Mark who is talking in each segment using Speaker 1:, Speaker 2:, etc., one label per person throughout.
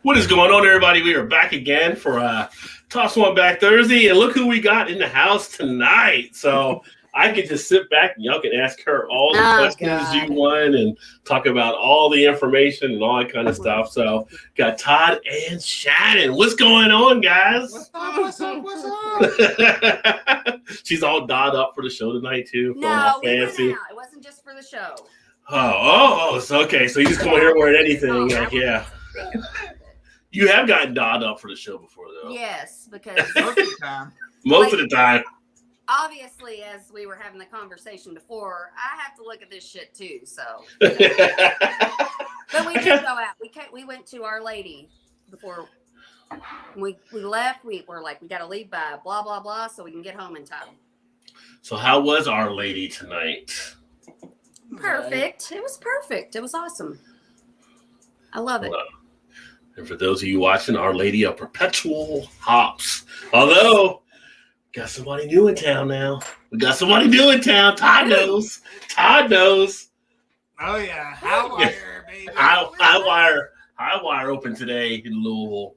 Speaker 1: What is going on, everybody? We are back again for Toss One Back Thursday, and look who we got in the house tonight. So I can just sit back and y'all can ask her all the questions you want and talk about all the information and all that kind of stuff. So got Todd and Shannon. What's going on, guys?
Speaker 2: What's up?
Speaker 1: She's all dolled up for the show tonight too.
Speaker 3: No, we went out. It wasn't just for the show.
Speaker 1: So okay. So you just come here wearing anything, like, yeah. You have gotten dolled up for the show before, though.
Speaker 3: Yes, because
Speaker 1: most of the time.
Speaker 3: Obviously, as we were having the conversation before, I have to look at this shit too. So, but we did go out. We went to Our Lady before we left. We were like, we got to leave by blah blah blah, so we can get home in time.
Speaker 1: So, how was Our Lady tonight?
Speaker 3: Perfect. It was perfect. It was awesome. I love it.
Speaker 1: And for those of you watching, Our Lady of Perpetual Hops. Although, got somebody new in town now. We got somebody new in town. Todd knows.
Speaker 2: Oh, yeah. Highwire, baby.
Speaker 1: Highwire open today in Louisville.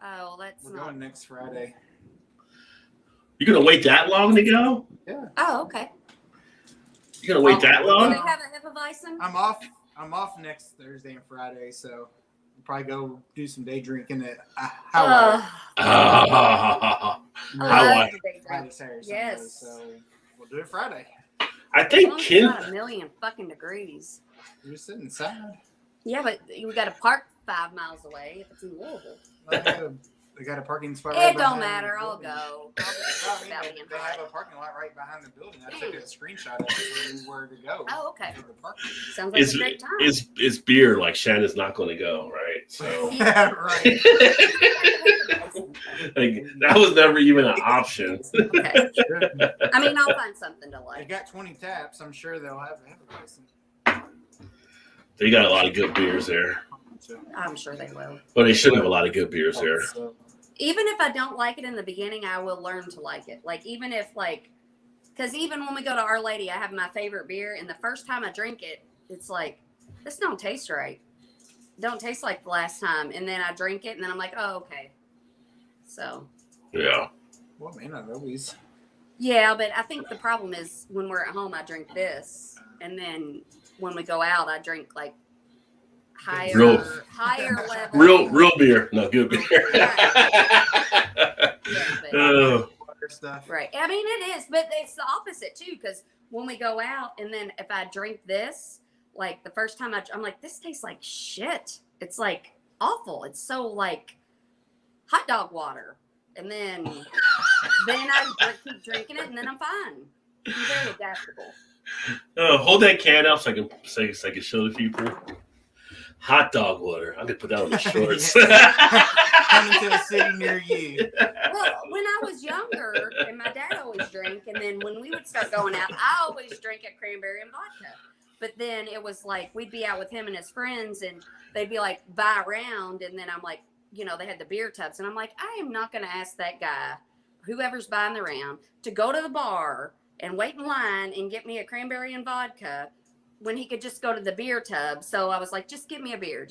Speaker 3: Oh,
Speaker 2: We're going next Friday.
Speaker 1: You're going to wait that long to go?
Speaker 2: Yeah.
Speaker 3: Oh, okay.
Speaker 1: You're going to wait that long?
Speaker 3: Do they have a Hefeweizen?
Speaker 2: I'm off next Thursday and Friday, so probably go do some day drinking at Highwire.
Speaker 1: Highwire.
Speaker 2: Friday, Saturday,
Speaker 3: yes.
Speaker 2: Sunday, so we'll do it Friday.
Speaker 1: I think
Speaker 3: Ken. Not a million fucking degrees.
Speaker 2: You're just sitting inside.
Speaker 3: Yeah, but we got to park 5 miles away if it's in Louisville.
Speaker 2: They got a parking spot.
Speaker 3: It don't matter. I'll go.
Speaker 2: They have a parking lot right behind the building. I took a screenshot of where to go.
Speaker 3: Oh, okay. Sounds like a great time.
Speaker 1: It's beer. Like Shannon's not going to go, right? So
Speaker 2: right.
Speaker 1: Like, that was never even an option.
Speaker 3: Okay. I mean, I'll find something to like.
Speaker 2: They got 20 taps. I'm sure they'll have a license.
Speaker 1: They got a lot of good beers there.
Speaker 3: I'm sure they will.
Speaker 1: Well, they should have a lot of good beers there.
Speaker 3: Even if I don't like it in the beginning, I will learn to like it. Like, even if, like, because even when we go to Our Lady, I have my favorite beer, and the first time I drink it, it's like, this don't taste right. Don't taste like the last time. And then I drink it, and then I'm like, oh, okay. So.
Speaker 1: Yeah.
Speaker 2: Well, man, not always.
Speaker 3: Yeah, but I think the problem is when we're at home, I drink this, and then when we go out, I drink, like, higher level.
Speaker 1: Real beer. No, good beer.
Speaker 3: Right. I mean, it is, but it's the opposite too, because when we go out and then if I drink this, like the first time I'm like, this tastes like shit. It's like awful. It's so like hot dog water. And then I keep drinking it and then I'm fine. I'm very adaptable.
Speaker 1: Hold that can up so I can show the people. Hot dog water. I'm going to put that on the shorts.
Speaker 2: Coming to a city near you.
Speaker 3: Well, when I was younger, and my dad always drank, and then when we would start going out, I always drank a cranberry and vodka. But then it was like, we'd be out with him and his friends, and they'd be like, buy a round, and then I'm like, you know, they had the beer tubs, and I'm like, I am not going to ask that guy, whoever's buying the round, to go to the bar and wait in line and get me a cranberry and vodka when he could just go to the beer tub. So I was like, just give me a beer.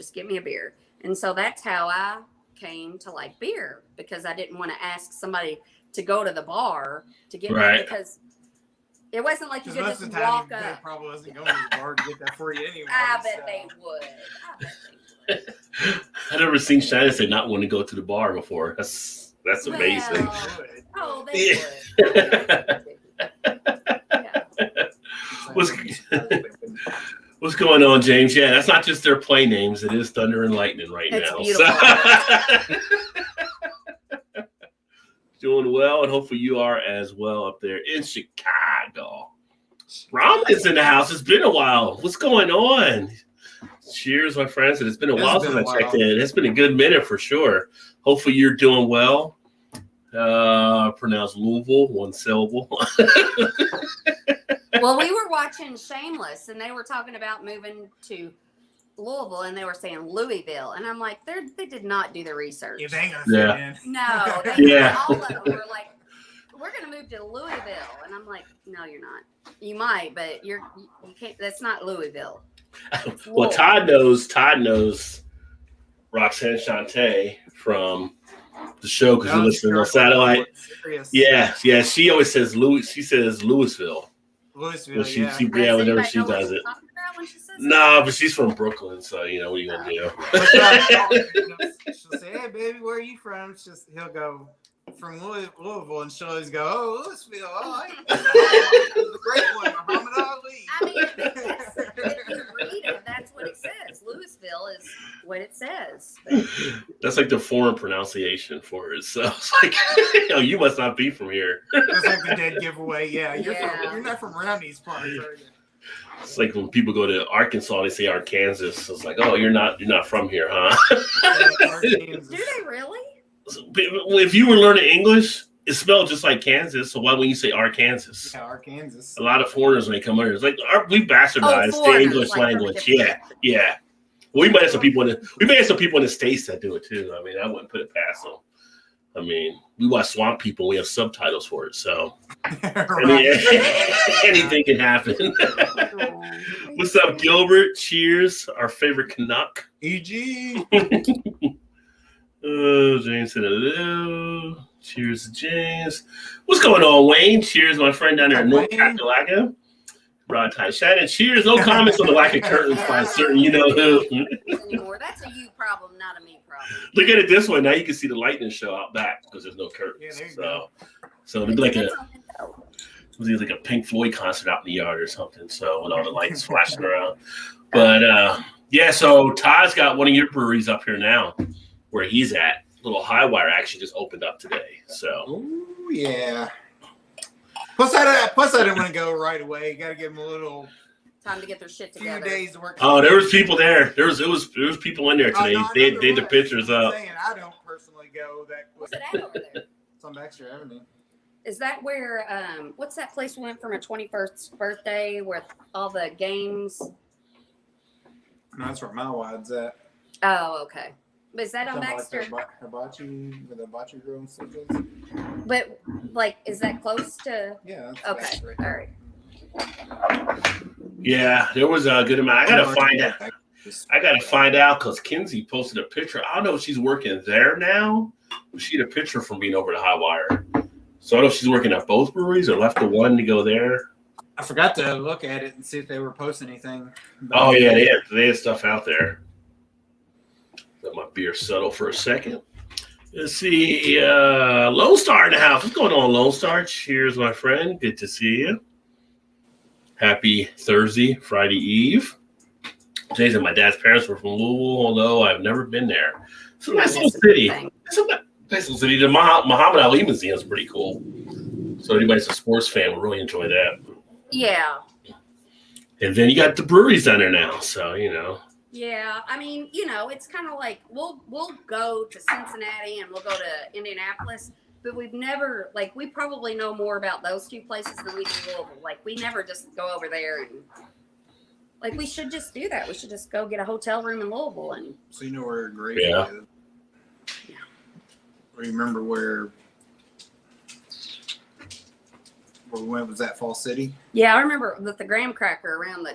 Speaker 3: And so that's how I came to like beer, because I didn't want to ask somebody to go to the bar to get me, because it wasn't like you could just walk up.
Speaker 2: They probably wasn't going to the bar to get that for you anyway.
Speaker 3: I bet they would.
Speaker 1: I've never seen Shannon say not want to go to the bar before. That's amazing.
Speaker 3: Oh, they would.
Speaker 1: What's going on, James? Yeah, that's not just their play names. It is Thunder and Lightning right now.
Speaker 3: Beautiful.
Speaker 1: Doing well, and hopefully you are as well up there in Chicago. Ramen's in the house. It's been a while. What's going on? Cheers, my friends. It's been a while since I checked in. It's been a good minute for sure. Hopefully you're doing well. Pronounced Louisville, one syllable.
Speaker 3: Well, we were watching Shameless, and they were talking about moving to Louisville, and they were saying Louisville, and I'm like, they did not do the research.
Speaker 2: Yeah, they ain't gonna fit in.
Speaker 3: No, all of them were like, we're gonna move to Louisville, and I'm like, no, you're not. You might, but you can't. That's not Louisville.
Speaker 1: Well, Todd knows Roxanne Shante from the show because we
Speaker 2: No,
Speaker 1: listen on
Speaker 2: sure.
Speaker 1: satellite.
Speaker 2: Serious.
Speaker 1: Yeah. She always says She says Louisville.
Speaker 2: Louisville,
Speaker 1: Well,
Speaker 2: yeah.
Speaker 1: whenever
Speaker 3: Does
Speaker 1: she
Speaker 3: anybody know what
Speaker 1: does
Speaker 3: she's
Speaker 1: it.
Speaker 3: talking about when she says
Speaker 1: No, but she's from Brooklyn, so you know what are you gonna do?
Speaker 2: She'll say, "Hey, baby, where are you from?" He'll go from Louisville, and she'll always go, "Oh, Louisville, the great one, Muhammad Ali."
Speaker 3: I mean, if you read it, that's what it says. Louisville is what it says. But
Speaker 1: That's like the foreign pronunciation for it. So it's like, you must not be from here.
Speaker 2: That's like the dead giveaway. Yeah,
Speaker 3: Yeah.
Speaker 2: you're not from around these parts, are you?
Speaker 1: It's like when people go to Arkansas, they say Arkansas. So it's like, oh, you're not from here, huh?
Speaker 3: do they really?
Speaker 1: If you were learning English, it's spelled just like Kansas. So why wouldn't you say Arkansas?
Speaker 2: Yeah, Arkansas.
Speaker 1: A lot of foreigners when they come here, it's like we bastardized the
Speaker 3: foreigners,
Speaker 1: English
Speaker 3: like, from
Speaker 1: language.
Speaker 3: different-
Speaker 1: Yeah. Well, we might have some people in the States that do it too. I mean, I wouldn't put it past them. I mean, we watch Swamp People. We have subtitles for it, so I mean, anything can happen. What's up, Gilbert? Cheers, our favorite Canuck.
Speaker 2: EG.
Speaker 1: Oh, James said hello. Cheers, James. What's going on, Wayne? Cheers, my friend down there in North Kakalaka. Rod Ty Shannon. Cheers. No comments on the lack of curtains by certain you know who.
Speaker 3: Anymore. That's a you problem, not a me problem.
Speaker 1: Look at it this way. Now you can see the lightning show out back because there's no curtains.
Speaker 2: Yeah, there you
Speaker 1: So it'd be like
Speaker 3: It's on window.
Speaker 1: it was like a Pink Floyd concert out in the yard or something. So with all the lights flashing around. But yeah, so Todd's got one of your breweries up here now where he's at. Little High Wire actually just opened up today. So
Speaker 2: Oh yeah. Plus, I didn't want to go right away. You got to give them a little
Speaker 3: Time to get their shit
Speaker 2: few
Speaker 3: together.
Speaker 2: days to work.
Speaker 1: oh, there was people there. There was people in there today.
Speaker 2: No,
Speaker 1: they
Speaker 2: there
Speaker 1: did the
Speaker 2: was.
Speaker 1: pictures
Speaker 2: I'm
Speaker 1: up.
Speaker 2: saying I don't personally go that
Speaker 3: What's
Speaker 2: quick.
Speaker 3: it at over there?
Speaker 2: It's on Baxter Avenue.
Speaker 3: Is that where, what's that place we went for my 21st birthday with all the games?
Speaker 2: No, that's where my wide's at.
Speaker 3: Oh, okay. But is that on
Speaker 2: Talking
Speaker 3: Baxter?
Speaker 2: Like hibachi, where the hibachi grill and stuff is.
Speaker 3: But, like, is that close to?
Speaker 2: Yeah. That's
Speaker 3: Okay,
Speaker 2: Baxter right
Speaker 3: all
Speaker 2: there.
Speaker 3: right.
Speaker 1: Yeah, there was a good amount. I gotta find out because Kinsey posted a picture. I don't know if she's working there now. She had a picture from being over to High Wire. So I don't know if she's working at both breweries or left the one to go there.
Speaker 2: I forgot to look at it and see if they were posting anything.
Speaker 1: Oh yeah, they had stuff out there. Let my beer settle for a second. Let's see. Lone Star in the house. What's going on, Lone Star? Cheers, my friend. Good to see you. Happy Thursday, Friday Eve. Jason, my dad's parents were from Louisville, although I've never been there. It's a nice little city. It's a nice little city. The Muhammad Ali Museum is pretty cool. So anybody's a sports fan will really enjoy that.
Speaker 3: Yeah.
Speaker 1: And then you got the breweries down there now. So, you know.
Speaker 3: Yeah, I mean, you know, it's kind of like we'll go to Cincinnati and we'll go to Indianapolis, but we've never, like, we probably know more about those two places than we do Louisville. Like, we never just go over there and, like, we should just do that. We should just go get a hotel room in Louisville and.
Speaker 2: So you know where Gravy is?
Speaker 3: Yeah.
Speaker 2: Remember where we went? Was that Fall City?
Speaker 3: Yeah, I remember with the graham cracker around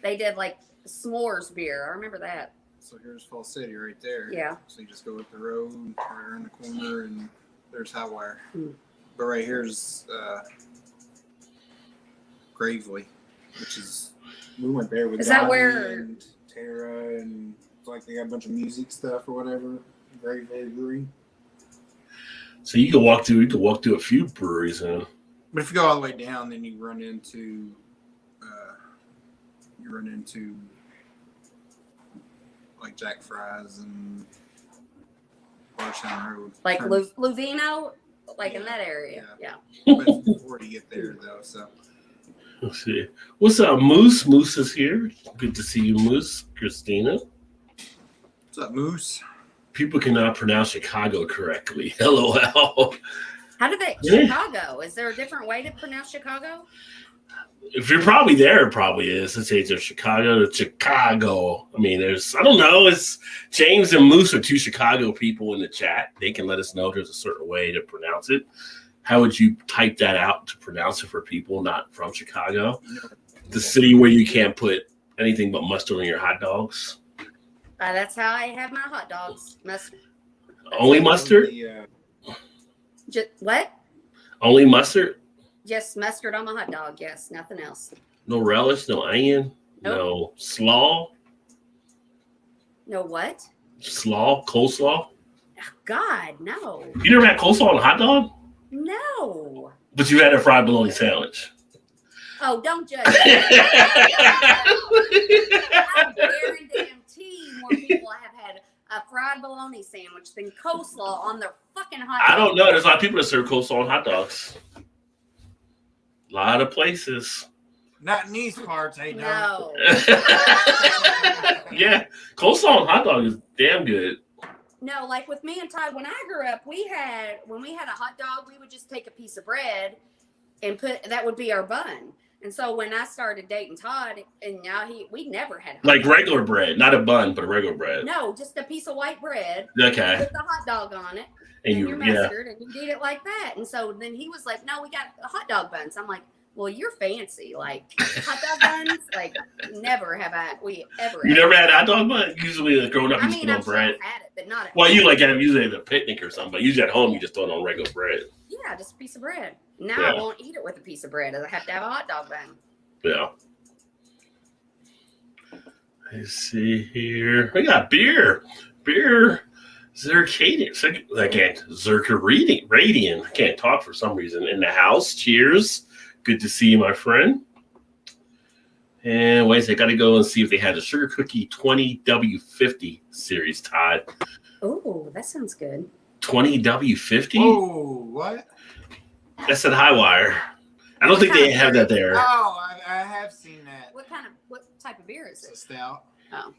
Speaker 3: they did like s'mores beer. I remember that.
Speaker 2: So here's Fall City right there.
Speaker 3: Yeah.
Speaker 2: So you just go up the road, right around the corner, and there's High Wire.
Speaker 3: Mm.
Speaker 2: But right here's Gravely, which is we went there with.
Speaker 3: Is that
Speaker 2: Donnie
Speaker 3: where-
Speaker 2: and Tara and like they got a bunch of music stuff or whatever. Gravely Brewery.
Speaker 1: So you can walk through a few breweries, huh?
Speaker 2: But if you go all the way down, then you run into like Jack Fry's and Barstown Road.
Speaker 3: Like Luvino, like in that area. Yeah.
Speaker 2: But it's before you get there though, so
Speaker 1: Let's see. What's up, Moose? Moose is here. Good to see you, Moose. Christina.
Speaker 2: what's up, Moose?
Speaker 1: People cannot pronounce Chicago correctly. LOL.
Speaker 3: How did they
Speaker 1: Yeah.
Speaker 3: Chicago? Is there a different way to pronounce Chicago?
Speaker 1: If you're probably there, it probably is. Let's say it's Chicago to Chicago. I mean, I don't know. It's James and Moose are two Chicago people in the chat. They can let us know if there's a certain way to pronounce it. How would you type that out to pronounce it for people not from Chicago? The city where you can't put anything but mustard on your hot dogs.
Speaker 3: That's how I have my hot dogs.
Speaker 1: Only mustard?
Speaker 3: Just what?
Speaker 1: Only mustard?
Speaker 3: Just mustard on my hot dog. Yes, nothing else.
Speaker 1: No relish, no onion, no slaw?
Speaker 3: No what?
Speaker 1: Slaw? Coleslaw?
Speaker 3: God, no.
Speaker 1: You never had coleslaw on a hot dog?
Speaker 3: No.
Speaker 1: But you had a fried bologna sandwich.
Speaker 3: Oh, don't judge me. I guarantee more people have had a fried bologna sandwich than coleslaw on their fucking hot dog.
Speaker 1: I don't know. There's a lot of people that serve coleslaw on hot dogs. A lot of places.
Speaker 2: Not in these parts, hey,
Speaker 3: No.
Speaker 1: Yeah, coleslaw on hot dog is damn good.
Speaker 3: No, like with me and Todd, when I grew up, when we had a hot dog, we would just take a piece of bread and that would be our bun. And so when I started dating Todd, and now we never had
Speaker 1: like regular bread, not a bun, but a regular bread.
Speaker 3: No, just a piece of white bread.
Speaker 1: Okay.
Speaker 3: With the hot dog on it. And your mustard, and you did it like that. And so then he was like, "No, we got hot dog buns." I'm like, "Well, you're fancy, like hot dog buns." Like, never have we ever.
Speaker 1: You never had a hot dog bun? Usually, growing up, you put on bread.
Speaker 3: I've had it, but not.
Speaker 1: Well, you like have usually at a picnic or something, but usually at home, you just throw it on regular bread.
Speaker 3: Yeah, just a piece of bread. Now I won't eat it with a piece of bread. I have to have a hot dog bun.
Speaker 1: Yeah. Let's see here. We got beer. Circadian. Radian. I can't talk for some reason. In the house. Cheers. Good to see you, my friend. And wait, I got to go and see if they had the Sugar Cookie 20W50 series, Todd.
Speaker 3: Oh, that sounds good.
Speaker 1: 20W50?
Speaker 2: Oh, what?
Speaker 1: That's at Highwire. I don't think they have that there.
Speaker 2: Oh, I have seen that.
Speaker 3: What type of beer is it?
Speaker 2: It's a stout.
Speaker 3: Oh.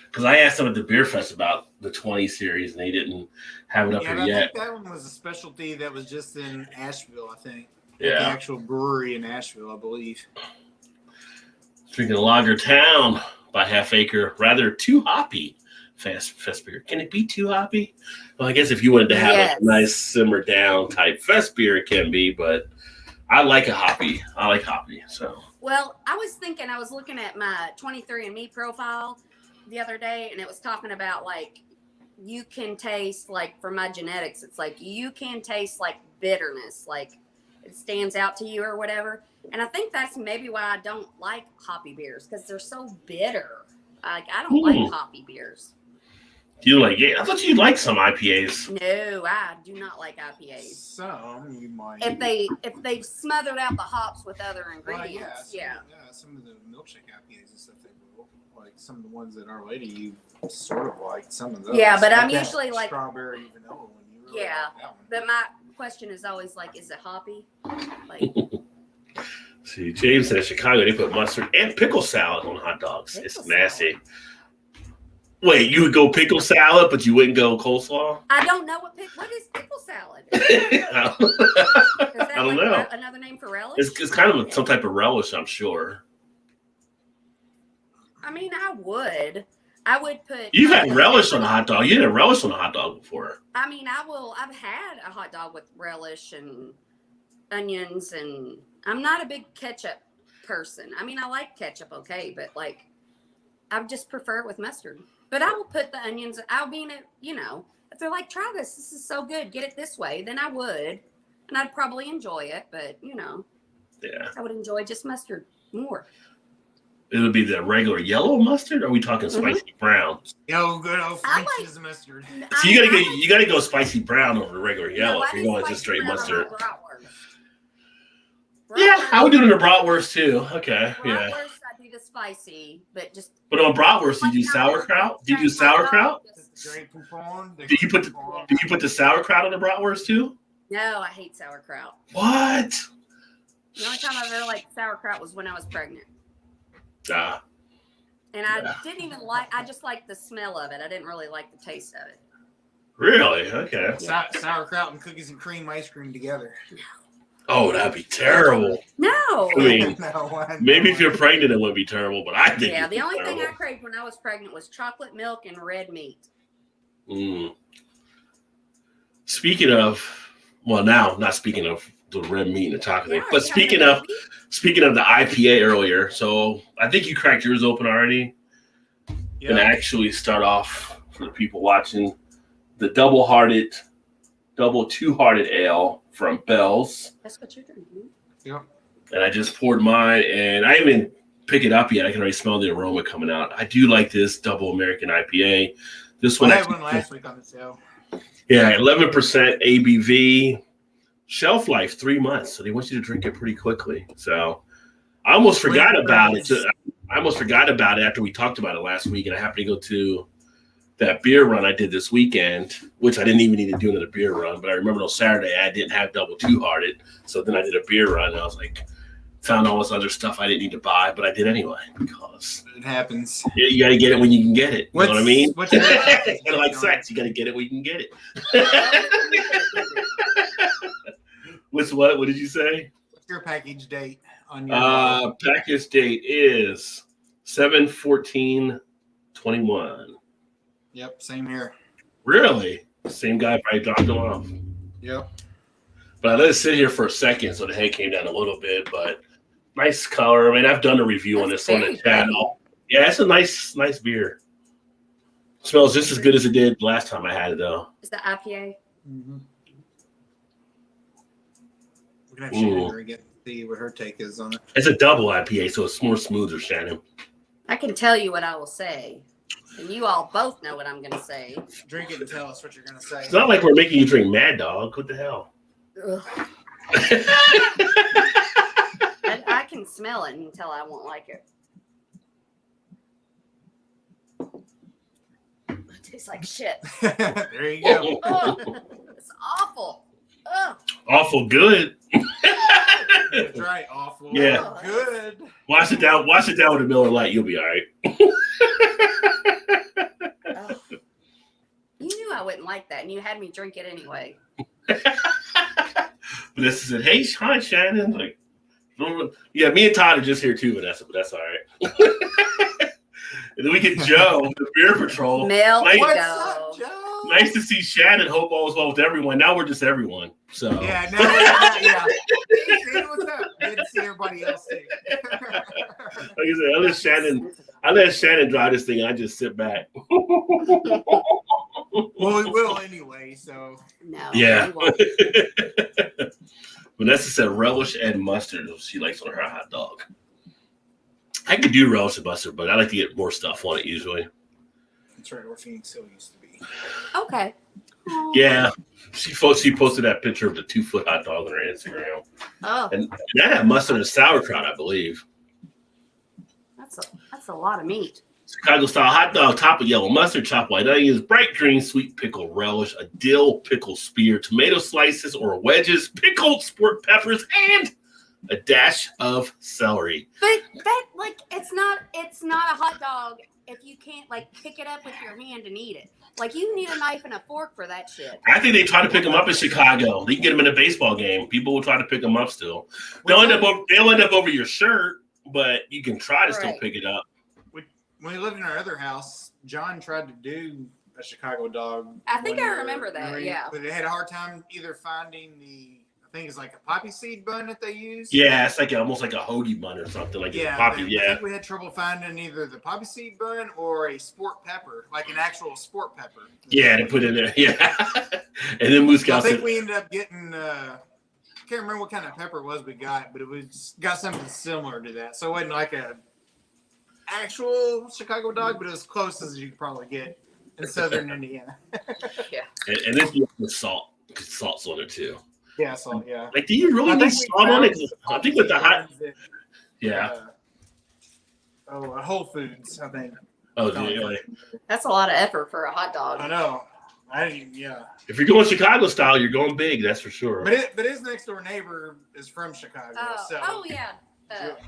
Speaker 1: Because I asked them at the Beer Fest about the 20 series, and they didn't have it up here yet.
Speaker 2: I think that one was a specialty that was just in Asheville, I think.
Speaker 1: Yeah.
Speaker 2: The actual brewery in Asheville, I believe.
Speaker 1: Drinking Lager Town by Half Acre. Rather too hoppy fest beer. Can it be too hoppy? Well, I guess if you wanted to have a nice simmer down type fest beer, it can be, but I like hoppy. So.
Speaker 3: Well, I was looking at my 23andMe profile the other day, and it was talking about like you can taste, like for my genetics, it's like you can taste like bitterness, like it stands out to you or whatever. And I think that's maybe why I don't like hoppy beers, because they're so bitter. Like I don't like hoppy beers.
Speaker 1: You like? Yeah, I thought you'd like some IPAs.
Speaker 3: No, I do not like IPAs.
Speaker 2: Some you might.
Speaker 3: If they've smothered out the hops with other ingredients,
Speaker 2: some of the milkshake IPAs and stuff they will. Like some of the ones that Our Lady you sort of like some of those.
Speaker 3: Yeah, but I'm
Speaker 2: that
Speaker 3: usually like
Speaker 2: strawberry vanilla one. You really like that one.
Speaker 3: But my question is always like, is it hoppy? Like.
Speaker 1: See, James said in Chicago they put mustard and pickle salad on hot dogs. It's nasty. Wait, you would go pickle salad, but you wouldn't go coleslaw?
Speaker 3: I don't know what is pickle salad.
Speaker 1: I don't know.
Speaker 3: Another name for relish?
Speaker 1: It's kind of some type of relish, I'm sure.
Speaker 3: I mean, I would put.
Speaker 1: You've had relish on a hot dog. You had relish on a hot dog before.
Speaker 3: I mean, I've had a hot dog with relish and onions, and I'm not a big ketchup person. I mean, I like ketchup, okay, but like, I just prefer it with mustard. But I will put the onions. I'll be in it, if they're like, try this. This is so good. Get it this way. Then I would, and I'd probably enjoy it. But
Speaker 1: yeah,
Speaker 3: I would enjoy just mustard more.
Speaker 1: It would be the regular yellow mustard. Or are we talking spicy brown?
Speaker 2: Yo, good old French's mustard.
Speaker 1: So you gotta go spicy brown over regular yellow if you're going just straight mustard. Yeah, I would do it in a bratwurst too. Okay, yeah.
Speaker 3: I do the spicy, but
Speaker 1: on bratwurst, do you do sauerkraut? Do you do sauerkraut? Do you put the sauerkraut on the bratwurst too?
Speaker 3: No, I hate sauerkraut.
Speaker 1: What?
Speaker 3: The only time I've ever liked sauerkraut was when I was pregnant. And I didn't even I just liked the smell of it. I didn't really like the taste of it.
Speaker 1: Really? Okay.
Speaker 2: Sauerkraut and cookies and cream ice cream together.
Speaker 1: Oh, that'd be terrible.
Speaker 3: No.
Speaker 1: I mean, maybe if you're pregnant, it would be terrible, but I think
Speaker 3: the only thing I craved when I was pregnant was chocolate milk and red meat.
Speaker 1: Speaking of, not speaking of the red meat and the chocolate, but speaking of the IPA earlier, so I think you cracked yours open already. And actually start off for the people watching the double two-hearted ale from Bell's.
Speaker 3: That's what you're drinking.
Speaker 2: Yep.
Speaker 1: And I just poured mine, and I didn't even pick it up yet. I can already smell the aroma coming out. I do like this double American IPA. This one,
Speaker 2: I had one last week on the show.
Speaker 1: Yeah, 11% ABV. Shelf life 3 months, so they want you to drink it pretty quickly. So I almost forgot about it. I almost forgot about it after we talked about it last week, and I happened to go to that beer run I did this weekend, which I didn't even need to do another beer run. But I remember on Saturday I didn't have double two-hearted, so then I did a beer run, and I was like, found all this other stuff I didn't need to buy, but I did anyway because
Speaker 2: it happens.
Speaker 1: You got to get it when you can get it. You know what I mean?
Speaker 2: What's your
Speaker 1: kind of like sex. You got to get it when you can get it. What did you say?
Speaker 2: What's your package date on your
Speaker 1: package date is 7/14/21.
Speaker 2: Yep, same here.
Speaker 1: Really? Same guy probably dropped them off.
Speaker 2: Yep.
Speaker 1: But I let it sit here for a second, so the head came down a little bit. But nice color. I mean, I've done a review on this on the channel. Yeah, it's a nice beer. Smells just as good as it did last time I had it, though.
Speaker 3: Is the IPA?
Speaker 2: Mm-hmm. We're gonna have Shannon drink it, see what her take is on it.
Speaker 1: It's a double IPA, so it's more smoother, Shannon.
Speaker 3: I can tell you what I will say. And you all both know what I'm going to say.
Speaker 2: Drink it and tell us what you're going to say.
Speaker 1: It's not like we're making you drink Mad Dog. What the hell?
Speaker 3: I can smell it and tell I won't like it. It tastes like shit.
Speaker 2: There you go.
Speaker 3: It's awful. Ugh.
Speaker 1: Awful good.
Speaker 2: That's right. Awful.
Speaker 1: Yeah.
Speaker 2: Good.
Speaker 1: Wash it down with a Miller Lite. You'll be all right.
Speaker 3: You knew I wouldn't like that, and you had me drink it anyway.
Speaker 1: Vanessa said, "Hey, hi, Shannon." Like, yeah, me and Todd are just here too, Vanessa, but that's all right. And then we get Joe, the Beer Patrol.
Speaker 3: What's
Speaker 2: up, Joe?
Speaker 1: Nice to see Shannon. Hope all is well with everyone. Now we're just everyone. So
Speaker 2: yeah, yeah. Hey, what's up? Good to see everybody else too.
Speaker 1: Like I said, I let Shannon drive this thing. I just sit back.
Speaker 2: Well, we will anyway. So
Speaker 3: no.
Speaker 1: Yeah. Vanessa said relish and mustard. She likes on her hot dog. I could do relish and mustard, but I like to get more stuff on it usually.
Speaker 2: That's right. Where Phoenix Hill used to be.
Speaker 3: Okay.
Speaker 1: Yeah. She posted that picture of the 2-foot hot dog on her Instagram.
Speaker 3: Oh.
Speaker 1: And that had mustard and sauerkraut, I believe.
Speaker 3: That's a lot of meat.
Speaker 1: Chicago style hot dog, top of yellow mustard, chopped white onions, bright green sweet pickle relish, a dill pickle spear, tomato slices or wedges, pickled sport peppers, and a dash of celery.
Speaker 3: But that it's not a hot dog if you can't pick it up with your hand and eat it. Like you need a knife and a fork for that shit.
Speaker 1: I think they try to pick them up in Chicago. They can get them in a baseball game. People will try to pick them up still. They'll end up over your shirt, but you can try to still pick it up.
Speaker 2: When we lived in our other house, John tried to do a Chicago dog.
Speaker 3: I think I remember that, yeah.
Speaker 2: But they had a hard time either finding I think it's like a poppy seed bun that they use.
Speaker 1: Yeah, it's like almost like a hoagie bun or something. Like
Speaker 2: yeah,
Speaker 1: poppy,
Speaker 2: I think we had trouble finding either the poppy seed bun or a sport pepper, like an actual sport pepper.
Speaker 1: Yeah, to put in there. Yeah. And then Moose Scout
Speaker 2: I think we ended up getting I can't remember what kind of pepper it was we got, but it was got something similar to that. So it wasn't like a actual Chicago dog, but as close as you could probably get in southern Indiana.
Speaker 3: Yeah.
Speaker 1: And then you have salt. Because salt's on it too.
Speaker 2: Yeah, salt, yeah.
Speaker 1: Like, do you really need salt on it? I think with the hot. Yeah.
Speaker 2: Whole Foods, I think.
Speaker 1: Oh, really?
Speaker 3: That's a lot of effort for a hot dog.
Speaker 2: I know. Yeah.
Speaker 1: If you're going Chicago style, you're going big. That's for sure.
Speaker 2: But his next door neighbor is from Chicago.
Speaker 3: Yeah.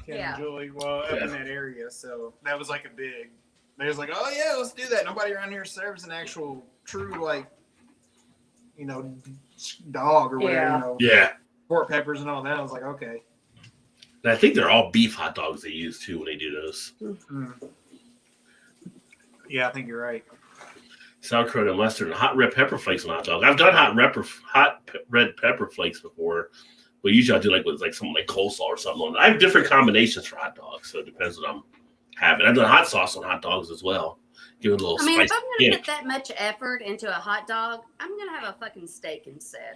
Speaker 2: Ken and Julie, up in that area. So that was like a big. They was like, oh yeah, let's do that. Nobody around here serves an actual true dog or whatever.
Speaker 1: Yeah.
Speaker 2: Sport peppers and all that. I was like, okay.
Speaker 1: And I think they're all beef hot dogs they use too when they do those.
Speaker 2: Mm-hmm. Yeah, I think you're right.
Speaker 1: Sauerkraut and mustard and hot red pepper flakes on hot dog. I've done hot red pepper flakes before, but usually I do with something like coleslaw or something. I have different combinations for hot dogs, so it depends what I'm having. I've done hot sauce on hot dogs as well. give it a little
Speaker 3: I mean,
Speaker 1: spicy
Speaker 3: if I'm going to
Speaker 1: kick.
Speaker 3: put that much effort into a hot dog, I'm going to have a fucking steak instead.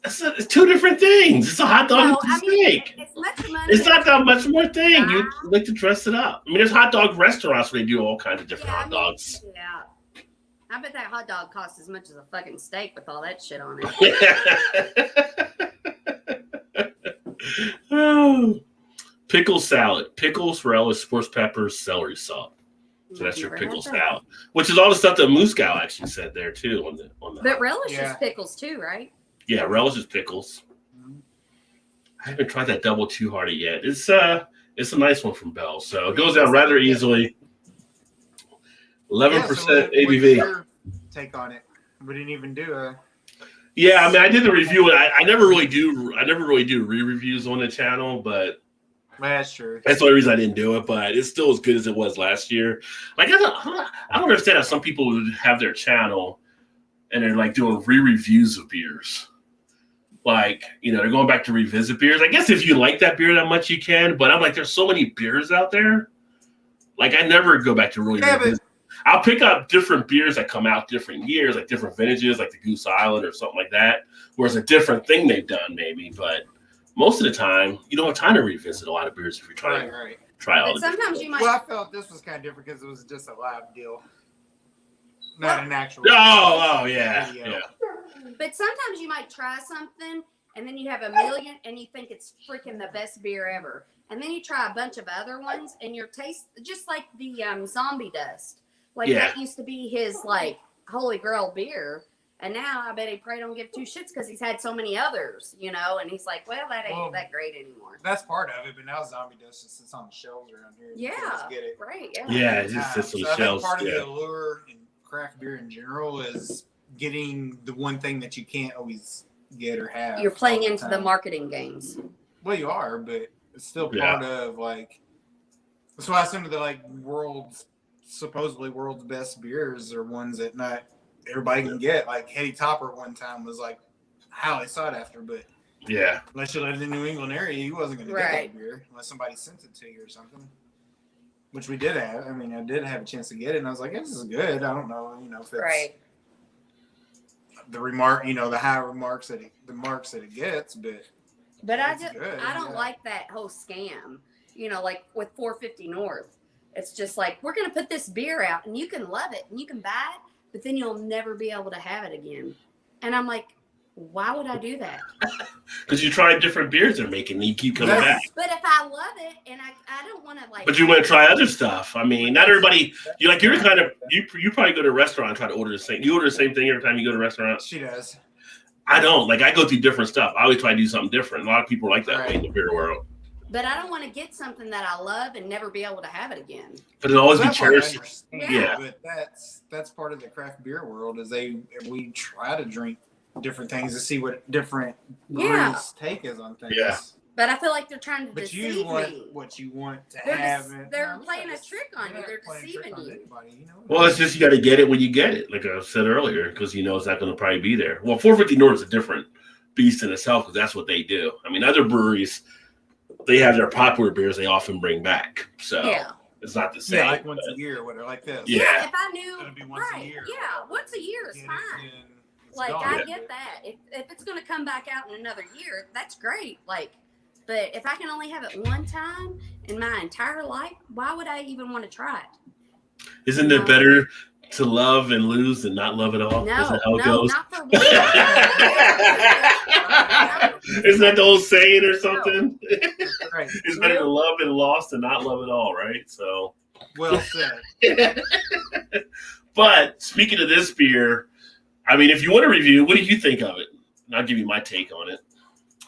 Speaker 1: It's two different things. It's a hot dog
Speaker 3: No,
Speaker 1: and
Speaker 3: I
Speaker 1: a
Speaker 3: mean,
Speaker 1: steak.
Speaker 3: it's much money.
Speaker 1: It's not that much more thing. You like to dress it up. I mean, there's hot dog restaurants where they do all kinds of different hot dogs.
Speaker 3: Yeah. I bet that hot dog costs as much as a fucking steak with all that shit on it.
Speaker 1: Oh. Pickle salad. Pickles, relish, sports peppers, celery salt. So that's your pickle salad, which is all the stuff that Moose Gal actually said there too on the.
Speaker 3: But relish is pickles too, right?
Speaker 1: Yeah, relish is pickles. I haven't tried that double too hard yet. It's a nice one from Bell, so it goes down rather easily. 11% ABV.
Speaker 2: What's your take on it? We didn't even do a.
Speaker 1: Yeah, I mean, I did the review. I never really do re-reviews on the channel, but
Speaker 2: That's true.
Speaker 1: that's the only reason I didn't do it. But it's still as good as it was last year. Like I don't understand how some people would have their channel and they're like doing re-reviews of beers. Like, they're going back to revisit beers. I guess if you like that beer that much, you can. But I'm like, there's so many beers out there. Like, I never go back to really revisit. I'll pick up different beers that come out different years, like different vintages, like the Goose Island or something like that, where it's a different thing they've done maybe. But most of the time, you don't have time to revisit a lot of beers if you're trying to try all the
Speaker 3: sometimes you might.
Speaker 2: Well, I felt this was kind of different because it was just a live deal, not an actual.
Speaker 1: Oh, yeah.
Speaker 3: But sometimes you might try something and then you have a million and you think it's freaking the best beer ever. And then you try a bunch of other ones and your taste, just like the Zombie Dust. Like that used to be his like holy grail beer. And now I bet he probably don't give two shits because he's had so many others, and he's like, well, that ain't that great anymore.
Speaker 2: That's part of it, but now Zombie Dust just sits on the shelves around here.
Speaker 3: Yeah,
Speaker 2: get it.
Speaker 3: right.
Speaker 1: Yeah, it just sits on the shelves.
Speaker 2: Part of the allure in craft beer in general is getting the one thing that you can't always get or have.
Speaker 3: You're playing into the marketing games.
Speaker 2: Well, you are, but it's still part of like. That's why some of the supposedly world's best beers are ones that not everybody can get. Like Hetty Topper one time was like highly sought after, but unless you lived in the New England area, you wasn't going to get that beer unless somebody sent it to you or something. Which we did have. I mean, I did have a chance to get it, and I was like, "This is good." I don't know, if it's the the high marks that it gets, but
Speaker 3: I don't like that whole scam. Like with 450 North. It's just like, we're going to put this beer out and you can love it and you can buy it, but then you'll never be able to have it again. And I'm like, why would I do that?
Speaker 1: Because you try different beers they're making and you keep coming back.
Speaker 3: But if I love it and I don't want to
Speaker 1: But you want to try other stuff. I mean, not everybody, you probably go to a restaurant and try to order the same. You order the same thing every time you go to a restaurant?
Speaker 2: She does.
Speaker 1: I don't. Like, I go through different stuff. I always try to do something different. A lot of people are like that way in the beer world.
Speaker 3: But I don't want to get something that I love and never be able to have it again.
Speaker 1: But it'll always be cherished.
Speaker 2: Yeah. But that's part of the craft beer world is we try to drink different things to see what different breweries' take is on things.
Speaker 1: Yeah.
Speaker 3: But I feel like they're trying to deceive me.
Speaker 2: What you want to
Speaker 3: they're
Speaker 2: have.
Speaker 3: They're playing a trick on you. They're deceiving you.
Speaker 1: Well, it's just you got to get it when you get it, like I said earlier, because it's not going to probably be there. Well, 450 North is a different beast in itself because that's what they do. I mean, other breweries, they have their popular beers they often bring back. So it's not the same.
Speaker 2: Yeah, like once a year or whatever, like this.
Speaker 3: Yeah, if I knew.
Speaker 2: It'll be once a year.
Speaker 3: Yeah, once a year is fine. Like, I get that. If it's going to come back out in another year, that's great. Like, but if I can only have it one time in my entire life, why would I even want to try it?
Speaker 1: Isn't it better to love and lose than not love at all?
Speaker 3: No,
Speaker 1: Isn't that how it goes?
Speaker 3: Not for one.
Speaker 1: Isn't that the old saying or something?
Speaker 2: Right.
Speaker 1: It's better to love and lost than not love at all, right? So.
Speaker 2: Well said.
Speaker 1: But speaking of this beer, I mean, if you want to review, what do you think of it? And I'll give you my take on it.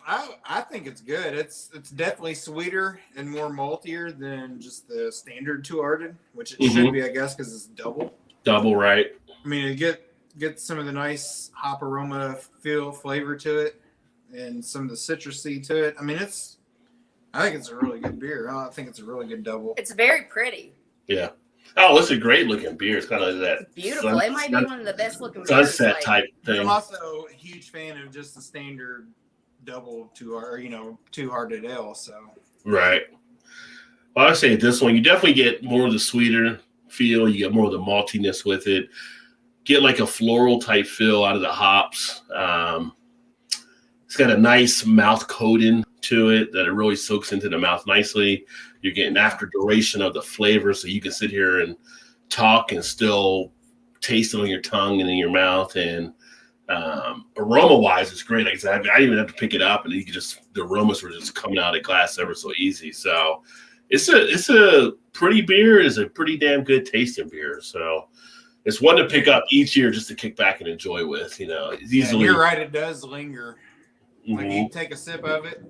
Speaker 2: I think it's good. It's definitely sweeter and more maltier than just the standard two-hearted, which it should be, I guess, because it's double.
Speaker 1: Double, right?
Speaker 2: I mean, it get some of the nice hop aroma flavor to it, and some of the citrusy to it. I mean, I think it's a really good beer. I think it's a really good double.
Speaker 3: It's very pretty.
Speaker 1: Yeah. Oh, it's a great looking beer. It's kind of that.
Speaker 3: It's beautiful. It might be one of the best looking beers.
Speaker 1: Sunset type thing.
Speaker 2: I'm also a huge fan of just the standard double two-hearted ale. So
Speaker 1: right. Well, I say this one, you definitely get more of the sweeter, feel. You get more of the maltiness with it. Get like a floral type feel out of the hops. It's got a nice mouth coating to it that it really soaks into the mouth nicely. You're getting after duration of the flavor, so you can sit here and talk and still taste it on your tongue and in your mouth. And aroma-wise, it's great. Like I said, I didn't even have to pick it up, and you could just the aromas were just coming out of the glass ever so easy. So it's a pretty beer. It's a pretty damn good tasting beer. So it's one to pick up each year just to kick back and enjoy with. It's easily.
Speaker 2: You're right. It does linger. Like
Speaker 1: Mhm.
Speaker 2: you take a sip of it.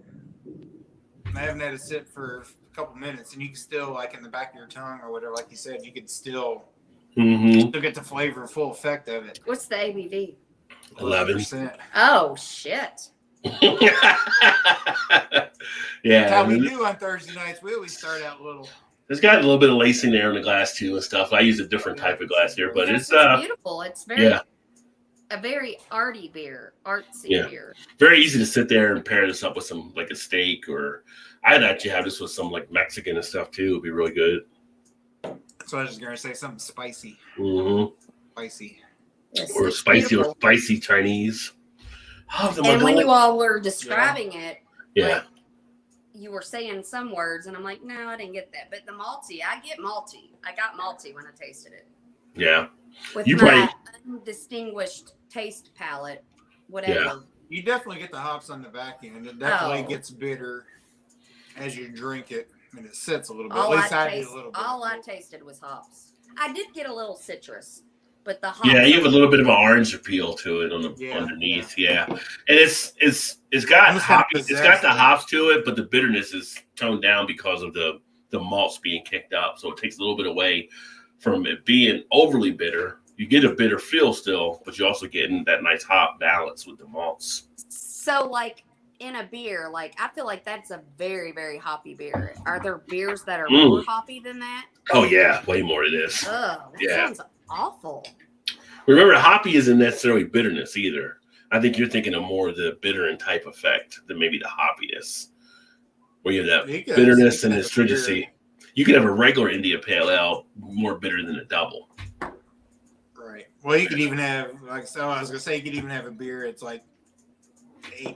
Speaker 2: I haven't had a sip for a couple minutes, and you can still, like in the back of your tongue or whatever, like you said, you could still get the flavor, full effect of it.
Speaker 3: What's the ABV?
Speaker 1: 11%.
Speaker 3: Oh shit!
Speaker 1: Yeah,
Speaker 2: That's how we do on Thursday nights. We always start out little.
Speaker 1: It's got a little bit of lacing there in the glass too and stuff. I use a different type of glass here, but
Speaker 3: Yes,
Speaker 1: it's
Speaker 3: beautiful. It's very a very artsy beer. Beer.
Speaker 1: very easy to sit there and pair this up with some like a steak, or I'd actually have this with some like Mexican and stuff too. It'd be really good.
Speaker 2: So I was just gonna say something spicy. Spicy.
Speaker 3: Yes,
Speaker 1: Or
Speaker 3: it's
Speaker 1: spicy
Speaker 3: beautiful.
Speaker 1: or spicy Chinese. Oh,
Speaker 3: And when you all were describing it,
Speaker 1: yeah.
Speaker 3: like, you were saying some words, and I'm like, no, I didn't get that. But the malty, I get malty. I got malty when I tasted it.
Speaker 1: Yeah.
Speaker 3: With
Speaker 1: You
Speaker 3: my undistinguished taste palette, whatever.
Speaker 1: Yeah.
Speaker 2: You definitely get the hops on the back end. It definitely
Speaker 3: Oh.
Speaker 2: gets bitter as you drink it, and it sits a little bit.
Speaker 3: All
Speaker 2: At least I
Speaker 3: I,
Speaker 2: do a little bit.
Speaker 3: all I tasted was hops. I did get a little citrus, but the hops.
Speaker 1: Yeah, you have a little bit of an orange appeal to it on the underneath. Yeah. And it's got
Speaker 2: Almost kinda
Speaker 1: hoppy, it's got
Speaker 2: possessed,
Speaker 1: the
Speaker 2: yeah.
Speaker 1: hops to it, but the bitterness is toned down because of the malts being kicked up. So it takes a little bit away from it being overly bitter. You get a bitter feel still, but you're also getting that nice hop balance with the malts.
Speaker 3: So, like in a beer, like I feel like that's a very, very hoppy beer. Are there beers that are more hoppy than that?
Speaker 1: Oh yeah, way more it is.
Speaker 3: Ugh, that sounds awful.
Speaker 1: Remember, hoppy isn't necessarily bitterness either. I think you're thinking of more of the bitter and type effect than maybe the hoppiness, where you have that bitterness and astringency. You can have a regular India Pale Ale more bitter than a double.
Speaker 2: Right. Well, you could even have, like, so I was gonna say, you could even have a beer. It's like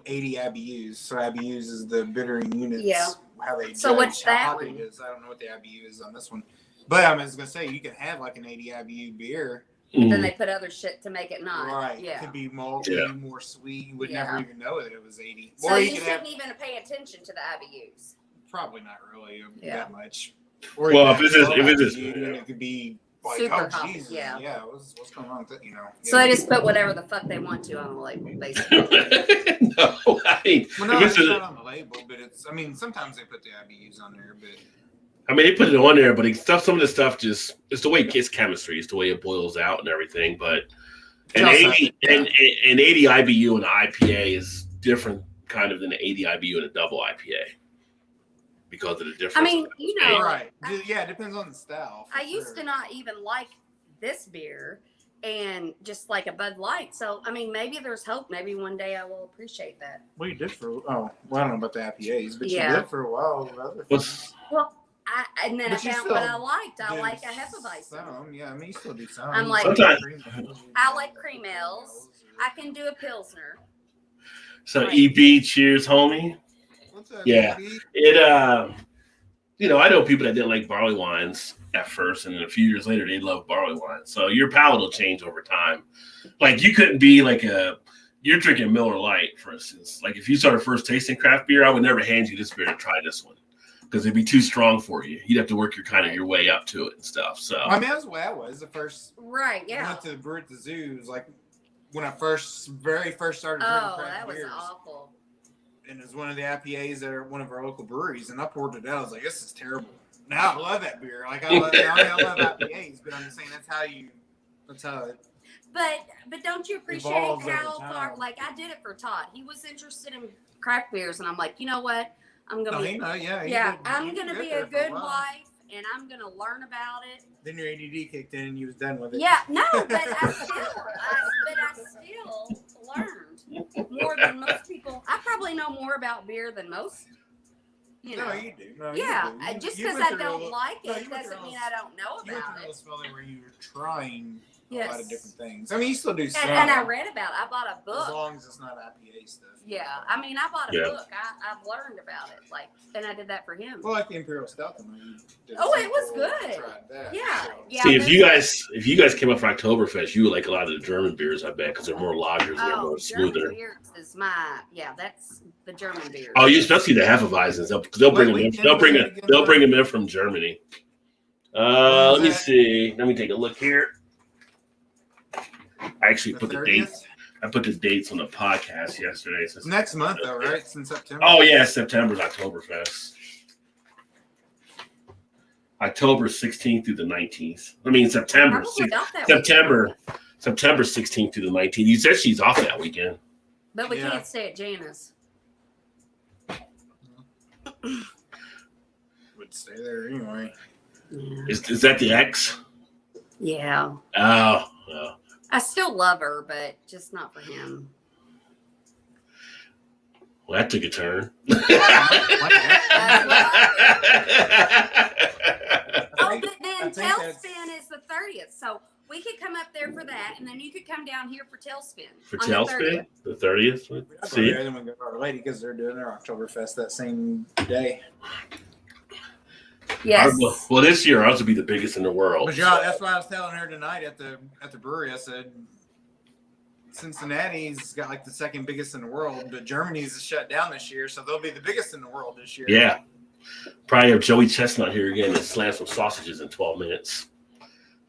Speaker 2: 80 IBUs. So IBUs is the bittering units.
Speaker 3: Yeah.
Speaker 2: How they
Speaker 3: So
Speaker 2: judge
Speaker 3: what's
Speaker 2: how
Speaker 3: that
Speaker 2: hot
Speaker 3: one?
Speaker 2: it is. I don't know what the IBU is on this one, but I was gonna say you could have like an 80 IBU beer.
Speaker 3: Then they put other shit to make it not.
Speaker 2: Right.
Speaker 3: Yeah.
Speaker 2: It could be malty, more sweet. You would never even know that it was 80.
Speaker 3: So
Speaker 2: Or
Speaker 3: you
Speaker 2: could
Speaker 3: shouldn't even pay attention to the IBUs.
Speaker 2: probably not really
Speaker 3: Yeah.
Speaker 2: that much. Or
Speaker 1: Well,
Speaker 2: you
Speaker 1: if
Speaker 2: could
Speaker 1: it's
Speaker 2: have
Speaker 1: just- if it's
Speaker 2: IBU,
Speaker 1: just-
Speaker 2: then it could be like,
Speaker 3: Super
Speaker 2: oh
Speaker 3: hoppy,
Speaker 2: Jesus,
Speaker 3: yeah.
Speaker 2: what's going on with it?
Speaker 3: So they just put whatever the fuck they want to on the label, basically.
Speaker 1: No, I mean,
Speaker 2: Well, no,
Speaker 1: if
Speaker 2: it's
Speaker 1: it's
Speaker 2: not on the label, but it's. I mean, sometimes they put the IBUs on there, but
Speaker 1: they put it on there, but some of the stuff just it's the way it gets chemistry, it's the way it boils out and everything. But an 80 IBU in an IPA is different kind of than an 80 IBU in a double IPA because of the difference.
Speaker 3: I mean,
Speaker 2: right? Yeah, it depends on the style.
Speaker 3: I used to not even like this beer and just like a Bud Light. So, I mean, maybe there's hope. Maybe one day I will appreciate that.
Speaker 2: Well, you did for. Oh, well, I don't know about the IPAs, but
Speaker 3: Yeah.
Speaker 2: you did for a while. With other things.
Speaker 3: Well, and then
Speaker 2: But
Speaker 3: I
Speaker 2: you
Speaker 3: found
Speaker 2: still
Speaker 3: what I liked. I
Speaker 2: do
Speaker 3: like a Hefeweizen.
Speaker 2: Some, yeah. I mean, you still do some.
Speaker 3: I'm like-
Speaker 1: Sometimes-
Speaker 3: I like cream ales. I can do a Pilsner.
Speaker 1: So
Speaker 3: Right.
Speaker 1: EB, cheers, homie.
Speaker 2: What's up,
Speaker 1: Yeah.
Speaker 2: BB?
Speaker 1: It I know people that didn't like barley wines at first, and then a few years later they love barley wine. So your palate will change over time. Like you couldn't be like you're drinking Miller Lite, for instance. Like if you started first tasting craft beer, I would never hand you this beer to try this one because it'd be too strong for you. You'd have to work your way up to it and stuff. So
Speaker 2: I mean, that's the way I was the first.
Speaker 3: Right,
Speaker 2: I
Speaker 3: yeah.
Speaker 2: went to the brew at the zoo. It was like when I very first started drinking
Speaker 3: Oh,
Speaker 2: craft
Speaker 3: that was
Speaker 2: beers.
Speaker 3: awful.
Speaker 2: And it was one of the IPAs at one of our local breweries, and I poured it out. I was like, "This is terrible." Now I love that beer. Like I love IPAs, but I'm just saying that's how it.
Speaker 3: But don't you appreciate
Speaker 2: Evolves over
Speaker 3: how
Speaker 2: time.
Speaker 3: far? Like I did it for Todd. He was interested in craft beers, and I'm like, you know what? I'm gonna
Speaker 2: No,
Speaker 3: be
Speaker 2: he know, yeah. he
Speaker 3: yeah.
Speaker 2: did-
Speaker 3: I'm
Speaker 2: he
Speaker 3: gonna
Speaker 2: did
Speaker 3: be
Speaker 2: there
Speaker 3: a
Speaker 2: for
Speaker 3: good
Speaker 2: while.
Speaker 3: wife, and I'm gonna learn about it.
Speaker 2: Then your ADD kicked in, and you was done with it.
Speaker 3: Yeah, no, but I still learned more than most people. I probably know more about beer than most You know.
Speaker 2: No, you do. No, you
Speaker 3: Yeah,
Speaker 2: do.
Speaker 3: just
Speaker 2: You
Speaker 3: because
Speaker 2: went
Speaker 3: I
Speaker 2: through
Speaker 3: don't
Speaker 2: a-
Speaker 3: like
Speaker 2: no,
Speaker 3: it
Speaker 2: you went
Speaker 3: doesn't
Speaker 2: through
Speaker 3: mean
Speaker 2: a-
Speaker 3: I don't know
Speaker 2: You went
Speaker 3: about
Speaker 2: through
Speaker 3: it.
Speaker 2: a spell there where you were trying a lot of
Speaker 3: Yes.
Speaker 2: different things. I mean, you still do some.
Speaker 3: And I read about it. I bought a
Speaker 2: as
Speaker 3: book.
Speaker 2: long as it's not IPA stuff.
Speaker 3: Yeah, I mean, I bought a
Speaker 1: Yeah.
Speaker 3: book. I've learned about it, like, and I did that for him.
Speaker 2: Well, like the Imperial Stout, I know you did a
Speaker 3: Oh, it was
Speaker 2: sample,
Speaker 3: good.
Speaker 2: tried that,
Speaker 3: Yeah,
Speaker 2: so.
Speaker 3: yeah.
Speaker 1: See,
Speaker 3: there's
Speaker 1: if you guys came up for Oktoberfest, you would like a lot of the German beers, I bet, because they're more lagers and they're more
Speaker 3: German
Speaker 1: smoother.
Speaker 3: beers is that's the German beers.
Speaker 1: Oh, you especially the Hefeweizens. They'll bring them in. They'll bring them in from Germany. Let me see. Let me take a look here. I actually put the dates. I put the dates on the podcast yesterday. So
Speaker 2: Next month, though, right? It's in September.
Speaker 1: oh yeah, September's Oktoberfest. October 16th through the 19th. I mean September. September 16th through the 19th. You said she's off that weekend.
Speaker 3: But we can't stay at Jana's.
Speaker 2: Would stay there anyway.
Speaker 3: Yeah.
Speaker 1: Is that the ex?
Speaker 3: Yeah.
Speaker 1: Oh.
Speaker 3: I still love her, but just not for him.
Speaker 1: Well, that took a turn.
Speaker 3: Oh, but then Tailspin is the 30th, so we could come up there for that, and then you could come down here for Tailspin.
Speaker 1: For Tailspin, the 30th. See,
Speaker 2: then we go to Our Lady because they're doing their Oktoberfest that same day.
Speaker 3: Yes.
Speaker 1: Well, this year ours will be the biggest in the world.
Speaker 2: But yeah, that's why I was telling her tonight at the brewery. I said Cincinnati's got like the second biggest in the world, but Germany's shut down this year, so they'll be the biggest in the world this year.
Speaker 1: Yeah. Probably have Joey Chestnut here again and slam some sausages in 12 minutes.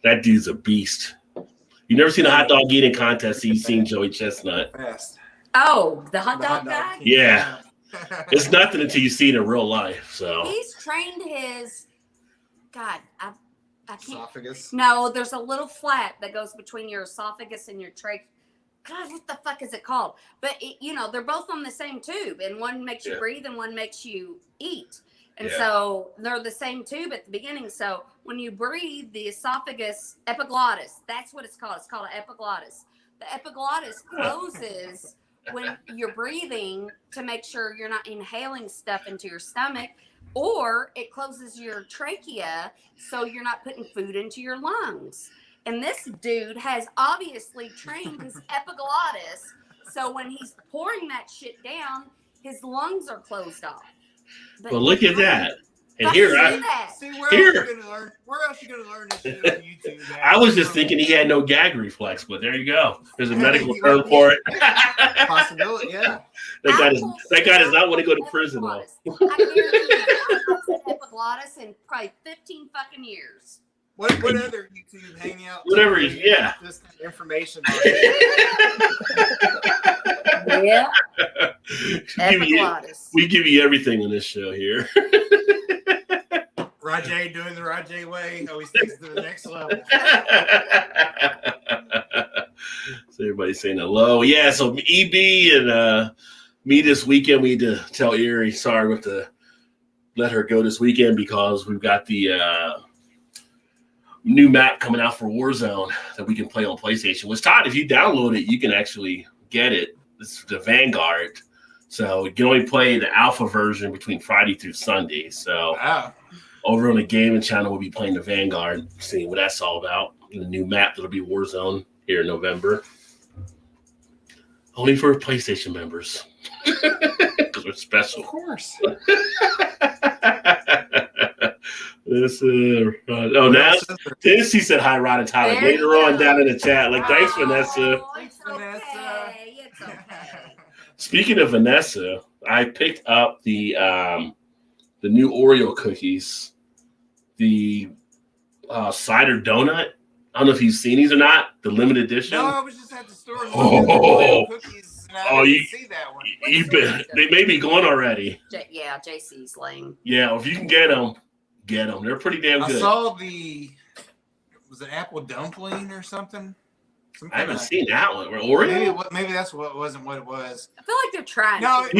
Speaker 1: That dude's a beast. You never seen a hot dog eating contest, so you've seen Joey Chestnut.
Speaker 2: Fast.
Speaker 3: Oh, the hot dog guy?
Speaker 1: Yeah. It's nothing until you see it in real life. So
Speaker 3: He's trained his I can't.
Speaker 2: Esophagus.
Speaker 3: No, there's a little flap that goes between your esophagus and your trach. God, what the fuck is it called? But they're both on the same tube, and one makes you breathe, and one makes you eat. And so they're the same tube at the beginning. So when you breathe, the esophagus epiglottis, that's what it's called. It's called an epiglottis. The epiglottis closes when you're breathing to make sure you're not inhaling stuff into your stomach, or it closes your trachea so you're not putting food into your lungs. And this dude has obviously trained his epiglottis, so when he's pouring that shit down, his lungs are closed off.
Speaker 1: But look at that. And
Speaker 3: where else are
Speaker 2: you gonna learn? Where else are you gonna learn this shit on YouTube?
Speaker 1: I was just thinking he had no gag reflex, but there you go. There's a medical term for it.
Speaker 2: Possibility, yeah.
Speaker 1: That guy does not want to go to prison, though.
Speaker 3: I guarantee you, I've said epiglottis in probably 15 fucking years.
Speaker 2: What other YouTube hangout?
Speaker 1: Whatever, yeah.
Speaker 2: This kind of information.
Speaker 3: Yeah. Epiglottis.
Speaker 1: We give you everything on this show here.
Speaker 2: Rajay doing the Rajay way always takes it to the next level.
Speaker 1: So everybody's saying hello. Yeah, so EB and me this weekend, we need to tell Erie, sorry, we have to let her go this weekend because we've got the new map coming out for Warzone that we can play on PlayStation. Which, Todd, if you download it, you can actually get it. It's the Vanguard. So you can only play the alpha version between Friday through Sunday. So over on the gaming channel, we'll be playing the Vanguard, seeing what that's all about. And the new map that'll be Warzone here in November. Only for PlayStation members. Because we're special.
Speaker 2: Of course.
Speaker 1: Now Tennessee said hi, Rod and Tyler.
Speaker 3: There
Speaker 1: Later on down in the chat. Like, thanks, Vanessa.
Speaker 3: It's okay. It's okay.
Speaker 1: Speaking of Vanessa, I picked up the new Oreo cookies, the cider donut. I don't know if you've seen these or not. The limited edition.
Speaker 2: No, I was just at the store. Cookies, and I didn't see that one.
Speaker 1: They may be gone already.
Speaker 3: Yeah, JC's lame.
Speaker 1: Yeah, if you can get them, get them. They're pretty damn good.
Speaker 2: I saw was it apple dumpling or something?
Speaker 1: I haven't seen that one. Oreo?
Speaker 2: Maybe that's wasn't what it was.
Speaker 3: I feel like they're trying.
Speaker 2: No, it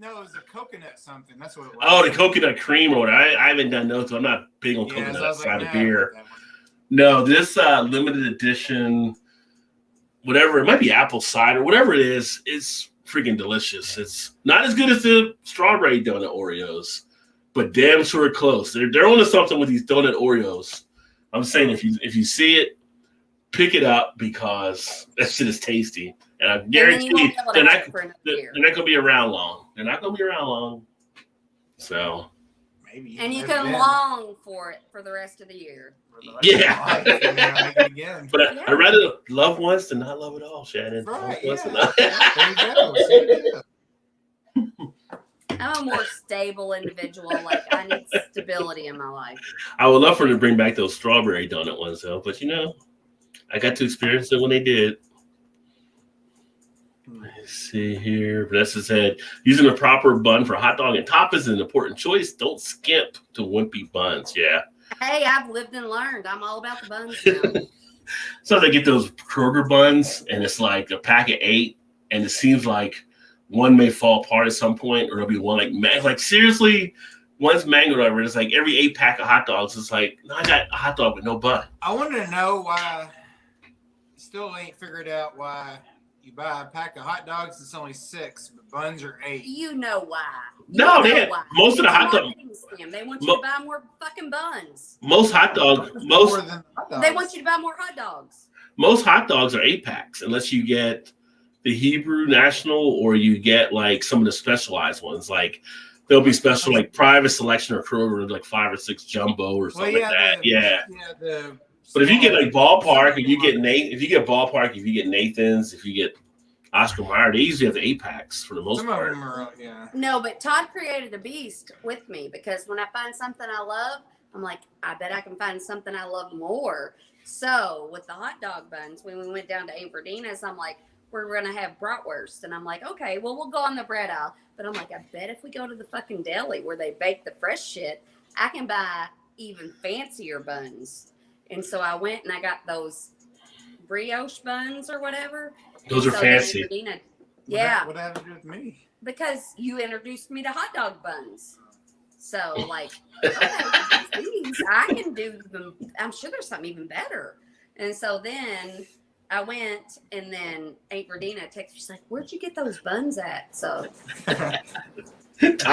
Speaker 2: was a coconut something. That's what it was.
Speaker 1: Oh, the coconut cream or whatever. I haven't done those. So I'm not big on coconut outside of beer. No, this limited edition, whatever, it might be apple cider, whatever it is, it's freaking delicious. It's not as good as the strawberry donut Oreos, but damn sure close. They're onto something with these donut Oreos. I'm saying if you see it, pick it up because that shit is tasty. And I guarantee they're not going to be around long. They're not going to be around long. So.
Speaker 2: Maybe.
Speaker 3: And you can long for it for the rest of the year.
Speaker 1: Yeah. But I'd rather love once than not love at all, Shannon.
Speaker 2: Right,
Speaker 1: once
Speaker 2: There you go.
Speaker 3: I'm a more stable individual. Like, I need stability in my life.
Speaker 1: I would love for them to bring back those strawberry donut ones, though. But, I got to experience it when they did. Let's see here. Vanessa said, using a proper bun for a hot dog and top is an important choice. Don't skimp to wimpy buns. Yeah.
Speaker 3: Hey, I've lived and learned. I'm all about the buns now.
Speaker 1: So they get those Kroger buns, and it's like a pack of 8, and it seems like one may fall apart at some point, or there'll be one like seriously, one's mango over. It's like every 8-pack of hot dogs. It's like, no, I got a hot dog with no bun.
Speaker 2: I want to know why. Still ain't figured out why you buy a pack of hot dogs. It's only 6, but buns are 8.
Speaker 3: You know why?
Speaker 1: Most of the hot dogs.
Speaker 3: They want you to buy more fucking buns.
Speaker 1: Most hot dogs.
Speaker 3: They want you to buy more hot dogs.
Speaker 1: Most hot dogs are 8-packs, unless you get the Hebrew National or you get like some of the specialized ones. Like there'll be special like private selection or Kroger, like 5 or 6 jumbo or something like that. But if you get like Ballpark, if you get Nathan's, if you get Oscar Mayer, they usually have the 8-packs for the most part.
Speaker 2: Some of them are, yeah.
Speaker 3: No, but Todd created a beast with me because when I find something I love, I'm like, I bet I can find something I love more. So with the hot dog buns, when we went down to Aunt Verdina's, I'm like, we're going to have bratwurst. And I'm like, okay, well, we'll go on the bread aisle. But I'm like, I bet if we go to the fucking deli where they bake the fresh shit, I can buy even fancier buns. And so I went and I got those brioche buns or whatever.
Speaker 1: Those are fancy.
Speaker 2: Yeah. What happened to do with me?
Speaker 3: Because you introduced me to hot dog buns. So, like, okay, these, I can do them. I'm sure there's something even better. And so then I went, and then Aunt Verdina texted me. She's like, where'd you get those buns at? So
Speaker 1: I
Speaker 3: didn't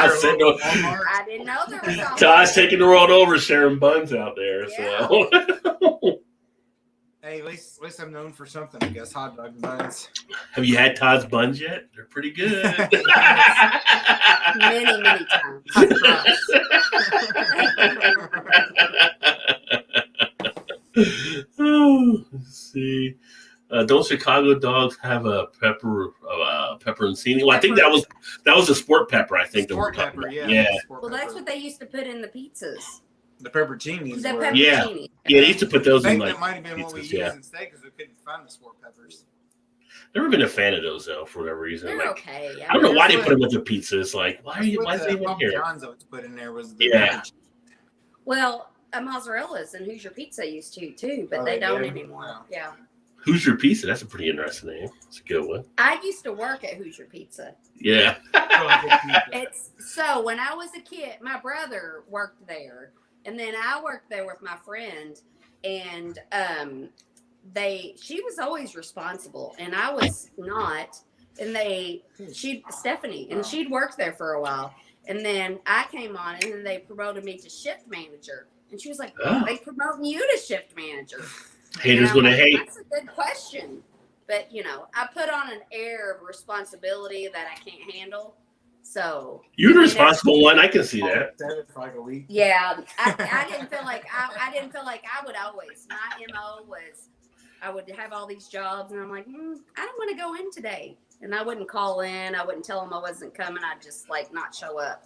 Speaker 3: know there was all
Speaker 1: Todd's taking the world over sharing buns out there.
Speaker 3: Yeah.
Speaker 1: So
Speaker 2: hey, at least I'm known for something, I guess. Hot dog buns.
Speaker 1: Have you had Todd's buns yet? They're pretty good.
Speaker 3: many times.
Speaker 1: Let's see. Don't Chicago dogs have a pepperoncini? Well, I think that was a sport pepper. I think
Speaker 2: sport pepper,
Speaker 1: yeah.
Speaker 3: Well, that's what they used to put in the pizzas.
Speaker 2: The pepperoncinis.
Speaker 3: The pepperoncini.
Speaker 1: Yeah, they used to put those in like.
Speaker 2: That might have been what we used instead because we couldn't find the sport peppers.
Speaker 1: Never been a fan of those though, for whatever reason.
Speaker 3: They're
Speaker 1: like,
Speaker 3: okay.
Speaker 1: I don't know why they put them with the pizzas. Like, why is they in here?
Speaker 2: John's always put in there was the
Speaker 3: Well, mozzarella's and Hoosier Pizza used to too, but they don't anymore.
Speaker 2: Wow.
Speaker 3: Yeah.
Speaker 1: Hoosier Pizza. That's a pretty interesting name. It's a good one.
Speaker 3: I used to work at Hoosier Pizza.
Speaker 1: Yeah.
Speaker 3: It's so when I was a kid, my brother worked there, and then I worked there with my friend, and she was always responsible, and I was not. And Stephanie, and she'd worked there for a while, and then I came on, and then they promoted me to shift manager, and she was like, "They promoting you to shift manager."
Speaker 1: Haters gonna hate.
Speaker 3: That's a good question, but I put on an air of responsibility that I can't handle. So
Speaker 1: you're the responsible one. I can see that.
Speaker 2: For like a week.
Speaker 3: Yeah, I didn't feel like I didn't feel like I would always. My MO was I would have all these jobs, and I'm like, I don't want to go in today, and I wouldn't call in. I wouldn't tell them I wasn't coming. I'd just like not show up,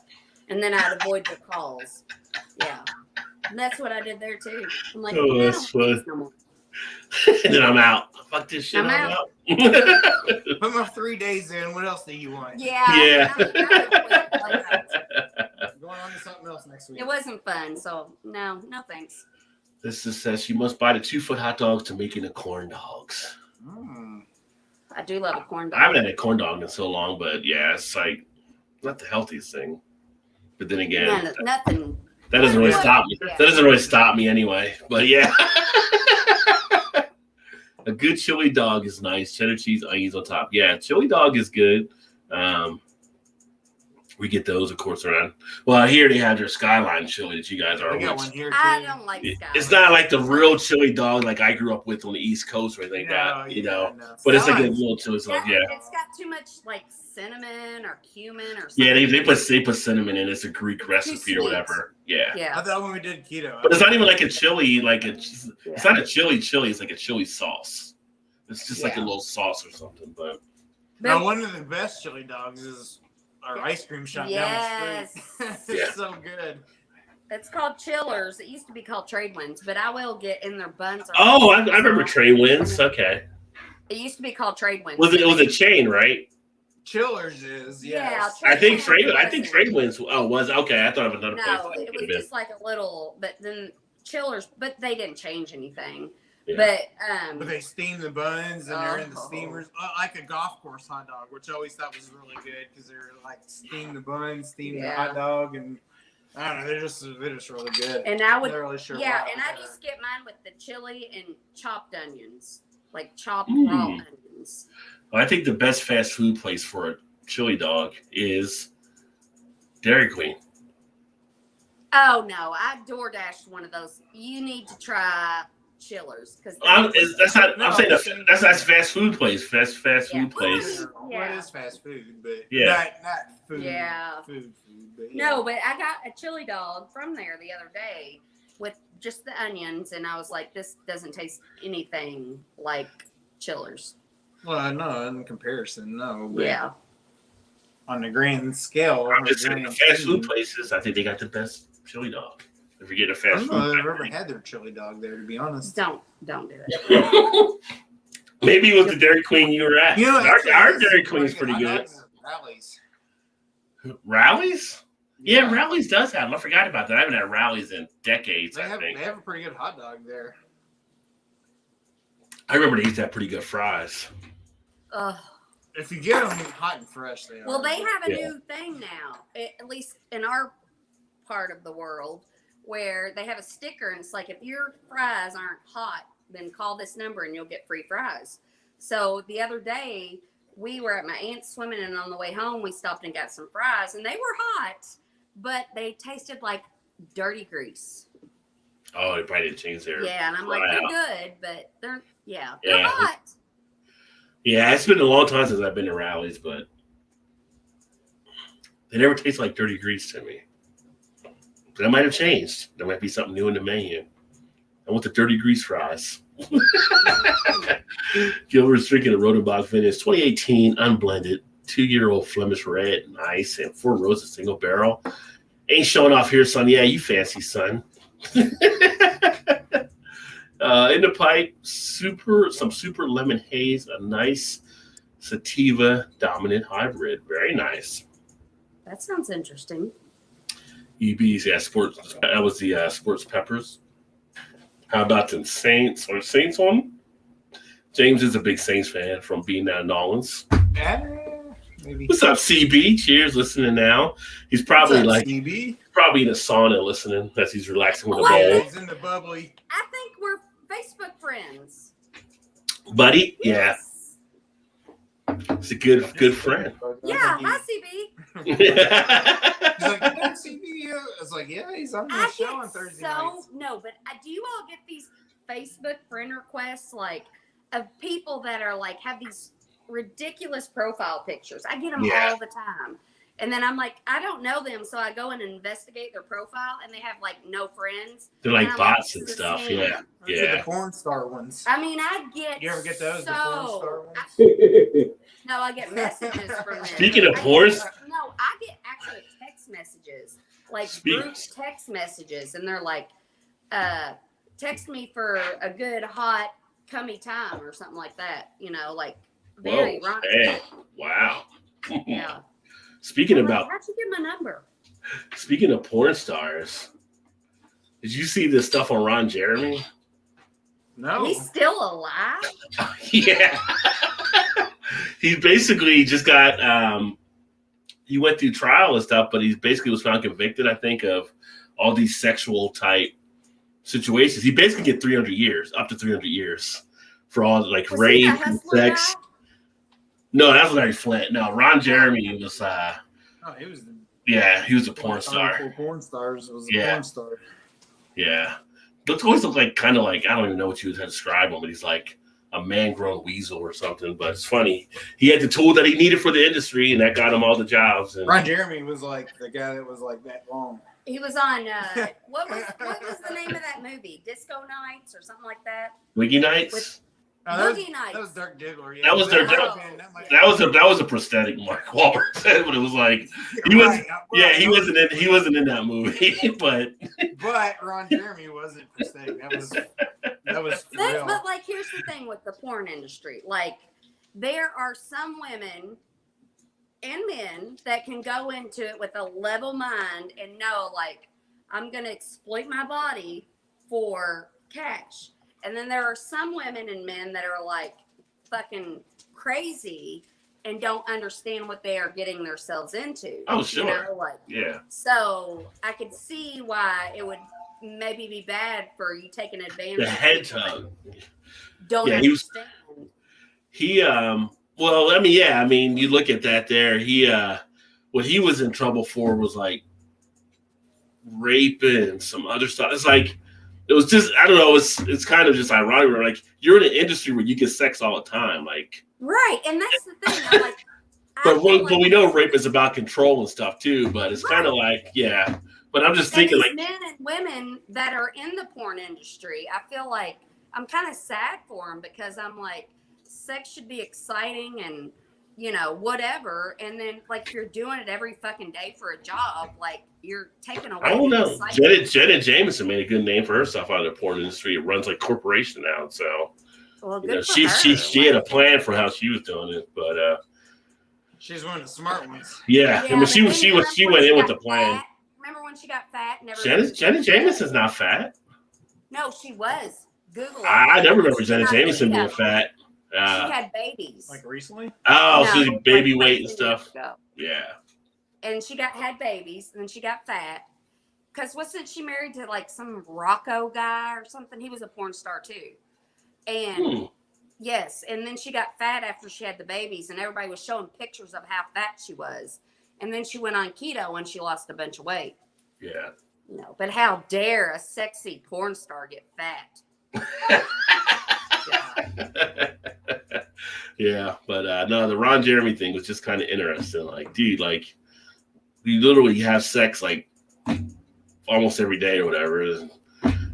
Speaker 3: and then I'd avoid the calls. Yeah, and that's what I did there too. I'm like,
Speaker 1: that's fun.
Speaker 3: No more.
Speaker 1: And then I'm out. Fuck this shit.
Speaker 3: I'm out.
Speaker 2: Put my 3 days in. What else do you want?
Speaker 3: Yeah.
Speaker 2: Going on to something else next week.
Speaker 3: It wasn't fun, so no thanks.
Speaker 1: This just says she must buy the 2-foot hot dogs to make into corn dogs.
Speaker 3: I do love a corn dog.
Speaker 1: I haven't had a corn dog in so long, but yeah, it's like not the healthiest thing. But then again,
Speaker 3: nothing.
Speaker 1: That doesn't really stop me. That doesn't really stop me anyway. But yeah. A good chili dog is nice. Cheddar cheese, onions on top. Yeah, chili dog is good. We get those, of course, around. Well, here they have their Skyline chili that you guys are.
Speaker 2: We got one here too.
Speaker 3: I don't like Skyline.
Speaker 1: It's not like the real chili dog like I grew up with on the East Coast or anything like that, you know.
Speaker 2: No.
Speaker 1: But it's like a little chili dog, yeah.
Speaker 3: It's got too much like cinnamon or cumin or something.
Speaker 1: Yeah, they put cinnamon in. It's a Greek recipe or whatever. Yeah.
Speaker 2: I thought when we did keto,
Speaker 1: But it's not even like a chili. Like it's not a chili. It's like a chili sauce. It's just like a little sauce or something. But
Speaker 2: now one of the best chili dogs is our ice cream shop down the street. It's so good.
Speaker 3: It's called Chillers. It used to be called Trade Winds, but I will get in their buns.
Speaker 1: I remember Trade Winds. Okay.
Speaker 3: It used to be called Trade Winds.
Speaker 1: It was a chain, right?
Speaker 2: Chillers is, yes.
Speaker 3: Yeah.
Speaker 1: I think Trade Winds. Oh, was okay. I thought of another place.
Speaker 3: No, it was just like a little. But then Chillers, but they didn't change anything.
Speaker 1: Yeah.
Speaker 2: But they steam the buns and they're in the steamers, like a golf course hot dog, which I always thought was really good because they're like steam the buns, steam the hot dog, and I don't know, they're just really good.
Speaker 3: And I would,
Speaker 2: really sure
Speaker 3: and I just get mine with the chili and chopped onions, like chopped raw onions.
Speaker 1: Well, I think the best fast food place for a chili dog is Dairy Queen.
Speaker 3: Oh no, I DoorDashed one of those. You need to try Chillers because
Speaker 1: I'm saying that's fast food place. Fast food place.
Speaker 2: What is fast food? But not food.
Speaker 3: Yeah.
Speaker 2: Food. But
Speaker 3: No, but I got a chili dog from there the other day with just the onions, and I was like, this doesn't taste anything like Chillers.
Speaker 2: Well, no, in comparison, no. But on the grand scale,
Speaker 1: I'm just saying the fast food places. I think they got the best chili dog. If you get a fast food,
Speaker 2: I don't know if I've ever had their chili dog there, to be honest.
Speaker 3: Don't do it.
Speaker 1: Maybe it was the Dairy Queen you were at.
Speaker 2: You know,
Speaker 1: our Dairy Queen's pretty good. Rallies? Yeah, Rallies does have them. I forgot about that. I haven't had Rallies in decades,
Speaker 2: They
Speaker 1: I think.
Speaker 2: have a pretty good hot dog there.
Speaker 1: I remember they used to have pretty good fries.
Speaker 2: If you get them hot and fresh, they are.
Speaker 3: Well, they have a new thing now, at least in our part of the world, where they have a sticker and it's like, if your fries aren't hot, then call this number and you'll get free fries. So the other day we were at my aunt's swimming, and on the way home we stopped and got some fries, and they were hot, but they tasted like dirty grease.
Speaker 1: Oh, they probably didn't change their
Speaker 3: and I'm like, they're good, but they're hot.
Speaker 1: Yeah, it's been a long time since I've been to Rallies, but they never taste like dirty grease to me. That might have changed. There might be something new in the menu. I want the dirty grease fries. Gilbert's drinking a Rodenbach Vintage 2018 unblended 2-year-old Flemish red, nice, and 4 roses single barrel. Ain't showing off here, son. Yeah, you fancy, son. In the pipe, some super lemon haze, a nice sativa dominant hybrid. Very nice.
Speaker 3: That sounds interesting.
Speaker 1: EB's, sports. That was the sports peppers. How about the Saints? Or Saints on? James is a big Saints fan from being down in Nolans.
Speaker 2: Maybe.
Speaker 1: What's up, CB? Cheers, listening now. He's probably
Speaker 2: CB?
Speaker 1: probably in a sauna listening as he's relaxing with a bowl.
Speaker 2: He's in the bubbly.
Speaker 3: I think we're Facebook friends.
Speaker 1: Buddy,
Speaker 3: Yes.
Speaker 1: he's a good friend.
Speaker 3: Yeah, hi CB.
Speaker 2: He's like, you know CB? I was like, yeah, he's on the show on Thursday nights.
Speaker 3: No, but do you all get these Facebook friend requests like of people that are like have these ridiculous profile pictures? I get them all the time. And then I'm like, I don't know them, so I go and investigate their profile, and they have like no friends.
Speaker 1: They're like bots and stuff. Yeah.
Speaker 2: Those are the porn star ones.
Speaker 3: I mean, I get.
Speaker 2: You ever get those? The porn star ones?
Speaker 3: No, I get messages from them.
Speaker 1: Speaking of porn,
Speaker 3: no, I get actual text messages, like group text messages, and they're like, text me for a good hot cummy time or something like that. You know, like very wrong.
Speaker 1: Hey, wow.
Speaker 3: Yeah.
Speaker 1: Speaking about,
Speaker 3: how'd you get my number?
Speaker 1: Speaking of porn stars, did you see this stuff on Ron Jeremy?
Speaker 2: No.
Speaker 3: He's still alive?
Speaker 1: Yeah. He basically just got, he went through trial and stuff, but he basically was found convicted, I think, of all these sexual type situations. He basically get 300 years, up to 300 years for all like rape and sex. No, that was Larry Flint. No, Ron Jeremy was.
Speaker 2: He was.
Speaker 1: He was a porn star.
Speaker 2: Porn stars was a
Speaker 1: Yeah.
Speaker 2: porn star.
Speaker 1: Yeah, always look like kind of like I don't even know what you would describe him, but he's like a man-grown weasel or something. But it's funny. He had the tool that he needed for the industry, and that got him all the jobs. And
Speaker 2: Ron Jeremy was like the guy that was like that long.
Speaker 3: He was on what was the name of that movie? Disco Nights or something like that?
Speaker 1: Wiggy Nights.
Speaker 3: Boogie Nights.
Speaker 2: That was Dirk Diggler. Yeah.
Speaker 1: That was Dirk Diggler. That was a prosthetic Mark Wahlberg, but it was like he was. Yeah, he wasn't in that movie, but
Speaker 2: Ron Jeremy wasn't prosthetic. That was for real.
Speaker 3: But like, here's the thing with the porn industry. Like, there are some women and men that can go into it with a level mind and know, like, I'm going to exploit my body for cash. And then there are some women and men that are like fucking crazy and don't understand what they are getting themselves into.
Speaker 1: Oh, sure.
Speaker 3: You know, like,
Speaker 1: yeah.
Speaker 3: So I could see why it would maybe be bad for you taking advantage.
Speaker 1: The head tug.
Speaker 3: Don't understand.
Speaker 1: Well, I mean, you look at that there. What he was in trouble for was like rape and some other stuff. It's like, it was just, I don't know. It's kind of just ironic. Where like you're in an industry where you get sex all the time, like.
Speaker 3: Right, and that's the thing. I'm like,
Speaker 1: but we know rape is about control and stuff too. But it's kind of like, yeah. But I'm just thinking, like,
Speaker 3: men and women that are in the porn industry, I feel like I'm kind of sad for them because I'm like, sex should be exciting and, you know, whatever. And then, like, if you're doing it every fucking day for a job, like, you're taking away.
Speaker 1: I don't know. Janet Jameson made a good name for herself out of the porn industry. It runs like corporation now, so.
Speaker 3: Well, good for
Speaker 1: she
Speaker 3: her.
Speaker 1: she had a plan for how she was doing it, but
Speaker 2: she's one of the smart ones.
Speaker 1: Yeah, I mean, she went in with the plan.
Speaker 3: Fat. Remember when she got fat?
Speaker 1: Janet Jameson's not fat.
Speaker 3: No, she was. Google it.
Speaker 1: I never remember Janet Jameson being fat.
Speaker 3: She had babies.
Speaker 2: Like recently?
Speaker 1: Oh,
Speaker 3: No,
Speaker 1: so baby
Speaker 3: like
Speaker 1: weight and stuff. Yeah.
Speaker 3: And she had babies, and then she got fat. Because wasn't she married to like some Rocco guy or something? He was a porn star too. And yes, and then she got fat after she had the babies, and everybody was showing pictures of how fat she was. And then she went on keto and she lost a bunch of weight.
Speaker 1: Yeah.
Speaker 3: No, but how dare a sexy porn star get fat?
Speaker 1: Yeah, but no, the Ron Jeremy thing was just kind of interesting. Like, dude, like, you literally have sex like almost every day or whatever.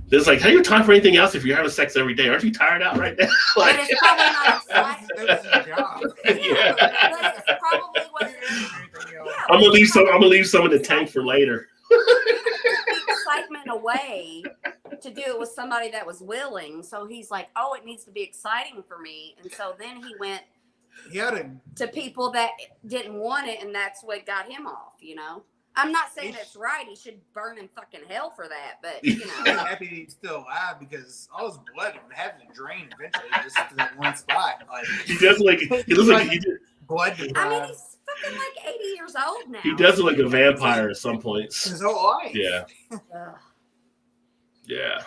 Speaker 1: It's like, how do you have time for anything else if you're having sex every day? Aren't you tired out right now? Like,
Speaker 3: but it's probably not exciting.
Speaker 2: That was his job.
Speaker 3: Yeah. But it probably wasn't.
Speaker 1: I'm gonna leave some in the tank for later.
Speaker 3: Excitement away to do it with somebody that was willing. So he's like, oh, it needs to be exciting for me. And so then he went to people that didn't want it, and that's what got him off, you know? I'm not saying that's right. He should burn in fucking hell for that, but, you know.
Speaker 2: I'm happy he's still alive because all his blood would have to drain eventually just to that one spot. Like,
Speaker 1: he looks like he did.
Speaker 2: Blood
Speaker 3: I mean, he's fucking like 80 years old now.
Speaker 1: He does look like a vampire at some points.
Speaker 2: his whole life.
Speaker 1: Yeah. Yeah.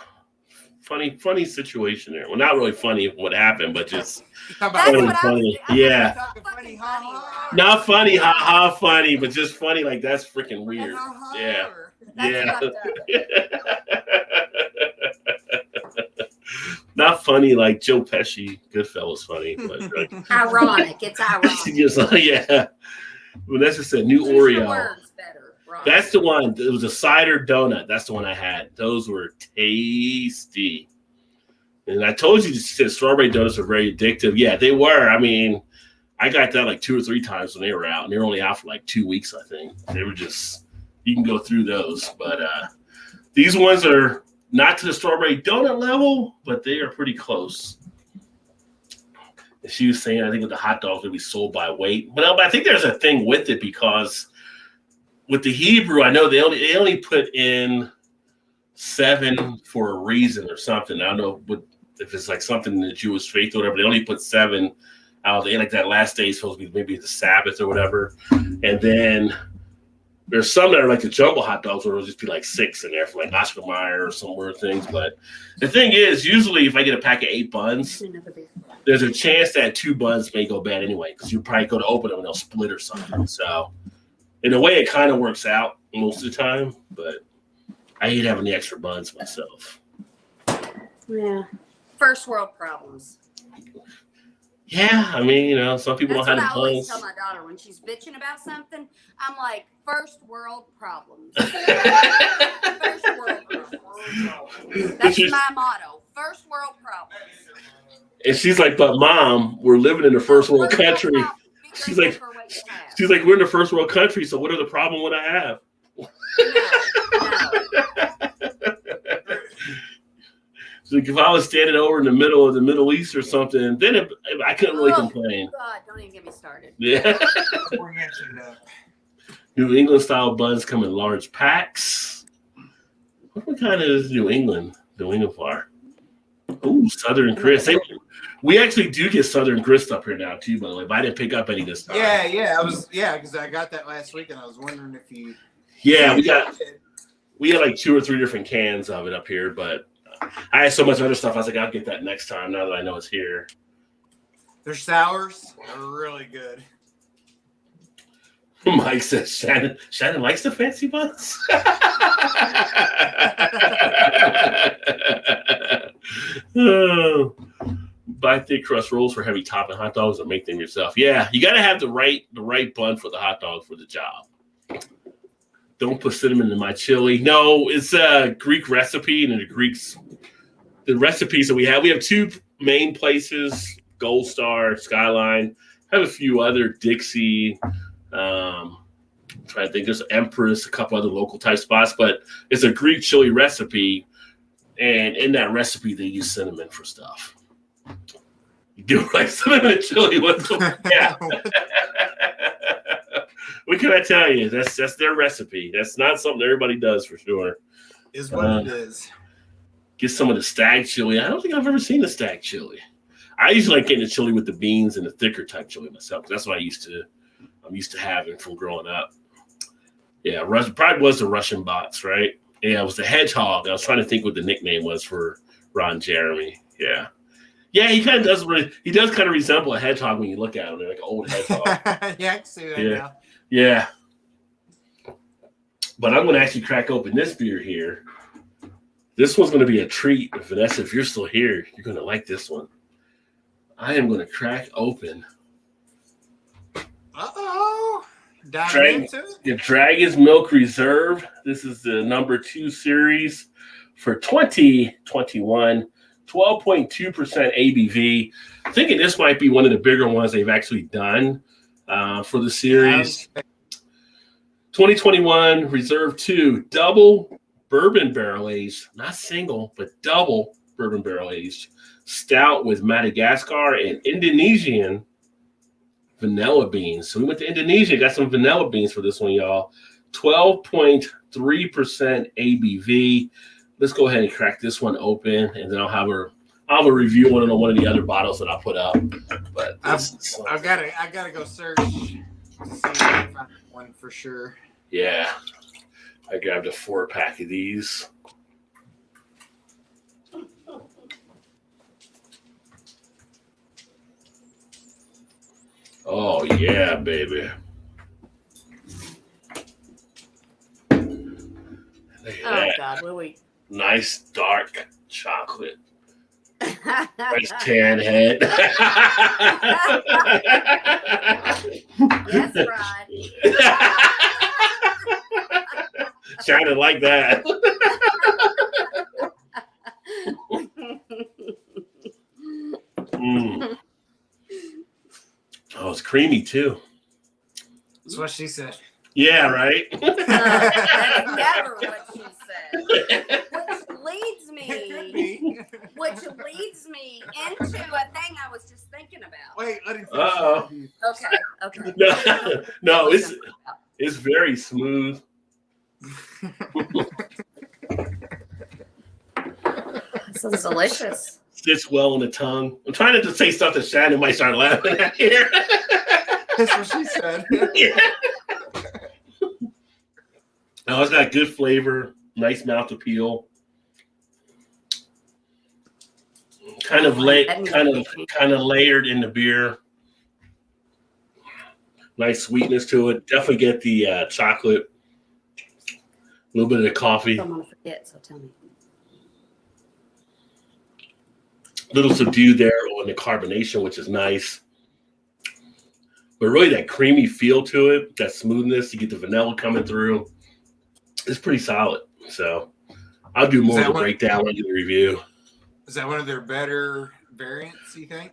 Speaker 1: Funny situation there. Well, not really funny what happened, but just funny. Yeah.
Speaker 2: Funny, ha.
Speaker 1: Not funny, ha funny, but just funny. Like, that's freaking weird. Yeah. Yeah. Not funny like Joe Pesci, Goodfellas funny, but like,
Speaker 3: ironic. It's ironic.
Speaker 1: Just like, yeah. Well, that's just a new Oreo.
Speaker 3: Better,
Speaker 1: that's the one. It was a cider donut. That's the one I had. Those were tasty. And I told you, strawberry donuts are very addictive. Yeah, they were. I mean, I got that like 2 or 3 times when they were out, and they were only out for like 2 weeks, I think. They were just, you can go through those. But these ones are not to the strawberry donut level, but they are pretty close. And she was saying, I think with the hot dogs would be sold by weight. But I think there's a thing with it because with the Hebrew, I know they only put in 7 for a reason or something. I don't know if it's like something in the Jewish faith or whatever. They only put 7 out. They like that last day is supposed to be maybe the Sabbath or whatever. And then There's some that are like the jumbo hot dogs where it'll just be like 6 in there for like Oscar Mayer or some weird things. But the thing is, usually if I get a pack of 8 buns, there's a chance that 2 buns may go bad anyway because you probably go to open them and they'll split or something. So in a way, it kind of works out most of the time. But I hate having the extra buns myself.
Speaker 3: Yeah. First world problems.
Speaker 1: Yeah, I mean, some people
Speaker 3: That's
Speaker 1: don't
Speaker 3: what I
Speaker 1: have the
Speaker 3: always
Speaker 1: buns.
Speaker 3: tell my daughter when she's bitching about something. I'm like, first world problems. First world problems. That's my motto. First world problems.
Speaker 1: And she's like, but Mom, we're living in a first world country. She's like, we're in the first world country, so what are the problem would I have?
Speaker 3: No.
Speaker 1: So if I was standing over in the middle of the Middle East or something, then I couldn't really complain.
Speaker 3: God, don't even get me started.
Speaker 1: Yeah. New England style buns come in large packs. What kind is New England for? Ooh, Southern Crisp. We actually do get Southern Crisp up here now too, by the way. But I didn't pick up any this time.
Speaker 2: Yeah, because I got that last week and I was wondering if you.
Speaker 1: Yeah, we had like 2 or 3 different cans of it up here, but I had so much other stuff. I was like, I'll get that next time. Now that I know it's here.
Speaker 2: Their sours are really good.
Speaker 1: Mike says Shannon likes the fancy buns. Oh, buy thick crust rolls for heavy topping hot dogs or make them yourself. Yeah, you got to have the right bun for the hot dog for the job. Don't put cinnamon in my chili. No, it's a Greek recipe, and the recipes that we have 2 main places: Gold Star, Skyline. I have a few other, Dixie. I'm trying to think. There's Empress, a couple other local type spots, but it's a Greek chili recipe, and in that recipe they use cinnamon for stuff. You do like cinnamon and chili with them. Yeah. What can I tell you? That's their recipe. That's not something everybody does for sure.
Speaker 2: Is what it is.
Speaker 1: Get some of the stag chili. I don't think I've ever seen the stag chili. I usually like getting the chili with the beans and the thicker type chili myself. That's what I'm used to having from growing up. Yeah, probably was the Russian bots, right? Yeah, it was the hedgehog. I was trying to think what the nickname was for Ron Jeremy. Yeah. Yeah, he kind of does. He does kind of resemble a hedgehog when you look at him. They're like an old hedgehog.
Speaker 2: Yeah, I can see that now.
Speaker 1: Yeah. But I'm going to actually crack open this beer here. This one's going to be a treat. Vanessa, if you're still here, you're going to like this one. I am going to crack open.
Speaker 2: Uh-oh. Diving into it?
Speaker 1: The Dragon's Milk Reserve. This is the number 2 series for 2021. 12.2% ABV. I'm thinking this might be one of the bigger ones they've actually done for the series. 2021 Reserve 2, double bourbon barrel aged, not single, but double bourbon barrel aged stout with Madagascar and Indonesian vanilla beans. So we went to Indonesia, got some vanilla beans for this one, y'all. 12.3% ABV. Let's go ahead and crack this one open, and then I'll have a review on one of the other bottles that I'll put up. But
Speaker 2: I've gotta go search to see if I can find one for sure.
Speaker 1: Yeah, I grabbed a 4-pack of these. Oh yeah, baby.
Speaker 3: God, Louie.
Speaker 1: Nice dark chocolate. Nice tan head.
Speaker 3: Yes, Rod.
Speaker 1: Sounded like that. Oh, it's creamy too.
Speaker 2: That's what she said.
Speaker 1: Yeah, right?
Speaker 3: That's never what she said. Which leads me into a thing I was just thinking about.
Speaker 2: Wait, let him finish.
Speaker 3: Okay.
Speaker 1: No, it's very smooth.
Speaker 3: This is delicious.
Speaker 1: Sits well on the tongue. I'm trying to say stuff that Shannon might start laughing at here.
Speaker 2: That's what she said.
Speaker 1: Yeah. Now it's got good flavor, nice mouth appeal. Kind of layered in the beer. Nice sweetness to it. Definitely get the chocolate. A little bit of the coffee.
Speaker 3: I'm gonna forget, so tell me.
Speaker 1: A little subdued there on the carbonation, which is nice. But really that creamy feel to it, that smoothness, you get the vanilla coming through. It's pretty solid. So I'll do more of a breakdown in the review.
Speaker 2: Is that one of their better variants, you think?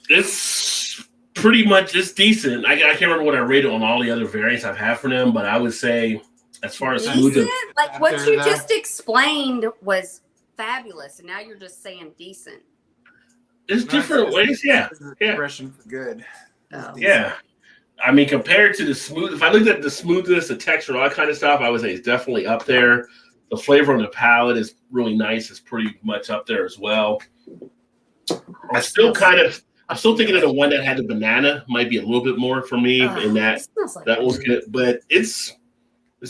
Speaker 1: It's pretty much, it's decent. I can't remember what I rated on all the other variants I've had from them, but I would say as far as
Speaker 3: decent, like what you just explained was fabulous, and now you're just saying decent.
Speaker 1: It's different ways, yeah.
Speaker 2: Expression for good.
Speaker 3: Oh.
Speaker 1: Yeah. I mean, compared to the smooth, if I looked at the smoothness, the texture, all that kind of stuff, I would say it's definitely up there. The flavor on the palate is really nice. It's pretty much up there as well. I'm still thinking of the one that had the banana might be a little bit more for me, and that was good. But it's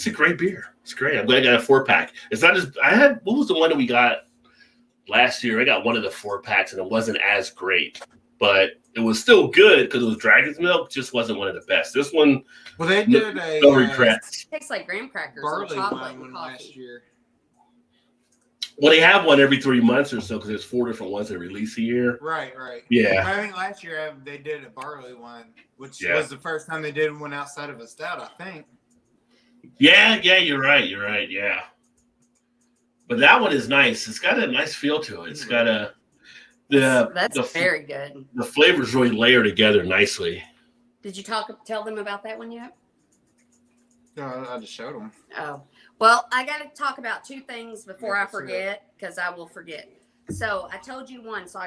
Speaker 1: a great beer. It's great. I'm glad I got a 4-pack. It's not just what was the one that we got last year? I got one of the 4-packs and it wasn't as great, but it was still good because it was Dragon's Milk. Just wasn't one of the best. This one,
Speaker 2: well, they did
Speaker 1: no regrets.
Speaker 3: Tastes like graham crackers.
Speaker 2: Barley
Speaker 3: chocolate
Speaker 2: one
Speaker 3: and
Speaker 2: last year.
Speaker 1: Well, they have one every 3 months or so because there's 4 different ones they release a year.
Speaker 2: Right.
Speaker 1: Yeah.
Speaker 2: I think last year they did a barley one, which was the first time they did one outside of a stout, I think.
Speaker 1: Yeah, you're right. Yeah. But that one is nice. It's got a nice feel to it. It's got
Speaker 3: that's very good.
Speaker 1: The flavors really layer together nicely.
Speaker 3: Did you tell them about that one yet?
Speaker 2: No, I just showed them.
Speaker 3: Oh, well, I got to talk about 2 things before I forget, because I will forget. So I told you one, so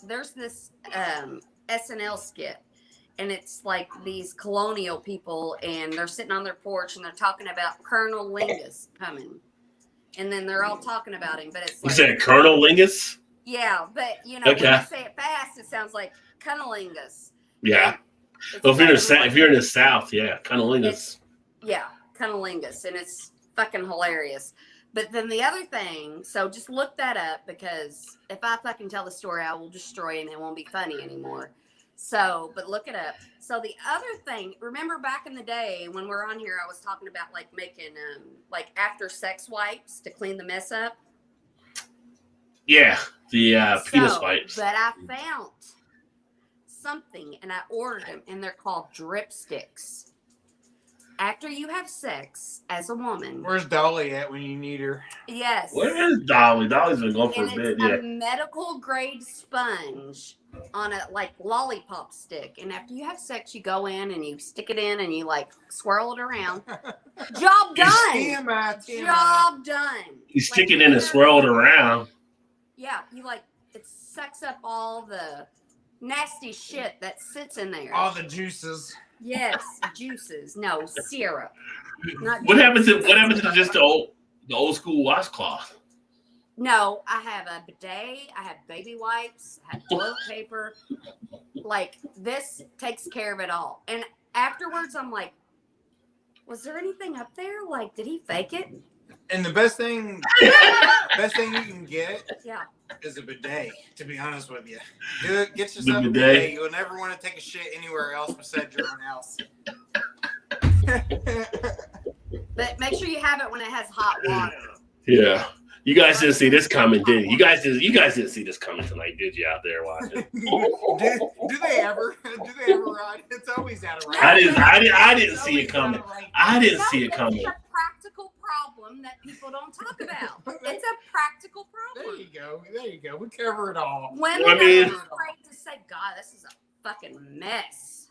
Speaker 3: there's this SNL skit, and it's like these colonial people, and they're sitting on their porch, and they're talking about Colonel Lingus coming, and then they're all talking about him, but it's like,
Speaker 1: you said Colonel Lingus?
Speaker 3: Yeah, but when you say it fast, it sounds like Cunnilingus.
Speaker 1: Yeah. Well, if you're in the South, yeah, Cunnilingus.
Speaker 3: Yeah, Cunnilingus, and it's fucking hilarious. But then the other thing, so just look that up, because if I fucking tell the story, I will destroy it and it won't be funny anymore. So, but look it up. So the other thing, remember back in the day when we were on here, I was talking about like making like after sex wipes to clean the mess up.
Speaker 1: Yeah, the penis wipes.
Speaker 3: But I found something and I ordered them, and they're called drip sticks. After you have sex as a woman.
Speaker 2: Where's Dolly at when you need her?
Speaker 3: Yes.
Speaker 1: Where is Dolly? Dolly's been going for a bit.
Speaker 3: It's a medical grade sponge on a like lollipop stick. And after you have sex, you go in and you stick it in and you like swirl it around. Job done.
Speaker 2: TMI.
Speaker 3: Job done.
Speaker 1: You stick it in and swirl it around.
Speaker 3: Yeah, you like it sucks up all the nasty shit that sits in there.
Speaker 2: All the juices.
Speaker 3: Yes, juices. No, syrup.
Speaker 1: What happens to just the old school washcloth?
Speaker 3: No, I have a bidet. I have baby wipes. I have toilet paper. Like, this takes care of it all. And afterwards, I'm like, was there anything up there? Like, did he fake it?
Speaker 2: And the best thing you can get is a bidet, to be honest with you. Do it, get yourself a bidet. You'll never want to take a shit anywhere else besides your own house.
Speaker 3: But make sure you have it when it has hot water.
Speaker 1: Yeah. You guys didn't see this coming, did you? You guys didn't see this coming tonight, did you, out there watching?
Speaker 2: do they ever? Do they ever, Rod? It's always out of right.
Speaker 1: I didn't see it coming. I didn't see it coming.
Speaker 3: It's a practical problem that people don't talk about. It's a practical problem.
Speaker 2: There you go. We cover it all.
Speaker 3: Women are afraid to say, God, this is a fucking mess.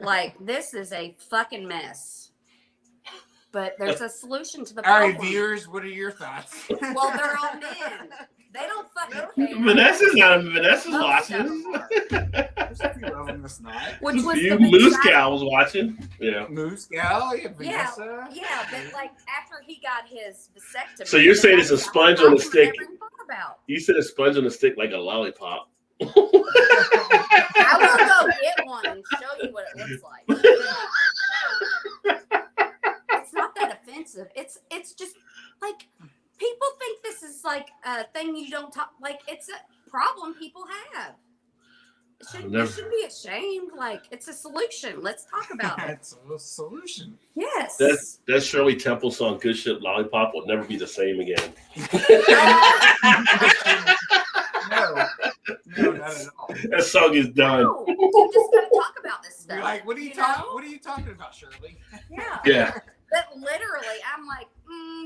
Speaker 3: Like, this is a fucking mess. But there's a solution to the problem.
Speaker 2: All right, viewers, what are your thoughts?
Speaker 3: Well, they're all men. They don't fucking care.
Speaker 1: Vanessa's watching.
Speaker 2: There's a few of them that's not.
Speaker 3: Which was
Speaker 1: Moose Cow was watching. Yeah.
Speaker 2: Moose Cow, Vanessa.
Speaker 3: Yeah, but like after he got his vasectomy.
Speaker 1: So you're saying it's a sponge on a stick? You said a sponge on a stick like a lollipop.
Speaker 3: I will go get one and show you what it looks like. don't talk. Like, it's a problem people have. You shouldn't be ashamed. Like, it's a solution. Let's talk about it.
Speaker 2: It's a solution.
Speaker 3: Yes.
Speaker 1: That Shirley Temple song, "Good Shit Lollipop," will never be the same again.
Speaker 2: No, not at all.
Speaker 1: That song is done.
Speaker 3: No, you just gotta talk about this stuff.
Speaker 2: You're like, what are you talking about, Shirley?
Speaker 3: Yeah.
Speaker 1: Yeah.
Speaker 3: But literally, I'm like,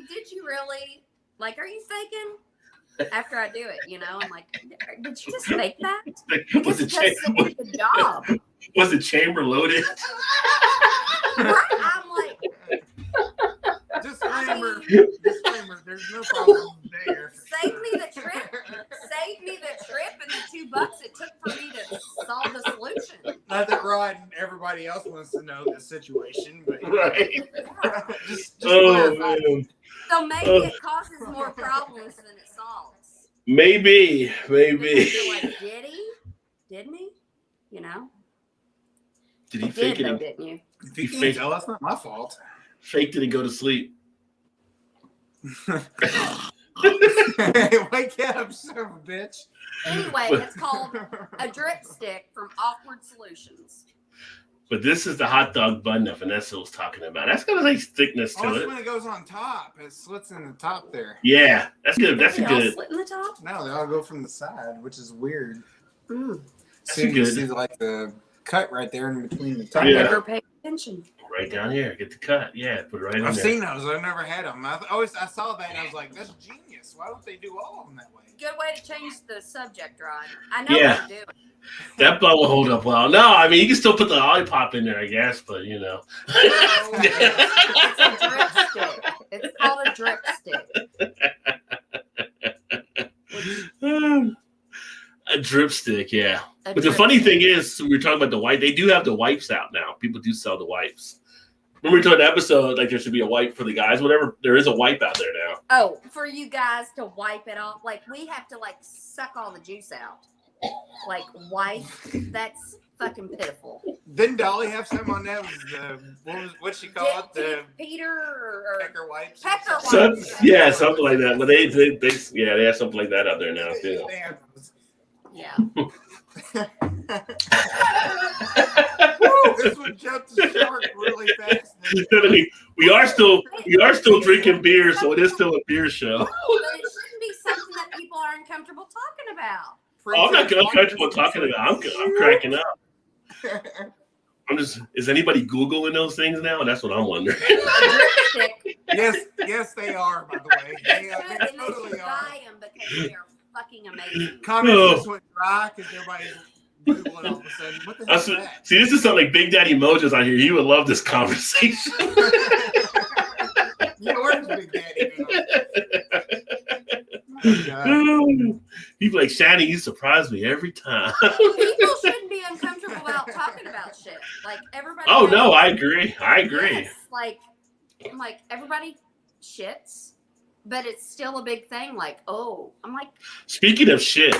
Speaker 3: did you really? Like, are you faking? After I do it, I'm like, did you just fake that?
Speaker 1: Was
Speaker 3: The job.
Speaker 1: the chamber loaded?
Speaker 3: Right? I'm like,
Speaker 2: disclaimer. There's no problem there.
Speaker 3: Save me the trip and the $2 it took for me to solve the solution.
Speaker 2: Not that Rod and everybody else wants to know the situation, but
Speaker 1: Right.
Speaker 2: just
Speaker 1: Oh, man.
Speaker 3: So maybe it causes more problems than it solves.
Speaker 1: Maybe.
Speaker 3: You're like, did he? Didn't he?
Speaker 1: Did he
Speaker 3: You
Speaker 1: fake
Speaker 3: did,
Speaker 1: it?
Speaker 3: though, didn't you?
Speaker 2: if you can tell, that's not my fault.
Speaker 1: Faked it and go to sleep.
Speaker 2: Wake up, son of a bitch.
Speaker 3: Anyway, it's called a drip stick from Awkward Solutions.
Speaker 1: But this is the hot dog bun that Vanessa was talking about. That's got a nice thickness to
Speaker 2: Also,
Speaker 1: it.
Speaker 2: when it goes on top, it slits in the top there.
Speaker 1: Yeah, that's good. That's a
Speaker 3: They all
Speaker 1: good.
Speaker 3: slit in the top?
Speaker 2: No, they all go from the side, which is weird.
Speaker 1: That's
Speaker 2: So you
Speaker 1: good.
Speaker 2: can see like the cut right there in between the top.
Speaker 3: I
Speaker 1: Yeah.
Speaker 3: never paid attention.
Speaker 1: Right down here. Get the cut. Yeah, put it right in
Speaker 2: I've
Speaker 1: there.
Speaker 2: seen those. I've never had them. I saw that and I was like, that's genius. Why don't they do all of them that way?
Speaker 3: Good way to change the subject, Rod. I know
Speaker 1: Yeah.
Speaker 3: what you're doing.
Speaker 1: That bun will hold up well. No, I mean, you can still put the lollipop in there, I guess, but
Speaker 3: It's a drip stick. It's called a drip stick.
Speaker 1: A drip stick, yeah.
Speaker 3: A
Speaker 1: But the
Speaker 3: drip
Speaker 1: funny
Speaker 3: stick.
Speaker 1: thing is, we were talking about the wipe. They do have the wipes out now. People do sell the wipes. Remember we told the episode, like there should be a wipe for the guys, whatever. There is a wipe out there now.
Speaker 3: Oh, for you guys to wipe it off. Like, we have to, suck all the juice out. Wipe. That's fucking pitiful.
Speaker 2: Didn't Dolly have some on that? What'd she call it? The
Speaker 3: Peter or
Speaker 2: pecker wipes?
Speaker 3: Pecker
Speaker 1: So,
Speaker 3: wipes.
Speaker 1: yeah, something like that. But they have something like that out there now too.
Speaker 2: They have those.
Speaker 3: Yeah.
Speaker 2: Woo, this one jumped the shark really fast.
Speaker 1: we are still drinking beer, so it is still a beer show.
Speaker 3: But it shouldn't be something that people are uncomfortable talking about.
Speaker 1: I'm not uncomfortable talking about it. I'm cracking up. Is anybody Googling those things now? And that's what I'm wondering.
Speaker 3: Dripstick.
Speaker 2: Yes, they are, by the way. They
Speaker 3: And they
Speaker 2: totally
Speaker 3: should
Speaker 2: are.
Speaker 3: buy them because they are fucking amazing.
Speaker 2: Comments just went dry because everybody's Googling all of a sudden. What the hell is that?
Speaker 1: See, this is something like Big Daddy Moses out here. He would love this conversation.
Speaker 2: Yeah, where's Big Daddy? Oh, God.
Speaker 1: He'd be like, Shani, you surprise me every time.
Speaker 3: People shouldn't be uncomfortable about talking about shit. Everybody.
Speaker 1: Oh,
Speaker 3: knows-
Speaker 1: no, I agree.
Speaker 3: Yes, I'm like, everybody shits, but it's still a big thing. I'm like,
Speaker 1: Speaking of shit,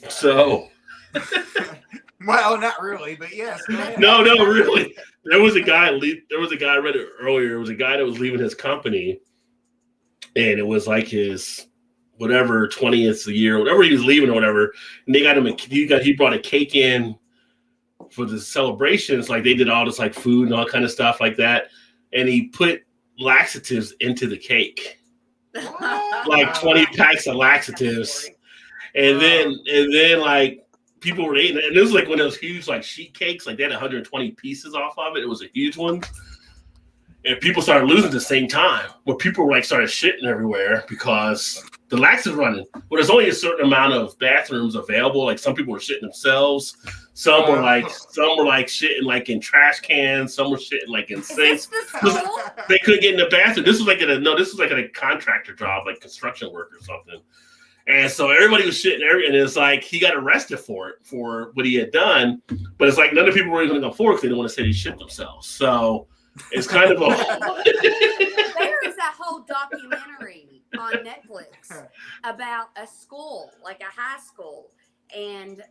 Speaker 1: so.
Speaker 2: Well, not really, but yes. Go ahead.
Speaker 1: No, really. There was a guy, I read it earlier. It was a guy that was leaving his company, and it was like his whatever 20th year, whatever he was leaving or whatever. And they got him he brought a cake in for the celebrations. Like they did all this food and all kind of stuff like that. And he put laxatives into the cake. Like 20 packs of laxatives. And then people were eating it. And it was one of those huge sheet cakes. They had 120 pieces off of it. It was a huge one. And people started losing at the same time. Where people started shitting everywhere because the laxatives running. Well, there's only a certain amount of bathrooms available. Some people were shitting themselves. Some were shitting in trash cans. Some were shitting in sinks. They couldn't get in the bathroom. This was at a contractor job, construction work or something. And so everybody was shitting and it's he got arrested for what he had done. But it's none of the people were even going to go forward because they didn't want to say they shit themselves. So it's kind of
Speaker 3: there is a whole documentary on Netflix about a school, a high school, and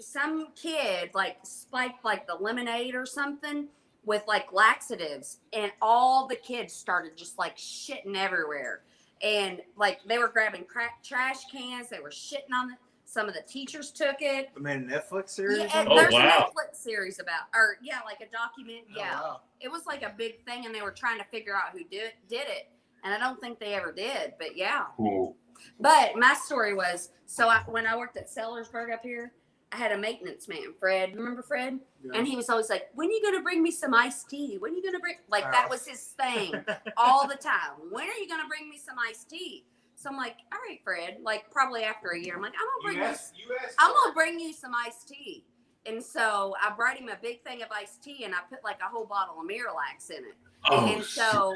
Speaker 3: some kid spiked the lemonade or something with laxatives, and all the kids started just shitting everywhere. And like they were grabbing trash cans, they were shitting on it. Some of the teachers took it.
Speaker 2: They made a Netflix series.
Speaker 3: Yeah,
Speaker 2: on
Speaker 3: and
Speaker 2: it?
Speaker 3: there's
Speaker 1: wow.
Speaker 3: a Netflix series about, or yeah, like a document.
Speaker 2: Oh,
Speaker 3: Yeah,
Speaker 2: wow.
Speaker 3: it was like a big thing, and they were trying to figure out who did it, and I don't think they ever did. But yeah.
Speaker 1: Cool.
Speaker 3: But my story was, so when I worked at Sellersburg up here, I had a maintenance man, Fred. Remember Fred?
Speaker 2: Yeah.
Speaker 3: And he was always like, when are you going to bring me some iced tea? When are you going to bring, like
Speaker 2: Oh.
Speaker 3: that was his thing all the time. When are you going to bring me some iced tea? So I'm like, all right, Fred, like probably after a year, I'm like, I'm going to bring you some iced tea. And so I brought him a big thing of iced tea, and I put like a whole bottle of Miralax in it.
Speaker 1: Oh,
Speaker 3: And so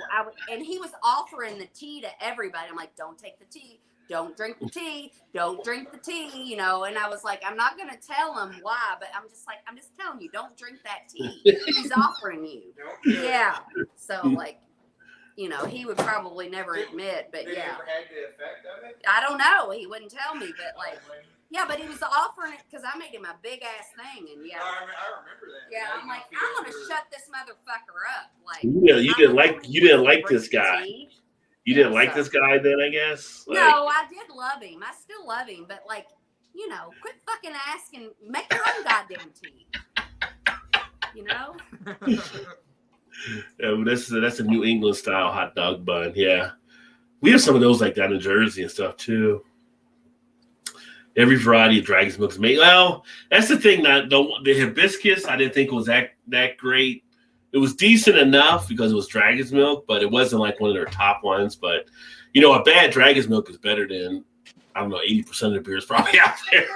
Speaker 3: and he was offering the tea to everybody. I'm like, don't take the tea. Don't drink the tea. Don't drink the tea, you know. And I was like, I'm not going to tell him why, but I'm just telling you, don't drink that tea. He's offering you. Yeah. So like, you know, he would probably never admit, but
Speaker 2: Did
Speaker 3: yeah.
Speaker 2: it ever have the effect of it?
Speaker 3: I don't know. He wouldn't tell me, but like, yeah, but he was offering it because I made him a big ass thing, and yeah.
Speaker 2: I remember that.
Speaker 3: Yeah, I'm like, I'm gonna shut this motherfucker up. Like,
Speaker 1: yeah, you didn't like this guy.
Speaker 3: tea.
Speaker 1: You didn't like
Speaker 3: So-
Speaker 1: this guy then, I guess. Like,
Speaker 3: No, I did love him. I still love him, but like, you know, quit fucking asking. Make your own goddamn tea. You know?
Speaker 1: yeah, that's a New England style hot dog bun. Yeah, we have some of those like that in Jersey and stuff too. Every variety of dragon's milk is made. Well, that's the thing. That the hibiscus, I didn't think was that great. It was decent enough because it was dragon's milk, but it wasn't like one of their top ones. But you know, a bad dragon's milk is better than, I don't know, 80% of the beers probably out there.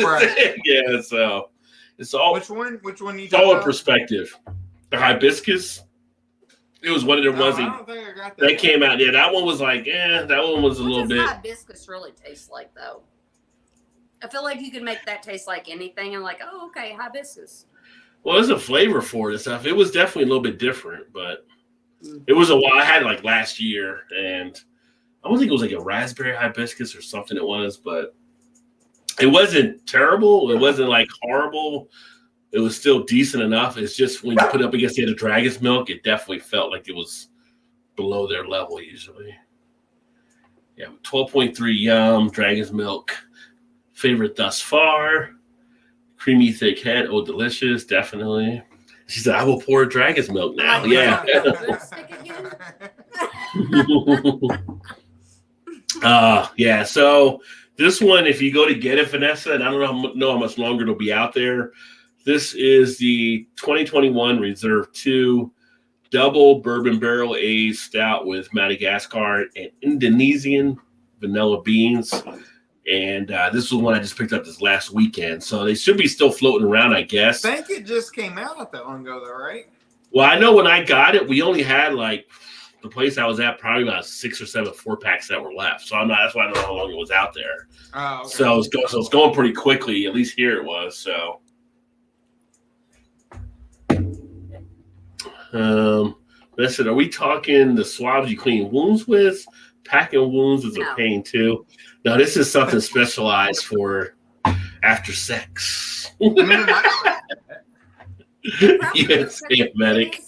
Speaker 2: Right.
Speaker 1: Yeah, so it's all
Speaker 2: Which one you
Speaker 1: it's all in
Speaker 2: about?
Speaker 1: perspective. The hibiscus, it was one of the ones
Speaker 2: I don't think I got
Speaker 1: that came out. Yeah, that one was like, that one was a
Speaker 3: What
Speaker 1: little
Speaker 3: does
Speaker 1: bit.
Speaker 3: hibiscus really taste like, though? I feel like you could make that taste like anything, and like, oh, okay, hibiscus.
Speaker 1: Well, there's a flavor for it and stuff. It was definitely a little bit different, but it was a while. I had it like last year, and I don't think it was like a raspberry hibiscus or something it was, but it wasn't terrible. It wasn't like horrible. It was still decent enough. It's just when you put it up against the other dragon's milk, it definitely felt like it was below their level usually. Yeah, 12.3 yum, dragon's milk. Favorite thus far. Creamy thick head. Oh, delicious. Definitely. She said, I will pour dragon's milk now. Yeah. Yeah. So this one, if you go to get it, Vanessa, and I don't know how much longer it'll be out there. This is the 2021 Reserve 2 double bourbon barrel aged stout with Madagascar and Indonesian vanilla beans. And this was one I just picked up this last weekend. So they should be still floating around, I guess.
Speaker 2: I think it just came out not that long ago, though, right?
Speaker 1: Well, I know when I got it, we only had like the place I was at, probably about 6 or 7 4-packs that were left. So that's why I don't know how long it was out there.
Speaker 2: Oh, okay.
Speaker 1: So it's going pretty quickly. At least here it was. So, listen, are we talking the swabs you clean wounds with? Packing wounds is a pain too. No, this is something specialized for after sex. Yes, medic.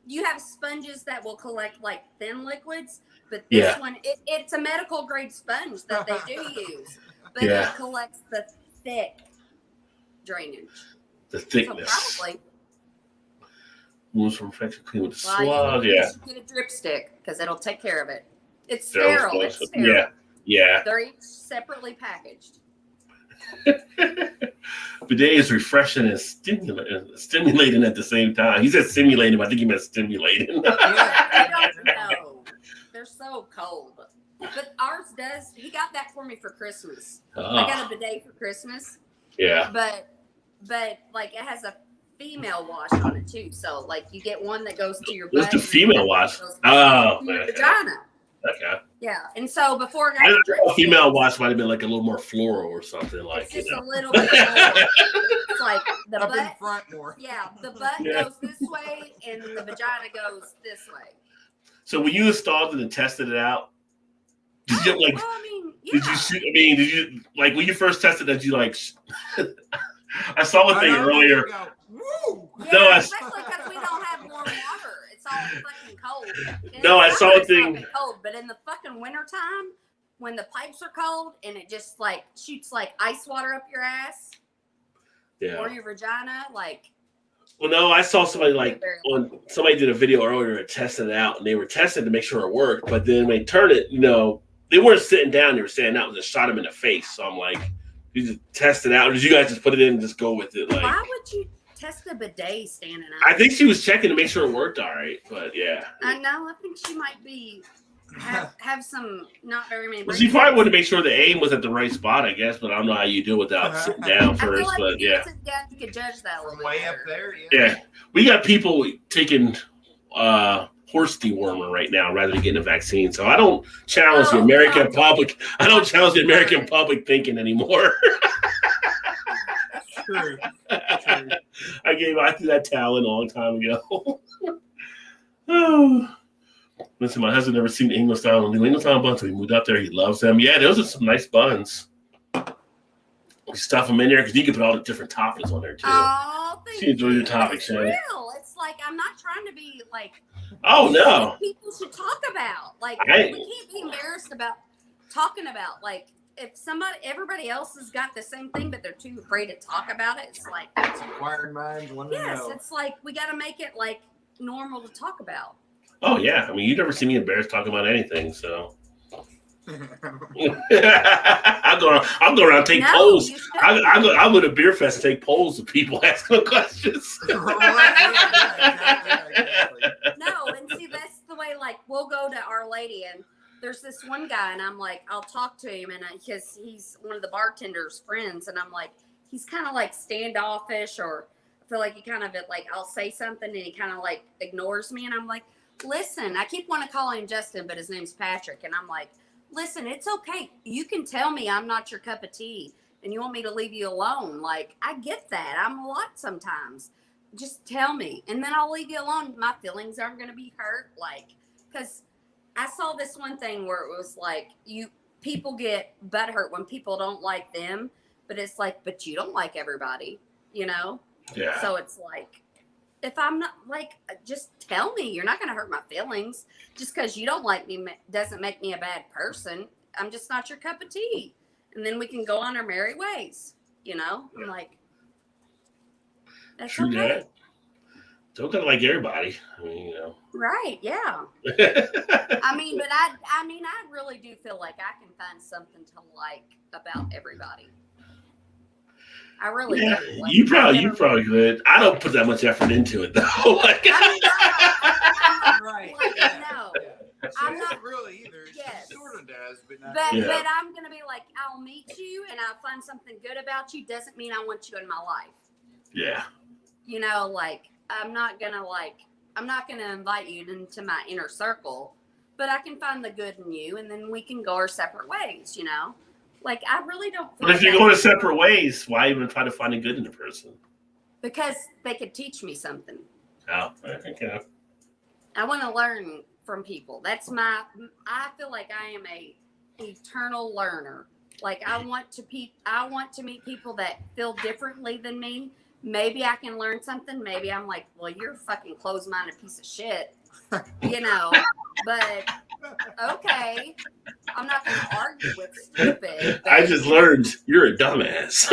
Speaker 3: You have sponges that will collect like thin liquids, but this one, it's a medical grade sponge that they do use, but it collects the thick drainage.
Speaker 1: The thickness.
Speaker 3: So probably.
Speaker 1: Wounds from infection clean with the swab.
Speaker 3: You should get a drip stick because it'll take care of it. It's sterile. It's sterile.
Speaker 1: Yeah.
Speaker 3: They're each separately packaged.
Speaker 1: Bidet is refreshing and stimulating at the same time. He said stimulating, but I think he meant stimulating.
Speaker 3: I don't know. They're so cold. But ours does. He got that for me for Christmas. I got a bidet for Christmas.
Speaker 1: Yeah.
Speaker 3: But like it has a female wash on it too. So like you get one that goes to your butt.
Speaker 1: What's the female wash?
Speaker 3: Oh, your vagina.
Speaker 1: Okay.
Speaker 3: Yeah, and so before I
Speaker 1: got
Speaker 3: the drip
Speaker 1: female wash might have been like a little more floral or something like.
Speaker 3: It's just a little bit more. It's like the
Speaker 2: up
Speaker 3: butt.
Speaker 2: in front more.
Speaker 3: Yeah, the butt goes this way, and the vagina goes this way.
Speaker 1: So when you installed it and tested it out, did you like?
Speaker 3: Well, I mean, yeah.
Speaker 1: Did you like when you first tested it? Did you like? I saw a thing earlier.
Speaker 2: Woo!
Speaker 3: Yeah, especially because we don't have warm water. It's all fucking cold. And
Speaker 1: No,
Speaker 3: in
Speaker 1: I saw
Speaker 3: summer
Speaker 1: a
Speaker 3: it's
Speaker 1: thing.
Speaker 3: not been cold, but in the fucking wintertime, when the pipes are cold and it just like shoots like ice water up your ass or your vagina, like.
Speaker 1: Well, no, I saw somebody
Speaker 3: Very
Speaker 1: somebody did a video earlier and tested it out, and they were testing to make sure it worked. But then when they turned it, they weren't sitting down; they were standing out, and just shot them in the face. So I'm like, you just test it out, or did you guys just put it in and just go with it? Like,
Speaker 3: why would you test a bidet standing up?
Speaker 1: I think she was checking to make sure it worked all right. But yeah,
Speaker 3: I know. I think she might be have some not very many.
Speaker 1: well, she probably wanted to make sure the aim was at the right spot, I guess. But I don't know how you do it without sitting down
Speaker 3: I
Speaker 1: first.
Speaker 3: feel like
Speaker 1: But
Speaker 3: if you
Speaker 1: yeah,
Speaker 3: sit down, you could judge that a little
Speaker 2: From
Speaker 3: bit
Speaker 2: way up
Speaker 3: better.
Speaker 2: there,
Speaker 1: yeah, we got people taking horse dewormer right now rather than getting a vaccine. So I don't challenge the American public. I don't challenge the American public thinking anymore.
Speaker 2: True.
Speaker 1: I threw that towel in a long time ago. Oh. Listen, my husband never seen English style New England style buns, so he moved up there. He loves them. Yeah, those are some nice buns. We stuff them in there because you can put all the different toppings on there too.
Speaker 3: Oh, thank
Speaker 1: She enjoyed
Speaker 3: you.
Speaker 1: your topic,
Speaker 3: It's
Speaker 1: Shannon.
Speaker 3: real. It's like I'm not trying to be like.
Speaker 1: Oh no!
Speaker 3: People should talk about we can't be embarrassed about talking about like if everybody else has got the same thing, but they're too afraid to talk about it. It's like
Speaker 2: Inquiring minds want to
Speaker 3: yes,
Speaker 2: know.
Speaker 3: it's like we got to make it like normal to talk about.
Speaker 1: Oh yeah, I mean you never see me embarrassed talking about anything, so. I'll go around and take polls. I'll go to Beer Fest and take polls of people asking questions.
Speaker 2: Exactly.
Speaker 3: No, and see that's the way. Like we'll go to Our Lady, and there's this one guy, and I'm like, I'll talk to him, and because he's one of the bartender's friends, and I'm like, he's kind of like standoffish, or I feel like he kind of like I'll say something, and he kind of like ignores me, and I'm like, listen, I keep wanting to call him Justin, but his name's Patrick, and I'm like. Listen, it's okay. You can tell me I'm not your cup of tea and you want me to leave you alone. Like, I get that. I'm a lot sometimes. Just tell me. And then I'll leave you alone. My feelings aren't going to be hurt. Like, because I saw this one thing where it was like, people get butthurt when people don't like them. But it's like, but you don't like everybody, Yeah. So it's like, if I'm not like, just tell me. You're not going to hurt my feelings. Just because you don't like me doesn't make me a bad person. I'm just not your cup of tea. And then we can go on our merry ways. I'm like, that's
Speaker 1: True
Speaker 3: okay.
Speaker 1: that. Don't gotta like everybody. I mean,
Speaker 3: Right? Yeah. I mean, but I really do feel like I can find something to like about everybody. I really do. Like,
Speaker 1: you probably could. I don't put that much effort into it though. Like,
Speaker 2: Right.
Speaker 3: Like, no. I'm not
Speaker 2: really either.
Speaker 3: Yes.
Speaker 2: She sort of does, but not.
Speaker 3: But
Speaker 1: Yeah.
Speaker 3: I'm gonna be like, I'll meet you and I'll find something good about you. Doesn't mean I want you in my life.
Speaker 1: yeah.
Speaker 3: Like I'm not gonna invite you into my inner circle, but I can find the good in you, and then we can go our separate ways. Like I really don't.
Speaker 1: But if you're going separate ways, why even try to find a good in a person?
Speaker 3: Because they could teach me something.
Speaker 1: Oh, okay.
Speaker 3: I want to learn from people. I feel like I am a eternal learner. Like I want to meet people that feel differently than me. Maybe I can learn something. Maybe I'm like, well, you're a fucking closed-minded piece of shit, but okay. I'm not going to argue with stupid.
Speaker 1: I just learned you're a dumbass.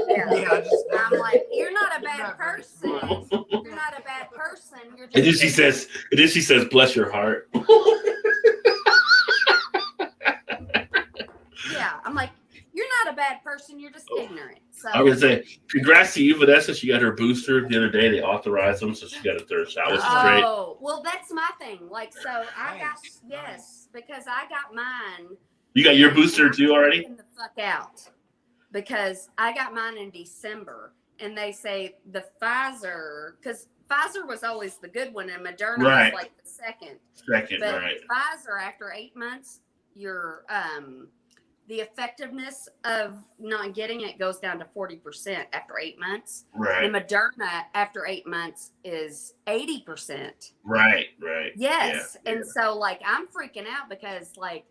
Speaker 3: Yeah. I'm like, you're not a bad person. You're not a bad person. You're just
Speaker 1: And then she says, bless your heart.
Speaker 3: Yeah, I'm like, you're not a bad person. You're just ignorant. So
Speaker 1: I would say, congrats to you, Vanessa. She got her booster the other day. They authorized them, so she got a third shot, which is great.
Speaker 3: Oh, well, that's my thing. Like, so I got because I got mine.
Speaker 1: You got your booster too already?
Speaker 3: Get the fuck out, because I got mine in December, and they say the Pfizer, because Pfizer was always the good one, and Moderna was like the second. But Pfizer, after 8 months, your the effectiveness of not getting it goes down to 40% after 8 months.
Speaker 1: Right.
Speaker 3: The Moderna after 8 months is 80%.
Speaker 1: Right.
Speaker 3: Yes.
Speaker 1: Yeah.
Speaker 3: And so like I'm freaking out because like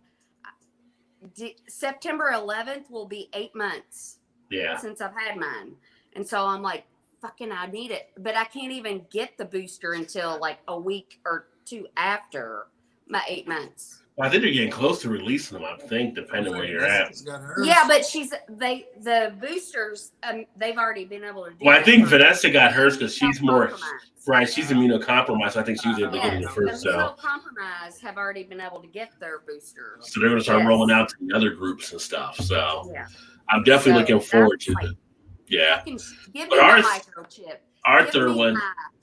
Speaker 3: September 11th will be 8 months since I've had mine. And so I'm like, fucking, I need it. But I can't even get the booster until like a week or to after my 8 months.
Speaker 1: Well, I think they're getting close to releasing them. I think, depending where you're at.
Speaker 3: Yeah, but the boosters. They've already been able to do.
Speaker 1: Well, I think
Speaker 3: for
Speaker 1: Vanessa got hers because she's more
Speaker 3: immunocompromised.
Speaker 1: right. She's immunocompromised. So I think she was able to get it first.
Speaker 3: The
Speaker 1: So
Speaker 3: immunocompromised have already been able to get their boosters.
Speaker 1: they're going to start rolling out to the other groups and stuff. So
Speaker 3: yeah,
Speaker 1: I'm definitely looking forward to it. Yeah,
Speaker 3: give
Speaker 1: but
Speaker 3: me
Speaker 1: ours,
Speaker 3: the microchip.
Speaker 1: our third one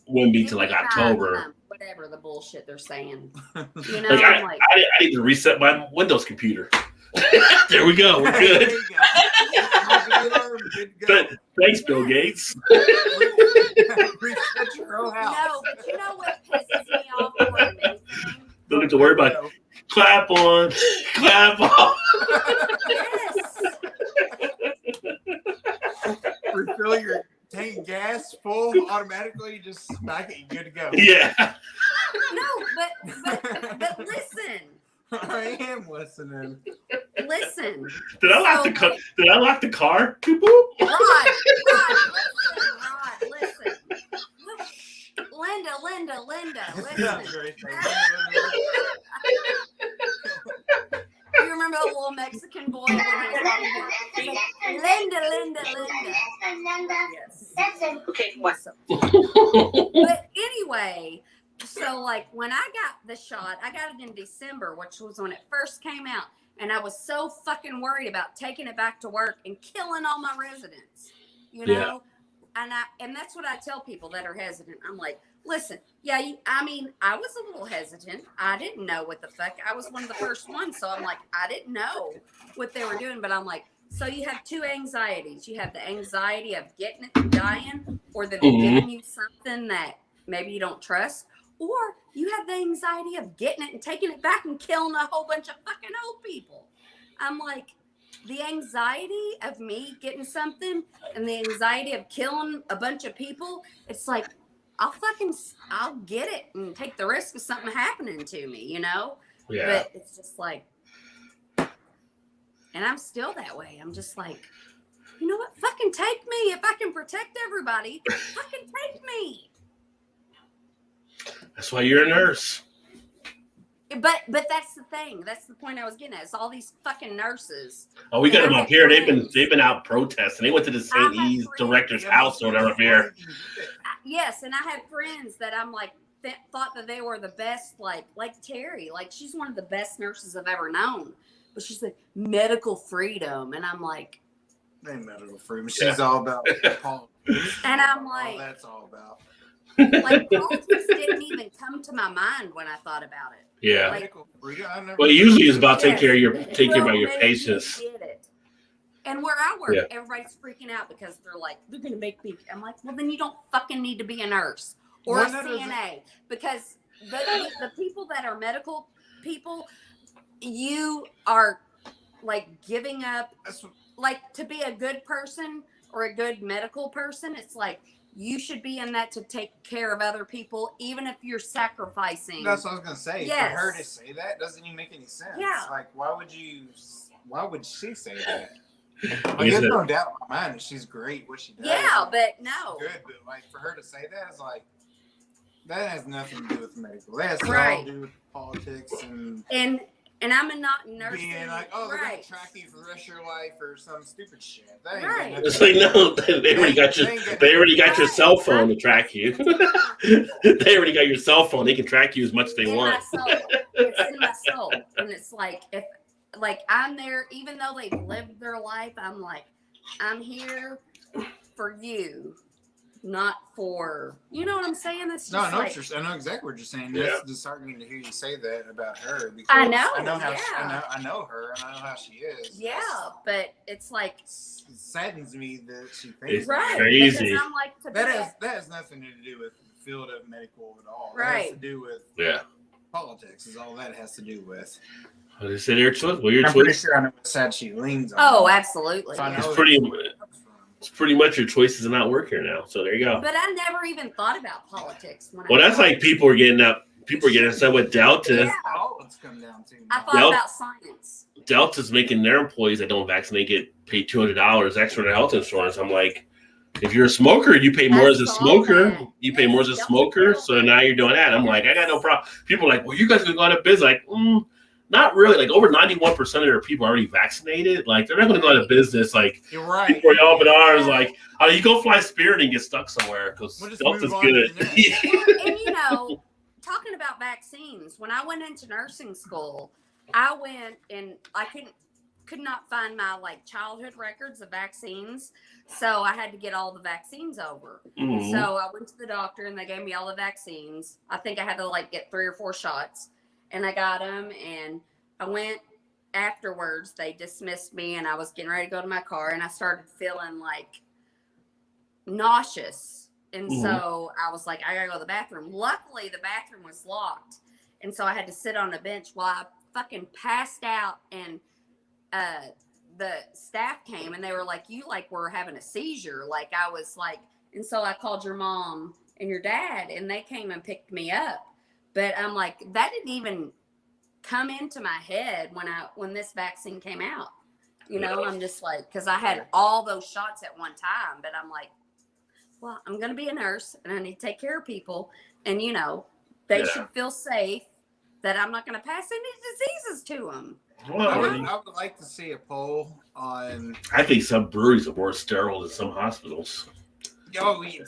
Speaker 1: wouldn't be till like October.
Speaker 3: Whatever the bullshit they're saying. You know,
Speaker 1: like I need to reset my Windows computer. There we go. We're good. Thanks, Bill Gates.
Speaker 2: Reset your whole house.
Speaker 3: No, but you know what pisses me off more than anything?
Speaker 1: Don't have to worry about it. Clap on.
Speaker 3: Yes.
Speaker 2: Refill your tank gas full automatically. You just smack it. You're good to go.
Speaker 1: Yeah.
Speaker 3: No, but listen.
Speaker 2: I am listening.
Speaker 3: Listen.
Speaker 1: Did I lock the car? Did I lock the car? Boop, boop.
Speaker 3: Rod, listen. Linda, listen. You remember the little Mexican boy when he was talking about Linda. Yes.
Speaker 4: Okay, what?
Speaker 3: But anyway, so like when I got the shot, I got it in December, which was when it first came out. And I was so fucking worried about taking it back to work and killing all my residents, you know? Yeah. And that's what I tell people that are hesitant. I'm like, listen, I was a little hesitant. I didn't know what the fuck. I was one of the first ones. So I'm like, I didn't know what they were doing. But I'm like, so you have two anxieties. You have the anxiety of getting it and dying, or them giving you something that maybe you don't trust. Or you have the anxiety of getting it and taking it back and killing a whole bunch of fucking old people. I'm like, the anxiety of me getting something and the anxiety of killing a bunch of people, it's like, I'll get it and take the risk of something happening to me, you know?
Speaker 1: Yeah.
Speaker 3: But it's just like, and I'm still that way. I'm just like, you know what? Fucking take me. If I can protect everybody, fucking take me.
Speaker 1: That's why you're a nurse.
Speaker 3: But that's the thing. That's the point I was getting at. It's all these fucking nurses.
Speaker 1: Oh, we got them up here. They've been out protesting. They went to the St. E's director's house or whatever up here.
Speaker 3: Yes, and I had friends that I'm like thought that they were the best. Like Terry. Like she's one of the best nurses I've ever known. But she's like medical freedom, and I'm like,
Speaker 2: ain't medical freedom. She's all about politics.
Speaker 3: And I'm like,
Speaker 2: all that's all about.
Speaker 3: Like politics didn't even come to my mind when I thought about it.
Speaker 1: Yeah.
Speaker 3: Like,
Speaker 1: well, usually it's about taking care of your patients.
Speaker 3: And where I work, everybody's freaking out because they're like, they're gonna make me. I'm like, well, then you don't fucking need to be a nurse or a CNA because the people that are medical people, you are like giving up. Like to be a good person or a good medical person, it's like. You should be in that to take care of other people, even if you're sacrificing.
Speaker 2: That's what I was gonna say.
Speaker 3: Yes.
Speaker 2: For her to say that doesn't even make any sense.
Speaker 3: Yeah.
Speaker 2: Like, why would she say that? There's no doubt in my mind that she's great what she does.
Speaker 3: Yeah, but no.
Speaker 2: Good, but like for her to say that is like that has nothing to do with medical. That has all to do with politics and I'm not nursing. Being like, oh, they're gonna track you for the rest of your life or some stupid shit.
Speaker 1: It's like no, they already got your cell phone to track you. They already got your cell phone. They can track you as much as they want.
Speaker 3: It's in my soul, and it's like if I'm there, even though they've lived their life, I'm like, I'm here for you. Not for you know what I'm saying. That's just
Speaker 2: I know exactly what you're saying.
Speaker 1: Yeah.
Speaker 2: It's disheartening to hear you say that about her because
Speaker 3: I know
Speaker 2: I know her and I know how she is.
Speaker 3: Yeah, but it's like
Speaker 2: it saddens me that she thinks
Speaker 1: it's crazy.
Speaker 3: I'm like,
Speaker 2: that has nothing to do with the field of medical at all. That has to do with politics. Is all that has to do with.
Speaker 1: They say their choice. Well, your
Speaker 2: I'm
Speaker 1: choice.
Speaker 2: pretty sure I know what side she leans on.
Speaker 3: Oh, absolutely.
Speaker 2: So
Speaker 1: it's pretty much your choices to not work here now. So there you go.
Speaker 3: But I never even thought about politics.
Speaker 1: That's like people are getting upset with Delta.
Speaker 3: Yeah.
Speaker 2: Come down to
Speaker 3: I thought about science.
Speaker 1: Delta's making their employees that don't vaccinate get paid $200 extra in health insurance. I'm like, If you're a smoker, you pay more as a smoker. You pay more as a
Speaker 3: Yes,
Speaker 1: smoker. So now you're doing that. I'm like, I got no problem. People are like, well, you guys can go out of business. Like, not really. Like over 91% of their people are already vaccinated. Like they're not going to go out of business. Like
Speaker 2: You're right.
Speaker 1: people are up in arms. Like, oh, you go fly Spirit and get stuck somewhere because Delta's good.
Speaker 3: And you know, talking about vaccines, when I went into nursing school, I went and I could not find my like childhood records of vaccines, so I had to get all the vaccines over.
Speaker 1: Mhm.
Speaker 3: So I went to the doctor and they gave me all the vaccines. I think I had to like get 3 or 4 shots, and I got them. And I went afterwards. They dismissed me, and I was getting ready to go to my car, and I started feeling like nauseous. And so I was like, I gotta go to the bathroom. Luckily, the bathroom was locked, and so I had to sit on a bench while I fucking passed out. And the staff came and they were like, you like were having a seizure. Like I was like, and so I called your mom and your dad, and they came and picked me up. But I'm like, that didn't even come into my head when this vaccine came out. You know, I'm just like, because I had all those shots at one time. But I'm like, well, I'm going to be a nurse and I need to take care of people. And, you know, they should feel safe that I'm not going to pass any diseases to them.
Speaker 1: Well,
Speaker 2: I would like to see a poll on.
Speaker 1: I think some breweries are more sterile than some hospitals.
Speaker 2: Yo, yeah.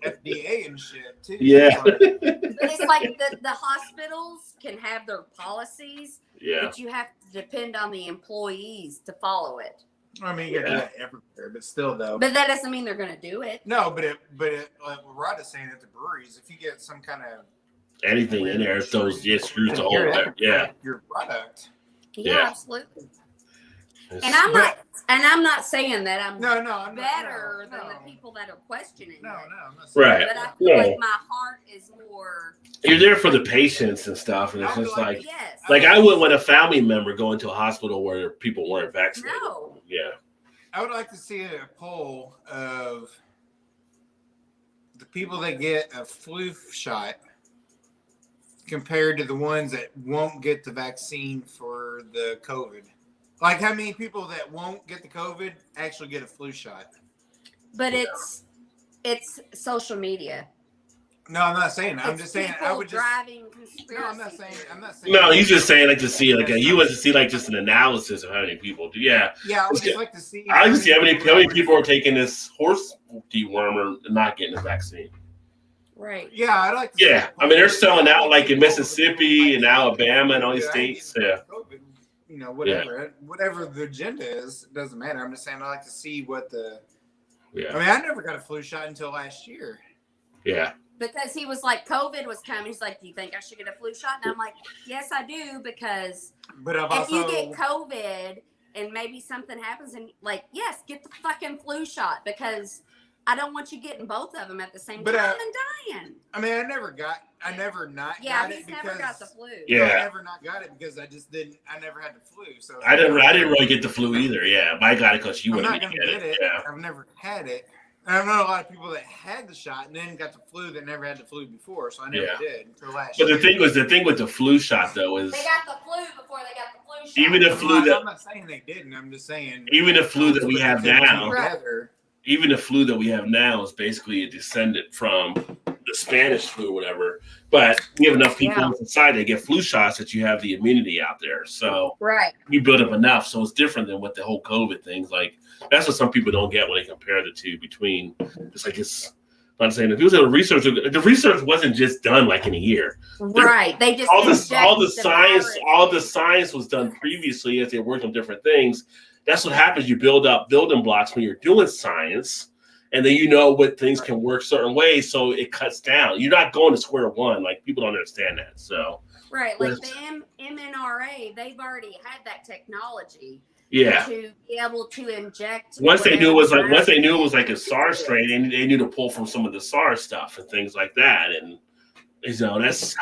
Speaker 2: FDA and shit too.
Speaker 1: Yeah.
Speaker 3: But it's like the hospitals can have their policies, but you have to depend on the employees to follow it.
Speaker 2: I mean, you gotta do that everywhere, but still, though.
Speaker 3: But that doesn't mean they're going to do it.
Speaker 2: No, but like Rod is saying at the breweries, if you get some kind of
Speaker 1: anything in there, those screws the whole there. Yeah.
Speaker 2: Your product.
Speaker 3: Yeah, absolutely. And I'm not saying that I'm better than the people that are questioning it.
Speaker 2: No, I'm not saying
Speaker 1: right.
Speaker 3: But I feel like my heart is more.
Speaker 1: You're there for the patients and stuff, and it's just like,
Speaker 3: yes.
Speaker 1: like I wouldn't want a family member go into a hospital where people weren't vaccinated.
Speaker 3: No.
Speaker 1: Yeah.
Speaker 2: I would like to see a poll of the people that get a flu shot compared to the ones that won't get the vaccine for the COVID. Like how many people that won't get the COVID actually get a flu shot?
Speaker 3: But it's social media.
Speaker 2: No, I'm not saying that. I'm just saying I would just
Speaker 3: driving conspiracy.
Speaker 2: No, I'm not saying.
Speaker 1: No, he's just saying like to see like you want to see like just an analysis of how many people do. Yeah.
Speaker 2: Yeah, I would just like to see.
Speaker 1: I just see how many people are taking this horse dewormer and not getting the vaccine.
Speaker 3: Right.
Speaker 2: Yeah, I'd like to.
Speaker 1: Yeah, I mean they're selling out like in Mississippi and Alabama and all these states. Yeah.
Speaker 2: You know, whatever the agenda is, it doesn't matter. I'm just saying I like to see what the.
Speaker 1: Yeah.
Speaker 2: I mean, I never got a flu shot until last year.
Speaker 1: Yeah.
Speaker 3: Because he was like, COVID was coming. He's like, do you think I should get a flu shot? And I'm like, yes, I do. Because if you get COVID and maybe something happens, and like, yes, get the fucking flu shot, because I don't want you getting both of them at the same time and dying.
Speaker 2: I mean, I never got it because
Speaker 3: never got the flu.
Speaker 2: Yeah, I never not got it because I never had the flu. So
Speaker 1: I didn't really get the flu either. Yeah, but I got it because you wouldn't
Speaker 2: get it. Yeah. I've never had it. And I know a lot of people that had the shot and then got the flu that never had the flu before, so I never did until last year.
Speaker 1: But the thing with the flu shot though is
Speaker 3: they got the flu before they got the flu shot.
Speaker 1: Even the flu that
Speaker 2: I'm not saying they didn't. I'm just saying
Speaker 1: even the flu that we have now.
Speaker 2: Together,
Speaker 1: even the flu that we have now is basically a descendant from the Spanish flu or whatever. But we have enough people in society that get flu shots that you have the immunity out there. So you build up enough. So it's different than what the whole COVID things. Like that's what some people don't get when they compare the two between. It's like it's. I'm not saying the research wasn't just done like in a year.
Speaker 3: Right. They just
Speaker 1: all the science was done previously as they worked on different things. That's what happens. You build up building blocks when you're doing science, and then you know what things can work certain ways, so it cuts down. You're not going to square one. Like people don't understand that. So
Speaker 3: like the MNRA, they've already had that technology.
Speaker 1: Yeah.
Speaker 3: To be able to inject.
Speaker 1: Once they knew it was like a SARS strain, and they knew to pull from some of the SARS stuff and things like that, and that's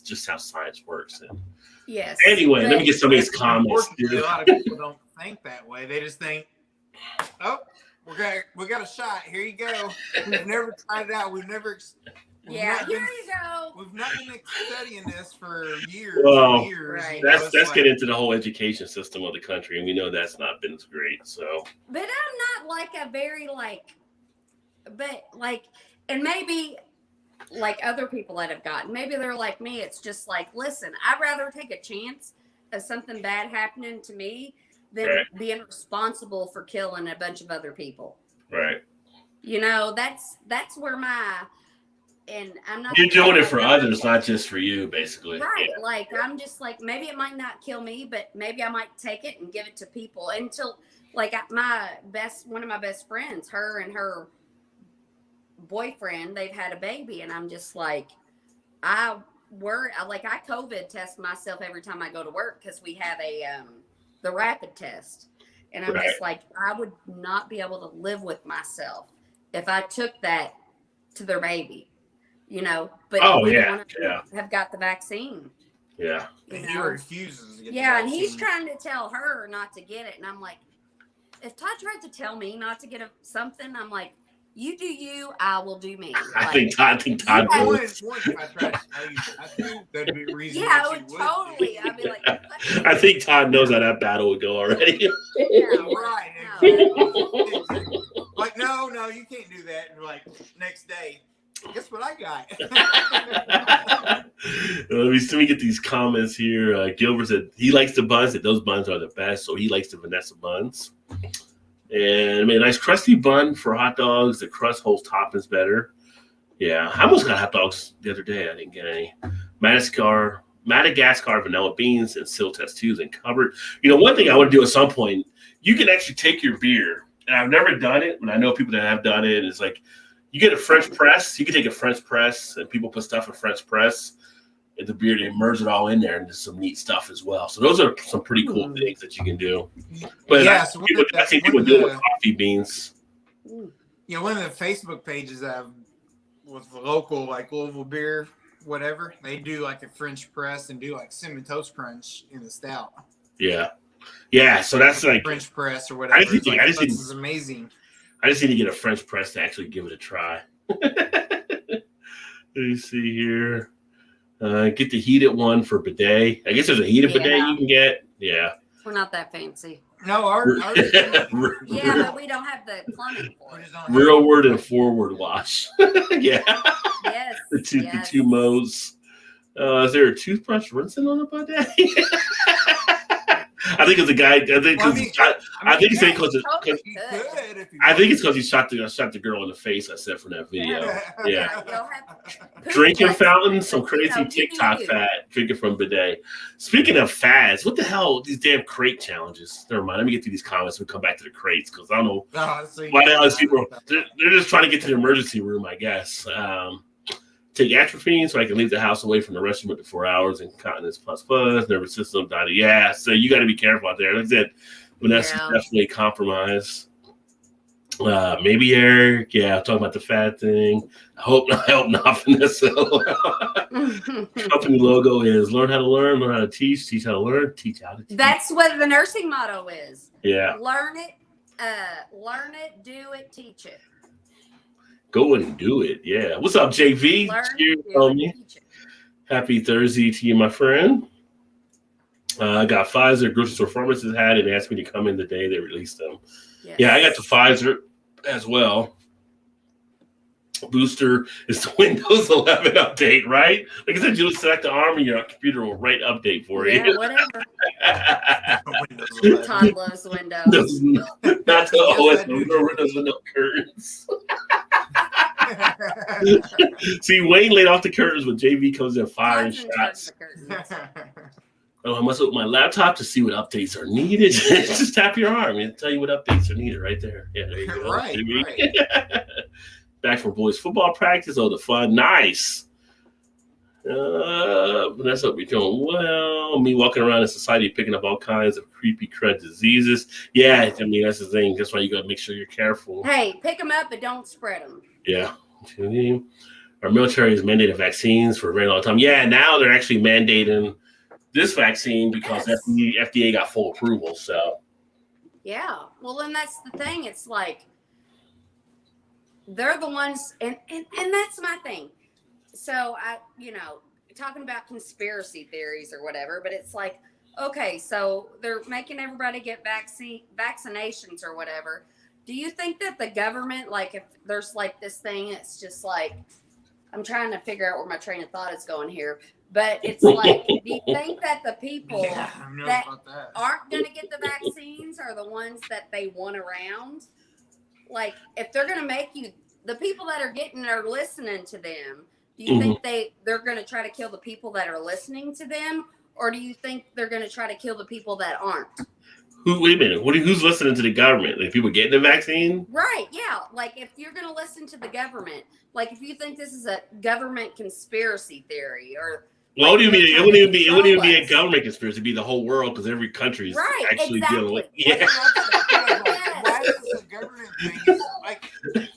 Speaker 1: just how science works. And
Speaker 3: yes.
Speaker 1: Anyway, let me get some of these comments.
Speaker 2: A lot of people don't think that way. They just think, oh, we got a shot. Here you go. We've never tried it out. We've never.
Speaker 3: Here you go.
Speaker 2: we've not been studying this for years.
Speaker 1: Well,
Speaker 2: and years.
Speaker 3: right.
Speaker 1: That's getting into the whole education system of the country, and we know that's not been as great. So,
Speaker 3: But I'm not like a very and maybe like other people that have gotten, maybe they're like me. It's just like, listen, I'd rather take a chance of something bad happening to me than being responsible for killing a bunch of other people.
Speaker 1: right.
Speaker 3: You know, that's where and I'm not.
Speaker 1: You're doing it for others, not just for you, basically.
Speaker 3: Right.
Speaker 1: Yeah.
Speaker 3: Like, I'm just like, maybe it might not kill me, but maybe I might take it and give it to people until, like, one of my best friends, her and her boyfriend, they've had a baby. And I'm just like, I COVID test myself every time I go to work because we have the rapid test. And I'm just like, I would not be able to live with myself if I took that to their baby, you know. But have got the vaccine.
Speaker 1: Yeah.
Speaker 2: And he refuses to get the
Speaker 3: and
Speaker 2: vaccine.
Speaker 3: he's trying to tell her not to get it. And I'm like, if Todd tried to tell me not to get something, I'm like, you do you, I will do me.
Speaker 1: I think Todd
Speaker 2: Once if I tried to tell you not to, that'd be a reason.
Speaker 3: Yeah, I would totally. I'd be like,
Speaker 1: I think Todd knows how that battle would go already.
Speaker 2: Yeah, right. Exactly. Like, no, you can't do that. And like, next day, guess what I got?
Speaker 1: Let me get these comments here. Gilbert said he likes the buns, that those buns are the best, so he likes the Vanessa buns. And I made a nice crusty bun for hot dogs. The crust holds toppings better. Yeah, I almost got hot dogs the other day. I didn't get any. Madagascar vanilla beans and seal test twos and covered. You know, one thing I want to do at some point, you can actually take your beer, and I've never done it, but I know people that have done it. It's like you get a French press. You can take a French press, and people put stuff in French press. And the beer, they merge it all in there into some neat stuff as well. So those are some pretty cool things that you can do. But I see people do it with coffee beans.
Speaker 2: Yeah, one of the Facebook pages I have with the local, like Louisville beer, whatever, they do like a French press and do like cinnamon toast crunch in the stout.
Speaker 1: Yeah. Yeah, so that's like
Speaker 2: French press or whatever. This is amazing.
Speaker 1: I just need to get a French press to actually give it a try. Let me see here. Get the heated one for bidet. I guess there's a heated bidet you can get. Yeah.
Speaker 3: We're not that fancy.
Speaker 2: No, ours
Speaker 3: but we don't have the plumbing for it.
Speaker 1: Rearward and forward wash. Yeah.
Speaker 3: Yes.
Speaker 1: The two modes. Is there a toothbrush rinsing on the bidet? I think it's a guy. I think it's because he shot the girl in the face. I said from that video. Yeah. Drinking fountain, some crazy TikTok fad. Drinking from bidet. Speaking of fads, what the hell? These damn crate challenges. Never mind. Let me get through these comments. We'll come back to the crates because I don't know why the hell these people. They're just trying to get to the emergency room, I guess. Take atropine so I can leave the house away from the restroom up to 4 hours. Incontinence plus, nervous system, yeah. So you got to be careful out there. Like I said, Vanessa's definitely compromised. Maybe Eric, talking about the fat thing. I hope not, Vanessa. Company logo is learn how to learn how to teach how to learn, teach how to teach.
Speaker 3: That's what the nursing motto is.
Speaker 1: Yeah.
Speaker 3: Learn it, do it, teach it.
Speaker 1: Go in and do it. Yeah. What's up, JV? Cheers, homie. Happy Thursday to you, my friend. I got Pfizer grocery store pharmacist had and asked me to come in the day they released them. Yes. Yeah, I got the Pfizer as well. Booster is the Windows 11 update, right? Like I said, you select the arm and your computer will write update for you.
Speaker 3: Yeah, whatever. Todd loves Windows.
Speaker 1: Not the OS, Windows with no curtains. See, Wayne laid off the curtains when JV comes in firing shots. I must open my laptop to see what updates are needed. Just tap your arm and tell you what updates are needed right there. Yeah, there you go.
Speaker 2: Right.
Speaker 1: Back from boys football practice. Oh, the fun. Nice. That's what we're doing well. Me walking around in society picking up all kinds of creepy crud diseases. Yeah, I mean, that's the thing. That's why you got to make sure you're careful.
Speaker 3: Hey, pick them up, but don't spread them.
Speaker 1: Yeah. Our military has mandated vaccines for a very long time. Yeah, now they're actually mandating this vaccine because FDA got full approval. So. Yeah.
Speaker 3: Well, then that's the thing. It's like they're the ones, and that's my thing. so talking about conspiracy theories or whatever, but it's like, okay, so they're making everybody get vaccinations or whatever. Do you think that the government, like, if there's like this thing, it's just like, I'm trying to figure out where my train of thought is going here, but it's like, do you think that the people that aren't going to get the vaccines are the ones that they want around? Like, if they're going to make you, the people that are getting are listening to them, do you think they're going to try to kill the people that are listening to them? Or do you think they're going to try to kill the people that aren't?
Speaker 1: Wait a minute. Who's listening to the government? Like people getting the vaccine?
Speaker 3: Right. Yeah. Like if you're going to listen to the government, like if you think this is a government conspiracy theory or.
Speaker 1: Well, what do you mean? It wouldn't even be a government conspiracy. It'd be the whole world because every country is actually dealing with. Yeah.
Speaker 2: Why is the government thing like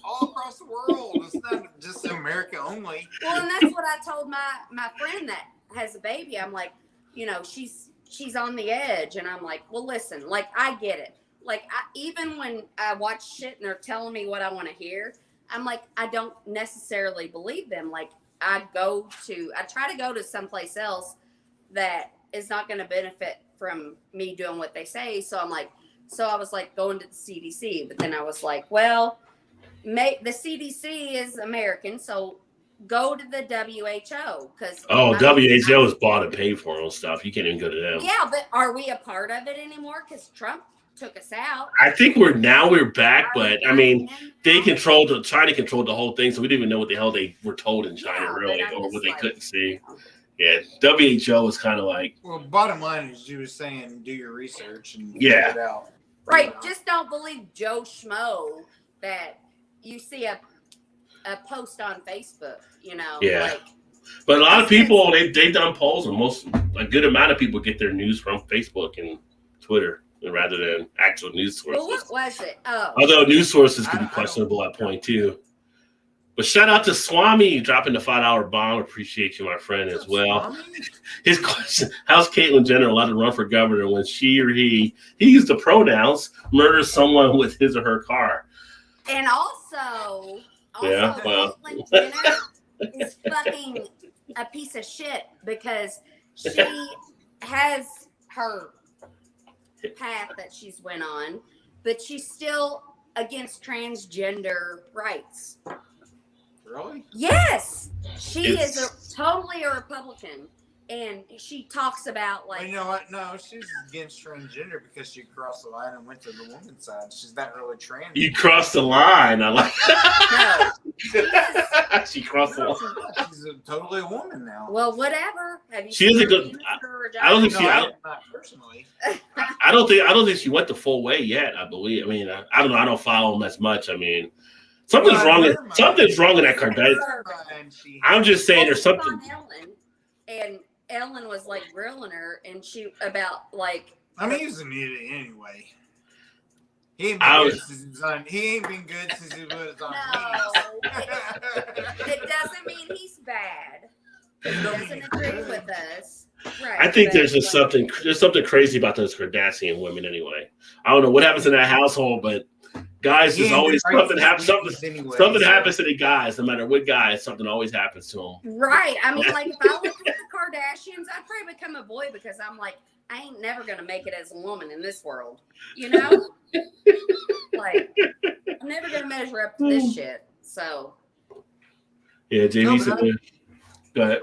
Speaker 2: all across the world? It's not just America only.
Speaker 3: Well, and that's what I told my friend that has a baby. I'm like, she's on the edge, and I'm like, well, listen, like I get it. Like even when I watch shit and they're telling me what I want to hear, I'm like, I don't necessarily believe them. Like I try to go to someplace else that is not going to benefit from me doing what they say. So I was like going to the CDC, but then I was like, well, the CDC is American, so go to the WHO because
Speaker 1: WHO is bought and paid for and stuff. You can't even go to them.
Speaker 3: Yeah, but are we a part of it anymore? Because Trump took us out.
Speaker 1: I think we're back, but I mean, China controlled the whole thing, so we didn't even know what the hell they were told in China, really, or what they couldn't see. Yeah, WHO was kind of like.
Speaker 2: Well, bottom line is, you were saying, do your research and figure it out.
Speaker 3: Right, just don't believe Joe Schmo that you see a post on Facebook,
Speaker 1: Yeah.
Speaker 3: Like,
Speaker 1: but a lot of people they've done polls, and a good amount of people get their news from Facebook and Twitter rather than actual news sources.
Speaker 3: Well, what was it? Oh.
Speaker 1: Although news sources can be questionable at point too. But shout out to Swami dropping the $5 bomb. Appreciate you, my friend, as well. His question: how's Caitlyn Jenner allowed to run for governor when she or he used the pronouns murders someone with his or her car?
Speaker 3: And also Caitlyn Jenner is fucking a piece of shit because she has her path that she's went on, but she's still against transgender rights.
Speaker 2: Really?
Speaker 3: Yes, she is totally a Republican, and she talks about like.
Speaker 2: Well, you know what? No, she's against transgender because she crossed the line and went to the woman's side. She's not really trans.
Speaker 1: You crossed the line. I like.
Speaker 3: No,
Speaker 1: she crossed the line.
Speaker 2: She's totally a woman now.
Speaker 3: Well, whatever. Have you
Speaker 1: she is a good. I don't think she.
Speaker 2: Not personally.
Speaker 1: I don't think she went the full way yet. I believe. I mean, I don't know. I don't follow them as much. I mean. Something's wrong in that Kardashian. I'm just saying there's something.
Speaker 3: And Ellen was like grilling her, and she about like.
Speaker 2: I mean, he's an idiot anyway. He ain't been good since he was on.
Speaker 3: No, it doesn't mean he's bad. He doesn't agree with us. Right.
Speaker 1: I think there's just something crazy about those Kardashian women anyway. I don't know what happens in that household, but. Guys, there's always something happens. Something happens to the guys, no matter what guy. Something always happens to them.
Speaker 3: Right. I mean, like if I lived with the Kardashians, I'd probably become a boy because I'm like, I ain't never gonna make it as a woman in this world. Like I'm never gonna measure up to this shit. So.
Speaker 1: Yeah, JV said. Go ahead.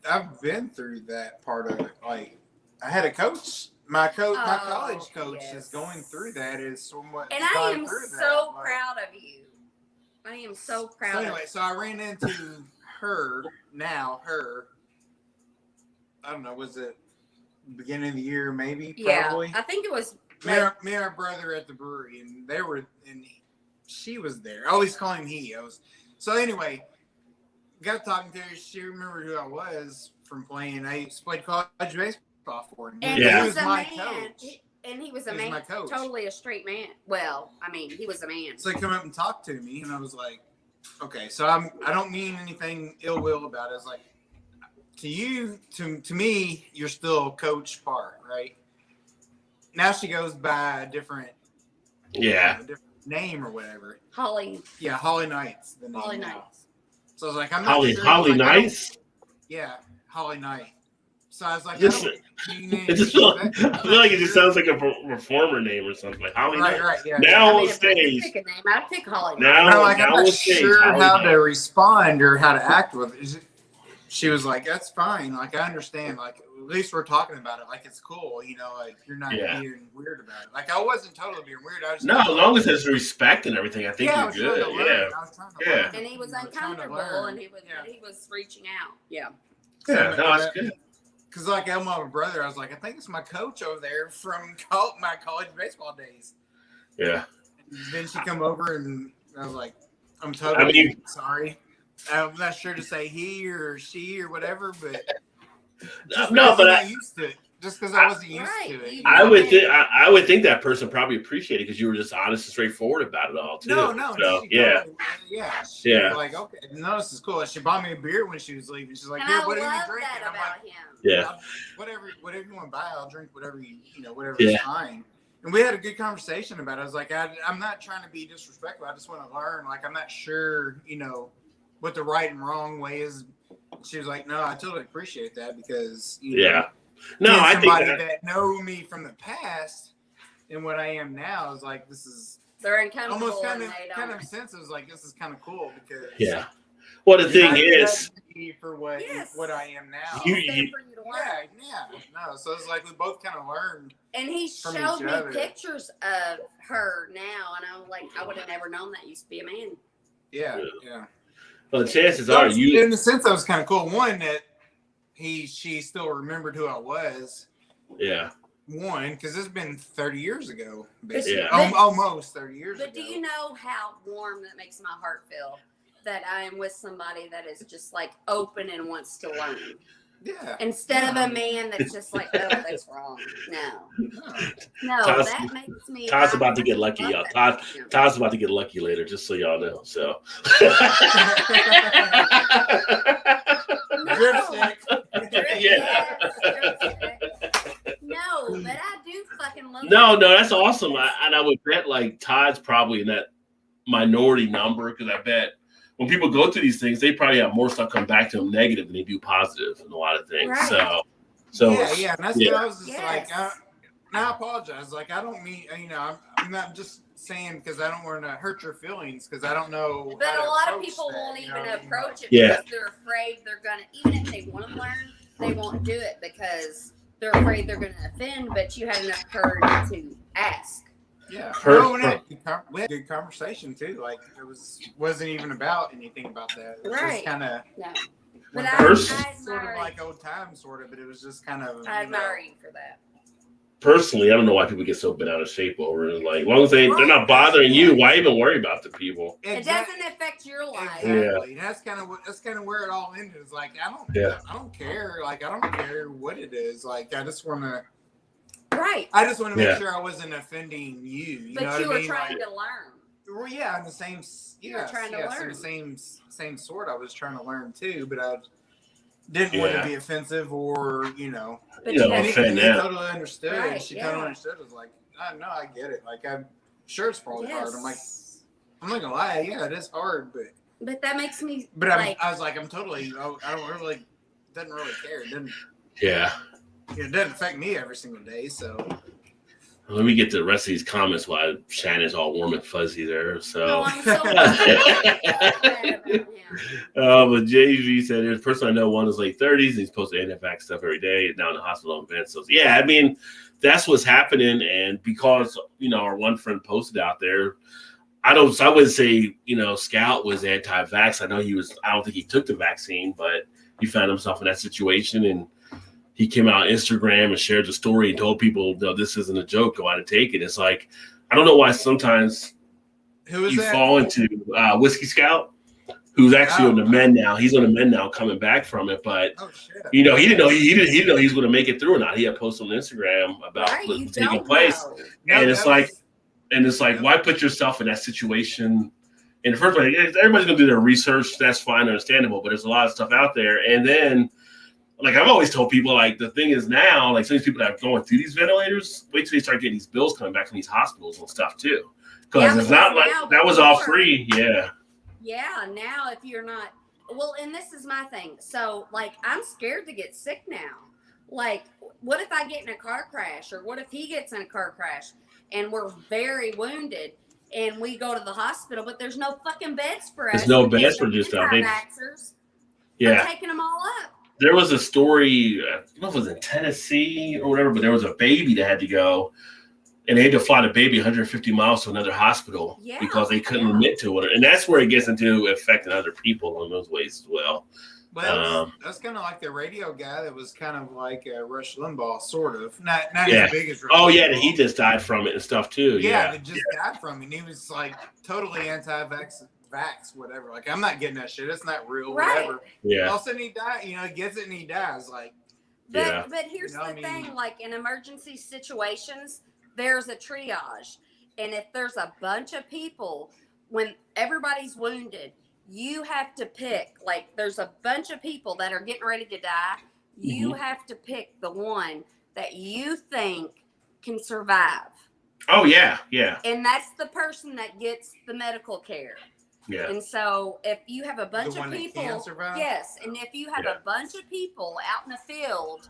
Speaker 2: I've been through that part of it. Like I had a coach. My college coach is going through that. Is somewhat.
Speaker 3: And I am so proud of you. I am so proud.
Speaker 2: So anyway, so I ran into her. I don't know. Was it beginning of the year? Maybe. Probably.
Speaker 3: Yeah, I think it was.
Speaker 2: Me and our brother at the brewery, and they were, and she was there. I always call him he. So anyway, got talking to her. She remembered who I was from playing. I played college baseball. For him.
Speaker 3: And
Speaker 2: he was my coach.
Speaker 3: And he was a man, totally a straight man. Well, I mean, he was a man.
Speaker 2: So he come up and talked to me, and I was like, okay, so I don't mean anything ill will about it. I was like, to you, to me, you're still Coach Park, right? Now she goes by a different name or whatever.
Speaker 3: Holly.
Speaker 2: Yeah, Holly Knights.
Speaker 3: Holly Knights.
Speaker 2: So I was like, I'm not sure.
Speaker 1: Holly
Speaker 2: Like,
Speaker 1: Nice.
Speaker 2: Yeah, Holly Knight. So I was like,
Speaker 1: Just, I feel like it just sounds like a performer name or something. Like Holly Night.
Speaker 2: Right, yeah.
Speaker 1: Now on
Speaker 3: if I could
Speaker 1: stage.
Speaker 3: pick a name, I'd pick Holly.
Speaker 1: Now,
Speaker 2: I'm
Speaker 1: now
Speaker 2: not
Speaker 1: on stage.
Speaker 2: sure
Speaker 1: Holly
Speaker 2: how
Speaker 1: Night.
Speaker 2: to respond or how to act with it. She was like, "That's fine. Like, I understand. Like, at least we're talking about it. Like, it's cool. You know, like you're not being weird about it. Like, I wasn't totally being weird. I was
Speaker 1: as long as there's respect and everything, I think you're good.
Speaker 2: Yeah, I was trying to learn.
Speaker 3: And he was uncomfortable, and he was reaching out. Yeah.
Speaker 1: Yeah, no, that's good.
Speaker 2: Because like I'm my brother, I was like, I think it's my coach over there from my college baseball days.
Speaker 1: Yeah.
Speaker 2: And then she come over and I was like, I'm totally sorry. I'm not sure to say he or she or whatever, but I'm not used to it. Just because I wasn't used to it.
Speaker 1: I would think that person probably appreciated it because you were just honest and straightforward about it all too.
Speaker 2: No,
Speaker 1: so,
Speaker 2: she was like, okay, no, this is cool. She bought me a beer when she was leaving. She's like,
Speaker 3: yeah,
Speaker 2: what are you drinking?
Speaker 3: I'm like,
Speaker 1: yeah,
Speaker 2: whatever you want to buy, I'll drink whatever whatever is fine. And we had a good conversation about it. I was like, I'm not trying to be disrespectful. I just want to learn. Like, I'm not sure, what the right and wrong way is. She was like, no, I totally appreciate that because no, I think that know me from the past and what I am now is like
Speaker 3: they're uncomfortable.
Speaker 2: Almost kind of sense is like this is kind of cool because
Speaker 1: Well, the thing is,
Speaker 2: for what I am now. No. So it's like we both kind of learned.
Speaker 3: And he showed me pictures of her now, and I was like, I would have never known that used to be a man.
Speaker 2: Yeah.
Speaker 1: Well, the chances are
Speaker 2: in the sense that was kind of cool. One that she still remembered who I was.
Speaker 1: Yeah.
Speaker 2: One, because it's been 30 years ago, basically.
Speaker 1: Yeah.
Speaker 2: Almost 30 years ago.
Speaker 3: But do you know how warm that makes my heart feel? That I am with somebody that is just like open and wants to learn.
Speaker 2: Yeah.
Speaker 3: Instead of a man that's just like, oh, that's wrong. No, that makes me.
Speaker 1: Todd's about to get lucky, y'all. Todd's about to get lucky later, just so y'all know. So.
Speaker 3: No, but I do fucking love.
Speaker 1: No, that's awesome. I would bet like Todd's probably in that minority number because I bet when people go through these things, they probably have more stuff come back to them negative than they do positive in a lot of things. Right. So
Speaker 2: yeah. And that's what I was just like. I apologize. Like I don't mean I'm not just saying because I don't want to hurt your feelings because I don't know.
Speaker 3: But a lot of people won't even approach it because they're afraid they're gonna. Even if they want to learn, they won't do it because they're afraid they're gonna offend. But you had enough courage to ask.
Speaker 2: Yeah, we had a good conversation too. Like it wasn't even about anything about that. It was just kind of
Speaker 3: But I
Speaker 2: sort of like old times, sort of. But it was just kind of.
Speaker 3: I admire you for that.
Speaker 1: Personally, I don't know why people get so bent out of shape over it. Like, as long as they're not bothering you, why even worry about the people?
Speaker 3: It doesn't affect your life.
Speaker 2: Exactly. That's kind of where it all ended. It's like I don't care. Like I don't care what it is. Like I just want to.
Speaker 3: Right.
Speaker 2: I just want to make sure I wasn't offending you.
Speaker 3: But you were trying to learn.
Speaker 2: Well, yeah, in the same.
Speaker 3: You were trying to learn.
Speaker 2: In the same sort. I was trying to learn too, but I didn't want to be offensive or
Speaker 3: But
Speaker 1: you
Speaker 2: and they totally understood.
Speaker 3: Right,
Speaker 2: she totally understood. It was like, no, I get it. Like I'm sure it's probably hard. I'm like, I'm not gonna lie. Yeah, it is hard, but
Speaker 3: that makes me.
Speaker 2: But I was like, I don't really doesn't really care. It didn't.
Speaker 1: Yeah.
Speaker 2: It doesn't affect me every single day, so.
Speaker 1: Let me get to the rest of these comments while Shannon's all warm and fuzzy there. So.
Speaker 3: No, I'm so
Speaker 1: but JV said there's a person I know, one is late 30s, and he's posting anti-vax stuff every day, down in the hospital and vents. So yeah, I mean, that's what's happening, and because our one friend posted out there, I wouldn't say Scout was anti-vax. I don't think he took the vaccine, but he found himself in that situation and. He came out on Instagram and shared the story and told people, no, this isn't a joke. Go out and take it. It's like, I don't know why sometimes fall into Whiskey Scout, who's actually on the men now. He's on the men now coming back from it. But, he didn't know he was going to make it through or not. He had posted on Instagram about what's taking place. And it's like, why put yourself in that situation? In the first place, everybody's going to do their research. That's fine, understandable. But there's a lot of stuff out there. And then, like I've always told people, like the thing is now, like some of these people that are going through these ventilators, wait till they start getting these bills coming back from these hospitals and stuff too, because it's not like that was all free. Yeah.
Speaker 3: Yeah. Now, if you're not, Well, and this is my thing. So, like, I'm scared to get sick now. Like, what if I get in a car crash, or what if he gets in a car crash and we're very wounded and we go to the hospital, but there's no fucking beds for us?
Speaker 1: There's no beds
Speaker 3: because
Speaker 1: for
Speaker 3: the
Speaker 1: this stuff.
Speaker 3: anti-vaxxers
Speaker 1: Yeah.
Speaker 3: are taking them all up.
Speaker 1: There was a story, I don't know if it was in Tennessee or whatever, but there was a baby that had to go, and they had to fly the baby 150 miles to another hospital because they couldn't admit to it. And that's where it gets into affecting other people in those ways as well.
Speaker 2: Well, that's kind of like the radio guy that was kind of like Rush Limbaugh, sort of. Not as big as Rush Limbaugh.
Speaker 1: He just died from it and stuff too.
Speaker 2: Yeah, that just died from it. And he was like totally anti-vax, whatever. Like, I'm not getting that shit. It's not real, whatever.
Speaker 1: Yeah.
Speaker 2: All of a sudden he died. He gets it and he dies. Like,
Speaker 3: but here's the thing: like in emergency situations, there's a triage, and if there's a bunch of people, when everybody's wounded, you have to pick, like, there's a bunch of people that are getting ready to die. You have to pick the one that you think can survive.
Speaker 1: Oh, yeah, yeah.
Speaker 3: And that's the person that gets the medical care.
Speaker 1: Yeah.
Speaker 3: And so if you have a bunch of people, yes, and if you have a bunch of people out in the field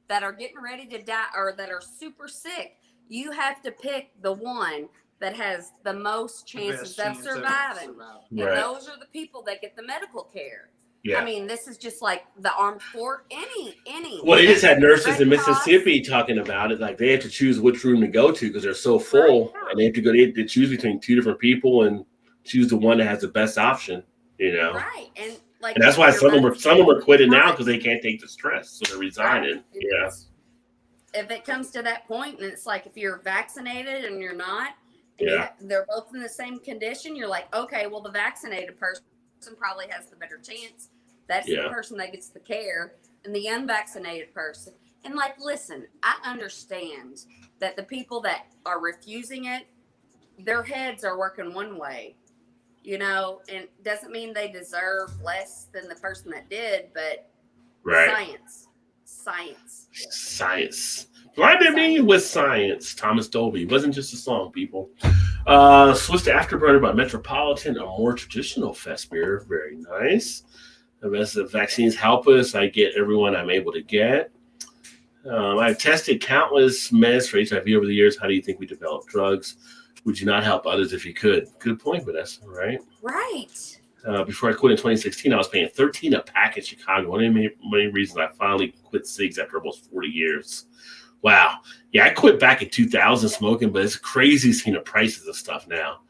Speaker 3: that are getting ready to die or that are super sick, you have to pick the one that has the most chances of surviving. And those are the people that get the medical care. Yeah. I mean, this is just like the armed force, any.
Speaker 1: Well, they just had nurses in Mississippi talking about it. Like, they have to choose which room to go to because they're so full. And they have to go, they choose between two different people and choose the one that has the best option,
Speaker 3: Right. And like,
Speaker 1: and that's why some of them are quitting now because they can't take the stress. So they're resigning.
Speaker 3: Right. Yeah. If it comes to that point, and it's like, if you're vaccinated and you're not, they're both in the same condition, you're like, okay, well, the vaccinated person probably has the better chance. That's the person that gets the care, and the unvaccinated person. And like, listen, I understand that the people that are refusing it, their heads are working one way, and doesn't mean they deserve less than the person that did, but Science.
Speaker 1: Blinded me with science. Thomas Dolby. It wasn't just a song, people. Swiss to Afterburner by Metropolitan, a more traditional fest beer. Very nice. As the vaccines help us, I get everyone I'm able to get. I've tested countless meds for HIV over the years. How do you think we develop drugs? Would you not help others if you could? Good point, Vanessa, right?
Speaker 3: Right.
Speaker 1: Before I quit in 2016, I was paying $13 a pack in Chicago. One of the many reasons I finally quit cigs after almost 40 years. Wow. Yeah, I quit back in 2000 smoking, but it's crazy seeing the prices of stuff now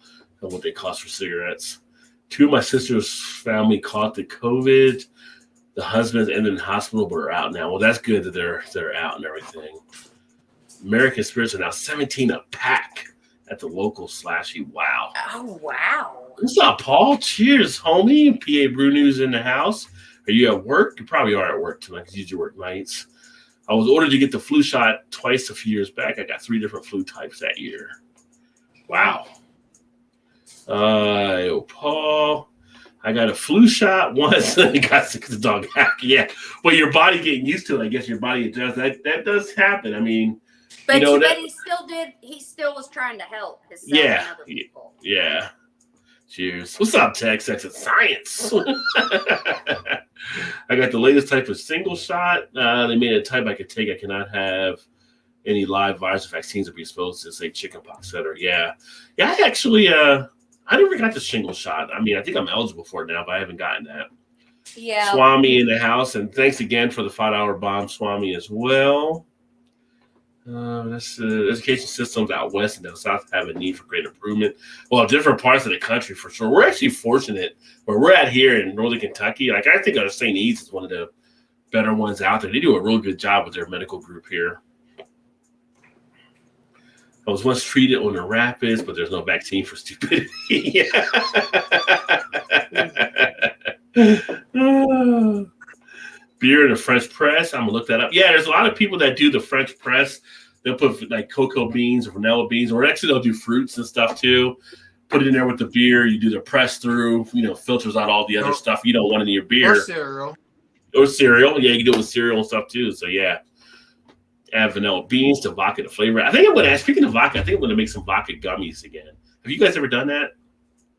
Speaker 1: and what they cost for cigarettes. Two of my sister's family caught the COVID. The husbands ended in the hospital, but are out now. Well, that's good that they're out and everything. American spirits are now $17 a pack at the local slashy. Wow.
Speaker 3: Oh, wow.
Speaker 1: What's up, Paul? Cheers, homie. PA Brew News in the house. Are you at work? You probably are at work tonight because you usually work nights. I was ordered to get the flu shot twice a few years back. I got 3 different flu types that year. Wow. Paul, I got a flu shot once and got sick as a dog. Yeah. Well, your body getting used to it. I guess your body adjusts. That does happen. I mean,
Speaker 3: but he still did. He still was trying to help himself and other people.
Speaker 1: Yeah. Cheers. What's up, Tex? That's science. I got the latest type of single shot. They made a type I could take. I cannot have any live virus vaccines or be exposed to, say, chickenpox, etc. Yeah. I actually, I never got the shingle shot. I mean, I think I'm eligible for it now, but I haven't gotten that.
Speaker 3: Yeah.
Speaker 1: Swami in the house, and thanks again for the $5 bomb, Swami, as well. Education systems out west and down south have a need for great improvement. Well, different parts of the country for sure. We're actually fortunate where we're at here in northern Kentucky. Like, I think our St. East is one of the better ones out there. They do a real good job with their medical group here. I was once treated on the rapids, but there's no vaccine for stupidity. Beer in the French press. I'm gonna look that up. Yeah, there's a lot of people that do the French press. They'll put like cocoa beans or vanilla beans, or actually they'll do fruits and stuff too. Put it in there with the beer. You do the press through. Filters out all the other stuff you don't want in your beer. Or cereal. Yeah, you can do it with cereal and stuff too. So yeah, add vanilla beans to vodka to flavor. I think I'm gonna. Speaking of vodka, I think I'm gonna make some vodka gummies again. Have you guys ever done that?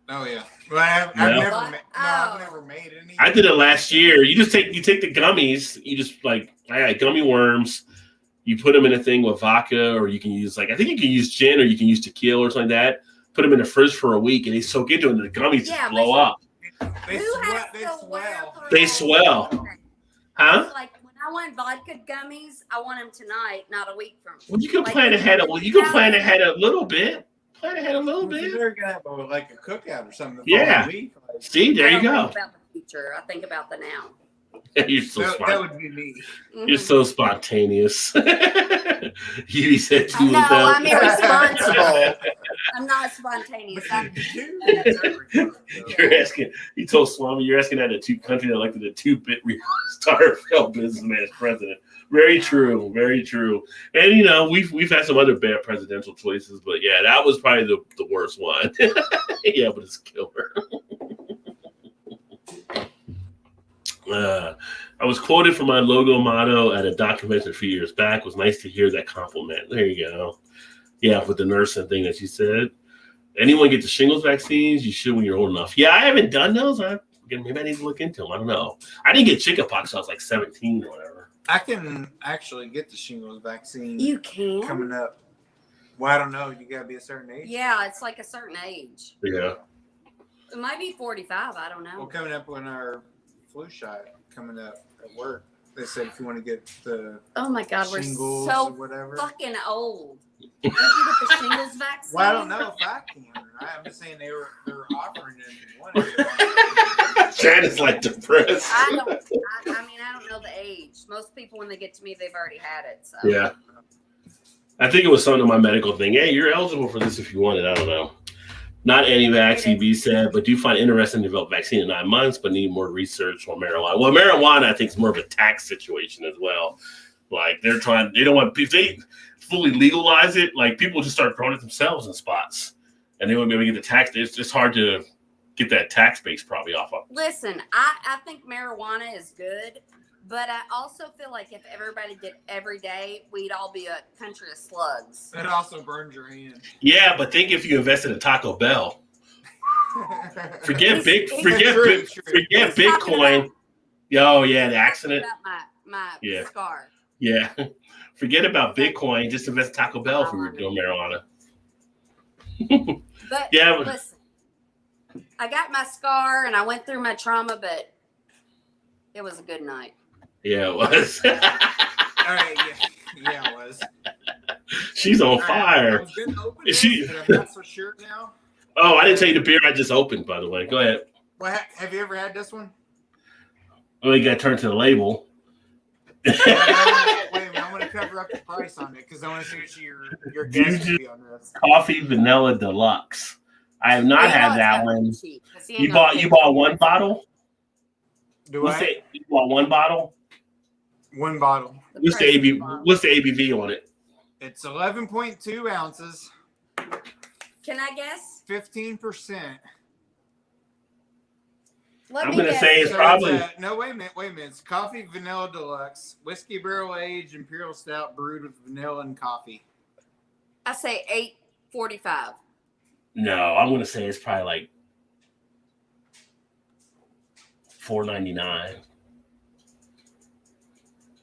Speaker 2: Oh yeah. Well, I've
Speaker 1: No?
Speaker 2: never,
Speaker 3: What?
Speaker 2: I've never made any.
Speaker 1: I did it last year. You take the gummies. You just I got gummy worms. You put them in a thing with vodka, or you can use I think you can use gin, or you can use tequila or something like that. Put them in the fridge for a week, and they soak into it, and the gummies just blow up.
Speaker 2: They
Speaker 3: Who
Speaker 2: swell.
Speaker 3: has
Speaker 2: They
Speaker 3: to wear
Speaker 2: swell.
Speaker 1: They swell. Huh?
Speaker 3: It's like when I want vodka gummies, I want them tonight, not a week from.
Speaker 1: Well, you can
Speaker 3: Like,
Speaker 1: plan ahead. You can plan ahead a little bit. Plan ahead a little bit.
Speaker 2: They're gonna have like a cookout or something. The
Speaker 1: Yeah.
Speaker 2: following week.
Speaker 1: See, there
Speaker 3: I
Speaker 1: you
Speaker 3: don't
Speaker 1: go.
Speaker 3: think about the future. I think about the now.
Speaker 1: You're so
Speaker 2: That
Speaker 1: smart.
Speaker 2: would be me.
Speaker 1: You're so spontaneous. You said
Speaker 3: I
Speaker 1: you
Speaker 3: know,
Speaker 1: without.
Speaker 3: I'm irresponsible. I'm not spontaneous.
Speaker 1: You're asking. You told Swami you're asking that a country that elected a 2-bit star failed businessman as president. Very true. Very true. And we've had some other bad presidential choices, but yeah, that was probably the worst one. Yeah, but it's killer. I was quoted for my logo motto at a documentary a few years back. It was nice to hear that compliment. There you go. Yeah, with the nursing thing that you said. Anyone get the shingles vaccines? You should when you're old enough. Yeah, I haven't done those. Maybe I need to look into them. I don't know. I didn't get chickenpox until I was 17 or whatever.
Speaker 2: I can actually get the shingles vaccine.
Speaker 3: You can?
Speaker 2: Coming up. Well, I don't know. You gotta be a certain age.
Speaker 3: Yeah, it's like a certain age.
Speaker 1: Yeah.
Speaker 3: It might be 45. I don't know.
Speaker 2: Well, coming up on our flu shot coming up at work, they said if you want to get the
Speaker 3: Oh my God, we're
Speaker 2: shingles
Speaker 3: so
Speaker 2: or whatever.
Speaker 3: fucking old. Did you get the shingles vaccine?
Speaker 2: Well, I don't know if I can. I'm just saying they're offering it in one.
Speaker 1: Shannon's depressed.
Speaker 3: I don't know the age. Most people, when they get to me, they've already had it. So.
Speaker 1: Yeah. I think it was something on my medical thing. Hey, you're eligible for this if you want it. I don't know. Not anti-vax, EB said, but do find interesting to develop vaccine in 9 months, but need more research on marijuana. Well, marijuana, I think, is more of a tax situation as well. They don't want, if they fully legalize it, people just start growing it themselves in spots. And they wouldn't be able to get the tax. It's just hard to get that tax base probably off of.
Speaker 3: Listen, I think marijuana is good, but I also feel like if everybody did every day, we'd all be a country of slugs.
Speaker 2: It also burns your hand.
Speaker 1: Yeah, but think if you invested in Taco Bell. Forget
Speaker 2: True.
Speaker 1: Bitcoin. Oh yeah, the accident.
Speaker 3: About my
Speaker 1: Yeah.
Speaker 3: scar.
Speaker 1: Yeah. Forget about Bitcoin. Just invest in Taco Bell if we were doing marijuana.
Speaker 3: But
Speaker 1: Yeah.
Speaker 3: listen, I got my scar and I went through my trauma, but it was a good night.
Speaker 1: Yeah, it was.
Speaker 2: All right, yeah, it was.
Speaker 1: She's on fire.
Speaker 2: I was gonna open
Speaker 1: Is she-
Speaker 2: it, but I'm not so sure now.
Speaker 1: Oh, I didn't tell you the beer I just opened, by the way. Go ahead.
Speaker 2: Well, have you ever had this one?
Speaker 1: Oh, you got to turn to the label.
Speaker 2: Wait a minute, I want to cover up the price on it because I want to see what your guess would be on this.
Speaker 1: Coffee Vanilla Deluxe. I have not had that one. You bought one bottle?
Speaker 2: Do I?
Speaker 1: You bought one bottle?
Speaker 2: One bottle.
Speaker 1: What's the ABV on it?
Speaker 2: It's 11.2 ounces.
Speaker 3: Can I guess?
Speaker 2: 15%.
Speaker 3: Let
Speaker 1: I'm
Speaker 3: me
Speaker 1: gonna
Speaker 3: guess.
Speaker 1: say it's probably
Speaker 2: no. Wait a minute. It's Coffee Vanilla Deluxe, whiskey barrel aged imperial stout brewed with vanilla and coffee.
Speaker 3: I say 8.45.
Speaker 1: no. I'm gonna say it's probably $4.99.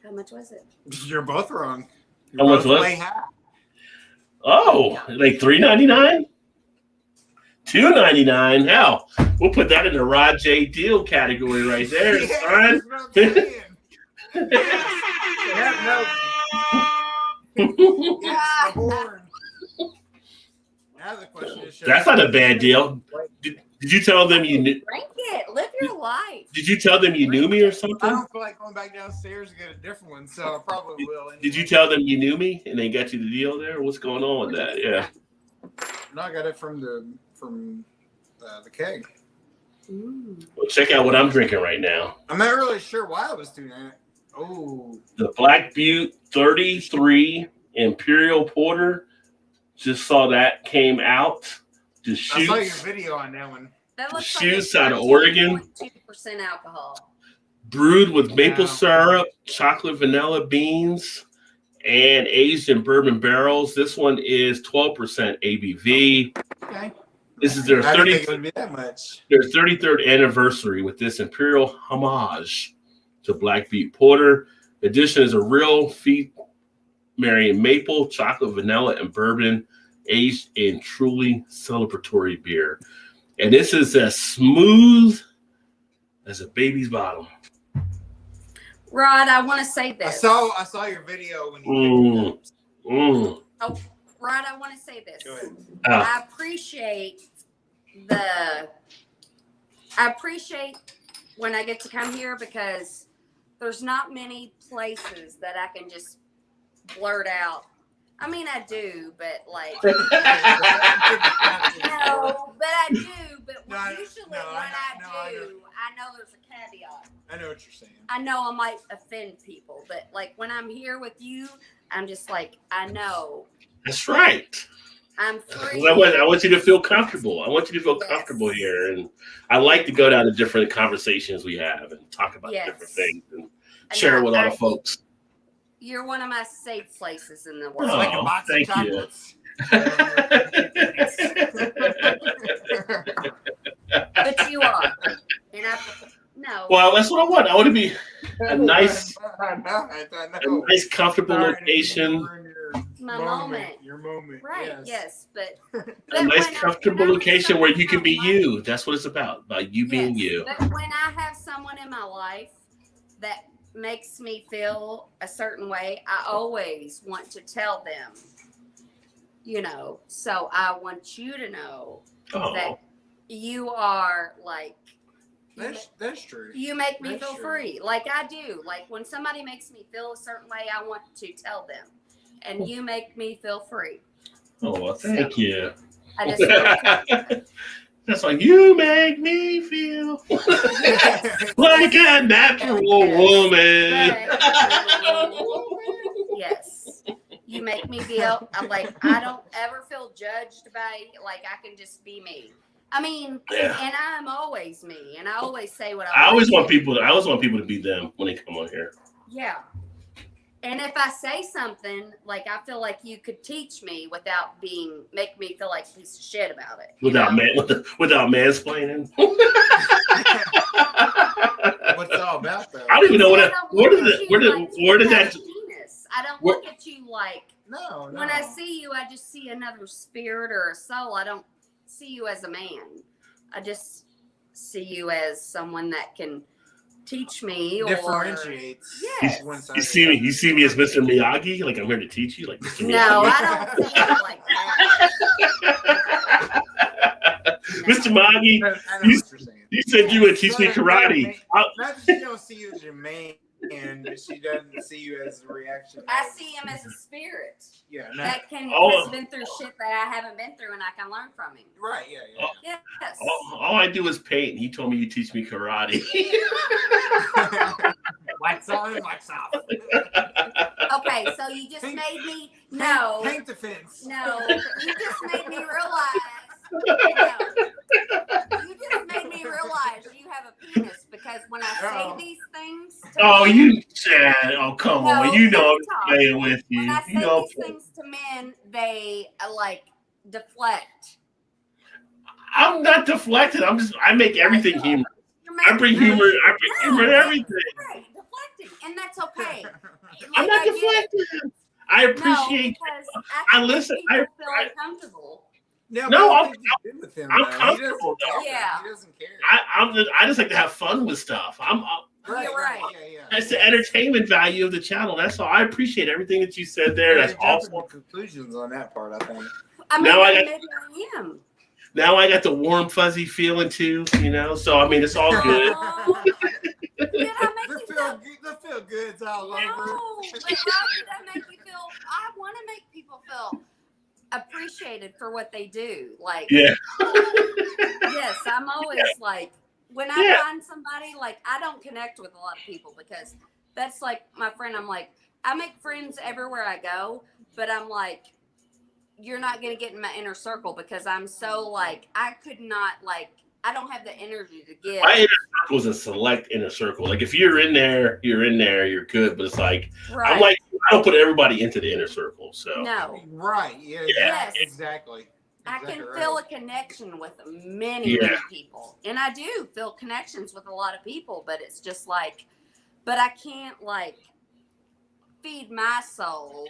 Speaker 3: How much was it?
Speaker 2: You're both wrong.
Speaker 1: How much was
Speaker 2: way
Speaker 1: it?
Speaker 2: high.
Speaker 1: Oh, $3.99? $2.99? Hell, we'll put that in the Rod J deal category right there,
Speaker 2: Yeah,
Speaker 1: son.
Speaker 2: that's what I'm saying. Yes, the horn. Now the question is,
Speaker 1: That's not a bad deal. Did you tell them you knew?
Speaker 3: Drink it. Live your life.
Speaker 1: Did you tell them you knew me or
Speaker 2: I
Speaker 1: something?
Speaker 2: don't feel like going back downstairs to get a different one, so I probably will. Anyway.
Speaker 1: Did you tell them you knew me and they got you the deal there? What's going on with that? Yeah.
Speaker 2: No, I got it from the keg.
Speaker 1: Well, check out what I'm drinking right now.
Speaker 2: I'm not really sure why I was doing that. Oh,
Speaker 1: The Black Butte 33 Imperial Porter. Just saw that came out. Just
Speaker 2: I saw your
Speaker 1: shoots.
Speaker 2: video on that one.
Speaker 3: That looks
Speaker 1: Shoots
Speaker 3: like
Speaker 1: out of Oregon.
Speaker 3: 2% alcohol.
Speaker 1: Brewed with maple
Speaker 2: Wow.
Speaker 1: syrup, chocolate vanilla beans, and aged in bourbon barrels. This one is 12% ABV.
Speaker 2: Okay.
Speaker 1: This is their
Speaker 2: I didn't think
Speaker 1: 30th
Speaker 2: it would be that much.
Speaker 1: their 33rd anniversary with this imperial homage to Black Beet Porter. Edition is a real feat marrying maple, chocolate, vanilla, and bourbon, aged in truly celebratory beer. And this is as smooth as a baby's bottom.
Speaker 3: Rod, I want to say
Speaker 2: I
Speaker 3: this.
Speaker 2: saw your video when you picked it up.
Speaker 3: Oh, Rod, I want to say this.
Speaker 2: Go ahead.
Speaker 3: I appreciate when I get to come here because there's not many places that I can just blurt out. I mean, I do, but like, no, but I do. But usually when I do, I know there's a caveat.
Speaker 2: I know what you're saying.
Speaker 3: I know I might offend people, but like when I'm here with you, I'm just like, I know.
Speaker 1: That's right.
Speaker 3: I'm free.
Speaker 1: I want you to feel comfortable. I want you to feel comfortable here. And I like to go down to different conversations we have and talk about different things and share with a lot of folks.
Speaker 3: You're one of my safe places in the world.
Speaker 1: Oh,
Speaker 2: Like a box
Speaker 1: thank
Speaker 2: of
Speaker 1: you.
Speaker 3: But you are. And no.
Speaker 1: Well, that's what I want. I want to be a nice,
Speaker 2: I know.
Speaker 1: a nice, comfortable location.
Speaker 3: My moment.
Speaker 2: Your moment.
Speaker 3: Right, yes. But
Speaker 1: A nice, comfortable location where you can be
Speaker 3: life,
Speaker 1: you. That's what it's about you being you.
Speaker 3: But when I have someone in my life that makes me feel a certain way, I always want to tell them, so I want you to know that you are like,
Speaker 2: that's true.
Speaker 3: you make me feel free. Like I do. Like when somebody makes me feel a certain way, I want to tell them. And you make me feel free.
Speaker 1: Oh, well, thank you.
Speaker 3: I just
Speaker 1: That's like, you make me feel like a natural woman.
Speaker 3: Yes. You make me feel like I don't ever feel judged by, like I can just be me. I mean, and I'm always me, and I always say what I
Speaker 1: always want people to be them when they come on here.
Speaker 3: Yeah. And if I say something, like I feel like you could teach me without make me feel like a piece of shit about it.
Speaker 1: Without mansplaining.
Speaker 2: What's it all about though?
Speaker 1: I don't even know where did that
Speaker 3: penis. I don't look at you like
Speaker 2: no.
Speaker 3: When I see you, I just see another spirit or a soul. I don't see you as a man. I just see you as someone that can teach me or
Speaker 2: differentiates.
Speaker 3: Yes.
Speaker 1: You see me as Mr. Miyagi, like I'm here to teach you, like Mr. Miyagi.
Speaker 3: No, I don't see you like that.
Speaker 1: Mr. Miyagi,
Speaker 2: I know what you're saying.
Speaker 1: you said you would teach me karate.
Speaker 2: Not that she don't see you as your man, but she doesn't see you as a reaction.
Speaker 3: I see him as a spirit.
Speaker 2: Yeah,
Speaker 3: that has been through shit that I haven't been through, and I can learn from him.
Speaker 2: Right? Yeah.
Speaker 3: Yes.
Speaker 1: All I do is paint. And he told me you teach me karate.
Speaker 2: Wax on, wax off.
Speaker 3: Okay, so you just made me
Speaker 2: paint the fence.
Speaker 3: No, you just made me realize. You just made me realize you have a penis because when I say these things.
Speaker 1: Come on. You know I'm playing with you.
Speaker 3: When I say these things to men, they like deflect.
Speaker 1: I'm not deflected. I make everything humorous. I bring humor in everything.
Speaker 3: Right, deflecting, and that's okay.
Speaker 1: I'm not deflecting. I appreciate. I listen. I feel
Speaker 2: uncomfortable.
Speaker 1: I'm comfortable.
Speaker 3: Yeah,
Speaker 2: he doesn't care.
Speaker 1: I just like to have fun with stuff.
Speaker 3: You're right.
Speaker 2: Yeah.
Speaker 1: That's the entertainment value of the channel. That's all. I appreciate everything that you said there. That's awesome.
Speaker 2: Conclusions on that part, I think.
Speaker 3: Maybe I am.
Speaker 1: Now I got the warm, fuzzy feeling too, So I mean, it's all good.
Speaker 2: The feel goods all over.
Speaker 3: No, but how did that make you feel? I want to make people feel appreciated for what they do. Like, yes, I'm always like, when I find somebody, like, I don't connect with a lot of people because that's like my friend. I'm like, I make friends everywhere I go, but I'm like, you're not going to get in my inner circle because I'm so like, I could not like, I don't have the energy to give.
Speaker 1: My inner circle is a select inner circle. Like if you're in there, you're good. But it's like, I'm like, I don't put everybody into the inner circle. So
Speaker 3: no.
Speaker 2: Right. Yeah.
Speaker 3: Yes.
Speaker 2: Exactly.
Speaker 3: I can
Speaker 2: Exactly
Speaker 3: feel a
Speaker 2: right.
Speaker 3: connection with many people, and I do feel connections with a lot of people. But it's just like, but I can't like feed my soul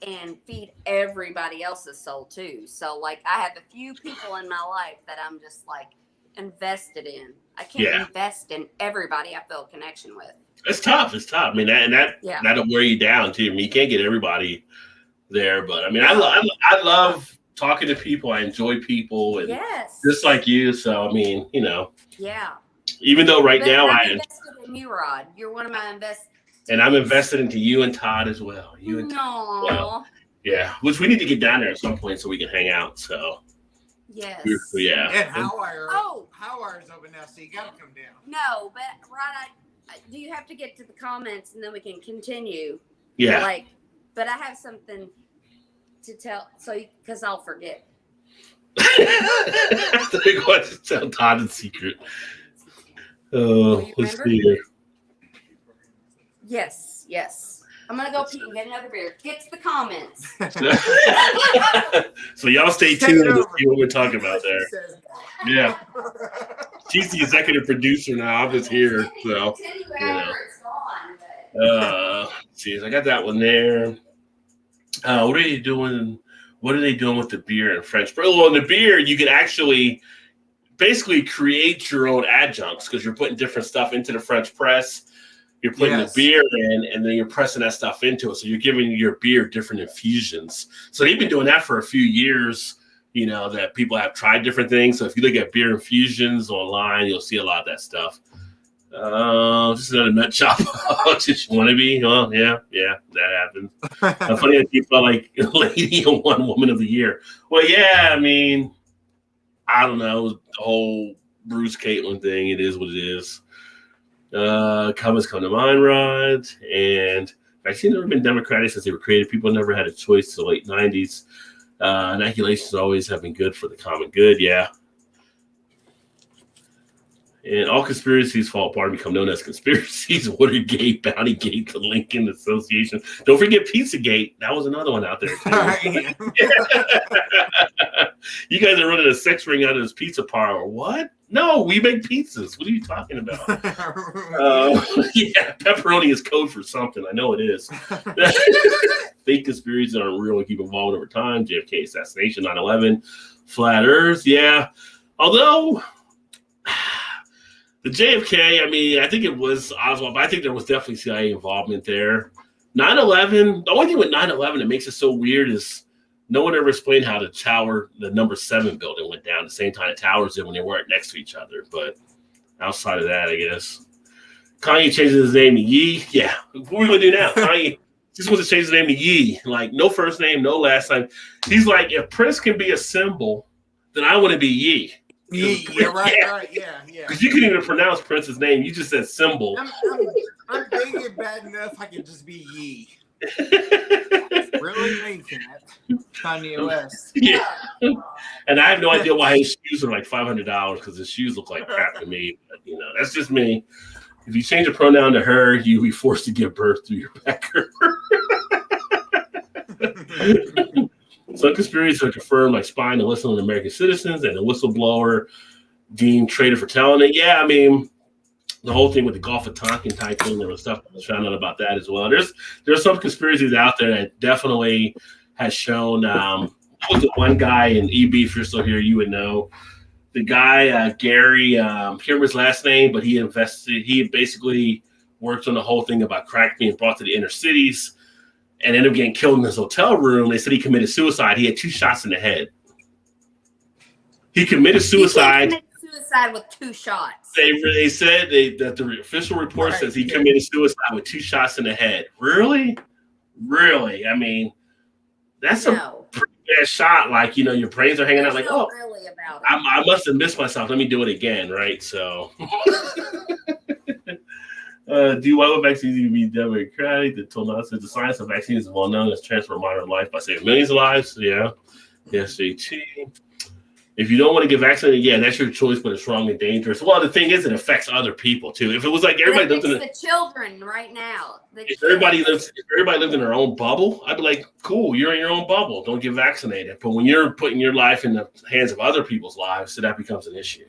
Speaker 3: and feed everybody else's soul too. So like, I have a few people in my life that I'm just like invested in. I can't invest in everybody I feel a connection with.
Speaker 1: It's tough. It's tough. I mean, that'll wear you down too. I mean, you can't get everybody there, but I mean, I love talking to people. I enjoy people, and just like you. So I mean, you know, even though now
Speaker 3: I'm invested in you, Rod. You're one of my investors,
Speaker 1: and I'm invested into you and Todd as well. You and Todd, well, yeah, which we need to get down there at some point so we can hang out. So
Speaker 3: yes,
Speaker 2: and Howwire's open now, so you got to come down.
Speaker 3: No, but Rod, do you have to get to the comments and then we can continue?
Speaker 1: Yeah.
Speaker 3: Like, but I have something to tell, so because I'll forget.
Speaker 1: That's the big one to tell Todd in secret. Oh, let's see here.
Speaker 3: Yes. I'm gonna go pee and get another beer. Get to the comments.
Speaker 1: So y'all stay tuned to see what we're talking about there. Yeah. She's the executive producer now. I'm just here. So, see, I got that one there. What are you doing? What are they doing with the beer and French press? Well, in the beer, you can actually basically create your own adjuncts because you're putting different stuff into the French press. You're putting the beer in, and then you're pressing that stuff into it. So you're giving your beer different infusions. So they've been doing that for a few years. You know, that people have tried different things. So if you look at beer infusions online, you'll see a lot of that stuff. Just another nut shop. Just want to be. Well, yeah, that happens. Funny that you felt like lady and one woman of the year. Well, yeah, I mean, I don't know. The whole Bruce Caitlin thing, it is what it is. Comments come to mind, Rod. And vaccines never been democratic since they were created. People never had a choice till the late 90s. Inoculations always have been good for the common good, yeah. And all conspiracies fall apart and become known as conspiracies. Watergate, Bountygate, the Lincoln Association. Don't forget Pizzagate. That was another one out there, too. You guys are running a sex ring out of this pizza parlor. What? No, we make pizzas. What are you talking about? Yeah, pepperoni is code for something. I know it is. Fake conspiracies aren't real and keep evolving over time. JFK assassination, 9/11, flat Earth. Yeah, although the JFK, I mean, I think it was Oswald, but I think there was definitely CIA involvement there. 9/11. The only thing with 9/11 that makes it so weird is no one ever explained how the tower, the number 7 building, went down the same time the towers did when they weren't next to each other. But outside of that, I guess. Kanye changes his name to Yee. Yeah. What are we going to do now? Kanye just wants to change his name to Yee. Like, no first name, no last name. He's like, if Prince can be a symbol, then I want to be Yee.
Speaker 2: Yeah, right, yeah.
Speaker 1: Because you couldn't even pronounce Prince's name. You just said symbol.
Speaker 2: I'm big and bad enough I can just be Yee. Really mean that. Kanye West.
Speaker 1: Yeah. And I have no idea why his shoes are like $500 because his shoes look like crap to me. But, you know, that's just me. If you change a pronoun to her, you'll be forced to give birth to your pecker. Some conspiracies are confirmed, like spying and listening to American citizens, and a whistleblower deemed traitor for telling it. Yeah, I mean, the whole thing with the Gulf of Tonkin tycoon, there was stuff I was found out about that as well. There's some conspiracies out there that definitely has shown. Was the one guy in EB, if you're still here, you would know. The guy, Gary, can't remember his last name, but he basically worked on the whole thing about crack being brought to the inner cities and ended up getting killed in his hotel room. They said he committed suicide. He had 2 shots in the head. He committed suicide.
Speaker 3: With 2 shots.
Speaker 1: They said that the official report says he committed suicide with 2 shots in the head. Really? I mean, that's a pretty bad shot. Like, you know, your brains are hanging out like, oh, really about it. I must have missed myself. Let me do it again, right? So, do why would vaccines even be democratic? The told us that the science of vaccines is well known as transfer modern life by saving millions of lives. Yeah. SJT. If you don't want to get vaccinated, yeah, that's your choice, but it's wrong and dangerous. Well, the thing is, it affects other people too. If it was like everybody
Speaker 3: lives
Speaker 1: lives in
Speaker 3: the children right now.
Speaker 1: if everybody lived in their own bubble, I'd be like, cool, you're in your own bubble. Don't get vaccinated. But when you're putting your life in the hands of other people's lives, so that becomes an issue.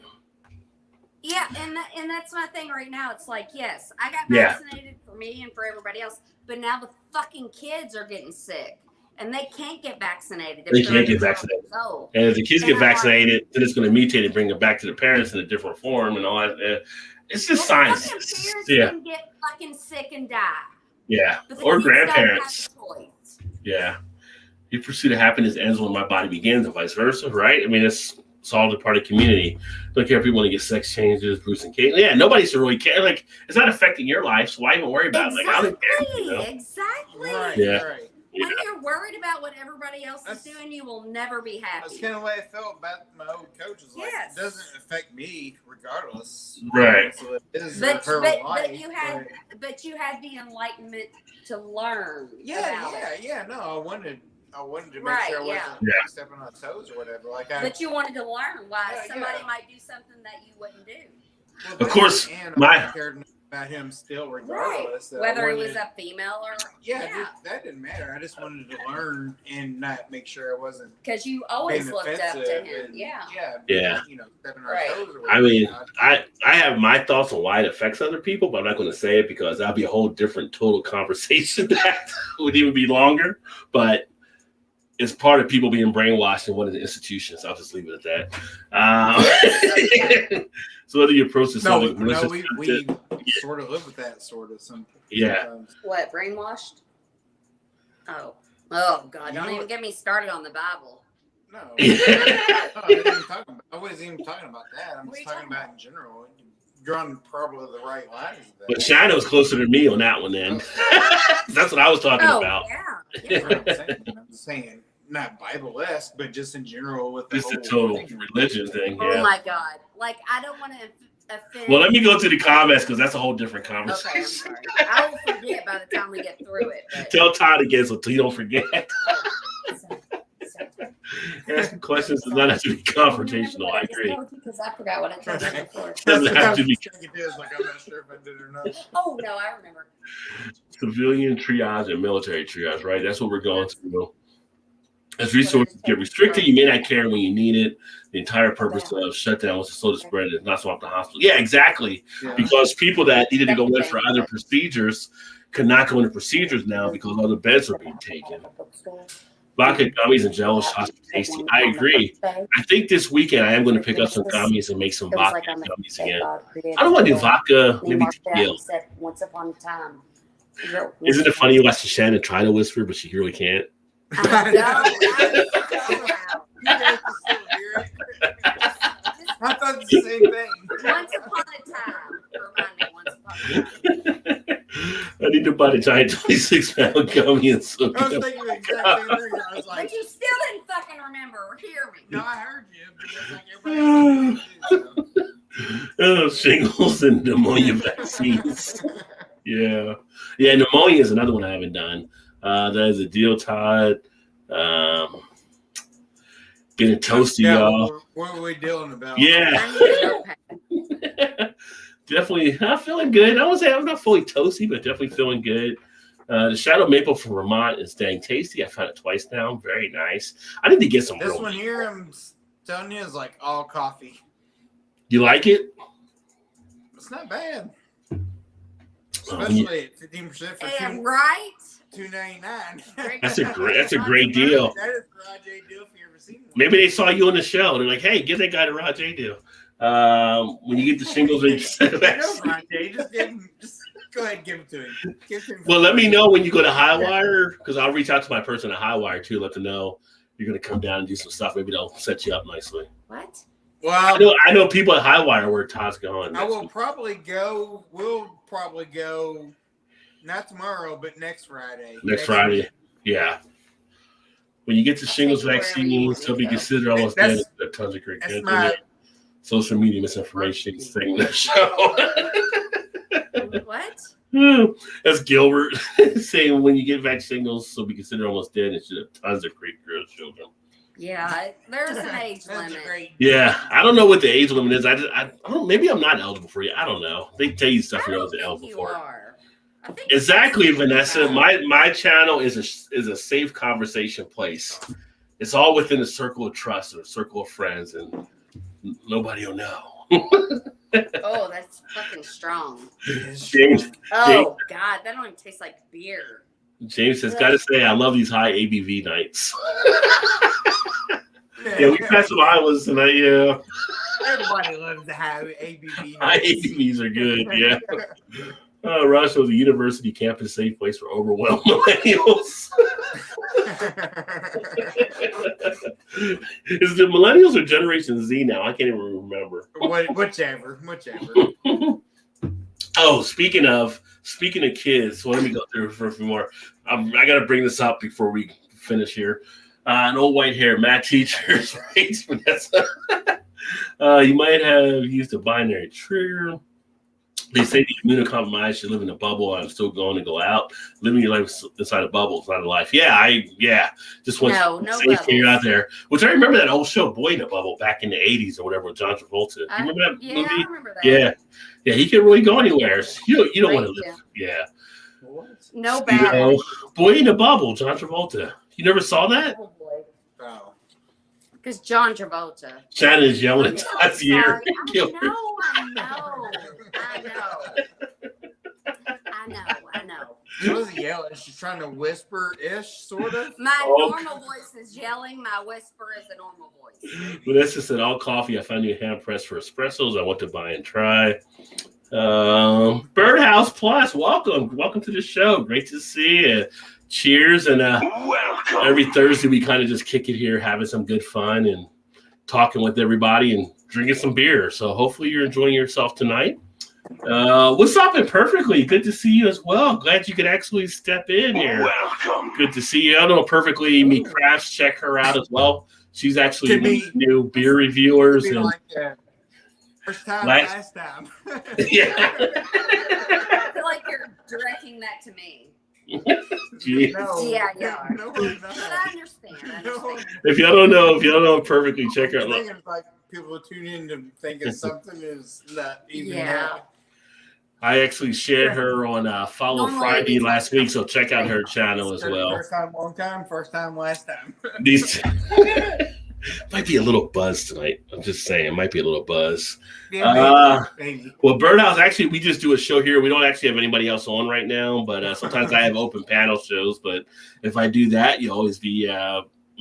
Speaker 3: Yeah, and that's my thing right now. It's like, yes, I got vaccinated for me and for everybody else, but now the fucking kids are getting sick. And they can't get vaccinated.
Speaker 1: They can't get vaccinated. And if the kids get vaccinated, then it's going to mutate and bring it back to the parents in a different form and all that. It's just science.
Speaker 3: Parents can get fucking sick and die.
Speaker 1: Yeah. Or grandparents. Yeah. Your pursuit of happiness ends when my body begins and vice versa, right? I mean, it's all a part of community. Don't care if people want to get sex changes, Bruce and Kate. Yeah, nobody should really care. Like, it's not affecting your life, so why even worry about it? Like, I don't care. You know?
Speaker 3: Exactly.
Speaker 2: Right,
Speaker 1: yeah.
Speaker 2: Right.
Speaker 3: When you're worried about what everybody else is doing, you will never be happy.
Speaker 2: That's kind of the way I felt about my old coaches. Like, it doesn't affect me regardless.
Speaker 1: Right.
Speaker 2: So it is
Speaker 3: but you had
Speaker 2: life,
Speaker 3: you had the enlightenment to learn.
Speaker 2: No, I wanted to make sure I wasn't stepping on toes or whatever. But
Speaker 3: you wanted to learn why somebody might do something that you wouldn't do.
Speaker 2: Well,
Speaker 1: of course,
Speaker 2: I cared about him still, regardless.
Speaker 3: Whether he was a female or
Speaker 2: that didn't matter. I just wanted to learn and not make sure I wasn't
Speaker 3: because you always looked up to him.
Speaker 2: Yeah.
Speaker 3: You
Speaker 2: know, stepping on toes. Or whatever.
Speaker 1: I mean, I have my thoughts on why it affects other people, but I'm not going to say it because that'll be a whole different total conversation that would even be longer. But it's part of people being brainwashed in one of the institutions. I'll just leave it at that. So whether you approach this,
Speaker 2: we sort of live with that sometimes.
Speaker 3: What, brainwashed? Oh God! Don't even get me started on the Bible.
Speaker 2: No, I wasn't even talking about that. I'm just talking about in general. You're on probably the right lines.
Speaker 1: But Shino's closer to me on that one. Then that's what I was talking about.
Speaker 2: I'm saying. Not Bible-esque, but just in general with
Speaker 1: just a total religion thing.
Speaker 3: Oh my God! Like I don't want to offend.
Speaker 1: Well, let me go to the comments because that's a whole different conversation.
Speaker 3: Okay, I'm sorry. I will forget by the time we get through it. But...
Speaker 1: Tell Todd again so you don't forget. Asking questions does not have to be confrontational. I agree.
Speaker 3: Because I forgot what I told you before.
Speaker 1: Doesn't have to be.
Speaker 2: Like, I'm not sure if I did or not.
Speaker 3: Oh no, I remember.
Speaker 1: Civilian triage and military triage, right? That's what we're going through. As resources get restricted, you may not care when you need it. The entire purpose of shutdown was to slow the spread and not swamp the hospital. Yeah, exactly. Yeah. Because people that needed to go in for other procedures could not go into procedures now because other beds are being taken. Vodka gummies and Jello shots are tasty. I agree. I think this weekend I am going to pick up some gummies and make some vodka gummies again. I don't want to do vodka, maybe tequila.
Speaker 3: Once upon a time.
Speaker 1: Isn't it funny watching Shannon try to whisper, but she really can't?
Speaker 2: I thought the same thing.
Speaker 3: Once upon a time. Remind me, once upon a time.
Speaker 1: I need to buy the giant 26-pound gummy and soak
Speaker 2: I was thinking the exact same thing. I was like,
Speaker 3: but you still didn't fucking remember or hear me.
Speaker 2: No, I heard you, but it's like everybody else.
Speaker 1: Shingles and pneumonia vaccines. Yeah, pneumonia is another one I haven't done. That is a deal, Todd. Getting toasty, y'all.
Speaker 2: What were we dealing about?
Speaker 1: Yeah. Definitely, I'm feeling good. I won't say I'm not fully toasty, but definitely feeling good. The Shadow Maple from Vermont is dang tasty. I've had it twice now. Very nice. I need to get some.
Speaker 2: This one here, I'm telling you, is like all coffee.
Speaker 1: You like it?
Speaker 2: It's not bad. Especially at 15% for $2.99.
Speaker 1: That's a great deal.
Speaker 2: That is the Rajay deal if you ever seen one.
Speaker 1: Maybe they saw you on the show. They're like, hey, give that guy the Rajay deal. When you get the shingles and
Speaker 2: just go ahead and give it to him.
Speaker 1: Well, let me know when you go to Highwire because I'll reach out to my person at Highwire too. Let them know you're going to come down and do some stuff. Maybe they'll set you up nicely.
Speaker 3: What?
Speaker 2: Well,
Speaker 1: I know people at Highwire where Todd's going.
Speaker 2: I will probably go. We'll probably go. Not tomorrow, but next Friday.
Speaker 1: Next Friday, yeah. When you get the shingles vaccine, still be considered almost dead. There's tons of great kids. Social media misinformation thing. That show.
Speaker 3: What?
Speaker 1: That's Gilbert saying when you get vaccines, still be considered almost dead. It should have tons of great girl children.
Speaker 3: Yeah, there's an age
Speaker 2: That's
Speaker 3: limit.
Speaker 2: great.
Speaker 1: Yeah, I don't know what the age limit is. I don't. Maybe I'm not eligible for it. I don't know. They tell you stuff
Speaker 3: I
Speaker 1: you're
Speaker 3: don't
Speaker 1: not
Speaker 3: think
Speaker 1: eligible
Speaker 3: you
Speaker 1: for.
Speaker 3: are. I think
Speaker 1: Exactly,
Speaker 3: it's-
Speaker 1: Vanessa. My channel is a safe conversation place. It's all within a circle of trust and a circle of friends, and nobody will know.
Speaker 3: Oh, that's fucking strong.
Speaker 1: James,
Speaker 3: Oh God, that don't even taste like beer.
Speaker 1: James has got to say, I love these high ABV nights. Yeah, we had some Iowas tonight. Yeah,
Speaker 2: Everybody loves to have ABV.
Speaker 1: high ABVs are good. Yeah. Rush was a university campus safe place for overwhelmed millennials. Is it millennials or Generation Z now? I can't even remember.
Speaker 2: Whichever.
Speaker 1: Oh, speaking of kids, so let me go through for a few more. I got to bring this up before we finish here. An old white hair math teacher's right, Vanessa. You might have used a binary trigger. They say the immunocompromised should live in a bubble. I'm still going to go out. Living your life inside a bubble is not a life. Yeah. Just want to say here out there. Which I remember that old show, Boy in a Bubble, back in the 80s or whatever with John Travolta. You remember that movie?
Speaker 3: Yeah, I remember that.
Speaker 1: Yeah. He can really go anywhere. You don't want to live. Yeah.
Speaker 3: No bad.
Speaker 1: Boy in a Bubble, John Travolta. You never saw that?
Speaker 2: Oh.
Speaker 3: Because John Travolta.
Speaker 1: Shannon is yelling at Todd's ear.
Speaker 3: I know.
Speaker 2: She wasn't yelling. She's trying to whisper-ish, sort of.
Speaker 3: My normal voice is yelling. My whisper is a normal voice.
Speaker 1: Vanessa said, all coffee. I found you a hand press for espressos. I want to buy and try. Birdhouse Plus, welcome to the show. Great to see you. Cheers, and every Thursday we kind of just kick it here, having some good fun and talking with everybody and drinking some beer. So hopefully you're enjoying yourself tonight. What's up, and perfectly good to see you as well. Glad you could actually step in here. Welcome. Good to see you. I know perfectly. Me Crafts, check her out as well. She's actually new beer reviewers and.
Speaker 2: First time, last time.
Speaker 1: Yeah.
Speaker 3: I feel like you're directing that to me.
Speaker 2: No.
Speaker 3: Yeah, you are.
Speaker 2: No,
Speaker 3: but I understand.
Speaker 1: If y'all don't know perfectly, check her out.
Speaker 2: It's like people tune in to thinking something is not even.
Speaker 3: Yeah.
Speaker 1: I actually shared her on Follow Friday last week, so check out her channel as well.
Speaker 2: First time, long time. First time, last time.
Speaker 1: These might be a little buzz tonight. I'm just saying, might be a little buzz.
Speaker 2: Yeah, maybe.
Speaker 1: Well, Birdhouse, actually, we just do a show here. We don't actually have anybody else on right now, but sometimes I have open panel shows. But if I do that, you'll always be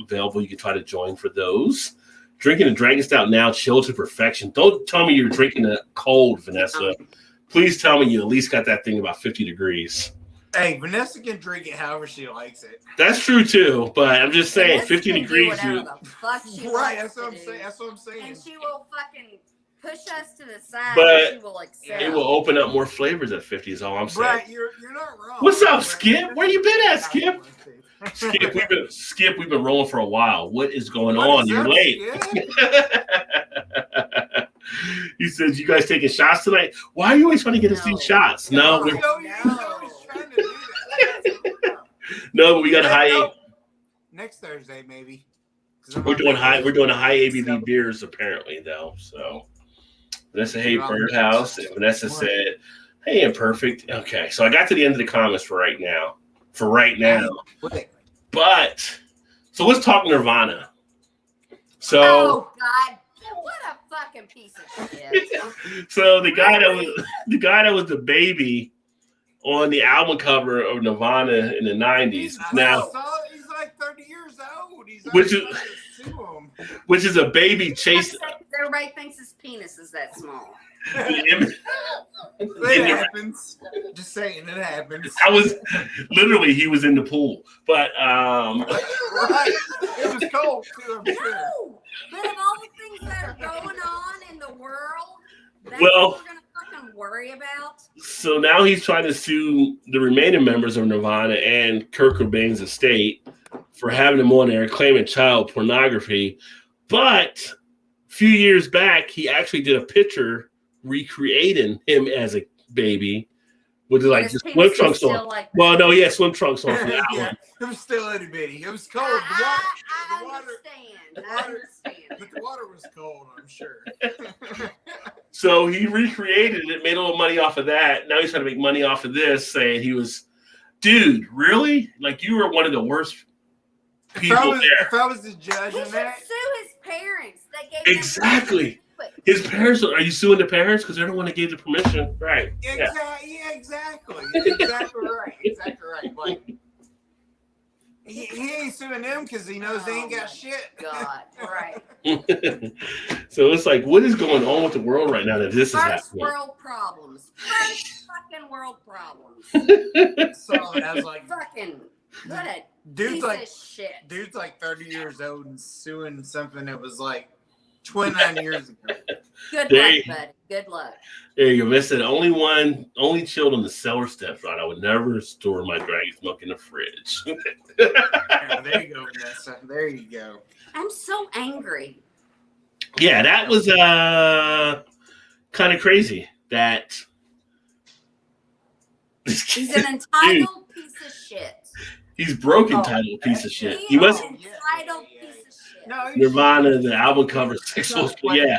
Speaker 1: available. You can try to join for those. Drinking a Dragon Stout now, chilled to perfection. Don't tell me you're drinking it cold, Vanessa. Please tell me you at least got that thing about 50 degrees.
Speaker 2: Hey, Vanessa can drink it however she likes it.
Speaker 1: That's true too, but I'm just saying,
Speaker 3: Vanessa
Speaker 1: 50
Speaker 3: can
Speaker 1: degrees.
Speaker 3: Do the fuck she
Speaker 2: Right,
Speaker 3: likes
Speaker 2: that's what I'm
Speaker 3: to do.
Speaker 2: saying. That's what I'm saying.
Speaker 3: And she will fucking push us to the side.
Speaker 1: But
Speaker 3: and she will accept.
Speaker 1: it will open up more flavors at 50 is all I'm saying.
Speaker 2: Right, you're not wrong.
Speaker 1: What's up, Skip? Where you been at, Skip? Skip, we've been rolling for a while. What is going on? You're late. He says, you guys taking shots tonight? Why are you always trying to get us these shots? No,
Speaker 2: He's always trying to do that.
Speaker 1: No, but we got high.
Speaker 2: Next Thursday, maybe.
Speaker 1: We're doing high ABV beers apparently, though. So Vanessa, hey, Birdhouse, and Vanessa said, hey, Imperfect. Okay, so I got to the end of the comments for right now. But so let's talk Nirvana. So,
Speaker 3: oh God, what a fucking piece of shit.
Speaker 1: So the guy that was the baby on the album cover of Nirvana in the 90s. Now
Speaker 2: he's like 30 years old. He's
Speaker 1: which is a baby chasing.
Speaker 3: Everybody thinks his penis is that small.
Speaker 2: It happens. Just saying, it happens.
Speaker 1: He was in the pool, but
Speaker 2: right. It was cold too, I'm sure.
Speaker 3: No, but of all the things that are going on in the world, that's
Speaker 1: well,
Speaker 3: what we're gonna fucking worry about.
Speaker 1: So now he's trying to sue the remaining members of Nirvana and Kurt Cobain's estate for having him on there claiming child pornography. But a few years back, he actually did a picture recreating him as a baby With like
Speaker 3: His
Speaker 1: just
Speaker 3: penis
Speaker 1: swim
Speaker 3: was
Speaker 1: trunks
Speaker 3: still
Speaker 1: on.
Speaker 3: like
Speaker 1: Well, no, yeah, swim trunks on for that
Speaker 2: Yeah,
Speaker 1: one.
Speaker 2: it was still itty bitty. It was cold.
Speaker 3: I
Speaker 2: water,
Speaker 3: understand.
Speaker 2: water-
Speaker 3: I understand.
Speaker 2: but the water was cold, I'm sure.
Speaker 1: So he recreated it, made a little money off of that. Now he's trying to make money off of this, saying he was, dude, really? Like you were one of the worst people there.
Speaker 2: If I was the judge
Speaker 3: He
Speaker 2: in
Speaker 3: should
Speaker 2: that,
Speaker 3: sue his parents. They gave him
Speaker 1: Exactly.
Speaker 3: permission to do it.
Speaker 1: His parents, are you suing the parents? Because they're the one that gave the permission. Right. Yeah.
Speaker 2: exactly. Exactly right. Exactly right. Like, he ain't suing them because he knows they ain't got shit.
Speaker 3: God, right.
Speaker 1: So it's like, what is going on with the world right now that this is
Speaker 3: First
Speaker 1: happening?
Speaker 3: world problems. First fucking world problems.
Speaker 2: So I was like,
Speaker 3: Fucking what a
Speaker 2: dude's
Speaker 3: piece
Speaker 2: like,
Speaker 3: of shit.
Speaker 2: dude's like 30 years old and suing something that was like 29 years ago.
Speaker 3: Good
Speaker 1: There
Speaker 3: luck,
Speaker 1: you-
Speaker 3: buddy. Good luck.
Speaker 1: There you go. Listen, only chilled on the cellar steps, right? I would never store my dragon's milk in the fridge.
Speaker 2: Yeah, there you go, Vanessa. There you go.
Speaker 3: I'm so angry.
Speaker 1: Yeah, that was kind of crazy. That
Speaker 3: He's an entitled piece of shit.
Speaker 1: he's broken,
Speaker 2: Oh,
Speaker 1: title piece of shit.
Speaker 3: He
Speaker 1: He
Speaker 3: is
Speaker 1: must
Speaker 3: an entitled piece of shit.
Speaker 2: No, he's
Speaker 1: Nirvana, the album cover, sexual. Yeah,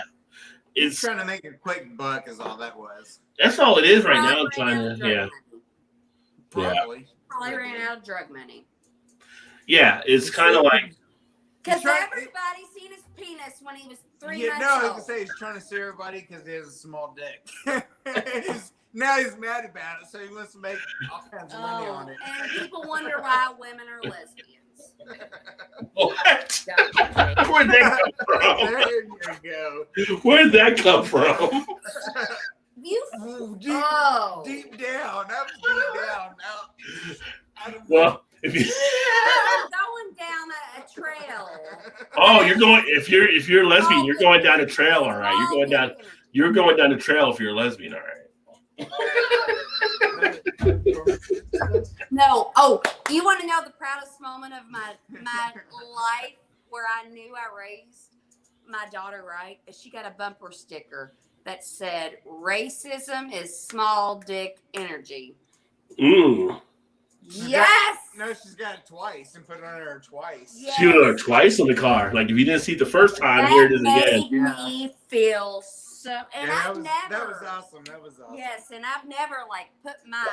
Speaker 2: he's
Speaker 1: it's
Speaker 2: trying to make a quick buck, is all that was.
Speaker 1: that's all it is right now. I'm
Speaker 3: Probably
Speaker 1: trying
Speaker 3: ran out
Speaker 1: to,
Speaker 3: of
Speaker 1: yeah,
Speaker 3: drug money.
Speaker 2: Probably.
Speaker 3: Probably ran out of drug money.
Speaker 1: yeah. It's kind of like
Speaker 3: Because
Speaker 2: trying-
Speaker 3: everybody seen his penis when he was 3
Speaker 2: Yeah,
Speaker 3: months
Speaker 2: no, I was
Speaker 3: old.
Speaker 2: gonna say he's trying to sue everybody because he has a small dick. Now he's mad about it, so he wants to make all kinds of money on it.
Speaker 3: And people wonder why women are lesbians.
Speaker 1: what?
Speaker 3: Don't
Speaker 1: Where'd that come from?
Speaker 2: There you go.
Speaker 1: Where'd that come from?
Speaker 3: you
Speaker 2: Ooh,
Speaker 3: oh.
Speaker 2: deep down. That was deep down. Now, I don't know.
Speaker 1: Well, if you
Speaker 3: I'm going down a trail.
Speaker 1: oh, you're going if you're a lesbian, you're going down the trail, all right. You're going down the trail if you're a lesbian, all right.
Speaker 3: No. Oh, you want to know the proudest moment of my life where I knew I raised my daughter right? She got a bumper sticker that said "Racism is small dick energy."
Speaker 1: Mm.
Speaker 3: Yes.
Speaker 2: No, she's got it twice and put it on her twice.
Speaker 3: Yes.
Speaker 1: She was twice on the car. Like if you didn't see it the first time, here it is again.
Speaker 3: That made me feel so. And
Speaker 2: Yeah,
Speaker 3: I've never.
Speaker 2: that was awesome. That was awesome.
Speaker 3: Yes, and I've never like put my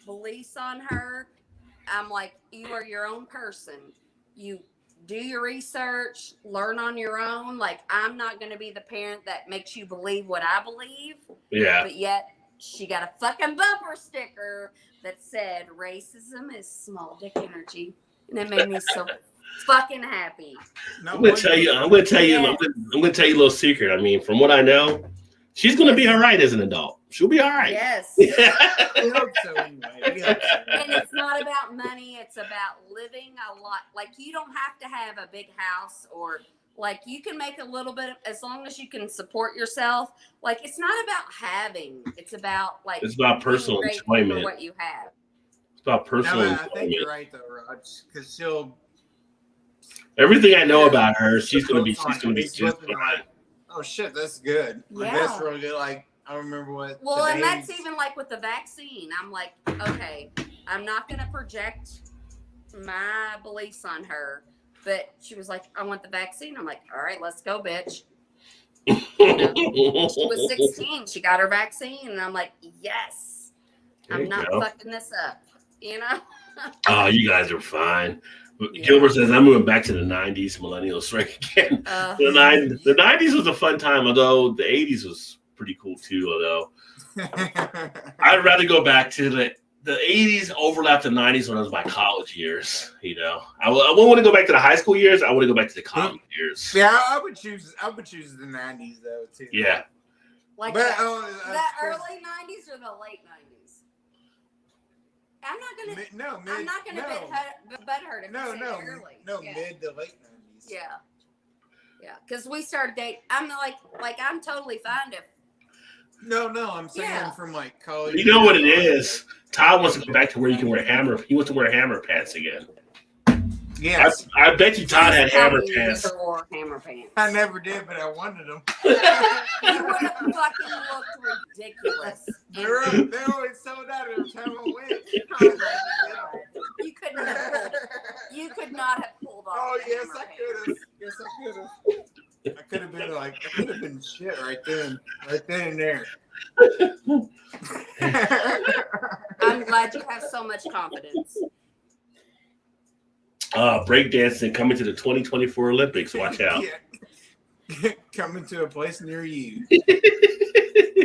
Speaker 3: beliefs on her. I'm like, you are your own person. You do your research, learn on your own. Like, I'm not going to be the parent that makes you believe what I believe.
Speaker 1: Yeah.
Speaker 3: But yet, she got a fucking bumper sticker that said racism is small dick energy. And it made me so fucking happy.
Speaker 2: No,
Speaker 1: I'm gonna tell you a little secret. I mean, from what I know, she's gonna be all right as an adult. She'll be all right.
Speaker 3: Yes.
Speaker 2: We hope so anyway. We hope so.
Speaker 3: And it's not about money. It's about living a lot. Like, you don't have to have a big house, or like, you can make a little bit as long as you can support yourself. Like, it's not about having. It's about like.
Speaker 1: It's about personal
Speaker 3: being grateful
Speaker 1: enjoyment.
Speaker 3: for what you have.
Speaker 1: It's about personal
Speaker 2: No, I think
Speaker 1: enjoyment.
Speaker 2: you're right though, Raj, because she'll.
Speaker 1: Everything I know about her, she's gonna be just
Speaker 2: It's
Speaker 1: fine.
Speaker 2: looking like, oh shit, that's good. Like,
Speaker 3: Yeah.
Speaker 2: that's really good. Like, I remember what.
Speaker 3: Well,
Speaker 2: the
Speaker 3: and that's
Speaker 2: days-
Speaker 3: even like with the vaccine. I'm like, okay, I'm not going to project my beliefs on her. But she was like, I want the vaccine. I'm like, all right, let's go, bitch. She was 16. She got her vaccine. And I'm like, yes,
Speaker 1: There
Speaker 3: I'm
Speaker 1: you
Speaker 3: not
Speaker 1: go.
Speaker 3: fucking this up. You know?
Speaker 1: Oh, you guys are fine.
Speaker 3: Yeah.
Speaker 1: Gilbert says I'm moving back to the '90s. Millennials, right? Again, the '90s was a fun time, although the '80s was pretty cool too. Although I'd rather go back to the 80s overlapped the 90s when I was my college years. You know, I wouldn't want to go back to the high school years. I want to go back to the college years.
Speaker 2: Yeah, I would choose the 90s though too.
Speaker 1: Yeah.
Speaker 3: Like
Speaker 2: But
Speaker 3: the early 90s or the late 90s? I'm not gonna. I'm not gonna butthurt if
Speaker 2: No,
Speaker 3: you say
Speaker 2: no,
Speaker 3: early.
Speaker 2: no,
Speaker 3: Yeah.
Speaker 2: mid to late 90s.
Speaker 3: Yeah. Yeah, because we started dating. I'm like I'm totally fine if.
Speaker 2: No, I'm saying
Speaker 3: Yeah.
Speaker 2: from like college.
Speaker 1: You know what it is? Todd wants to go back to where you can wear hammer. He wants to wear hammer pants again.
Speaker 2: Yes.
Speaker 1: I bet you Todd had hammer
Speaker 3: You
Speaker 1: pants.
Speaker 3: never wore hammer pants.
Speaker 2: I never did, but I wanted them.
Speaker 3: You would have fucking looked ridiculous.
Speaker 2: They're always sold out every time I went.
Speaker 3: You could not have pulled. You could not have pulled off.
Speaker 2: Oh
Speaker 3: the
Speaker 2: yes,
Speaker 3: hammer
Speaker 2: I
Speaker 3: pants.
Speaker 2: could have. Yes, I could have. I could have been shit right then and there.
Speaker 3: I'm glad you have so much confidence.
Speaker 1: Breakdancing coming to the 2024 Olympics. Watch out.
Speaker 2: Yeah. Coming to a place near you.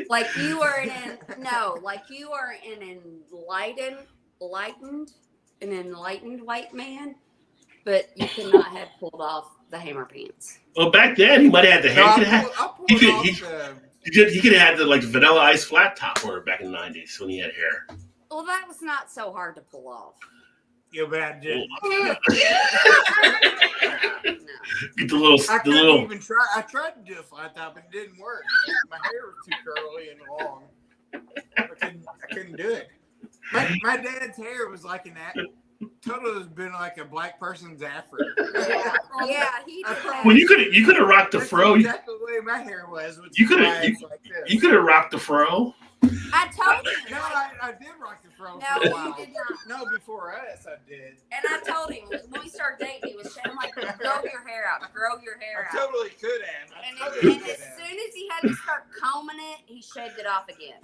Speaker 3: Like you are an enlightened white man, but you could not have pulled off the hammer pants.
Speaker 1: Well, back then he might have had the hair. He could have had the like Vanilla Ice flat top for back in the 90s when he had hair.
Speaker 3: Well, that was not so hard to pull off.
Speaker 2: You bad dude.
Speaker 3: No.
Speaker 1: Get the little.
Speaker 2: I couldn't even try. I tried to do a flat top, and it didn't work. My hair was too curly and long. I couldn't do it. My dad's hair was like totally has been like a black person's afro.
Speaker 3: Yeah, he did.
Speaker 1: Well, you could have rocked the fro.
Speaker 2: Exactly the way my hair was.
Speaker 1: You could have rocked the fro.
Speaker 3: I told him.
Speaker 2: No, I did rock the fro.
Speaker 3: No,
Speaker 2: for a while.
Speaker 3: you did not.
Speaker 2: No, before us, I did.
Speaker 3: And I told him when we started dating, he was saying, like, grow your hair out, grow your hair
Speaker 2: I
Speaker 3: out.
Speaker 2: totally could have.
Speaker 3: And as soon as he had to start combing it, he shaved it off again.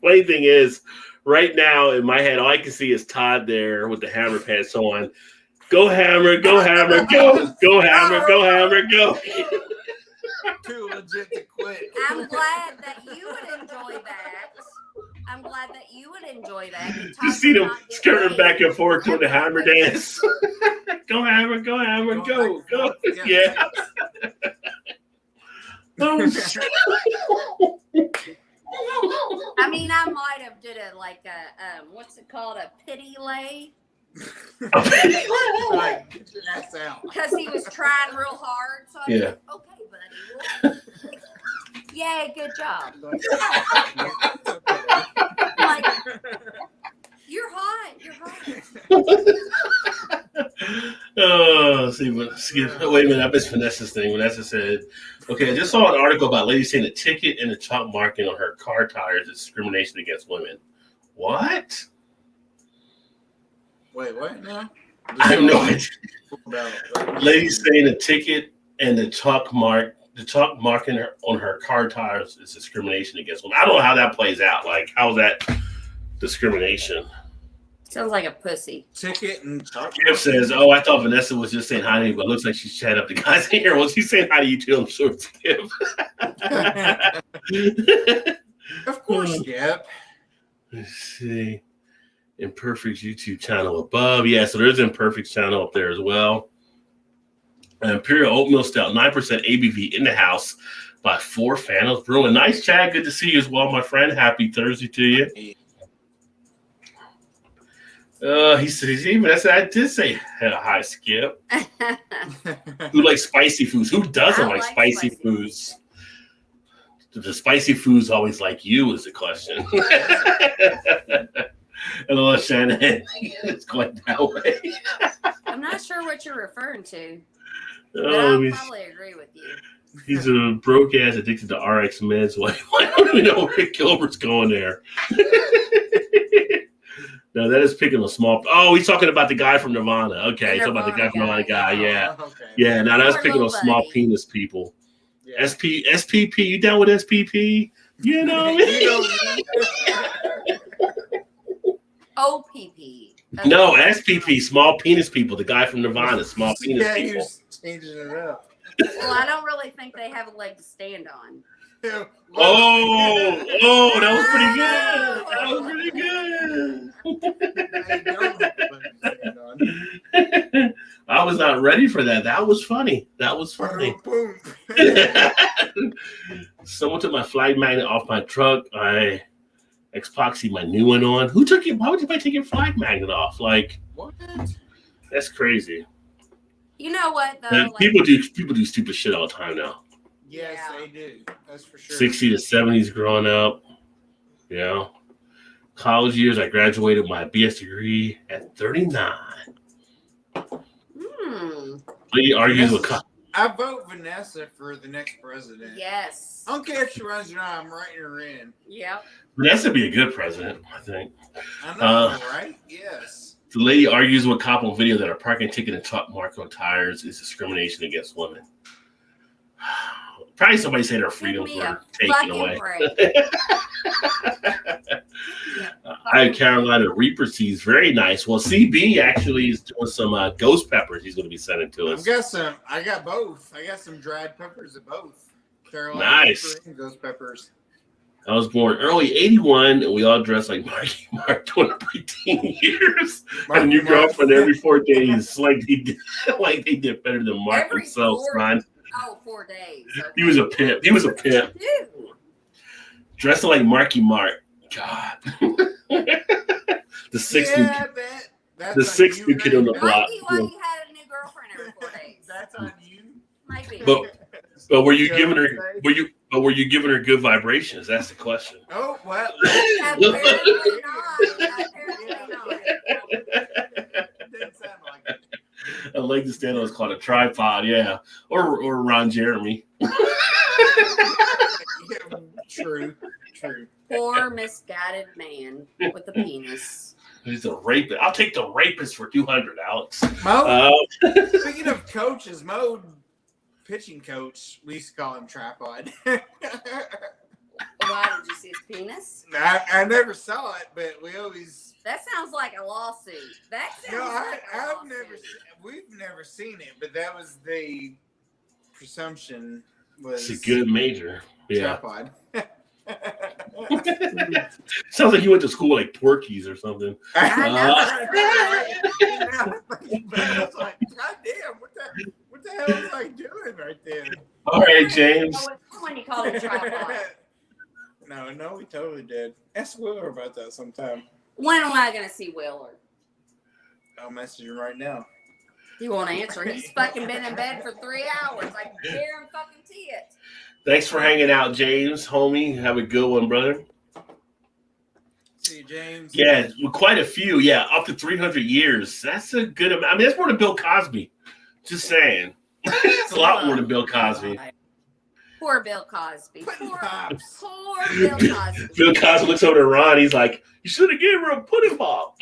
Speaker 1: Funny thing is, right now in my head, all I can see is Todd there with the hammer pants on. Go hammer, go hammer, go. Go hammer, go hammer, go.
Speaker 2: Too legit to quit.
Speaker 3: I'm glad that you would enjoy that.
Speaker 1: You see them skirting back and forth doing the hammer dance. Go hammer, go hammer, go. Yeah. Oh, shit.
Speaker 3: I mean, I might have did a what's it called, a pity lay,
Speaker 2: Like, get your ass out.
Speaker 3: because he was trying real hard. So I was like, okay, buddy. Yay, good job. Like, you're hot.
Speaker 1: Oh, see, wait a minute. I missed Vanessa's thing. Vanessa said, okay, I just saw an article about ladies saying a ticket and a chalk marking on her car tires is discrimination against women. What?
Speaker 2: Wait, what now?
Speaker 1: I have no idea. Ladies saying a ticket and the chalk marking on her car tires is discrimination against women. I don't know how that plays out. Like, how is that discrimination?
Speaker 3: Sounds like a pussy.
Speaker 2: Ticket and chalk.
Speaker 1: Jeff says, oh, I thought Vanessa was just saying hi to you, but it looks like she's chatting up the guys in here. Well, she's saying hi to you too, I'm sure it's Skip.
Speaker 2: Of course, yep.
Speaker 1: Let's see. Imperfect's YouTube channel above. Yeah, so there's Imperfect's channel up there as well. Imperial Oatmeal Stout, 9% ABV in the house by 4 Fanos Brewing. Nice, Chad. Good to see you as well, my friend. Happy Thursday to you. He says, I did say hi, Skip. Who likes spicy foods? Who doesn't like spicy foods? The spicy foods always like you is the question. Hello, Shannon. It's going that way.
Speaker 3: I'm not sure what you're referring to, but
Speaker 1: Oh,
Speaker 3: I'll probably agree with you.
Speaker 1: he's a broke ass addicted to RX meds. I don't even know where Gilbert's going there. No, that is picking a small. Oh, he's talking about the guy from Nirvana. Okay, he's talking about the guy from Nirvana guy. Yeah,
Speaker 2: Okay.
Speaker 1: yeah. Now that's
Speaker 3: Poor
Speaker 1: picking on
Speaker 3: little
Speaker 1: small
Speaker 3: buddy.
Speaker 1: penis people.
Speaker 2: Yeah.
Speaker 1: SPP. You down with SPP? You know.
Speaker 3: OPP.
Speaker 1: No, SPP. Small penis people. The guy from Nirvana. Small penis
Speaker 2: Yeah, he
Speaker 1: people.
Speaker 2: was changing it up.
Speaker 3: Well, I don't really think they have a leg to stand on.
Speaker 1: Oh, that was pretty good. I was not ready for that. That was funny.
Speaker 2: Boom.
Speaker 1: Someone took my flag magnet off my truck. I epoxied my new one on. Who took it? Why would you take your flag magnet off? Like,
Speaker 2: What?
Speaker 1: that's crazy.
Speaker 3: You know what though?
Speaker 1: And people do stupid shit all the time now.
Speaker 2: Yes,
Speaker 3: Yeah.
Speaker 2: they do. That's for sure.
Speaker 1: 60 to 70s growing up. Yeah. College years, I graduated my BS degree at 39.
Speaker 3: Hmm.
Speaker 1: Lady argues with
Speaker 2: I I vote Vanessa for the next president.
Speaker 3: Yes.
Speaker 2: I don't care if she runs or not. I'm writing her in.
Speaker 3: Yep.
Speaker 1: Vanessa would be a good president, I think.
Speaker 2: I know, right? Yes.
Speaker 1: The lady argues with cop on video that a parking ticket and top mark on tires is discrimination against women. Probably somebody say their freedoms were taken away. I have Carolina Reaper seeds, very nice. Well, CB actually is doing some ghost peppers. He's going to be sending to us.
Speaker 2: I got both. I got some dried peppers of both. Carolina
Speaker 1: Nice.
Speaker 2: Reaper and ghost peppers.
Speaker 1: I was born early '81, and we all dressed like Marky Mark during the preteen years. Had a new girlfriend every 4 days, like they did better than Mark himself, man.
Speaker 3: 4 days. Okay.
Speaker 1: He was a pimp.
Speaker 3: Dude.
Speaker 1: Dressing like Marky Mark. God. the sixth new kid on the block.
Speaker 3: Might be why you had a new girlfriend every 4 days.
Speaker 2: That's on you.
Speaker 3: Might be.
Speaker 1: But were you giving her good vibrations? That's the question.
Speaker 2: Oh well.
Speaker 3: Apparently not.
Speaker 2: Didn't sound like it.
Speaker 1: I like to stand on what's called a tripod, yeah. Or Ron Jeremy.
Speaker 2: True.
Speaker 3: Poor misguided man with a penis.
Speaker 1: He's a rapist. I'll take the rapist for $200, Alex.
Speaker 2: Mo, speaking of coaches, Mo, pitching coach, we used to call him Tripod.
Speaker 3: Why did you see his penis?
Speaker 2: I never saw it, but we always.
Speaker 3: That sounds like a lawsuit. That sounds like a lawsuit.
Speaker 2: We've never seen it, but that was the presumption. Was
Speaker 1: it's a good major. Yeah.
Speaker 2: Tripod.
Speaker 1: Sounds like you went to school like Porky's or something.
Speaker 3: I know.
Speaker 2: I was like, God damn, what the hell was I doing right there?
Speaker 1: All right, James.
Speaker 3: When you call it tripod.
Speaker 2: No, we totally did. Ask Willer about that sometime.
Speaker 3: When am I going to see Willer?
Speaker 2: I'll message him right now.
Speaker 3: He won't answer. He's fucking been in bed for 3 hours. I dare him fucking see it.
Speaker 1: Thanks for hanging out, James, homie. Have a good one, brother.
Speaker 2: See you, James.
Speaker 1: Yeah, quite a few. Yeah, up to 300 years. That's a good amount. I mean, that's more than Bill Cosby. Just saying. It's a lot more than Bill Cosby.
Speaker 3: Poor Bill Cosby.
Speaker 2: Pudding
Speaker 3: Poor
Speaker 2: pops.
Speaker 3: Bill Cosby.
Speaker 1: Bill Cosby looks over to Ron. He's like, you should have gave her a pudding pop.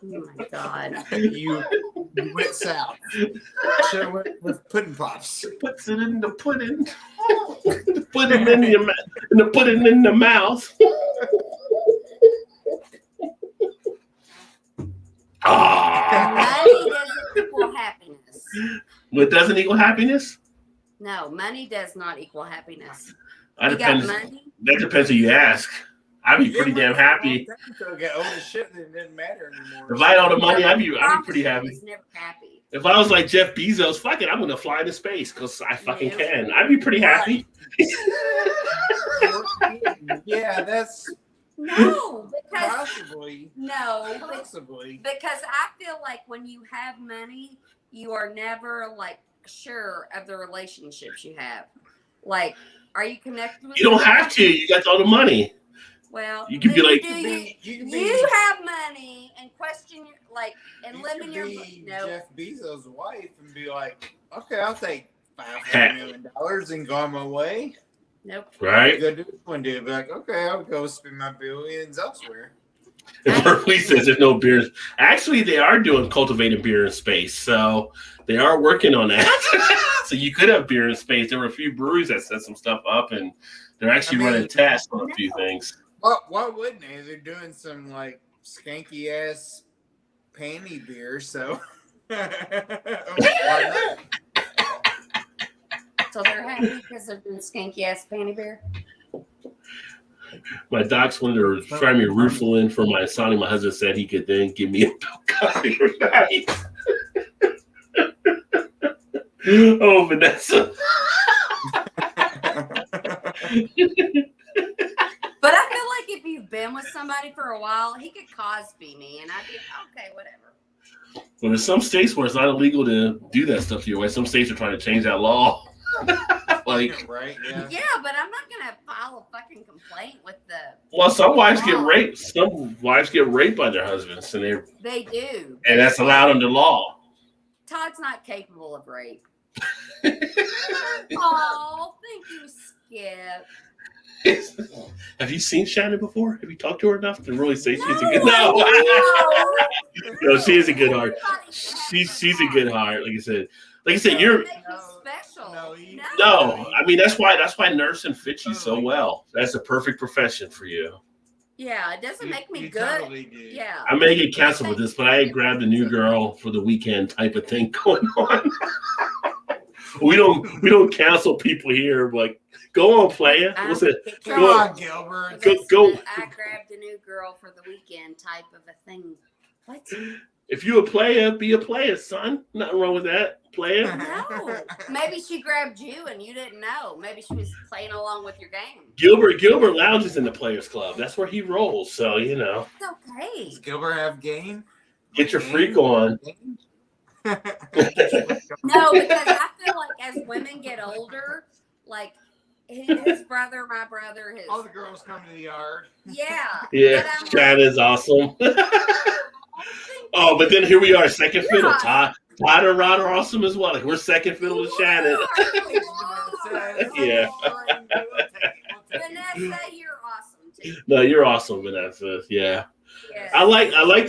Speaker 3: Oh, my God.
Speaker 2: You went south. Should have went with pudding pops.
Speaker 1: Puts it in the pudding. The pudding in your mouth. And the pudding in the mouth.
Speaker 3: Money doesn't equal happiness.
Speaker 1: What doesn't equal happiness?
Speaker 3: No, money does not equal happiness.
Speaker 1: That
Speaker 3: You got
Speaker 1: depends.
Speaker 3: money?
Speaker 1: That depends who you ask. I'd be pretty damn happy.
Speaker 2: So get old as shit and it didn't matter anymore.
Speaker 1: If I had all the money, I'd be pretty happy.
Speaker 3: He's never happy.
Speaker 1: If I was like Jeff Bezos, fuck it, I'm gonna fly into space because I fucking can. I'd be pretty happy.
Speaker 2: Yeah, that's
Speaker 3: No, because
Speaker 2: possibly.
Speaker 3: Because I feel like when you have money, you are never like sure of the relationships you have. Like, are you connected with?
Speaker 1: You don't have to. You got all the money.
Speaker 3: Well,
Speaker 1: you could be like,
Speaker 3: you have money and question your and live in your
Speaker 2: Jeff Bezos' wife and be like, okay, I'll take $500 million and go on my way.
Speaker 3: Nope.
Speaker 1: Right.
Speaker 2: Go do one day. Be like, okay, I'll go spend my billions elsewhere.
Speaker 1: And Berkeley says there's no beer. Actually, they are doing cultivated beer in space, so they are working on that. So you could have beer in space. There were a few breweries that set some stuff up, and they're actually running tests on a few things.
Speaker 2: Well, why wouldn't they? They're doing some like skanky ass panty beer, so why not?
Speaker 3: So they're happy because they're doing skanky ass panty beer.
Speaker 1: My docs wanted to try me Rooflin for my son. My husband said he could then give me a Cosby right. Oh, Vanessa.
Speaker 3: But I feel like if you've been with somebody for a while, he could Cosby me, and I'd be okay, whatever.
Speaker 1: Well, there's some states where it's not illegal to do that stuff to your wife. Some states are trying to change that law. Like,
Speaker 2: right? Yeah.
Speaker 3: Yeah, but I'm not gonna file a fucking complaint with the.
Speaker 1: well, some wives get
Speaker 3: law.
Speaker 1: raped. Some wives get raped by their husbands, and
Speaker 3: They do.
Speaker 1: and that's allowed under law.
Speaker 3: Todd's not capable of rape. Oh, thank you, Skip.
Speaker 1: Have you seen Shannon before? Have you talked to her enough to really say she's a good?
Speaker 3: No.
Speaker 1: No, she is a good heart.
Speaker 3: Everybody should have
Speaker 1: She's a
Speaker 3: heart.
Speaker 1: good heart. Like I said,
Speaker 3: Doesn't
Speaker 1: you're.
Speaker 3: make you special.
Speaker 1: No, I mean that's why nursing fits you so well. That's a perfect profession for you.
Speaker 3: Yeah, it doesn't make me
Speaker 2: You
Speaker 3: good.
Speaker 2: totally do.
Speaker 3: Yeah.
Speaker 1: I may get canceled with this, but I grabbed a new girl for the weekend type of thing going on. we don't cancel people here. Like, go on, player. What's it?
Speaker 2: Come on, Gilbert.
Speaker 1: Go.
Speaker 3: I grabbed a new girl for the weekend type of a thing. What?
Speaker 1: If you a player, be a player, son. Nothing wrong with that, player.
Speaker 3: No. Maybe she grabbed you and you didn't know. Maybe she was playing along with your game.
Speaker 1: Gilbert lounges in the Players Club. That's where he rolls. So
Speaker 3: It's okay.
Speaker 2: Does Gilbert have game?
Speaker 1: get your freak on.
Speaker 3: No, because I feel like as women get older, like his brother, my brother, his
Speaker 2: All the girls come to the yard.
Speaker 3: yeah.
Speaker 1: Yeah,
Speaker 3: But I'm like,
Speaker 1: China's awesome. Oh, but then here we are, second fiddle. Todd and Rod are awesome as well. Like, we're second fiddle to Shannon. Yeah.
Speaker 3: Vanessa, you're awesome too.
Speaker 1: No, you're awesome, Vanessa. Yeah.
Speaker 3: Yes.
Speaker 1: I like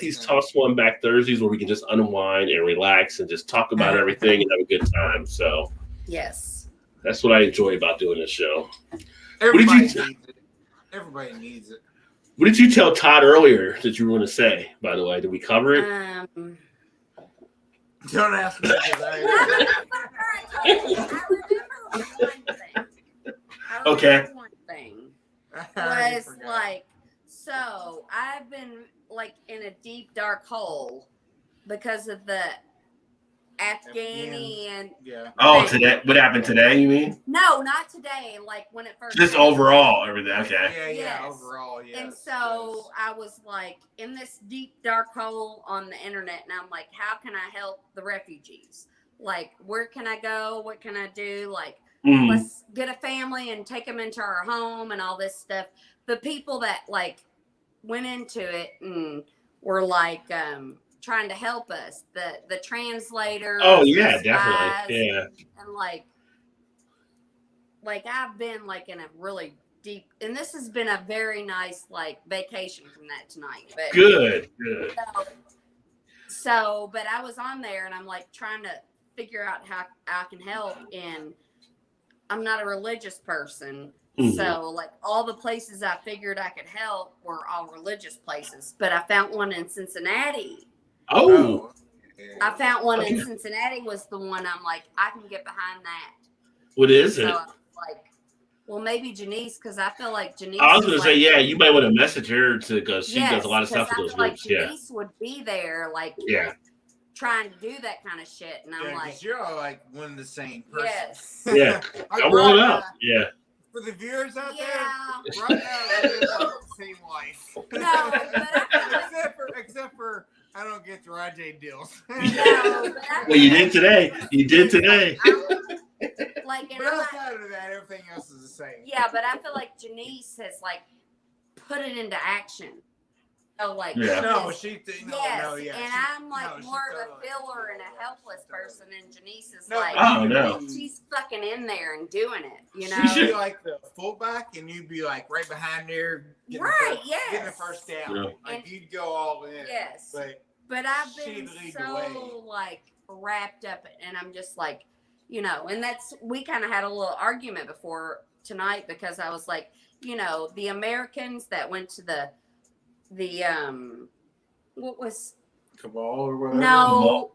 Speaker 1: these toss one back Thursdays where we can just unwind and relax and just talk about everything and have a good time. So
Speaker 3: Yes.
Speaker 1: that's what I enjoy about doing this show.
Speaker 2: Everybody needs it. Everybody needs it.
Speaker 1: What did you tell Todd earlier that you were going to say, by the way? Did we cover it?
Speaker 2: Don't ask me because
Speaker 3: I remember one thing.
Speaker 1: Okay.
Speaker 3: One thing
Speaker 2: I already
Speaker 3: was
Speaker 2: forgot.
Speaker 3: like, so I've been like in a deep dark hole because of the Afghani and
Speaker 2: Yeah.
Speaker 1: Oh, today. What happened today, you mean?
Speaker 3: no, not today. Like when it first
Speaker 1: Just
Speaker 3: happened.
Speaker 1: overall, everything. Okay.
Speaker 2: Yeah.
Speaker 3: Yes.
Speaker 2: Overall, yeah.
Speaker 3: And so I was like in this deep dark hole on the internet, and I'm like, how can I help the refugees? Like, where can I go? What can I do? Like,
Speaker 1: Mm.
Speaker 3: let's get a family and take them into our home and all this stuff. The people that like went into it and were like trying to help us, the translators.
Speaker 1: Oh
Speaker 3: the
Speaker 1: yeah,
Speaker 3: spies,
Speaker 1: definitely. Yeah.
Speaker 3: and like I've been like in a really deep, and this has been a very nice like vacation from that tonight. But
Speaker 1: Good.
Speaker 3: so but I was on there and I'm like trying to figure out how I can help, and I'm not a religious person.
Speaker 1: Mhm.
Speaker 3: So like all the places I figured I could help were all religious places, but I found one in Cincinnati.
Speaker 1: Oh.
Speaker 3: I found one in
Speaker 1: Okay.
Speaker 3: Cincinnati was the one I'm like, I can get behind that.
Speaker 1: What is
Speaker 3: So
Speaker 1: it?
Speaker 3: I was like, well, maybe Janice, because I feel like Janice.
Speaker 1: I was
Speaker 3: is
Speaker 1: going to say,
Speaker 3: like-
Speaker 1: yeah, you might want to message her because she does a lot of
Speaker 3: 'cause
Speaker 1: stuff with
Speaker 3: I
Speaker 1: those
Speaker 3: feel like
Speaker 1: groups. Yeah.
Speaker 3: Janice would be there, like
Speaker 1: Yeah.
Speaker 3: trying to do that kind of shit, and I'm
Speaker 2: Yeah,
Speaker 3: like,
Speaker 2: 'cause you're all like one and the same person.
Speaker 3: yes,
Speaker 1: Yeah. I'm rolling up. Yeah.
Speaker 2: For the viewers out
Speaker 3: yeah.
Speaker 2: there, right now we live like the same life.
Speaker 3: No, but I
Speaker 2: except for I don't get the Rajay deals.
Speaker 3: No, but I
Speaker 1: Well, you did today. You did today.
Speaker 3: Like, and
Speaker 2: But
Speaker 3: I'm like,
Speaker 2: outside of that, everything else is the same.
Speaker 3: yeah, but I feel like Janice has like put it into action. So like,
Speaker 1: Yeah.
Speaker 2: No,
Speaker 3: yes,
Speaker 2: she no,
Speaker 3: yes,
Speaker 2: no, yeah.
Speaker 3: and
Speaker 2: she-
Speaker 3: I'm like
Speaker 2: no, she
Speaker 3: more of a
Speaker 2: totally-
Speaker 3: filler and a
Speaker 2: totally-
Speaker 3: helpless
Speaker 2: totally.
Speaker 3: person, and Janice is
Speaker 2: No,
Speaker 3: like,
Speaker 1: Oh, no.
Speaker 3: she's fucking in there and doing it, you know?
Speaker 2: She'd
Speaker 1: should-
Speaker 2: be like the fullback, and you'd be like right behind there, getting
Speaker 3: Right,
Speaker 2: the
Speaker 3: yes.
Speaker 2: getting the first down.
Speaker 1: Yeah.
Speaker 2: Like
Speaker 3: And-
Speaker 2: you'd go all in.
Speaker 3: Yes.
Speaker 2: But
Speaker 3: I've been
Speaker 2: she'd lead the way.
Speaker 3: so like wrapped up, and I'm just like, you know, and we kind of had a little argument before tonight because I was like, you know, the Americans that went to the what was
Speaker 2: Cabal or whatever.
Speaker 3: no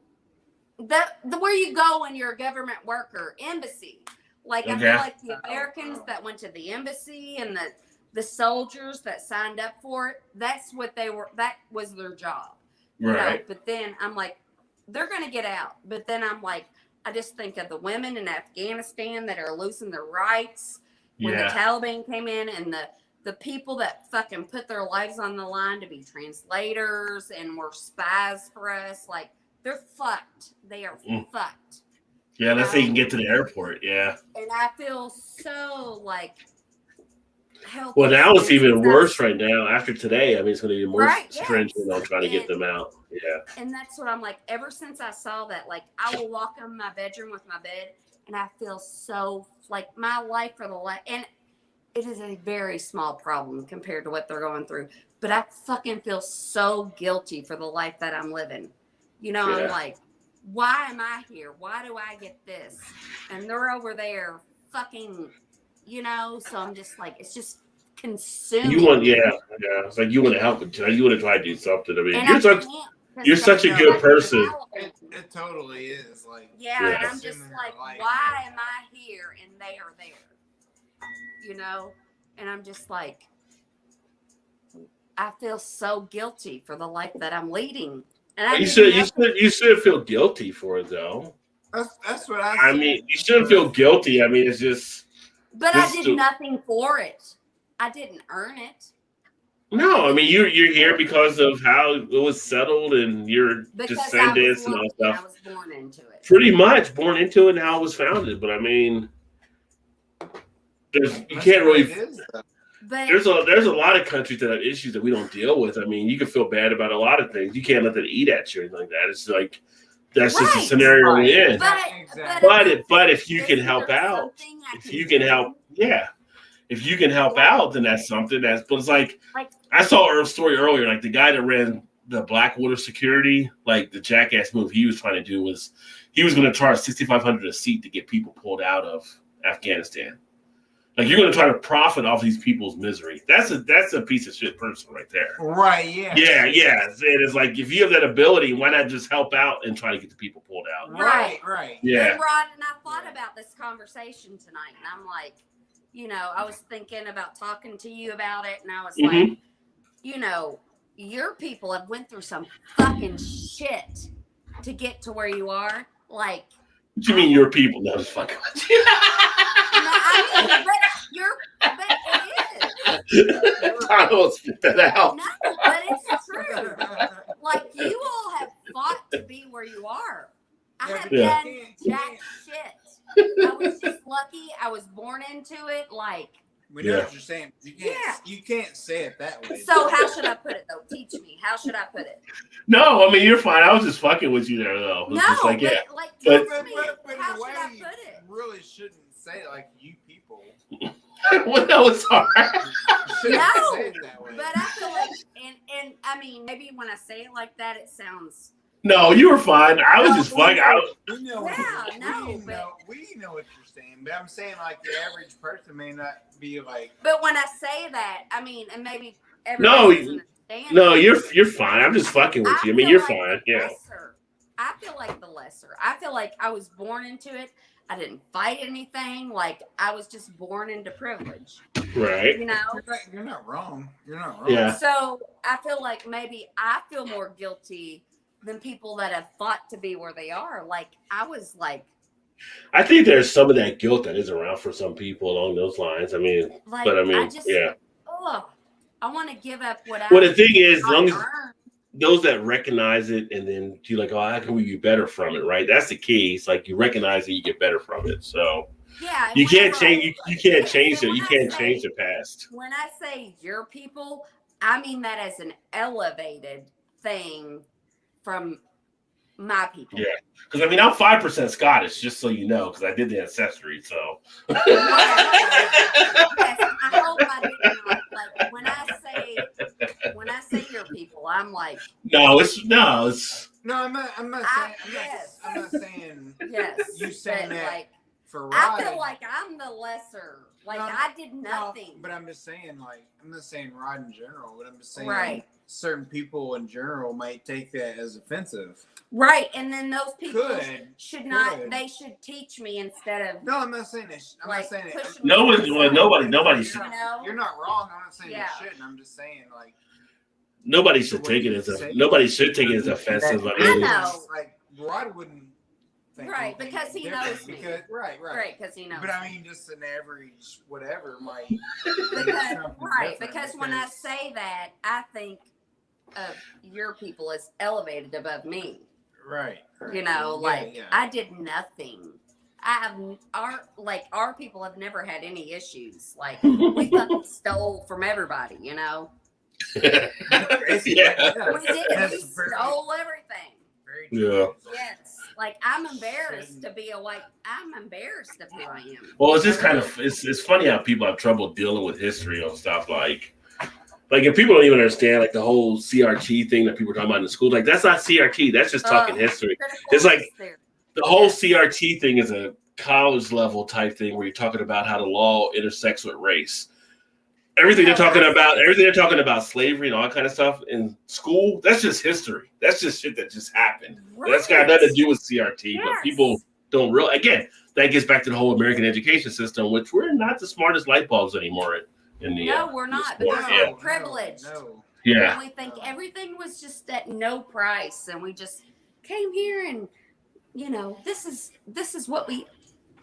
Speaker 3: the where you go when you're a government worker, embassy. Like I
Speaker 1: Okay.
Speaker 3: feel like the Americans that went to the embassy and the soldiers that signed up for it, that's what they were. That was their job. You know,
Speaker 1: Right.
Speaker 3: but then I'm like, they're going to get out. But then I'm like, I just think of the women in Afghanistan that are losing their rights when the
Speaker 1: Yeah.
Speaker 3: Taliban came in, and the people that fucking put their lives on the line to be translators and were spies for us. Like, they're fucked. They are
Speaker 1: Mm.
Speaker 3: fucked.
Speaker 1: Yeah, let's say you can get to the airport. Yeah.
Speaker 3: And I feel so like helpless.
Speaker 1: Well, now it's even
Speaker 3: since
Speaker 1: worse right now. After today, I mean, it's going to be more
Speaker 3: Right,
Speaker 1: stringent
Speaker 3: yes.
Speaker 1: on trying to get them out. Yeah.
Speaker 3: And that's what I'm like. Ever since I saw that, like, I will walk in my bedroom with my bed, and I feel so like my life for the life. And it is a very small problem compared to what they're going through. But I fucking feel so guilty for the life that I'm living. You know,
Speaker 1: Yeah.
Speaker 3: I'm like, why am I here? Why do I get this? And they're over there fucking, you know, so I'm just like, it's just consuming.
Speaker 1: You want,
Speaker 3: me.
Speaker 1: yeah. It's like you want to help. You want to try to do something. I mean,
Speaker 3: And
Speaker 1: you're such a good person.
Speaker 2: It totally is. Like,
Speaker 3: Yeah,
Speaker 1: Yeah.
Speaker 3: and I'm just like, why am I here and they are there? You know? And I'm just like, I feel so guilty for the life that I'm leading. And I
Speaker 1: You should feel guilty for it though.
Speaker 2: That's what I
Speaker 1: I mean, you shouldn't feel guilty. I mean, it's just.
Speaker 3: But I did nothing for it. I didn't earn it.
Speaker 1: No, I mean you're here because of how it was settled and your descendants and all stuff.
Speaker 3: I was born into it.
Speaker 1: Pretty much born into it and how it was founded. But I mean, you can't really.
Speaker 3: But
Speaker 1: There's a lot of countries that have issues that we don't deal with. I mean, you can feel bad about a lot of things. You can't let them eat at you or anything like that. It's like that's just a scenario we're in. But if you can help out, if you can help out, then that's something. But it's like I saw a story earlier, like the guy that ran the Blackwater Security, like the jackass move he was trying to do was he was going to charge $6,500 a seat to get people pulled out of Afghanistan. Like you're going to try to profit off these people's misery. That's a piece of shit person right there.
Speaker 2: Right? Yeah.
Speaker 1: Yeah. It's like if you have that ability, why not just help out and try to get the people pulled out?
Speaker 2: Right.
Speaker 1: Yeah.
Speaker 3: And Rod and I thought about this conversation tonight, and I'm like, you know, I was thinking about talking to you about it, and I was like, you know, your people have went through some fucking shit to get to where you are. Like,
Speaker 1: what you mean your people? No, just fucking with you.
Speaker 3: No, I mean, but it is.
Speaker 1: I don't spit that out.
Speaker 3: No, but it's true. Like, you all have fought to be where you are. I have done jack shit. I was just lucky. I was born into it. Like,
Speaker 2: we know what you're saying. You can't say it that way.
Speaker 3: So how should I put it though? Teach me. How should I put it?
Speaker 1: No, I mean you're fine. I was just fucking with you there though.
Speaker 3: No,
Speaker 1: just like,
Speaker 3: but,
Speaker 1: yeah.
Speaker 3: like
Speaker 2: but
Speaker 3: how should I put it?
Speaker 2: You really shouldn't say it like you people.
Speaker 1: Well, no, it's hard.
Speaker 2: Say it that way.
Speaker 3: But I feel like, and I mean, maybe when I say it like that, it sounds.
Speaker 1: No, you were fine. I was just fucking.
Speaker 2: We know what you're saying, but I'm saying like the average person may not be like.
Speaker 3: But when I say that, I mean, and maybe
Speaker 1: no,
Speaker 3: you're
Speaker 1: fine. I'm just fucking with you. I mean, you're
Speaker 3: like
Speaker 1: fine. Yeah.
Speaker 3: I feel like the lesser. I feel like I was born into it. I didn't fight anything. Like I was just born into privilege.
Speaker 1: Right.
Speaker 3: You know.
Speaker 2: You're not wrong. You're not wrong.
Speaker 1: Yeah.
Speaker 3: So I feel like maybe I feel more guilty than people that have fought to be where they are. Like I was like.
Speaker 1: I think there's some of that guilt that is around for some people along those lines. I mean,
Speaker 3: like,
Speaker 1: but I mean,
Speaker 3: I want to give up what I.
Speaker 1: Well, the thing is, as long as those that recognize it and then you're like, oh, how can we be better from it, right? That's the key. It's like you recognize it, you get better from it. So
Speaker 3: yeah,
Speaker 1: you can't change. You can't change it. You can't change the past.
Speaker 3: When I say your people, I mean that as an elevated thing from my people.
Speaker 1: Yeah, because I mean I'm 5% Scottish, just so you know, because I did the ancestry. So.
Speaker 3: Yes, I hope I didn't. Like when I say your people, I'm like.
Speaker 2: No, I'm not saying.
Speaker 3: Yes.
Speaker 2: You saying that
Speaker 3: like,
Speaker 2: for Rod.
Speaker 3: I feel like I'm the lesser. Like I did nothing.
Speaker 2: But I'm just saying, like, I'm not saying Rod in general, but I'm just saying certain people in general might take that as offensive.
Speaker 3: Right, and then those people should not. They should teach me instead of.
Speaker 2: No, I'm not saying that. I'm not saying it.
Speaker 1: Nobody should.
Speaker 2: You're not wrong. I'm not saying you shouldn't. I'm just saying like.
Speaker 1: Nobody should take it as offensive.
Speaker 3: I know.
Speaker 2: Like Rod wouldn't.
Speaker 3: Right, because he knows me.
Speaker 2: Right,
Speaker 3: because he knows.
Speaker 2: But I mean, just an average whatever might.
Speaker 3: Because when I say that, I think of your people as elevated above me.
Speaker 2: Right.
Speaker 3: You know, I did nothing. our people have never had any issues. Like we fucking stole from everybody, you know.
Speaker 1: Yeah.
Speaker 3: We did.
Speaker 2: That's
Speaker 3: We
Speaker 2: very-
Speaker 3: stole everything.
Speaker 2: Very
Speaker 1: Yeah.
Speaker 2: true.
Speaker 3: Yes. Like I'm embarrassed to be I'm embarrassed of who I am.
Speaker 1: Well, it's just kind of it's funny how people have trouble dealing with history on stuff like if people don't even understand like the whole CRT thing that people are talking about in the school, like that's not CRT, that's just talking history. It's like the whole CRT thing is a college level type thing where you're talking about how the law intersects with race. Everything they're talking about slavery and all that kind of stuff in school, that's just history. That's just shit that just happened.
Speaker 3: Right.
Speaker 1: That's got nothing to do with CRT,
Speaker 3: Yes.
Speaker 1: but people don't realize. Again, that gets back to the whole American education system, which we're not the smartest light bulbs anymore.
Speaker 3: No, we're not. Because
Speaker 1: Yeah.
Speaker 3: we're privileged.
Speaker 2: No.
Speaker 1: Yeah.
Speaker 3: And we think everything was just at no price, and we just came here, and this is what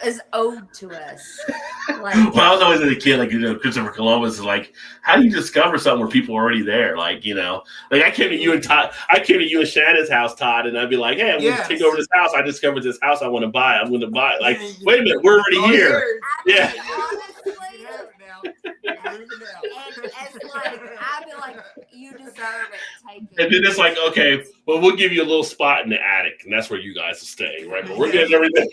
Speaker 3: is owed to us. Like,
Speaker 1: Well, I was always a kid, Christopher Columbus is like, how do you discover something where people are already there? Like I came to you and Shannon's house, Todd, and I'd be like, hey, I'm going to take over this house. I discovered this house I want to buy. I'm going to buy it. Like, wait a minute, we're already here. Yeah.
Speaker 3: Honestly, and it's like I'd be like, you deserve it. Take it.
Speaker 1: And then it's like, okay, well, we'll give you a little spot in the attic, and that's where you guys are staying, right? But we're getting everything.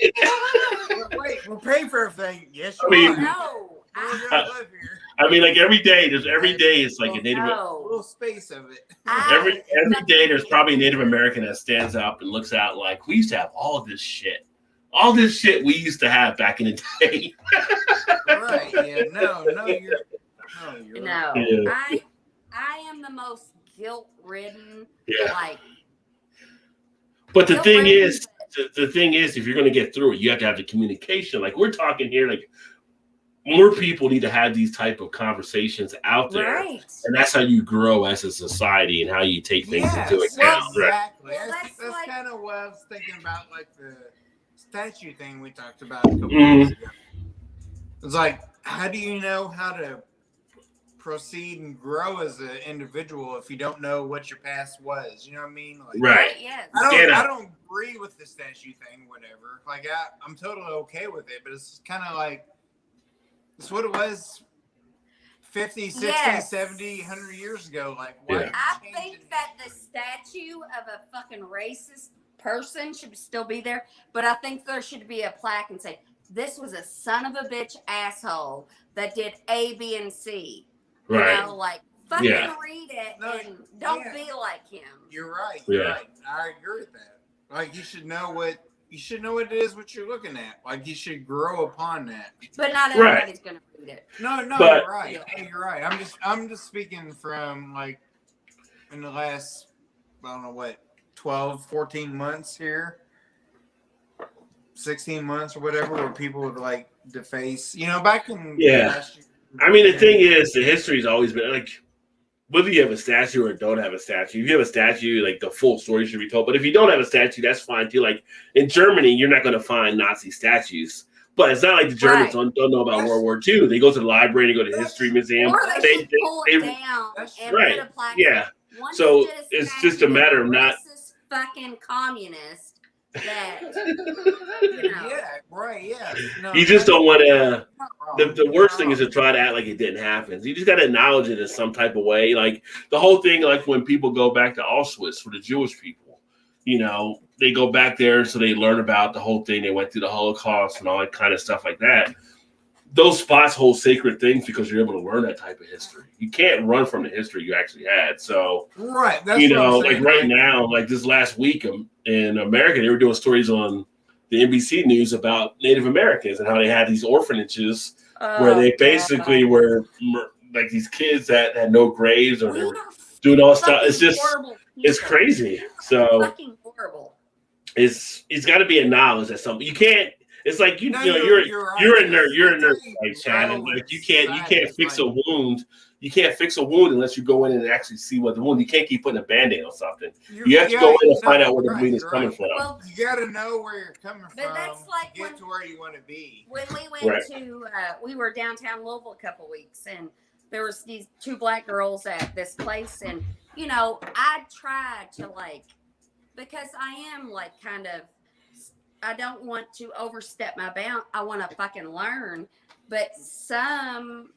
Speaker 2: Wait, we're paying for everything. Yes,
Speaker 1: I mean,
Speaker 2: you are.
Speaker 3: No.
Speaker 2: We're gonna live here.
Speaker 1: I mean, like every day it's like a Native.
Speaker 2: A little space of it.
Speaker 1: Every day there's probably a Native American that stands up and looks out like, we used to have all this shit. All this shit we used to have back in the day.
Speaker 2: Right. Yeah. No, you're
Speaker 3: No.
Speaker 1: Yeah.
Speaker 3: I am the most guilt-ridden.
Speaker 1: Yeah.
Speaker 3: Like,
Speaker 1: But the thing is, if you're going to get through it, you have to have the communication. Like we're talking here, like more people need to have these type of conversations out there,
Speaker 3: right.
Speaker 1: and that's how you grow as a society and how you take things into account.
Speaker 2: Exactly.
Speaker 3: Well,
Speaker 2: that's
Speaker 3: like,
Speaker 2: kind of what I was thinking about, like the statue thing we talked about a couple years ago. It's like, how do you know how to proceed and grow as an individual if you don't know what your past was? You know what I mean? Like,
Speaker 1: Right.
Speaker 3: Yes.
Speaker 2: I don't agree with the statue thing, whatever. Like, I'm totally okay with it, but it's kind of like, it's what it was 50, 60, 70, 100 years ago. Like, why?
Speaker 3: I think that the statue of a fucking racist person should still be there, but I think there should be a plaque and say, this was a son of a bitch asshole that did A, B, and C.
Speaker 1: Right.
Speaker 3: You know, like, fucking read it and don't be like him.
Speaker 2: You're right.
Speaker 1: Yeah.
Speaker 2: You're right. I agree with that. Like, you should know what it is what you're looking at. Like, you should grow upon that.
Speaker 3: But not everybody's gonna read it.
Speaker 2: No,
Speaker 1: But-
Speaker 2: you're right. You're right. I'm just speaking from like in the last, I don't know what, 12, 14 months here. 16 months or whatever, where people would like deface, back in last year.
Speaker 1: I mean, the thing is, the history's always been like, whether you have a statue or don't have a statue, if you have a statue, like the full story should be told. But if you don't have a statue, that's fine too. Like in Germany, you're not going to find Nazi statues. But it's not like the Germans don't know about World War II. They go to the library, they go to the history museum.
Speaker 3: Or they should pull it down and put a plaque.
Speaker 1: Yeah.
Speaker 3: Once
Speaker 1: So
Speaker 3: you get a
Speaker 1: it's just a matter of not
Speaker 3: racist fucking communist that
Speaker 2: Yeah, right, yeah. No,
Speaker 1: you just don't want to.
Speaker 2: wrong.
Speaker 1: The worst thing is to try to act like it didn't happen. You just got to acknowledge it in some type of way. Like the whole thing, like when people go back to Auschwitz for the Jewish people, they go back there so they learn about the whole thing. They went through the Holocaust and all that kind of stuff like that. Those spots hold sacred things because you're able to learn that type of history. You can't run from the history you actually had. So,
Speaker 2: right, that's what I'm saying.
Speaker 1: like right now, like this last week in America, they were doing stories on the NBC News about Native Americans and how they had these orphanages where they basically were like these kids that had no graves or they were doing all stuff. It's just, it's crazy. So
Speaker 3: fucking horrible.
Speaker 1: It's got to be acknowledged at some. You can't. It's like you're a nerd like Shannon. Like you can't fix a wound. You can't fix a wound unless you go in and actually see what the wound. You can't keep putting a Band-Aid on something. You have to go in and find out where the bleeding is coming from.
Speaker 3: Well,
Speaker 2: you got to know where you're coming from.
Speaker 3: But that's like
Speaker 2: to get to where you want to be.
Speaker 3: When we went to, we were downtown Louisville a couple weeks, and there was these two black girls at this place, and I tried to because I am like kind of want to overstep my bound. I want to fucking learn. But some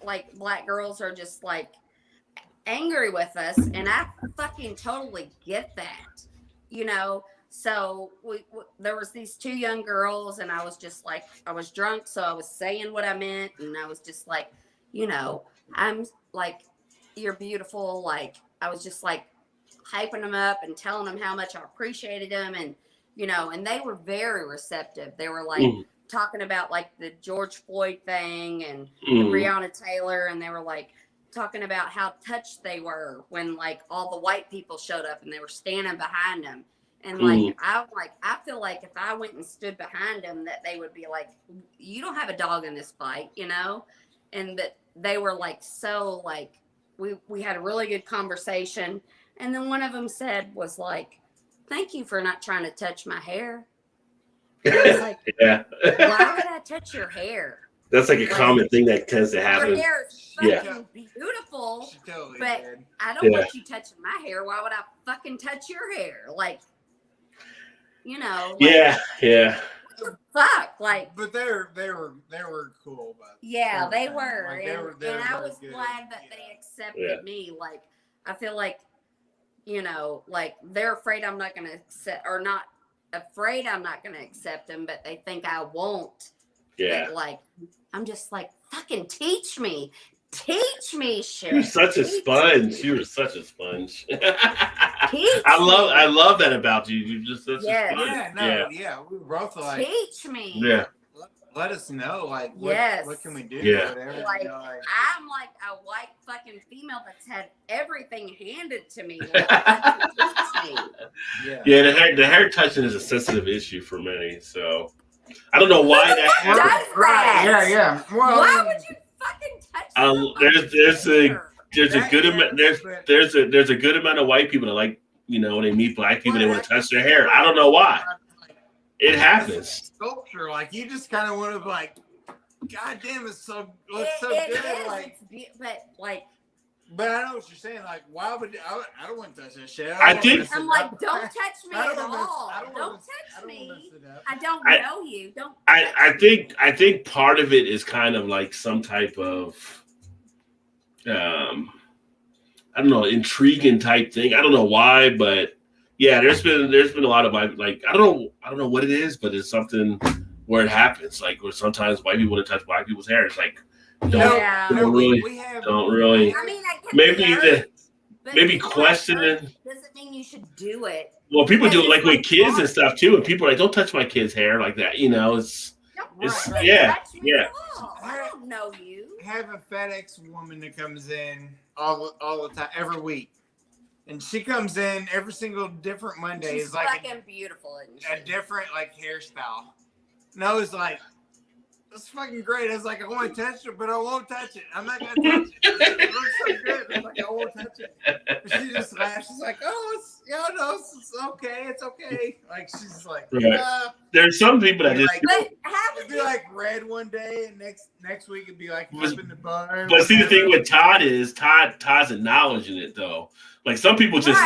Speaker 3: like black girls are just like angry with us, and I fucking totally get that, you know. So there was these two young girls, and I was just like, I was drunk, so I was saying what I meant, and I was just like, you know, I'm like, you're beautiful. Like I was just like hyping them up and telling them how much I appreciated them, and you know, and they were very receptive. They were like talking about like the George Floyd thing and Breonna Taylor, and they were like talking about how touched they were when like all the white people showed up and they were standing behind them. And like I feel like if I went and stood behind them, that they would be like, you don't have a dog in this fight, you know. And that they were like, so like we had a really good conversation. And then one of them was like, thank you for not trying to touch my hair. And I was like, why would I touch your hair?
Speaker 1: That's like a common thing that tends to happen.
Speaker 3: Your hair is fucking beautiful,
Speaker 2: totally
Speaker 3: but
Speaker 2: did.
Speaker 3: I don't want you touching my hair. Why would I fucking touch your hair? Like, you know. Like,
Speaker 1: yeah.
Speaker 3: Fuck, like.
Speaker 2: But they were cool about it.
Speaker 3: Yeah, they were,
Speaker 2: like,
Speaker 3: and I was glad that they accepted me. Like, I feel like, you know, like they're afraid I'm not gonna accept, or not afraid I'm not gonna accept them, but they think I won't.
Speaker 1: Yeah.
Speaker 3: But like, I'm just like, fucking teach me shit.
Speaker 1: You're such a sponge. You were such a sponge. I love that about you. You're just such a sponge.
Speaker 2: We both like,
Speaker 3: teach me.
Speaker 1: Yeah.
Speaker 2: Let us know, like, what can we do?
Speaker 1: Yeah.
Speaker 2: Whatever,
Speaker 3: like,
Speaker 2: you know, like,
Speaker 3: I'm like a white fucking female that's had everything handed to me. Like, fucking teach me.
Speaker 1: Yeah, the hair touching is a sensitive issue for many, so I don't know why that happens.
Speaker 2: Right. Yeah. Well,
Speaker 3: why would you fucking touch
Speaker 1: there's a good amount there's a good amount of white people that, like, you know, when they meet black people, they want to touch their hair. I don't know why. It happens.
Speaker 2: Sculpture, like, you just kind of want to, like, God damn, looks so good. Like, but I know what you're saying. Like, why would I don't want to touch that shit.
Speaker 3: I'm like, don't touch me at all. Don't touch me. I don't know you. Don't.
Speaker 1: I think part of it is kind of like some type of I don't know, intriguing type thing. I don't know why, but yeah, there's been a lot of, like, I don't know what it is, but it's something where it happens, like where sometimes white people want to touch black people's hair. It's like don't really.
Speaker 3: I mean, I
Speaker 1: maybe questioning.
Speaker 3: Doesn't mean you should do it.
Speaker 1: Well, people do it like with kids and stuff too, and people are like, don't touch my kid's hair like that. You know,
Speaker 3: I don't know you.
Speaker 2: I have a FedEx woman that comes in all the time, every week. And she comes in every single different Monday.
Speaker 3: She's
Speaker 2: is like
Speaker 3: fucking beautiful, isn't she?
Speaker 2: A different, like, hairstyle. And I was like, that's fucking great. I was like, I want to touch it, but I won't touch it. I'm not going to touch it. It looks so good. I'm like, I won't touch it. But she just laughs. She's like, it's okay. It's okay. Like, she's just like,
Speaker 1: There's some people that just.
Speaker 2: Like, it'd be like red one day, and next week it'd be like up in the bun.
Speaker 1: But see, the thing with Todd is Todd's acknowledging it though. Like, some people just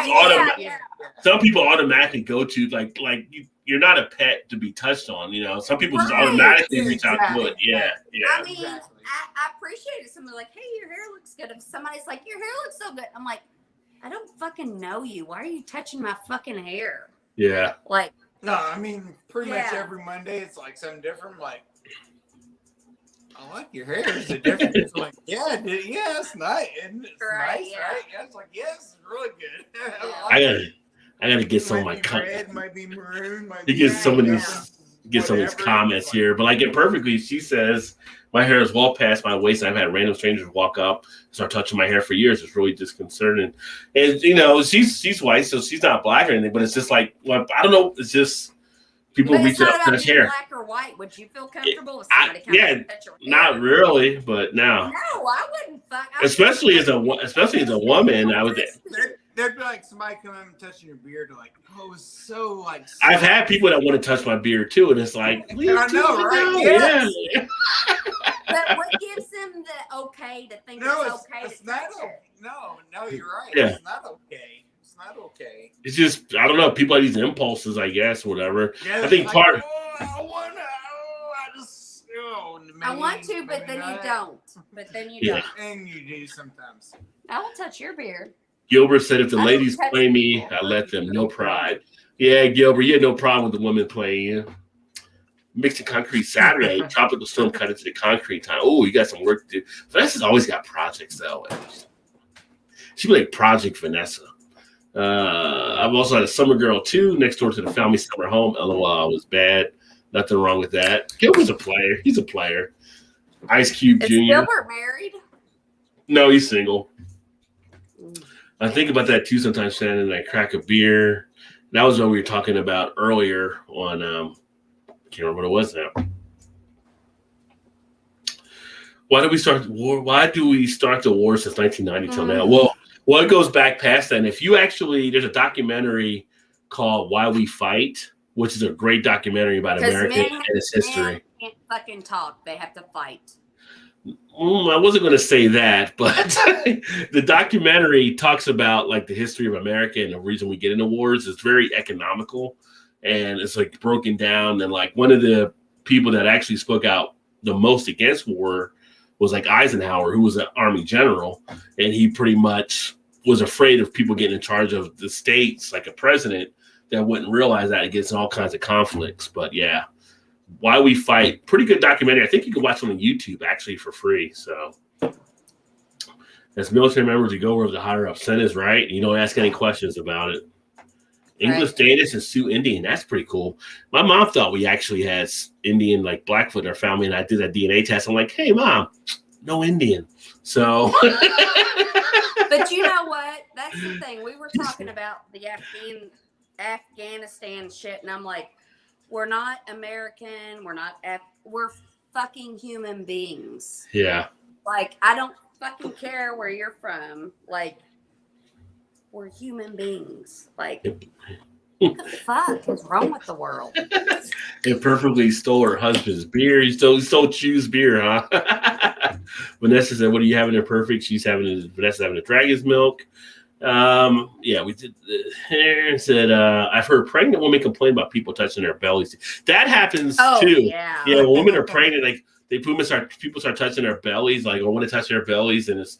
Speaker 1: some people automatically go to like you're not a pet to be touched on, you know. Some people just automatically reach out to it. Yeah.
Speaker 3: I mean, I appreciate it. Somebody's like, hey, your hair looks good. If somebody's like, your hair looks so good, I'm like, I don't fucking know you. Why are you touching my fucking hair?
Speaker 1: Yeah.
Speaker 3: Like,
Speaker 2: no, I mean, pretty much every Monday it's like something different. Like, I like your hair. Is it different? It's like, it's nice. And it's nice, right? Yeah, it's like, it's really good.
Speaker 1: I gotta get some of my
Speaker 2: red, might be maroon, might
Speaker 1: to get some of these comments here. But like it perfectly, she says my hair is well past my waist. I've had random strangers walk up and start touching my hair for years. It's really disconcerting. And you know, she's white, so she's not black or anything. But it's just like, well, I don't know. It's just people reach out to touch hair.
Speaker 3: Black or white? Would you feel comfortable with somebody coming to touch your hair?
Speaker 1: Not really, but now.
Speaker 3: No, I wouldn't.
Speaker 1: Especially as a woman, I would.
Speaker 2: There'd be like somebody coming and touching your beard, like, it's so like.
Speaker 1: I've had people that want to touch my beard too, and it's like,
Speaker 2: I know, right?
Speaker 1: Yeah.
Speaker 3: But what gives them the okay to think it's okay to touch it?
Speaker 2: No, you're right.
Speaker 1: Yeah.
Speaker 2: It's not okay. It's not okay.
Speaker 1: It's just, I don't know. People have these impulses, I guess, whatever.
Speaker 2: Yeah,
Speaker 1: I think
Speaker 2: like,
Speaker 1: part.
Speaker 3: I want to, but then you don't. But then you
Speaker 1: Yeah.
Speaker 3: don't.
Speaker 2: And you do sometimes.
Speaker 3: I will touch your beard.
Speaker 1: Gilbert said, if the
Speaker 3: I
Speaker 1: ladies
Speaker 3: don't touch
Speaker 1: play me,
Speaker 3: people.
Speaker 1: I let them. No pride. Yeah, Gilbert, you had no problem with the women playing you. Mixing concrete Saturday, tropical storm cut into the concrete time. Oh, you got some work to do. Vanessa's always got projects, though. She'd be like Project Vanessa. I've also had a summer girl, too, next door to the family summer home. LOL, was bad. Nothing wrong with that. Gilbert's a player. He's a player. Ice Cube
Speaker 3: Is
Speaker 1: Jr.
Speaker 3: Gilbert married?
Speaker 1: No, he's single. I think about that, too, sometimes, Shannon, and I crack a beer. That was what we were talking about earlier on, I can't remember what it was now. Why did we start the war? Why do we start the war since 1990 till now? Well, it goes back past that. And if you actually, there's a documentary called Why We Fight, which is a great documentary about America and its history.
Speaker 3: Men can't fucking talk. They have to fight.
Speaker 1: I wasn't going to say that, but the documentary talks about like the history of America and the reason we get into wars. It's very economical, and it's like broken down. And like one of the people that actually spoke out the most against war was like Eisenhower, who was an army general, and he pretty much was afraid of people getting in charge of the states, like a president, that wouldn't realize that it gets in all kinds of conflicts. But yeah. Why We Fight, pretty good documentary. I think you can watch it on YouTube actually for free. So, as military members, you go where the higher up sent is right. You don't ask any questions about it. English,
Speaker 3: Right.
Speaker 1: Danish, and Sioux Indian. That's pretty cool. My mom thought we actually had Indian, like Blackfoot in our family, and I did that DNA test. I'm like, hey, Mom, no Indian. So,
Speaker 3: But you know what? That's the thing. We were talking about the Afghanistan shit, and I'm like, we're not American. We're fucking human beings.
Speaker 1: yeah.
Speaker 3: Like, I don't fucking care where you're from. Like, we're human beings. Like, what the fuck is wrong with the world?
Speaker 1: It perfectly stole her husband's beer. He stole Chew's beer, huh? Vanessa said, what are you having in perfect? Vanessa's having a dragon's milk. Yeah, we did. Said, I've heard pregnant women complain about people touching their bellies. That happens too.
Speaker 3: Yeah.
Speaker 1: Yeah, when women are pregnant, like people start touching their bellies, like I want to touch their bellies, and it's,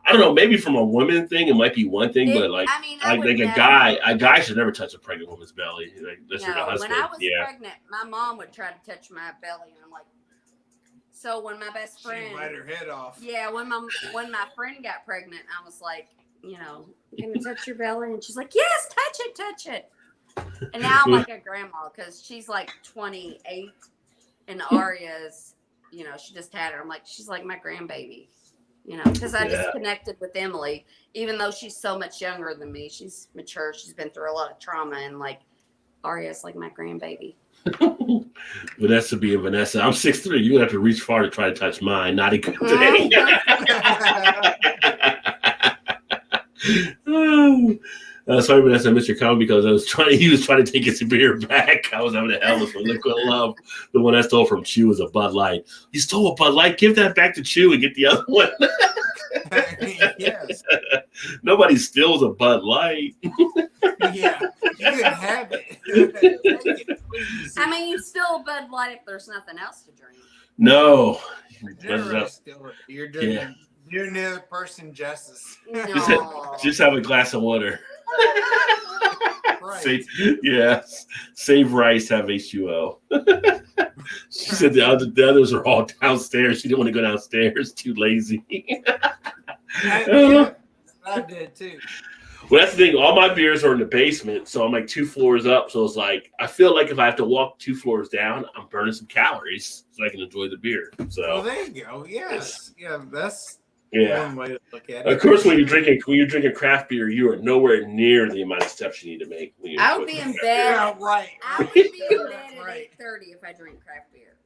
Speaker 1: I don't know, maybe from a woman thing, it might be one thing, but like,
Speaker 3: I
Speaker 1: like
Speaker 3: would
Speaker 1: a guy should never touch a pregnant woman's belly. Like, that's your
Speaker 3: No,
Speaker 1: husband.
Speaker 3: when I was
Speaker 1: Yeah.
Speaker 3: pregnant, my mom would try to touch my belly, and I'm like, so when my best friend,
Speaker 2: She bite her head off.
Speaker 3: yeah, when my friend got pregnant, I was like, you know, can I touch your belly? And she's like, yes, touch it. And now I'm like a grandma because she's like 28, and Aria's, you know, she just had her. I'm like, she's like my grandbaby, you know, because I just connected with Emily, even though she's so much younger than me. She's mature. She's been through a lot of trauma, and like Aria's like my grandbaby.
Speaker 1: Vanessa being Vanessa. I'm 6'3". You would have to reach far to try to touch mine. Not a good thing. Sorry, Vanessa, I missed your comment because he was trying to take his beer back. I was having a hell of a liquid love. The one I stole from Chew was a Bud Light. You stole a Bud Light? Give that back to Chew and get the other one.
Speaker 2: Yes.
Speaker 1: Nobody steals a Bud Light.
Speaker 2: Yeah. You can have it.
Speaker 3: I mean, you still Bud Light if there's nothing else to drink.
Speaker 1: No.
Speaker 2: Generally still, you're doing the other person justice.
Speaker 3: No.
Speaker 1: Just have a glass of water.
Speaker 2: Right.
Speaker 1: Save rice, have H2O. She said the others are all downstairs. She didn't want to go downstairs. Too lazy.
Speaker 2: I did too.
Speaker 1: Well, that's the thing. All my beers are in the basement, so I'm like 2 floors up. So it's like I feel like if I have to walk 2 floors down, I'm burning some calories so I can enjoy the beer. So
Speaker 2: Well, there you go. Yes. Yeah, that's
Speaker 1: yeah.
Speaker 2: one way to look at it.
Speaker 1: Of course, when you're drinking craft beer, you are nowhere near the amount of steps you need to make. When you're
Speaker 3: I would be in bed.
Speaker 2: Yeah, right.
Speaker 3: I would be in bed at
Speaker 2: Right.
Speaker 3: 8:30 if I drink craft beer.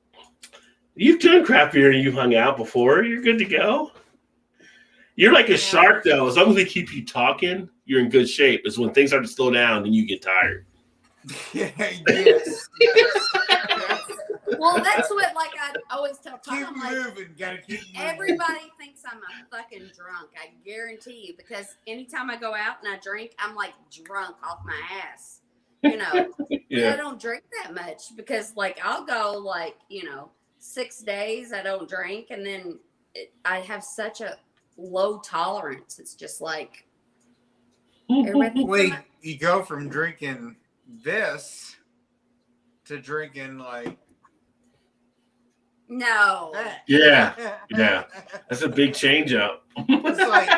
Speaker 1: You've done craft beer and you've hung out before. You're good to go. You're like a shark, though. As long as they keep you talking, you're in good shape. It's when things start to slow down, then you get tired.
Speaker 2: Yes.
Speaker 3: Well, Well, that's what like I always tell Tom.
Speaker 2: Keep
Speaker 3: I'm like,
Speaker 2: moving. Gotta keep moving.
Speaker 3: everybody thinks I'm a fucking drunk. I guarantee you, because anytime I go out and I drink, I'm like drunk off my ass. You know, but I don't drink that much because like I'll go like 6 days I don't drink, and then I have such a low tolerance. It's just like everybody.
Speaker 2: Wait, you go from drinking this to drinking like
Speaker 3: No.
Speaker 2: that.
Speaker 1: Yeah. That's a big change up.
Speaker 2: It's like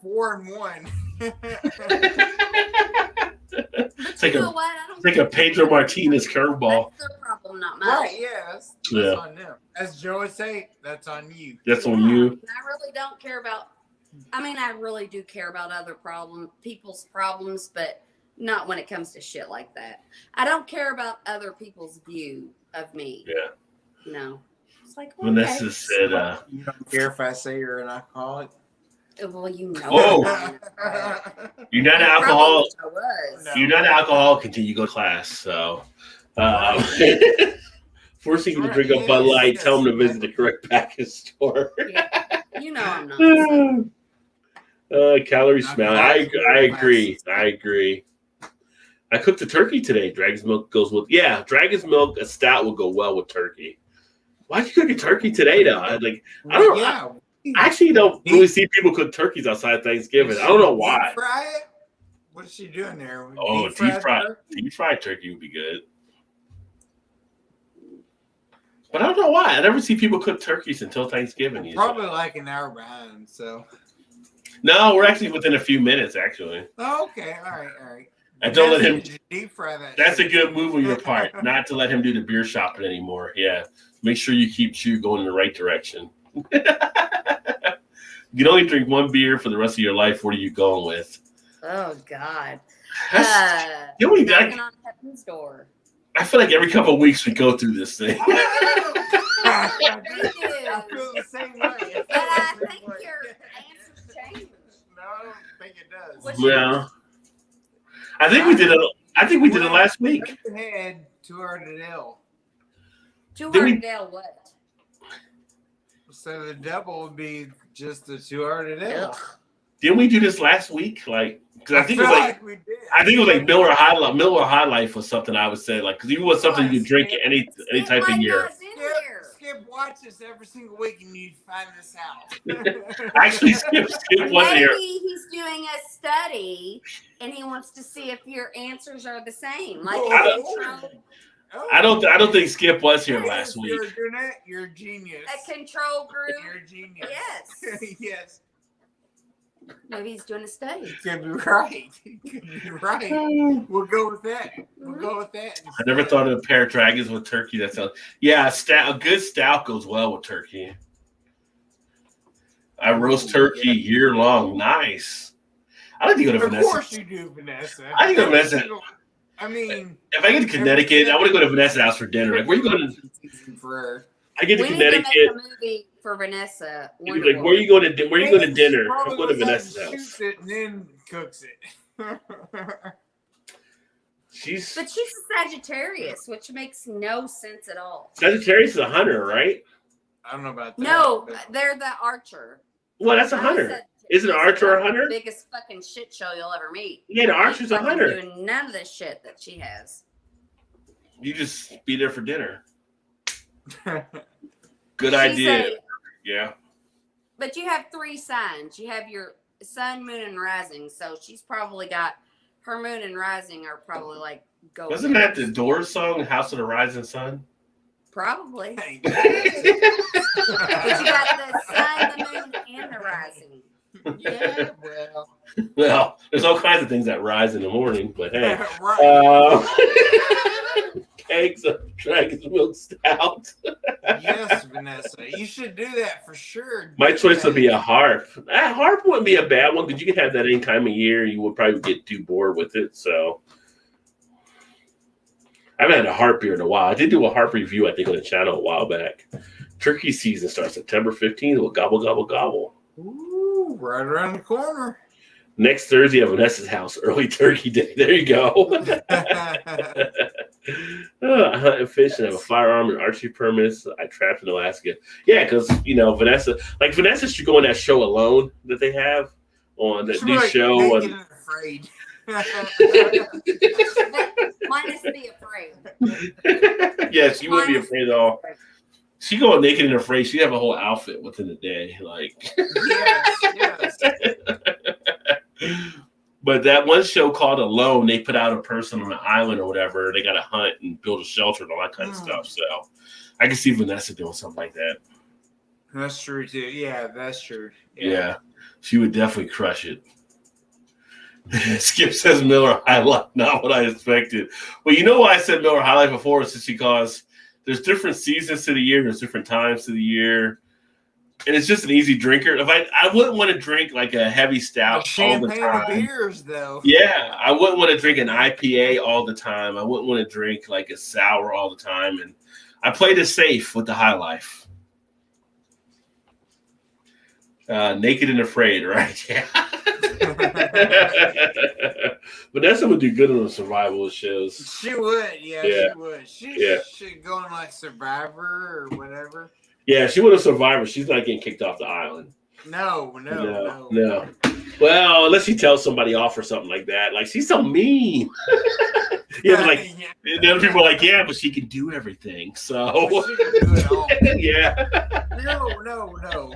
Speaker 2: 4 and 1.
Speaker 1: It's like
Speaker 3: You know what? I don't
Speaker 1: it's like a Pedro Martinez curveball.
Speaker 3: That's their problem, not mine.
Speaker 2: Right, yeah, that's
Speaker 1: Yeah.
Speaker 2: on them. As Joe would say, that's on you.
Speaker 1: That's on you.
Speaker 3: I really don't care about. I mean, I really do care about other people's problems, but not when it comes to shit like that. I don't care about other people's view of me.
Speaker 1: Yeah.
Speaker 3: No. It's like
Speaker 1: Vanessa said,
Speaker 2: You don't care if I say you're an alcoholic?
Speaker 3: well, you know.
Speaker 1: Whoa.
Speaker 3: I'm
Speaker 1: you're not an
Speaker 3: Probably
Speaker 1: alcoholic.
Speaker 3: wish I was.
Speaker 2: No.
Speaker 1: You're not an alcoholic until you go to class. So, forcing you to drink a Bud Light, tell them to visit the correct package store.
Speaker 3: Yeah. You know I'm not.
Speaker 1: Calorie smell. I agree. I cooked the turkey today. Dragon's milk goes with Dragon's milk. A stout will go well with turkey. Why'd you cook a turkey today, though? I don't.
Speaker 2: Yeah.
Speaker 1: I actually don't really see people cook turkeys outside Thanksgiving. I don't know why.
Speaker 2: Deep fry it? What is she doing there?
Speaker 1: Oh, deep fried turkey would be good. But I don't know why. I never see people cook turkeys until Thanksgiving. Usually.
Speaker 2: Probably like an hour behind. So.
Speaker 1: No, we're actually within a few minutes, actually.
Speaker 2: Oh, okay. All right.
Speaker 1: And don't let him
Speaker 2: deep fry that.
Speaker 1: That's
Speaker 2: shit.
Speaker 1: a good move on your part, not to let him do the beer shopping anymore. Yeah. Make sure you keep Chew going in the right direction. You can only drink one beer for the rest of your life. What are you going with?
Speaker 3: Oh God.
Speaker 1: You know,
Speaker 3: Knocking on heaven's door.
Speaker 1: I feel like every couple of weeks we go through this thing.
Speaker 2: I feel the same way.
Speaker 3: But I think your answers change.
Speaker 2: No, I don't think it does.
Speaker 3: What's
Speaker 1: Yeah. I think we did it last week.
Speaker 2: Head 200 L.
Speaker 3: 200 L what?
Speaker 2: So the double would be just the 200 L.
Speaker 1: Didn't we do this last week? Like, because I think it was
Speaker 2: feel
Speaker 1: like
Speaker 2: we did.
Speaker 1: I think it was like Miller High Life was something I would say, like, because you want something you can drink any type of year.
Speaker 2: Skip watches every single week and you find this out.
Speaker 1: Actually, Skip wasn't here.
Speaker 3: Maybe he's doing a study and he wants to see if your answers are the same. Like,
Speaker 1: I don't think Skip was here last week.
Speaker 2: You're doing it. You're a genius.
Speaker 3: a control group.
Speaker 2: You're a genius.
Speaker 3: Yes.
Speaker 2: Yes.
Speaker 3: Maybe he's doing a study.
Speaker 2: You could be right. You could be right. We'll go with that. We'll go with that.
Speaker 1: I never thought of a pair of dragons with turkey. That sounds a good stout goes well with turkey. I roast turkey year long. Nice. I like to go to Vanessa.
Speaker 2: Of course you do, Vanessa.
Speaker 1: I think Vanessa.
Speaker 2: I mean,
Speaker 1: if I get to Connecticut, I want to go to Vanessa's house for dinner. Like, where you going to? I get to
Speaker 3: We
Speaker 1: Connecticut.
Speaker 3: need to make a movie for Vanessa.
Speaker 1: You'd be like, where you going to? Where you going to dinner? I'm going to Vanessa's house.
Speaker 2: Shoots it and then cooks it.
Speaker 1: She's
Speaker 3: But she's a Sagittarius, which makes no sense at all.
Speaker 1: Sagittarius is a hunter, right?
Speaker 2: I don't know about that.
Speaker 3: No,
Speaker 2: but-
Speaker 3: they're the archer.
Speaker 1: Well, that's a hunter. Isn't an archer a hunter?
Speaker 3: Biggest fucking shit show you'll ever meet.
Speaker 1: Yeah, the archer's a
Speaker 3: Fucking
Speaker 1: hunter.
Speaker 3: Doing none of the shit that she has.
Speaker 1: You just be there for dinner. Good
Speaker 3: She's
Speaker 1: idea. Yeah.
Speaker 3: But you have 3 signs. You have your sun, moon, and rising. So she's probably got her moon and rising are probably like go.
Speaker 1: Wasn't that the Doors song, House of the Rising Sun?
Speaker 3: Probably.
Speaker 2: Hey,
Speaker 3: But you got the sun, the moon, and the rising.
Speaker 2: yeah, well.
Speaker 1: Well, there's all kinds of things that rise in the morning, but hey.
Speaker 2: Right.
Speaker 1: Kegs of Dragon's Milk Stout.
Speaker 2: Yes, Vanessa. You should do that for sure.
Speaker 1: My choice would be a harp. A harp wouldn't be a bad one because you could have that any time of year. You would probably get too bored with it. So I haven't had a harp beer in a while. I did do a harp review, I think, on the channel a while back. Turkey season starts September 15th. We'll gobble, gobble, gobble.
Speaker 2: Ooh, right around the corner.
Speaker 1: Next Thursday at Vanessa's house, early turkey day. There you go. I hunt and fish and have a firearm and archery permits. I trapped in Alaska. Yeah, because Vanessa should go on that show Alone that they have on that new show.
Speaker 2: Naked and Afraid.
Speaker 3: Minus be afraid.
Speaker 1: Yeah, she wouldn't be afraid at all. She go naked and afraid. She have a whole outfit within a day. Like
Speaker 2: Yes.
Speaker 1: But that one show called Alone, they put out a person on an island or whatever. They got to hunt and build a shelter and all that kind of stuff. So I can see Vanessa doing something like that.
Speaker 2: That's true too. Yeah, that's true.
Speaker 1: Yeah, she would definitely crush it. Skip says Miller High Life, not what I expected. Well, you know why I said Miller High Life before? It's just because there's different seasons to the year. There's different times to the year. And it's just an easy drinker. If I wouldn't want to drink like a heavy stout all the time.
Speaker 2: Beers, though.
Speaker 1: Yeah, I wouldn't want to drink an IPA all the time. I wouldn't want to drink like a sour all the time. And I played it safe with the High Life. Naked and Afraid, right? Yeah. Vanessa would do good on the survival shows.
Speaker 2: She would, she would. She should go on like Survivor or whatever.
Speaker 1: Yeah, she would have Survivor. She's not getting kicked off the island.
Speaker 2: No.
Speaker 1: Well, unless she tells somebody off or something like that. Like, she's so mean. The other people are like, yeah, but she can do everything. So,
Speaker 2: she can do it all.
Speaker 1: Yeah.
Speaker 2: No.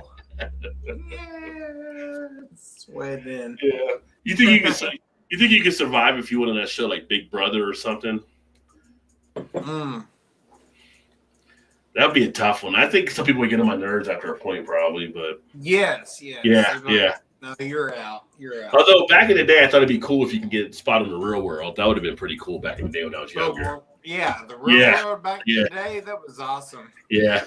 Speaker 2: Yes. Way then.
Speaker 1: Yeah. You think you could survive if you went on that show like Big Brother or something? That'd be a tough one. I think some people would get on my nerves after a point, probably, but
Speaker 2: yes.
Speaker 1: Yeah.
Speaker 2: No, you're out.
Speaker 1: Although back in the day, I thought it'd be cool if you can get spotted in the real world. That would have been pretty cool back in the day when I was younger.
Speaker 2: Yeah, the real world back in the day, that was awesome.
Speaker 1: Yeah.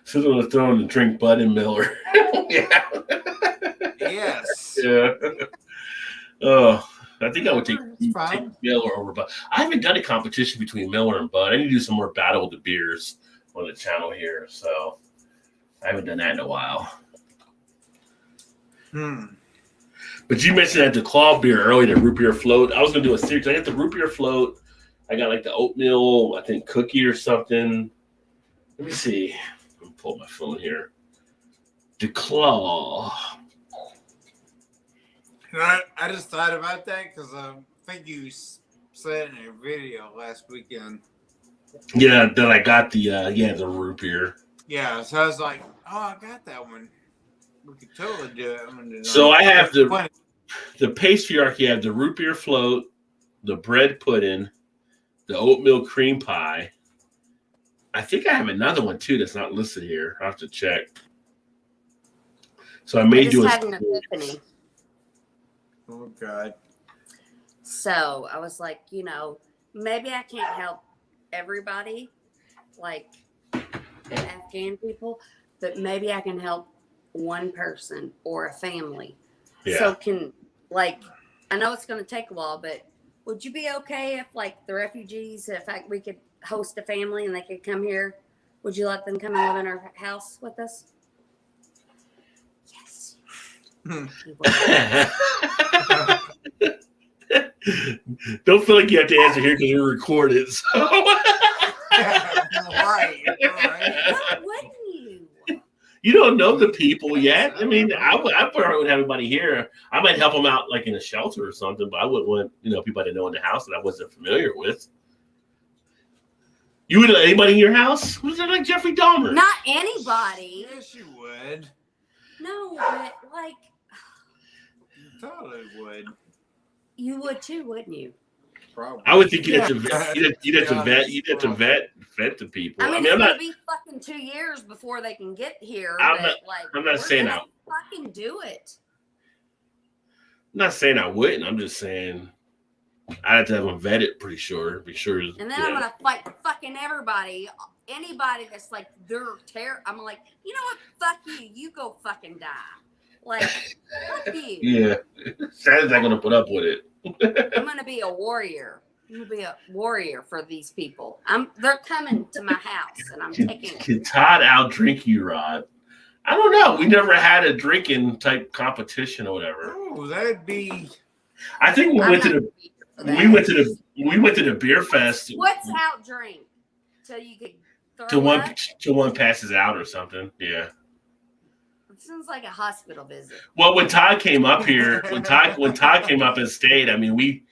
Speaker 1: Susan was throwing the drink Bud and Miller. Yeah.
Speaker 2: Yes.
Speaker 1: Yeah. Oh, I think I would take Miller over Bud. I haven't done a competition between Miller and Bud. I need to do some more battle with the beers on the channel here. So I haven't done that in a while. But you mentioned that the claw beer earlier, the root beer float. I was going to do a series. I got the root beer float. I got like the oatmeal, I think, cookie or something. Let me see. Let me pull up my phone here. The claw.
Speaker 2: I just thought about that because I think you said in a video last weekend.
Speaker 1: Yeah, that I got the root beer.
Speaker 2: Yeah, so I was like, oh, I got that one. We could totally do it.
Speaker 1: So I have the patriarchy. I have the root beer float, the bread pudding, the oatmeal cream pie. I think I have another one too that's not listed here. I'll have to check. So I may do
Speaker 3: had an epiphany.
Speaker 2: Oh God.
Speaker 3: So I was like, maybe I can't help everybody, like Afghan people, but maybe I can help one person or a family.
Speaker 1: Yeah.
Speaker 3: So I know it's going to take a while, but would you be okay if the refugees, we could host a family and they could come here? Would you let them come and live in our house with us? Yes.
Speaker 1: Don't feel like you have to answer here because we're recorded. So.
Speaker 2: Right.
Speaker 3: Wouldn't you?
Speaker 1: You don't know the people yet. I mean, I probably would have everybody here. I might help them out like in a shelter or something, but I wouldn't want people to know in the house that I wasn't familiar with. You would let anybody in your house? Was that like Jeffrey Dahmer?
Speaker 3: Not anybody.
Speaker 2: Yes, you would.
Speaker 3: No, but
Speaker 2: You totally would.
Speaker 3: You would too, wouldn't you?
Speaker 2: Probably.
Speaker 1: I would think you'd have to vet the people.
Speaker 3: I mean, it's gonna be fucking 2 years before they can get here.
Speaker 1: I'm not saying I
Speaker 3: fucking do it.
Speaker 1: I'm not saying I wouldn't. I'm just saying I'd have to have them vetted pretty sure. Be sure.
Speaker 3: And then I'm gonna fight fucking everybody. Anybody that's like they're terror. I'm like, you know what? Fuck you. You go fucking die. Fuck you.
Speaker 1: Yeah. Santa's not gonna put up with it.
Speaker 3: I'm gonna be a warrior. I'm gonna be a warrior for these people. They're coming to my house and I'm taking it.
Speaker 1: Can Todd out drink you, Rod? I don't know. We never had a drinking type competition or whatever.
Speaker 2: Oh, that'd be.
Speaker 1: I think we
Speaker 3: I'm
Speaker 1: went
Speaker 3: not
Speaker 1: to
Speaker 3: gonna be here for
Speaker 1: the
Speaker 3: that.
Speaker 1: we went to the beer fest
Speaker 3: What's out drink? Till you could throw
Speaker 1: till
Speaker 3: up?
Speaker 1: one passes out or something. Yeah.
Speaker 3: It sounds like a hospital visit.
Speaker 1: Well, when Todd came up here, when Todd came up and stayed, I mean, we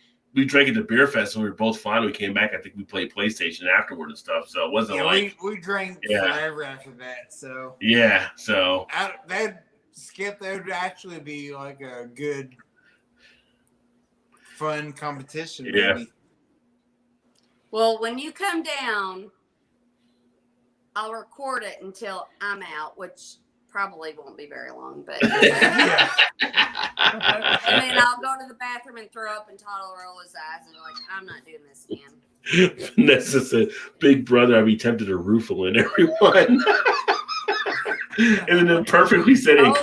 Speaker 1: drank at the beer fest and we were both fine. We came back. I think we played PlayStation afterward and stuff. So it wasn't like
Speaker 2: we drank forever after that. So
Speaker 1: yeah. So
Speaker 2: that would actually be like a good, fun competition.
Speaker 1: Yeah.
Speaker 2: Maybe.
Speaker 3: Well, when you come down, I'll record it until I'm out, which probably won't be very long, but
Speaker 2: Yeah.
Speaker 3: and then I'll go to the bathroom and throw up, and Todd will roll his eyes and be like, I'm not doing this again.
Speaker 1: Vanessa's a big brother. I'd be tempted to roofle in everyone. And then it perfectly said in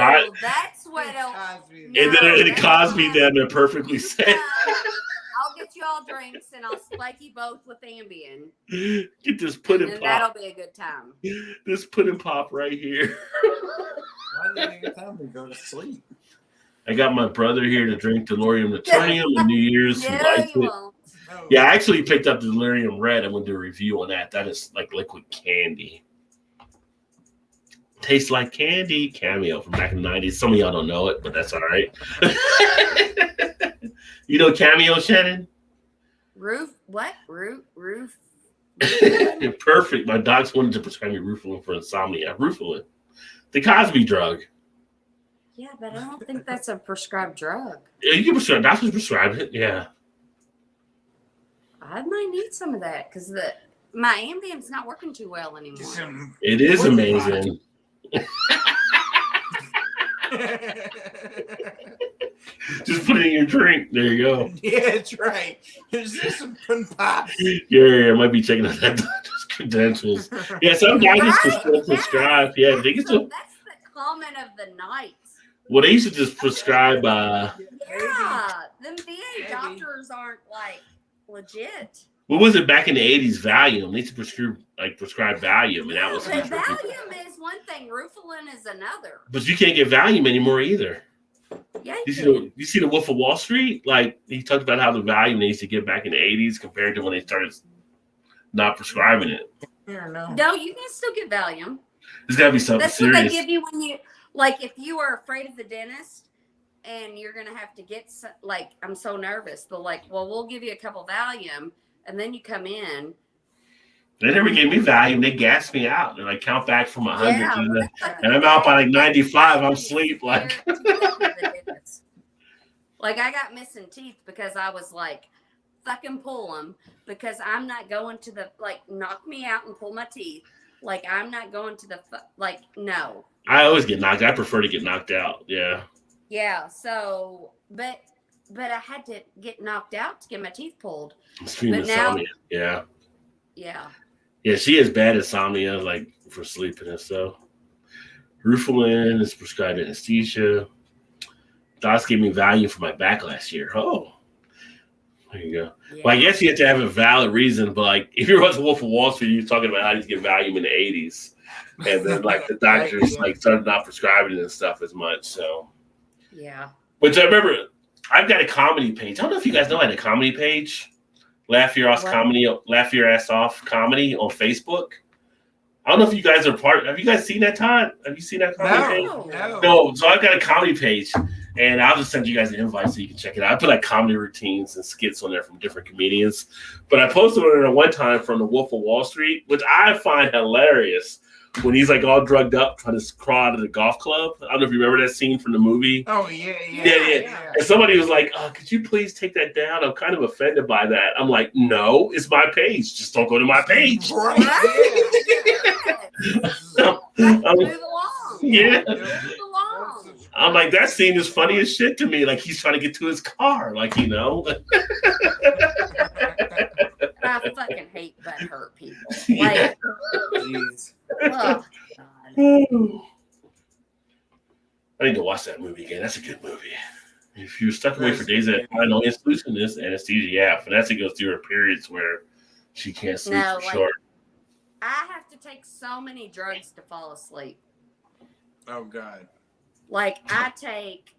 Speaker 3: That's what
Speaker 2: Cosby.
Speaker 1: and then it Cosby down there perfectly said.
Speaker 3: I'll get you all drinks and I'll spike you both with Ambien.
Speaker 1: Get this pudding
Speaker 3: And
Speaker 1: pop.
Speaker 3: that'll be a good time.
Speaker 1: This pudding pop right here.
Speaker 2: Why did they time to go to sleep?
Speaker 1: I got my brother here to drink Delirium Eternium and New Year's. He
Speaker 3: No,
Speaker 1: likes
Speaker 3: you
Speaker 1: it.
Speaker 3: won't.
Speaker 2: No.
Speaker 1: Yeah, I actually picked up the Delirium Red. I'm going to do a review on that. That is like liquid candy. Tastes like candy. Cameo from back in the 90s. Some of y'all don't know it, but that's all right. You know Cameo, Shannon?
Speaker 3: Roof? What? Roof?
Speaker 1: Perfect. My docs wanted to prescribe me Rufalin for insomnia. Rufalin. The Cosby drug.
Speaker 3: Yeah, but I don't think that's a prescribed drug.
Speaker 1: Yeah, you can prescribe. Doctors prescribe it. Yeah.
Speaker 3: I might need some of that because my Ambien's not working too well anymore.
Speaker 2: Just some-
Speaker 1: It is amazing. Just put it in your drink. There you go.
Speaker 2: Yeah, that's right. There's just some fun pops.
Speaker 1: Yeah, I might be checking out that doctor's credentials. Yeah, some doctors
Speaker 3: Right?
Speaker 1: prescribe. Yeah, they get to.
Speaker 3: That's the comment of the night.
Speaker 1: Well, they used to just prescribe.
Speaker 3: Yeah, them VA doctors aren't like legit.
Speaker 1: What was it back in the 80s? Valium. They used to prescribe Valium, and that was.
Speaker 3: But Valium is one thing, Rufalin is another.
Speaker 1: But you can't get Valium anymore either.
Speaker 3: Yeah,
Speaker 1: You see the Wolf of Wall Street? Like he talked about how the Valium they used to get back in the 80s compared to when they started not prescribing it.
Speaker 2: Yeah, no.
Speaker 3: No, you can still get Valium.
Speaker 1: There's got to be something
Speaker 3: That's
Speaker 1: serious.
Speaker 3: what they give you when you, like, if you are afraid of the dentist and you're going to have to get, like, I'm so nervous. They're like, well, we'll give you a couple Valium. And then you come in.
Speaker 1: They never gave me Valium. They gassed me out. They're like, count back from 100.
Speaker 3: Yeah,
Speaker 1: and I'm out by like 95. I'm asleep. Like,
Speaker 3: like I got missing teeth because I was like, fucking pull them because I'm not going to the, like, knock me out and pull my teeth. Like, I'm not going to the, like, no.
Speaker 1: I always get knocked. I prefer to get knocked out. Yeah.
Speaker 3: Yeah. So, but I had to get knocked out to get my teeth pulled.
Speaker 1: Extreme
Speaker 3: But
Speaker 1: insomnia. Yeah.
Speaker 3: Yeah.
Speaker 1: Yeah, she has bad insomnia, like for sleeping and stuff. Rufalin is prescribed anesthesia. Docs gave me Valium for my back last year. Oh, there you go.
Speaker 3: Yeah.
Speaker 1: Well, I guess you have to have a valid reason, but like if you're watching Wolf of Wall Street, you're talking about how to get Valium in the 80s. And then like the doctors like started not prescribing it and stuff as much. So
Speaker 3: Yeah.
Speaker 1: which I remember I've got a comedy page. I don't know if you guys know I had a comedy page. Laugh Your Ass Off Comedy on Facebook. I don't know if you guys are part. Have you guys seen that, Todd? Have you seen that comedy page? No. So I've got a comedy page, and I'll just send you guys an invite so you can check it out. I put like comedy routines and skits on there from different comedians. But I posted on there one time from the Wolf of Wall Street, which I find hilarious. When he's like all drugged up trying to crawl out of the golf club. I don't know if you remember that scene from the movie.
Speaker 2: Oh, yeah.
Speaker 1: And somebody was like, could you please take that down? I'm kind of offended by that. I'm like, no, it's my page. Just don't go to my page.
Speaker 2: Right.
Speaker 3: Move along.
Speaker 1: Yeah.
Speaker 3: Move along.
Speaker 1: I'm like, that scene is funny as shit to me. Like he's trying to get to his car. Like, you know.
Speaker 3: I fucking hate butthurt people.
Speaker 1: Yeah.
Speaker 3: Like, oh, God.
Speaker 1: I need to watch that movie again. That's a good movie. If you're stuck away for days at a time, the only solution is anesthesia. Yeah, Vanessa goes through her periods where she can't sleep
Speaker 3: No,
Speaker 1: for
Speaker 3: like,
Speaker 1: short.
Speaker 3: I have to take so many drugs to fall asleep.
Speaker 2: Oh God.
Speaker 3: Like I take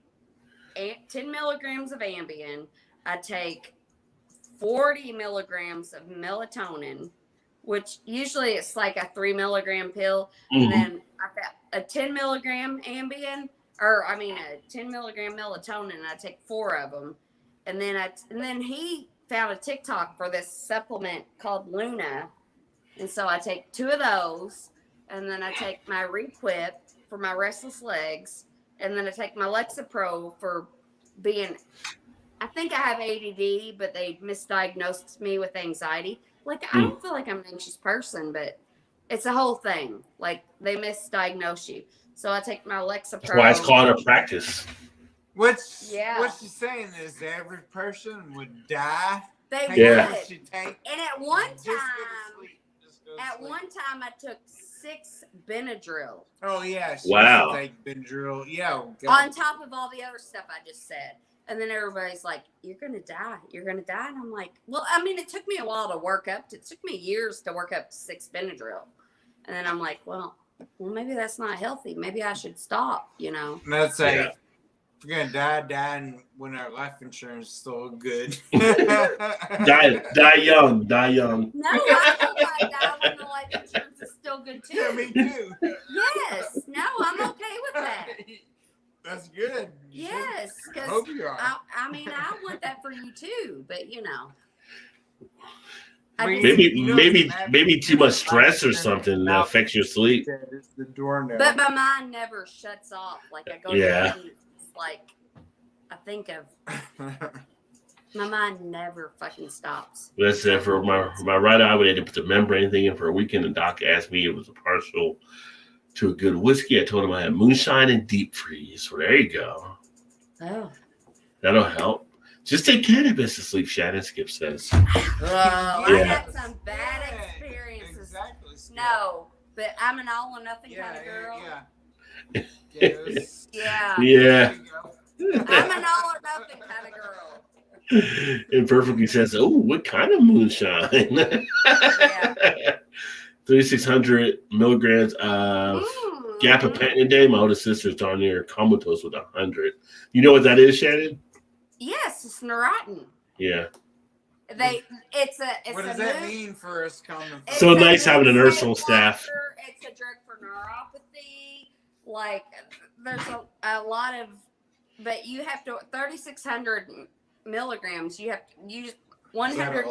Speaker 3: 10 milligrams of Ambien. I take 40 milligrams of melatonin, which usually it's like a 3 milligram pill. And then I've got a 10 milligram Ambien, a 10 milligram melatonin. I take 4 of them. And then he found a TikTok for this supplement called Luna. And so I take 2 of those. And then I take my Requip for my restless legs. And then I take my Lexapro for being, I think I have ADD, but they misdiagnosed me with anxiety. Like, I don't feel like I'm an anxious person, but it's a whole thing. Like, they misdiagnose you. So I take my Lexapro.
Speaker 1: That's why it's called a practice.
Speaker 2: What she's saying is the average person would die.
Speaker 3: They would. And at one time, I took 6 Benadryl.
Speaker 2: Oh yeah.
Speaker 1: Wow.
Speaker 2: Take Benadryl. Yeah.
Speaker 3: On top of all the other stuff I just said. And then everybody's like, "You're gonna die. You're gonna die." And I'm like, "Well, I mean, it took me a while to work up. It took me years to work up 6 Benadryl." And then I'm like, "Well, maybe that's not healthy. Maybe I should stop." You know.
Speaker 2: That's if you're gonna die when our life insurance is still good.
Speaker 1: Die young.
Speaker 3: No, I hope I die when the life insurance is still good too.
Speaker 2: Yeah, me too.
Speaker 3: Yes. No, I'm okay with that.
Speaker 2: That's good.
Speaker 3: Yes, because I want that for you too. But you know,
Speaker 1: maybe too much stress or something that affects your sleep.
Speaker 2: It's the doorknob.
Speaker 3: But my mind never shuts off. Like I go to bed and it's like I think of. My mind never fucking stops.
Speaker 1: That's it for my right eye. I didn't remember anything, and for a weekend, the doc asked me it was a partial to a good whiskey. I told him I had moonshine and deep freeze. So there you go.
Speaker 3: Oh,
Speaker 1: that'll help. Just take cannabis to sleep. Shannon Skip says.
Speaker 3: I had some bad experiences. Exactly. No, but I'm an all or nothing kind of girl.
Speaker 1: Yeah.
Speaker 3: I'm an all or nothing kind of girl.
Speaker 1: It perfectly says, "Oh, what kind of moonshine?" 3,600 milligrams of gabapentin a day. My older sister's darn near comatose with 100. You know what that is, Shannon?
Speaker 3: Yes, it's Neurontin.
Speaker 1: Yeah.
Speaker 3: What
Speaker 2: does that mean for us common?
Speaker 1: So nice having a nurse on staff.
Speaker 3: It's a drug for neuropathy. Like there's a lot of, but you have to 3,600 milligrams. You have to use 100.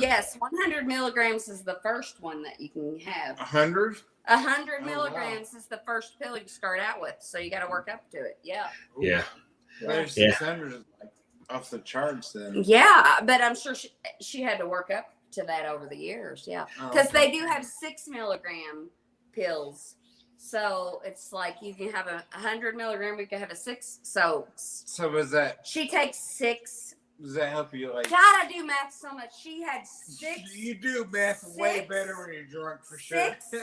Speaker 3: Yes, 100 milligrams is the first one that you can have.
Speaker 2: 100.
Speaker 3: 100 milligrams is the first pill you start out with, so you got to work up to it. Yeah.
Speaker 1: Yeah.
Speaker 2: 600 is like off the charts then.
Speaker 3: Yeah, but I'm sure she had to work up to that over the years. Yeah, because they do have 6 milligram pills. So it's like you can have 100 milligram, you can have a 6. So
Speaker 2: was that?
Speaker 3: She takes 6.
Speaker 2: Does that help you? Like,
Speaker 3: God, I do math so much. She had 6.
Speaker 2: You do math way better when you're drunk, for sure.
Speaker 3: 6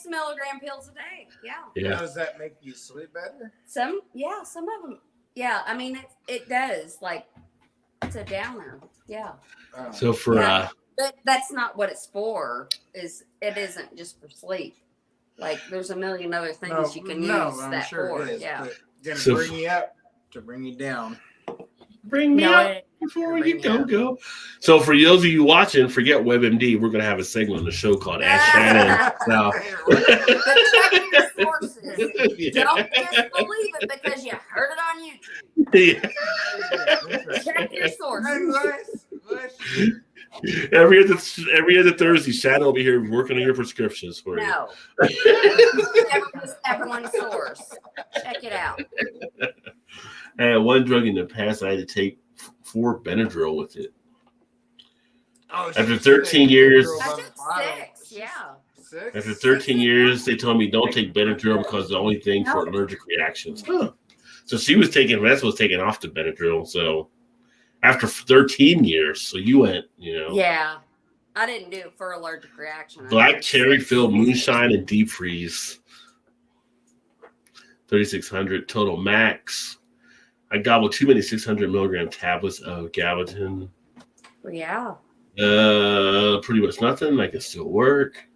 Speaker 3: milligram pills a day.
Speaker 1: Yeah.
Speaker 2: Does that make you sleep better?
Speaker 3: Some of them. Yeah, I mean it does. Like it's a downer. Yeah.
Speaker 1: So
Speaker 3: but that's not what it's for. It isn't just for sleep. Like there's a million other things you can use that for.
Speaker 2: It is,
Speaker 3: yeah.
Speaker 2: Gonna bring you up to bring you down.
Speaker 1: Bring me up before you go. So for those of you watching, forget WebMD. We're gonna have a segment on the show called Ask Shannon. Now,
Speaker 3: but check your sources. Don't just believe it because you heard it on YouTube. Check your sources.
Speaker 1: Every other Thursday, Shannon will be here working on your prescriptions for you.
Speaker 3: No. Everyone's source. Check it out.
Speaker 1: I had one drug in the past. I had to take 4 Benadryl with it. After 13 years,
Speaker 3: I took 6. Yeah.
Speaker 2: 6?
Speaker 1: After 13 years, they told me don't take Benadryl because it's the only thing for allergic reactions. So she was taking off the Benadryl. So after 13 years, so you went,
Speaker 3: Yeah. I didn't do it for allergic reaction.
Speaker 1: Black cherry filled moonshine and deep freeze. 3,600 total max. I gobbled too many 600 milligram tablets of gabapentin.
Speaker 3: Yeah.
Speaker 1: Pretty much nothing. I can still work.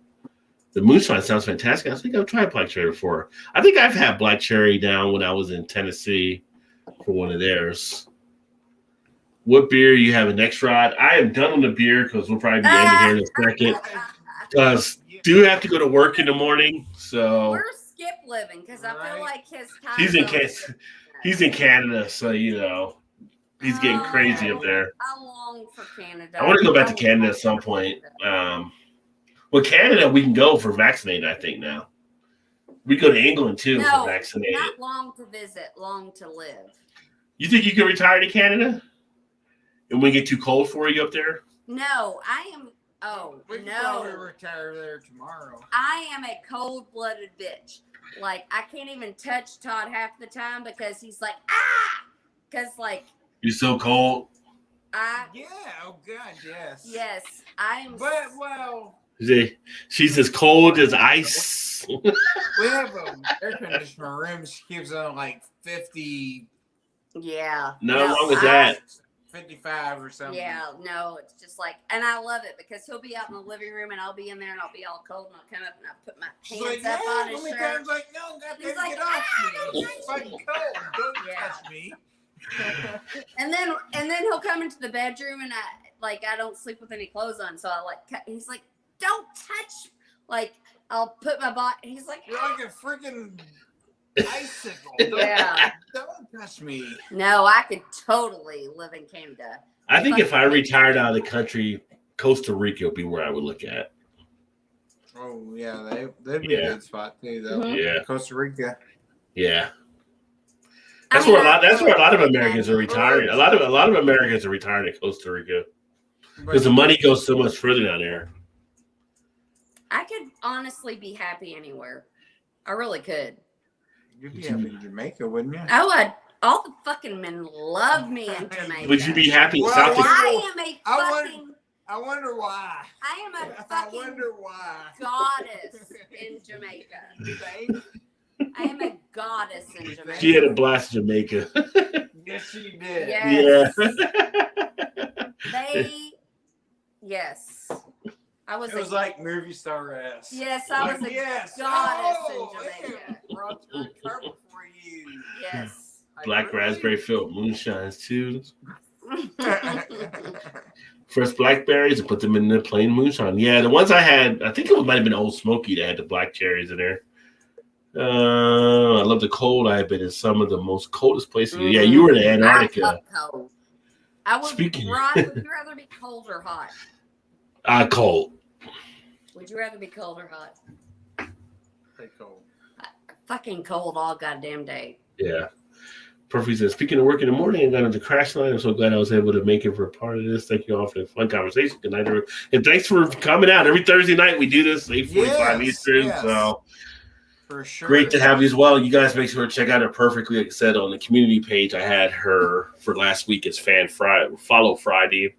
Speaker 1: The moonshine sounds fantastic. I think I've tried black cherry before. I think I've had black cherry down when I was in Tennessee for one of theirs. What beer you have next, Rod? I am done on the beer because we'll probably be ending here in a second. Because do have to go to work in the morning, so
Speaker 3: Where's Skip living? Because I feel like his time.
Speaker 1: He's in Canada, so he's getting crazy up there.
Speaker 3: I long for Canada.
Speaker 1: I want to go back to Canada at some point. Well, Canada we can go for vaccinated. I think now we go to England too for vaccinated.
Speaker 3: Not long to visit, long to live.
Speaker 1: You think you can retire to Canada? And we get too cold for you up there?
Speaker 3: No, I am. Oh,
Speaker 2: we can
Speaker 3: no.
Speaker 2: probably retire there tomorrow.
Speaker 3: I am a cold-blooded bitch. Like, I can't even touch Todd half the time because he's like, ah! Because, like...
Speaker 1: You're so cold?
Speaker 2: Yeah, oh, God, yes.
Speaker 3: Yes, I'm...
Speaker 2: But, well...
Speaker 1: She's as cold as ice.
Speaker 2: We have an air conditioner room. She keeps on, like, 50...
Speaker 3: Yeah.
Speaker 1: Nothing wrong with that.
Speaker 2: 55 or something.
Speaker 3: Yeah, no, it's just like, and I love it because he'll be out in the living room and I'll be in there and I'll be all cold and I'll come up and I'll put my hands up on his shirt.
Speaker 2: He's like, no,
Speaker 3: He's like,
Speaker 2: get off me. It's fucking cold. Don't touch me.
Speaker 3: And then he'll come into the bedroom and I don't sleep with any clothes on, so he's like, don't touch. Like, I'll put my body. He's like,
Speaker 2: you're like a freaking icicle.
Speaker 3: Yeah.
Speaker 2: Don't touch me.
Speaker 3: No, I could totally live in Canada.
Speaker 1: I think if I retired out of the country, Costa Rica would be where I would look at.
Speaker 2: Oh yeah, they'd be a good spot too, though.
Speaker 3: Mm-hmm.
Speaker 1: Yeah,
Speaker 2: Costa Rica.
Speaker 1: Yeah, that's where a lot of Americans are retiring. A lot of Americans are retiring to Costa Rica because the money goes so much further down there.
Speaker 3: I could honestly be happy anywhere. I really could.
Speaker 2: You'd be happy in Jamaica, wouldn't you?
Speaker 3: Oh, all the fucking men love me in Jamaica.
Speaker 1: Would you be happy in
Speaker 2: Well,
Speaker 1: South Dakota?
Speaker 2: I wonder why.
Speaker 3: I am a fucking goddess in Jamaica. I am a goddess in Jamaica.
Speaker 1: She had a blast in Jamaica.
Speaker 2: Yes, she did.
Speaker 3: Yes.
Speaker 1: Yeah.
Speaker 3: Yes.
Speaker 2: It was like movie star-esque.
Speaker 3: Yes, I was a goddess in Jamaica.
Speaker 2: We're on cover for you.
Speaker 3: Yes.
Speaker 1: Black raspberry filled moonshines too. Fresh blackberries and put them in the plain moonshine. Yeah, the ones I had, I think it might have been Old Smoky that had the black cherries in there. I love the cold. I've been in some of the most coldest places. Mm-hmm. Yeah, you were in Antarctica.
Speaker 3: I love cold. Would you rather be cold or hot?
Speaker 1: Cold.
Speaker 3: Would you rather be cold or hot?
Speaker 2: Cold.
Speaker 3: Fucking cold all goddamn day.
Speaker 1: Yeah. Perfect says, speaking of work in the morning, I got into crash line. I'm so glad I was able to make it for a part of this. Thank you all for the fun conversation. Good night, everyone. And thanks for coming out. Every Thursday night we do this, 8:45 Eastern. Yes. So
Speaker 2: for sure.
Speaker 1: Great to have you as well. You guys make sure to check out her perfectly. Like I said, on the community page, I had her for last week as Follow Friday.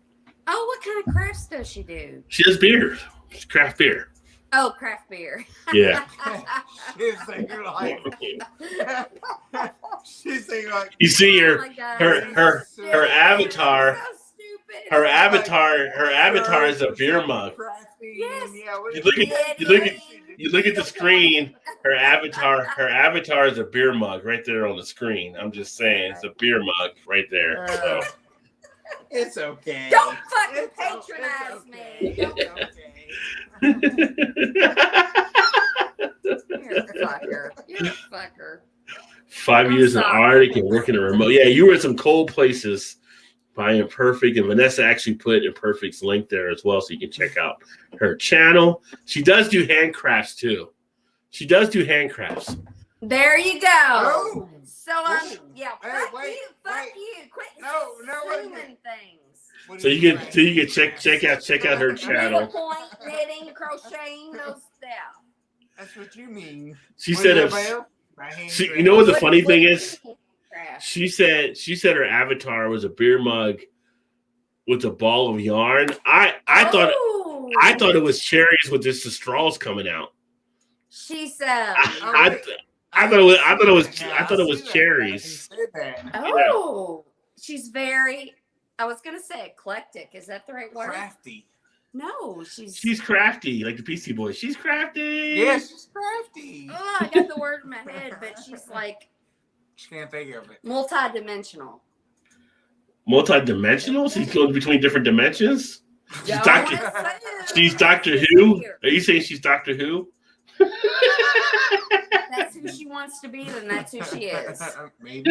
Speaker 3: Oh, what kind of crafts does she do?
Speaker 1: She does beer. It's craft beer.
Speaker 3: Oh, craft beer.
Speaker 1: Yeah.
Speaker 2: She's thinking like
Speaker 1: you see her avatar. Her avatar is a beer mug.
Speaker 3: Yes.
Speaker 1: You look at the screen. Her avatar is a beer mug right there on the screen. I'm just saying, it's a beer mug right there. So.
Speaker 2: It's okay.
Speaker 3: Don't fucking patronize me. You're a fucker. You're a fucker.
Speaker 1: 5 years in Arctic and working a remote. Yeah, you were in some cold places buying Perfect, and Vanessa actually put Imperfect's link there as well, so you can check out her channel. She does do handcrafts too.
Speaker 3: There you go.
Speaker 2: Oh.
Speaker 3: So fuck you. Quit assuming things.
Speaker 1: So you can check out her channel.
Speaker 3: Needlepoint, knitting, crocheting, those stuff.
Speaker 2: That's what you mean.
Speaker 1: She said you know what the funny thing is? She said her avatar was a beer mug with a ball of yarn. I thought it was cherries with just the straws coming out.
Speaker 3: She said
Speaker 1: I thought it was cherries.
Speaker 3: Oh, she's very, I was going to say eclectic. Is that the right word?
Speaker 2: Crafty.
Speaker 3: No,
Speaker 1: She's crafty, like the Beastie Boys. She's crafty.
Speaker 2: Yeah, she's crafty.
Speaker 3: Oh, I got the word in my head, but she's like
Speaker 2: She can't think of it.
Speaker 3: multi-dimensional.
Speaker 1: Multi-dimensional? She's going between different dimensions? She's
Speaker 3: Don't
Speaker 1: Doctor,
Speaker 3: wanna say it.
Speaker 1: she's Doctor Who? Are you saying she's Doctor Who?
Speaker 3: That's who she wants to be, then that's who she is.
Speaker 2: Maybe.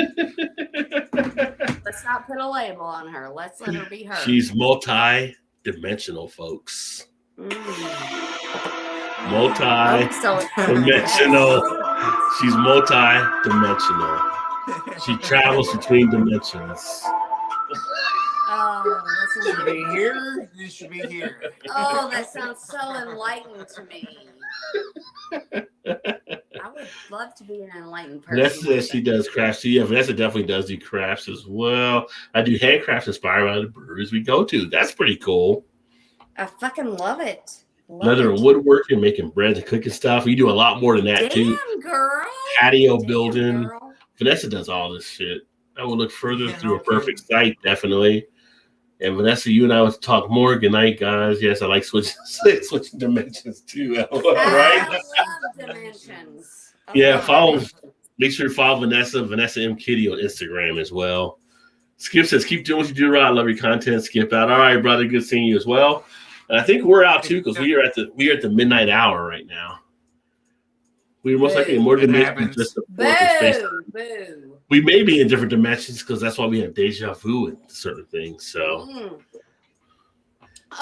Speaker 3: Let's not put a label on her. Let's let her be her.
Speaker 1: She's multi-dimensional, folks. Multi-dimensional. She's multi-dimensional. She travels between dimensions.
Speaker 3: Oh, that
Speaker 2: Should
Speaker 3: sounds
Speaker 2: be here. You should be here.
Speaker 3: Oh, that sounds so enlightening to me. I would love to be an enlightened person.
Speaker 1: Vanessa says she does crafts. So yeah, Vanessa definitely does do crafts as well. I do handcrafts inspired by the breweries we go to. That's pretty cool.
Speaker 3: I fucking love it.
Speaker 1: Leather and woodworking, making breads and cooking stuff. We do a lot more than that too.
Speaker 3: Damn, girl.
Speaker 1: Patio
Speaker 3: Damn,
Speaker 1: building.
Speaker 3: girl.
Speaker 1: Vanessa does all this shit. I will look further through a perfect site, definitely. And Vanessa, you and I would talk more. Good night, guys. Yes, I like switching dimensions too. Right?
Speaker 3: I love dimensions.
Speaker 1: Yeah, follow. Make sure to follow Vanessa M. Kitty on Instagram as well. Skip says, keep doing what you do, right? I love your content. Skip out. All right, brother. Good seeing you as well. And I think we're out too because we are at the midnight hour right now. We are most likely in more dimensions just the fourth space.
Speaker 3: Boo.
Speaker 1: We may be in different dimensions because that's why we have deja vu and certain things. So,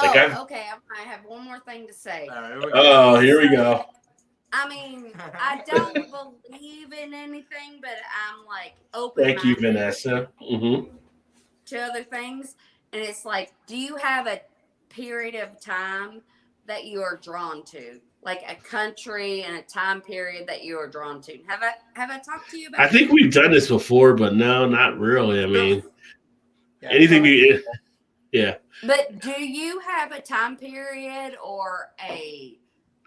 Speaker 3: okay. I have one more thing to say.
Speaker 1: Oh, here we go.
Speaker 3: I mean, I don't believe in anything, but I'm like open.
Speaker 1: Thank you, Vanessa.
Speaker 3: To other things, and it's like, do you have a period of time that you are drawn to? Like a country and a time period that you are drawn to. Have I talked to you about?
Speaker 1: I think we've done this before, but no, not really. I mean, anything. Yeah.
Speaker 3: But do you have a time period or a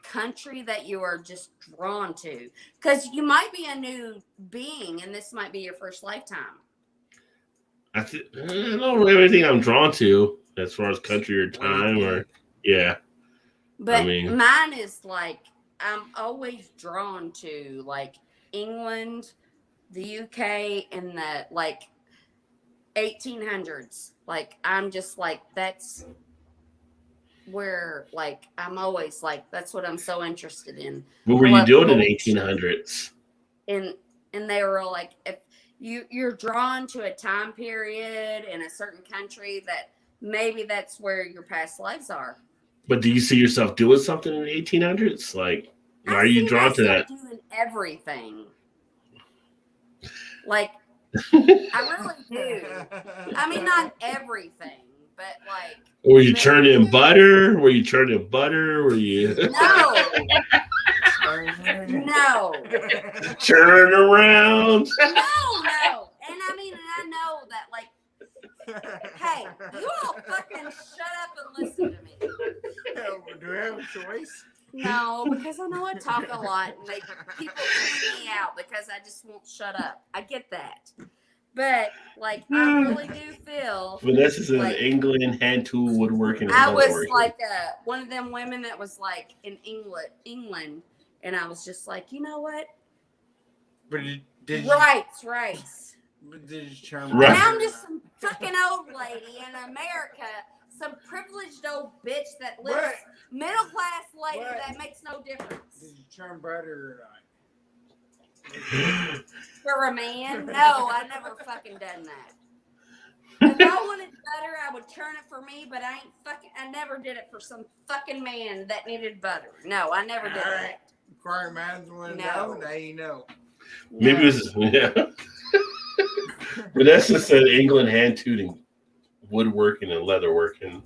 Speaker 3: country that you are just drawn to? Because you might be a new being, and this might be your first lifetime.
Speaker 1: I don't really have anything I'm drawn to as far as country or time or
Speaker 3: But
Speaker 1: I mean,
Speaker 3: mine is like, I'm always drawn to like England, the UK, and the like 1800s. Like, I'm just like, that's where like, I'm always like, that's what I'm so interested in.
Speaker 1: what were you doing in the 1800s?
Speaker 3: And they were like, if you're drawn to a time period in a certain country, that maybe that's where your past lives are.
Speaker 1: But do you see yourself doing something in the 1800s? Like, why are you drawn to that?
Speaker 3: Doing everything. Like, I really do. I mean, not everything, but like.
Speaker 1: Were you churning butter? Were you churning butter? Were you?
Speaker 3: No. No.
Speaker 1: Churning around?
Speaker 3: No. And I mean, and I know that, like, hey, you all fucking shut up and listen to me.
Speaker 2: Do we have a choice?
Speaker 3: No, because I know I talk a lot and people tune me out because I just won't shut up. I get that. But, like, I really do feel.
Speaker 1: Vanessa's in
Speaker 3: like,
Speaker 1: England, hand tool, woodworking.
Speaker 3: I was like one of them women that was like in England, and I was just like, you know what?
Speaker 2: But did you,
Speaker 3: Right.
Speaker 2: Did you charm
Speaker 3: And I'm just some fucking old lady in America, some privileged old bitch that lives middle class lady that makes no difference.
Speaker 2: Did you churn butter or not?
Speaker 3: For a man? No, I never fucking done that. If I wanted butter, I would churn it for me, but I never did it for some fucking man that needed butter. No, I never did that.
Speaker 2: Inquiring minds want to know. Now you know.
Speaker 1: Maybe it was, Vanessa said England, hand tooting, woodworking, and leatherworking.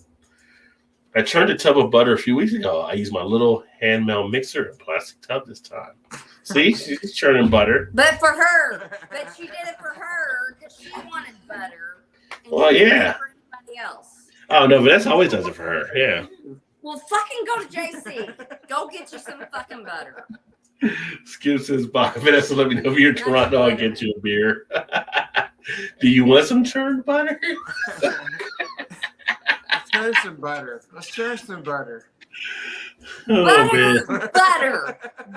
Speaker 1: I churned a tub of butter a few weeks ago. I used my little hand mill mixer and plastic tub this time. See, she's churning butter.
Speaker 3: But for her, she did it for her because she wanted butter.
Speaker 1: Well, yeah.
Speaker 3: For anybody else.
Speaker 1: Oh no, Vanessa always does it for her. Yeah.
Speaker 3: Well, fucking go to JC. Go get you some fucking butter.
Speaker 1: Skip says, bye. Vanessa, let me know if you're in Toronto. I'll get you a beer. Do you want some churned butter?
Speaker 2: Share some butter. Let's share some butter.
Speaker 1: Oh man.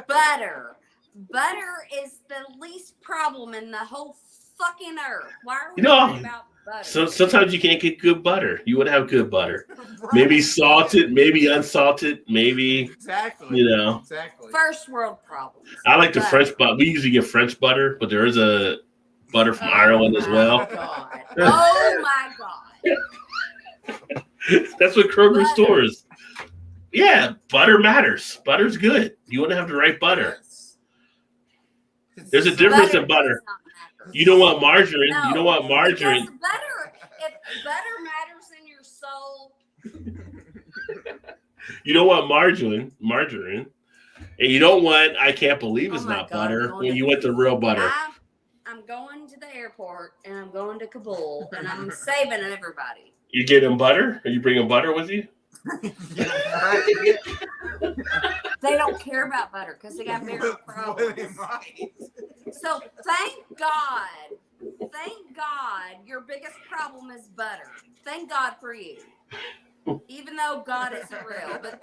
Speaker 3: Butter is the least problem in the whole fucking earth. Why are we
Speaker 1: You know,
Speaker 3: talking about butter?
Speaker 1: So sometimes you can't get good butter. You would have good butter.
Speaker 2: Right.
Speaker 1: Maybe salted, maybe unsalted, maybe
Speaker 2: Exactly. Exactly.
Speaker 3: First world problems.
Speaker 1: I like the French butter. We usually get French butter, but there is a butter from Ireland as well.
Speaker 3: Oh my god.
Speaker 1: That's what Kroger stores. Yeah, butter matters. Butter's good. You want to have the right butter. There's a difference in butter. You don't want margarine.
Speaker 3: No,
Speaker 1: you don't want margarine.
Speaker 3: If butter matters in your soul.
Speaker 1: You don't want margarine. And you don't want, I can't believe it's not butter when you want the real butter.
Speaker 3: I'm going to the airport and I'm going to Kabul and I'm saving everybody.
Speaker 1: You getting butter? Are you bringing butter with you?
Speaker 3: They don't care about butter because they got bigger problems. So thank God your biggest problem is butter. Thank God for you. Even though God isn't real, but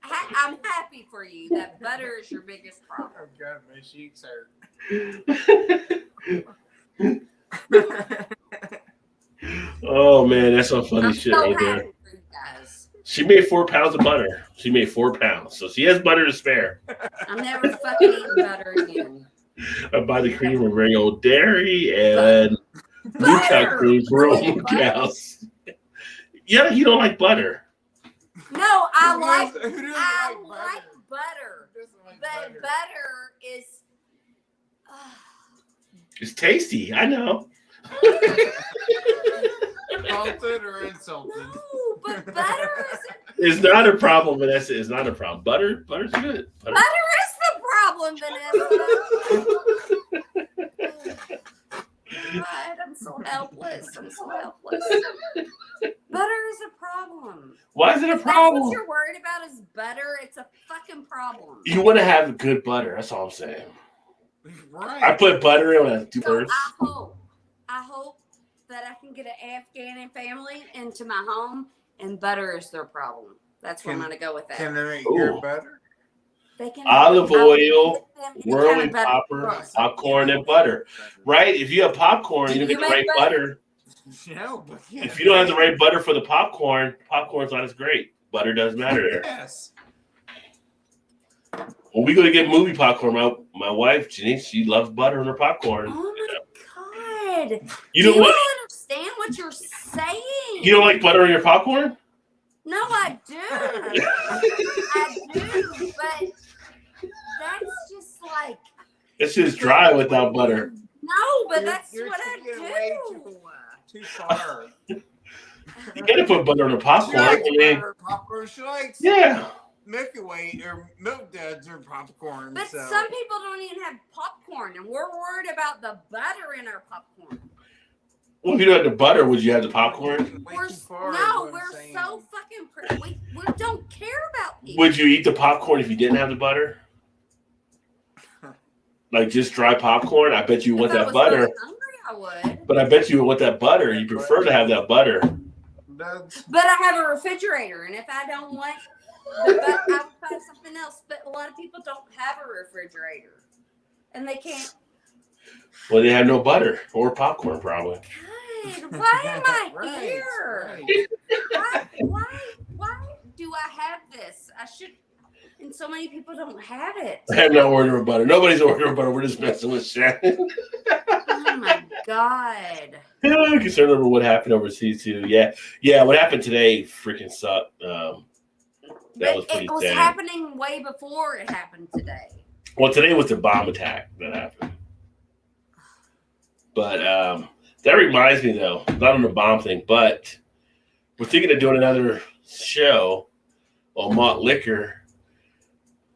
Speaker 3: I'm happy for you that butter is your biggest problem.
Speaker 2: Oh God, my cheeks hurt.
Speaker 1: Oh man, that's some funny shit right there. She made 4 pounds of butter. She made 4 pounds, so she has butter to spare.
Speaker 3: I'm never fucking eating butter again.
Speaker 1: I buy the cream from very old dairy and new cow cream from old cows. Yeah, you don't like butter.
Speaker 3: No, I
Speaker 2: Who
Speaker 3: like butter. But butter is
Speaker 1: it's tasty. I know.
Speaker 2: Salted or insulted?
Speaker 3: No, but butter is.
Speaker 1: It's not a problem, Vanessa. It's not a problem. Butter's good.
Speaker 3: Butter is the problem, Vanessa. God, I'm so helpless. Butter is a problem.
Speaker 1: Why is it a
Speaker 3: If
Speaker 1: problem?
Speaker 3: That's what you're worried about is butter. It's a fucking problem.
Speaker 1: You want to have good butter. That's all I'm saying.
Speaker 2: Right.
Speaker 1: I put butter in when I do
Speaker 3: So
Speaker 1: first.
Speaker 3: I hope that I can get an Afghani family into my home, and butter is their problem. That's where I'm going to go with that.
Speaker 2: Can they make your butter?
Speaker 3: They can
Speaker 1: Olive oil, whirling
Speaker 3: kind of
Speaker 1: popper, popcorn, and butter. Right? If you have popcorn, you don't get the right butter.
Speaker 2: No, but yeah.
Speaker 1: If you don't have the right butter for the popcorn's not as great. Butter does matter there.
Speaker 2: Yes.
Speaker 1: When we go to get movie popcorn, my wife, Janice, she loves butter in her popcorn.
Speaker 3: Oh my God.
Speaker 1: You
Speaker 3: Do
Speaker 1: don't
Speaker 3: you understand what you're saying?
Speaker 1: You don't like butter in your popcorn?
Speaker 3: No, I do. I do, but that's just like.
Speaker 1: It's just dry without butter.
Speaker 3: No, but that's
Speaker 2: you're
Speaker 3: what I
Speaker 2: do. Too far.
Speaker 1: You gotta put butter in the popcorn.
Speaker 2: Popcorn. She likes Milky Way or Milk Duds or popcorn.
Speaker 3: But some people don't even have popcorn, and we're worried about the butter in our popcorn.
Speaker 1: Well, if you don't have the butter, would you have the popcorn?
Speaker 3: We're so fucking. We don't care about people.
Speaker 1: Would you eat the popcorn if you didn't have the butter? Like just dry popcorn? I bet you want that butter.
Speaker 3: Really hungry, I would.
Speaker 1: But I bet you want that butter. You prefer to have that butter.
Speaker 3: But I have a refrigerator, and if I don't want the butter, I would find something else. But a lot of people don't have a refrigerator, and they can't.
Speaker 1: Well, they have no butter or popcorn, probably.
Speaker 3: God, why am I here?
Speaker 2: Right.
Speaker 3: Why do I have this? I should. And so many people don't have it.
Speaker 1: I'm not ordering butter. Nobody's ordering butter. We're just messing with Shannon.
Speaker 3: Oh my God.
Speaker 1: I'm concerned over what happened overseas too. Yeah. What happened today freaking sucked. That was pretty sad.
Speaker 3: It was happening way before it happened today.
Speaker 1: Well, today was the bomb attack that happened. But that reminds me, though, not on the bomb thing, but we're thinking of doing another show on malt liquor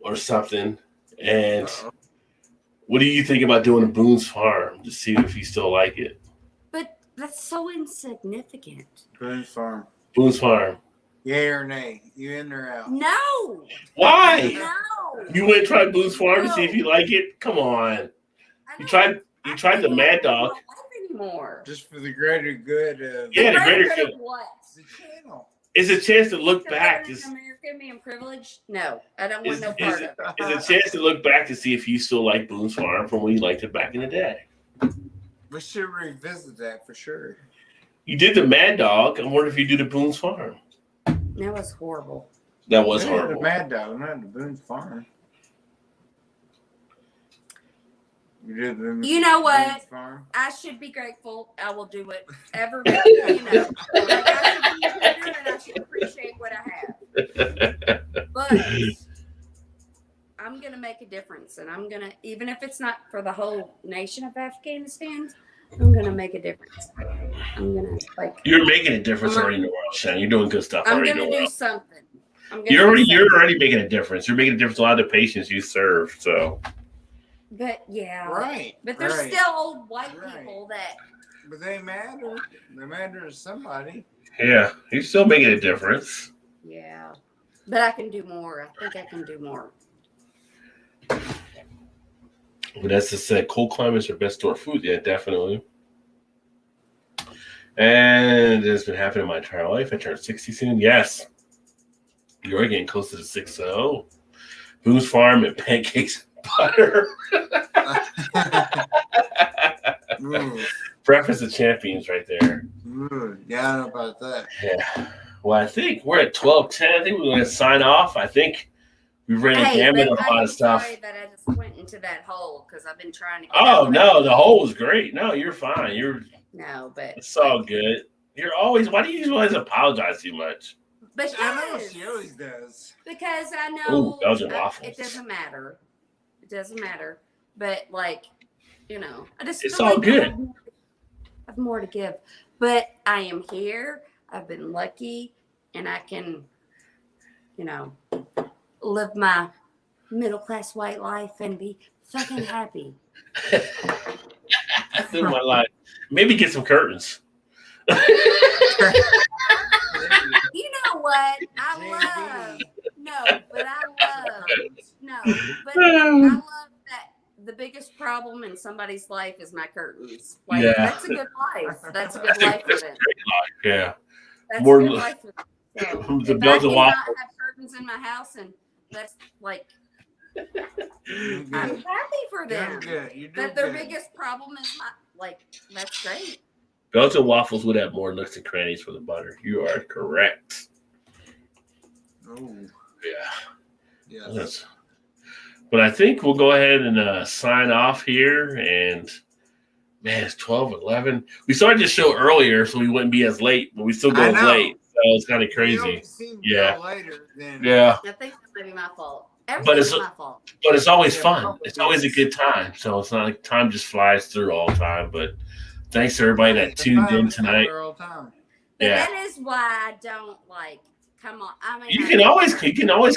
Speaker 1: or something. And what do you think about doing a Boone's Farm to see if you still like it?
Speaker 3: But that's so insignificant.
Speaker 2: Boone's Farm.
Speaker 1: Boone's Farm.
Speaker 2: Yay or nay? You in or out?
Speaker 3: No.
Speaker 1: Why?
Speaker 3: No.
Speaker 1: You went and tried Boone's Farm to see if you like it? Come on. You tried the Mad Dog.
Speaker 3: Anymore.
Speaker 2: Just for the greater good of
Speaker 1: the greater good.
Speaker 3: Of what?
Speaker 2: The channel.
Speaker 1: It's a chance to look
Speaker 3: So
Speaker 1: back.
Speaker 3: living in America being privileged? No, I don't want
Speaker 1: It's,
Speaker 3: no part
Speaker 1: it's,
Speaker 3: of it.
Speaker 1: it's a chance to look back to see if you still like Boone's Farm from when you liked it back in the day.
Speaker 2: We should revisit that for sure.
Speaker 1: You did the Mad Dog. I wonder if you do the Boone's Farm.
Speaker 3: That was horrible.
Speaker 1: That was
Speaker 2: We had
Speaker 1: horrible.
Speaker 2: the Mad Dog, not the Boone's Farm. You did the
Speaker 3: You know what?
Speaker 2: Boone's Farm?
Speaker 3: I should be grateful. I will do whatever, you know. Like I should be better and I should appreciate what I have. But I'm gonna make a difference, and I'm gonna, even if it's not for the whole nation of Afghanistan, I'm gonna make a difference. I'm gonna
Speaker 1: You're making a difference already in the world, Shannon. You're doing good stuff
Speaker 3: I'm
Speaker 1: already in
Speaker 3: gonna
Speaker 1: the
Speaker 3: do
Speaker 1: world.
Speaker 3: something.
Speaker 1: You're already making a difference. You're making a difference to a lot of the patients you serve. So.
Speaker 3: But yeah,
Speaker 2: Right.
Speaker 3: But there's
Speaker 2: right.
Speaker 3: still old white
Speaker 2: Right.
Speaker 3: people that.
Speaker 2: But they matter. They matter to somebody.
Speaker 1: Yeah, you're still making a difference.
Speaker 3: Yeah, but I can do more. I think I can do more.
Speaker 1: Vanessa said cold climates are best store food. Yeah, definitely. And it's been happening my entire life. I turned 60 soon. Yes. You're getting close to the 6-0. Boone's Farm and pancakes and butter. Breakfast of champions right there.
Speaker 2: Yeah, I don't know about that.
Speaker 1: Yeah. Well, I think we're at 12:10. I think we're going to sign off. I think we've ran a gamut of a lot of stuff.
Speaker 3: Sorry that I just went into that hole because I've been trying to.
Speaker 1: Oh, no, the hole was great. No, you're fine.
Speaker 3: But
Speaker 1: It's all good. You're always. Why do you always apologize too much?
Speaker 3: Because
Speaker 2: I know she always does.
Speaker 3: Because I know.
Speaker 1: Ooh, Belgian waffles.
Speaker 3: It doesn't matter. It doesn't matter. But like, you know, I just.
Speaker 1: It's
Speaker 3: feel
Speaker 1: all
Speaker 3: like
Speaker 1: good.
Speaker 3: I have more to give, but I am here. I've been lucky, and I can, you know, live my middle class white life and be fucking happy.
Speaker 1: I live my life. Maybe get some curtains.
Speaker 3: You know what? I love that the biggest problem in somebody's life is my curtains. Like that's a good life. That's a good life for them.
Speaker 1: Yeah.
Speaker 3: That's
Speaker 1: More
Speaker 3: a good life for them. So
Speaker 1: the
Speaker 3: if
Speaker 1: Belgian
Speaker 3: I cannot
Speaker 1: waffles.
Speaker 3: have curtains in my house, and that's like
Speaker 2: You're
Speaker 3: I'm
Speaker 2: good.
Speaker 3: happy for them.
Speaker 2: You're good. You do
Speaker 3: That their
Speaker 2: good.
Speaker 3: biggest problem is that's great.
Speaker 1: Belgian waffles would have more nooks and crannies for the butter. You are correct.
Speaker 2: Oh,
Speaker 1: Yeah.
Speaker 2: yes.
Speaker 1: But I think we'll go ahead and sign off here. And man, it's 12:11. We started the show earlier, so we wouldn't be as late, but we still go late. So it's kind of crazy.
Speaker 2: Yeah. Later than
Speaker 1: Yeah.
Speaker 3: I think that may be my fault.
Speaker 1: But
Speaker 3: Everything's
Speaker 1: it's-
Speaker 3: my fault.
Speaker 1: But it's always
Speaker 2: Yeah,
Speaker 1: fun.
Speaker 2: probably
Speaker 1: It's always a
Speaker 2: is.
Speaker 1: good time. So it's not like time just flies through all the time. But thanks to everybody that tuned in tonight.
Speaker 2: All the time.
Speaker 3: But
Speaker 1: Yeah.
Speaker 3: that is why I don't come on. I mean,
Speaker 1: You can always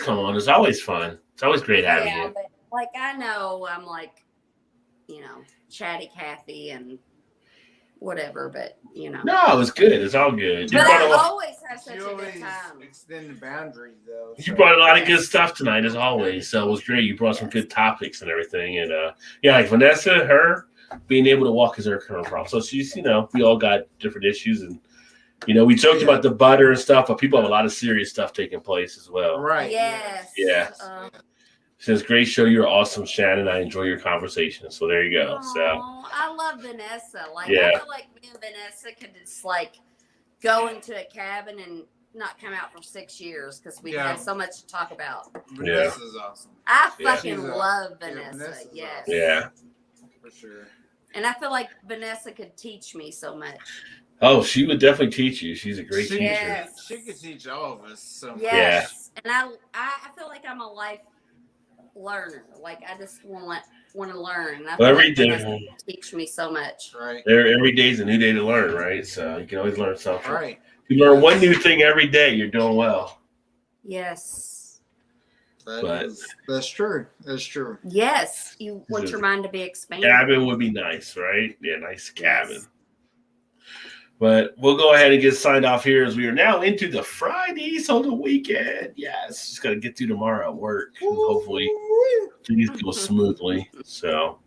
Speaker 1: come on. It's always fun. It's always great having
Speaker 3: yeah,
Speaker 1: you.
Speaker 3: but I know I'm chatty Cathy and whatever, but
Speaker 1: No, it's good. It's all good. You
Speaker 3: But
Speaker 1: brought,
Speaker 3: I
Speaker 1: a lot,
Speaker 3: always have such
Speaker 2: You
Speaker 3: a good
Speaker 2: always
Speaker 3: time.
Speaker 2: extend the boundaries, though.
Speaker 1: you brought a lot of good stuff tonight, as always. So it was great. You brought some good topics and everything. And like Vanessa, her being able to walk is her current problem. So she's, we all got different issues, and we joked about the butter and stuff, but people have a lot of serious stuff taking place as well.
Speaker 2: Right.
Speaker 3: Yes.
Speaker 1: Yeah. Says great show. You're awesome, Shannon. I enjoy your conversation. So there you go. So
Speaker 3: I love Vanessa. I
Speaker 1: Yeah.
Speaker 3: feel like me and Vanessa could just go into a cabin and not come out for 6 years because we
Speaker 2: Yeah.
Speaker 3: had so much to talk about.
Speaker 2: Vanessa's awesome.
Speaker 3: I
Speaker 1: Yeah.
Speaker 3: fucking
Speaker 2: She's
Speaker 3: love
Speaker 2: yeah,
Speaker 3: Vanessa.
Speaker 2: Vanessa's
Speaker 3: Yes.
Speaker 2: awesome.
Speaker 1: yeah.
Speaker 2: For sure.
Speaker 3: And I feel like Vanessa could teach me so much.
Speaker 1: Oh, she would definitely teach you. She's a great teacher.
Speaker 3: Yes.
Speaker 2: She could teach all of us so much.
Speaker 3: Yes. And I feel like I'm a life learner. I just want to learn. And I feel
Speaker 1: Every
Speaker 3: like
Speaker 1: day.
Speaker 3: Vanessa could teach me so much.
Speaker 2: Right.
Speaker 1: Every day is a new day to learn, right? So you can always learn something.
Speaker 2: Right.
Speaker 1: You learn one new thing every day, you're doing well.
Speaker 3: Yes.
Speaker 2: That's true. That's true.
Speaker 3: Yes. You want your mind to be expanded.
Speaker 1: Cabin would be nice, right? Yeah, nice cabin. Yes. But we'll go ahead and get signed off here as we are now into the Fridays on the weekend. Yes, just got to get through tomorrow at work. And hopefully things go smoothly. So,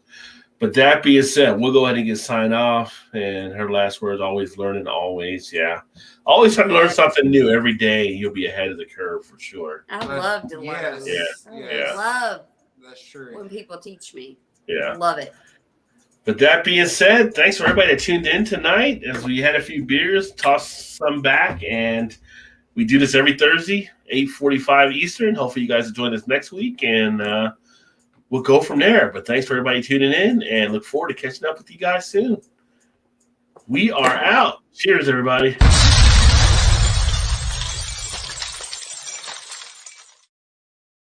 Speaker 1: But that being said, we'll go ahead and get signed off. And her last words, always learning, always. Yeah. Always try to learn something new every day. You'll be ahead of the curve for sure.
Speaker 3: I love to learn.
Speaker 2: Yes.
Speaker 1: Yeah.
Speaker 3: I love
Speaker 2: That's true.
Speaker 3: when people teach me.
Speaker 1: Yeah.
Speaker 3: Love it.
Speaker 1: But that being said, thanks for everybody that tuned in tonight as we had a few beers, tossed some back, and we do this every Thursday, 8:45 Eastern. Hopefully you guys will join us next week, and we'll go from there. But thanks for everybody tuning in, and look forward to catching up with you guys soon. We are out. Cheers, everybody.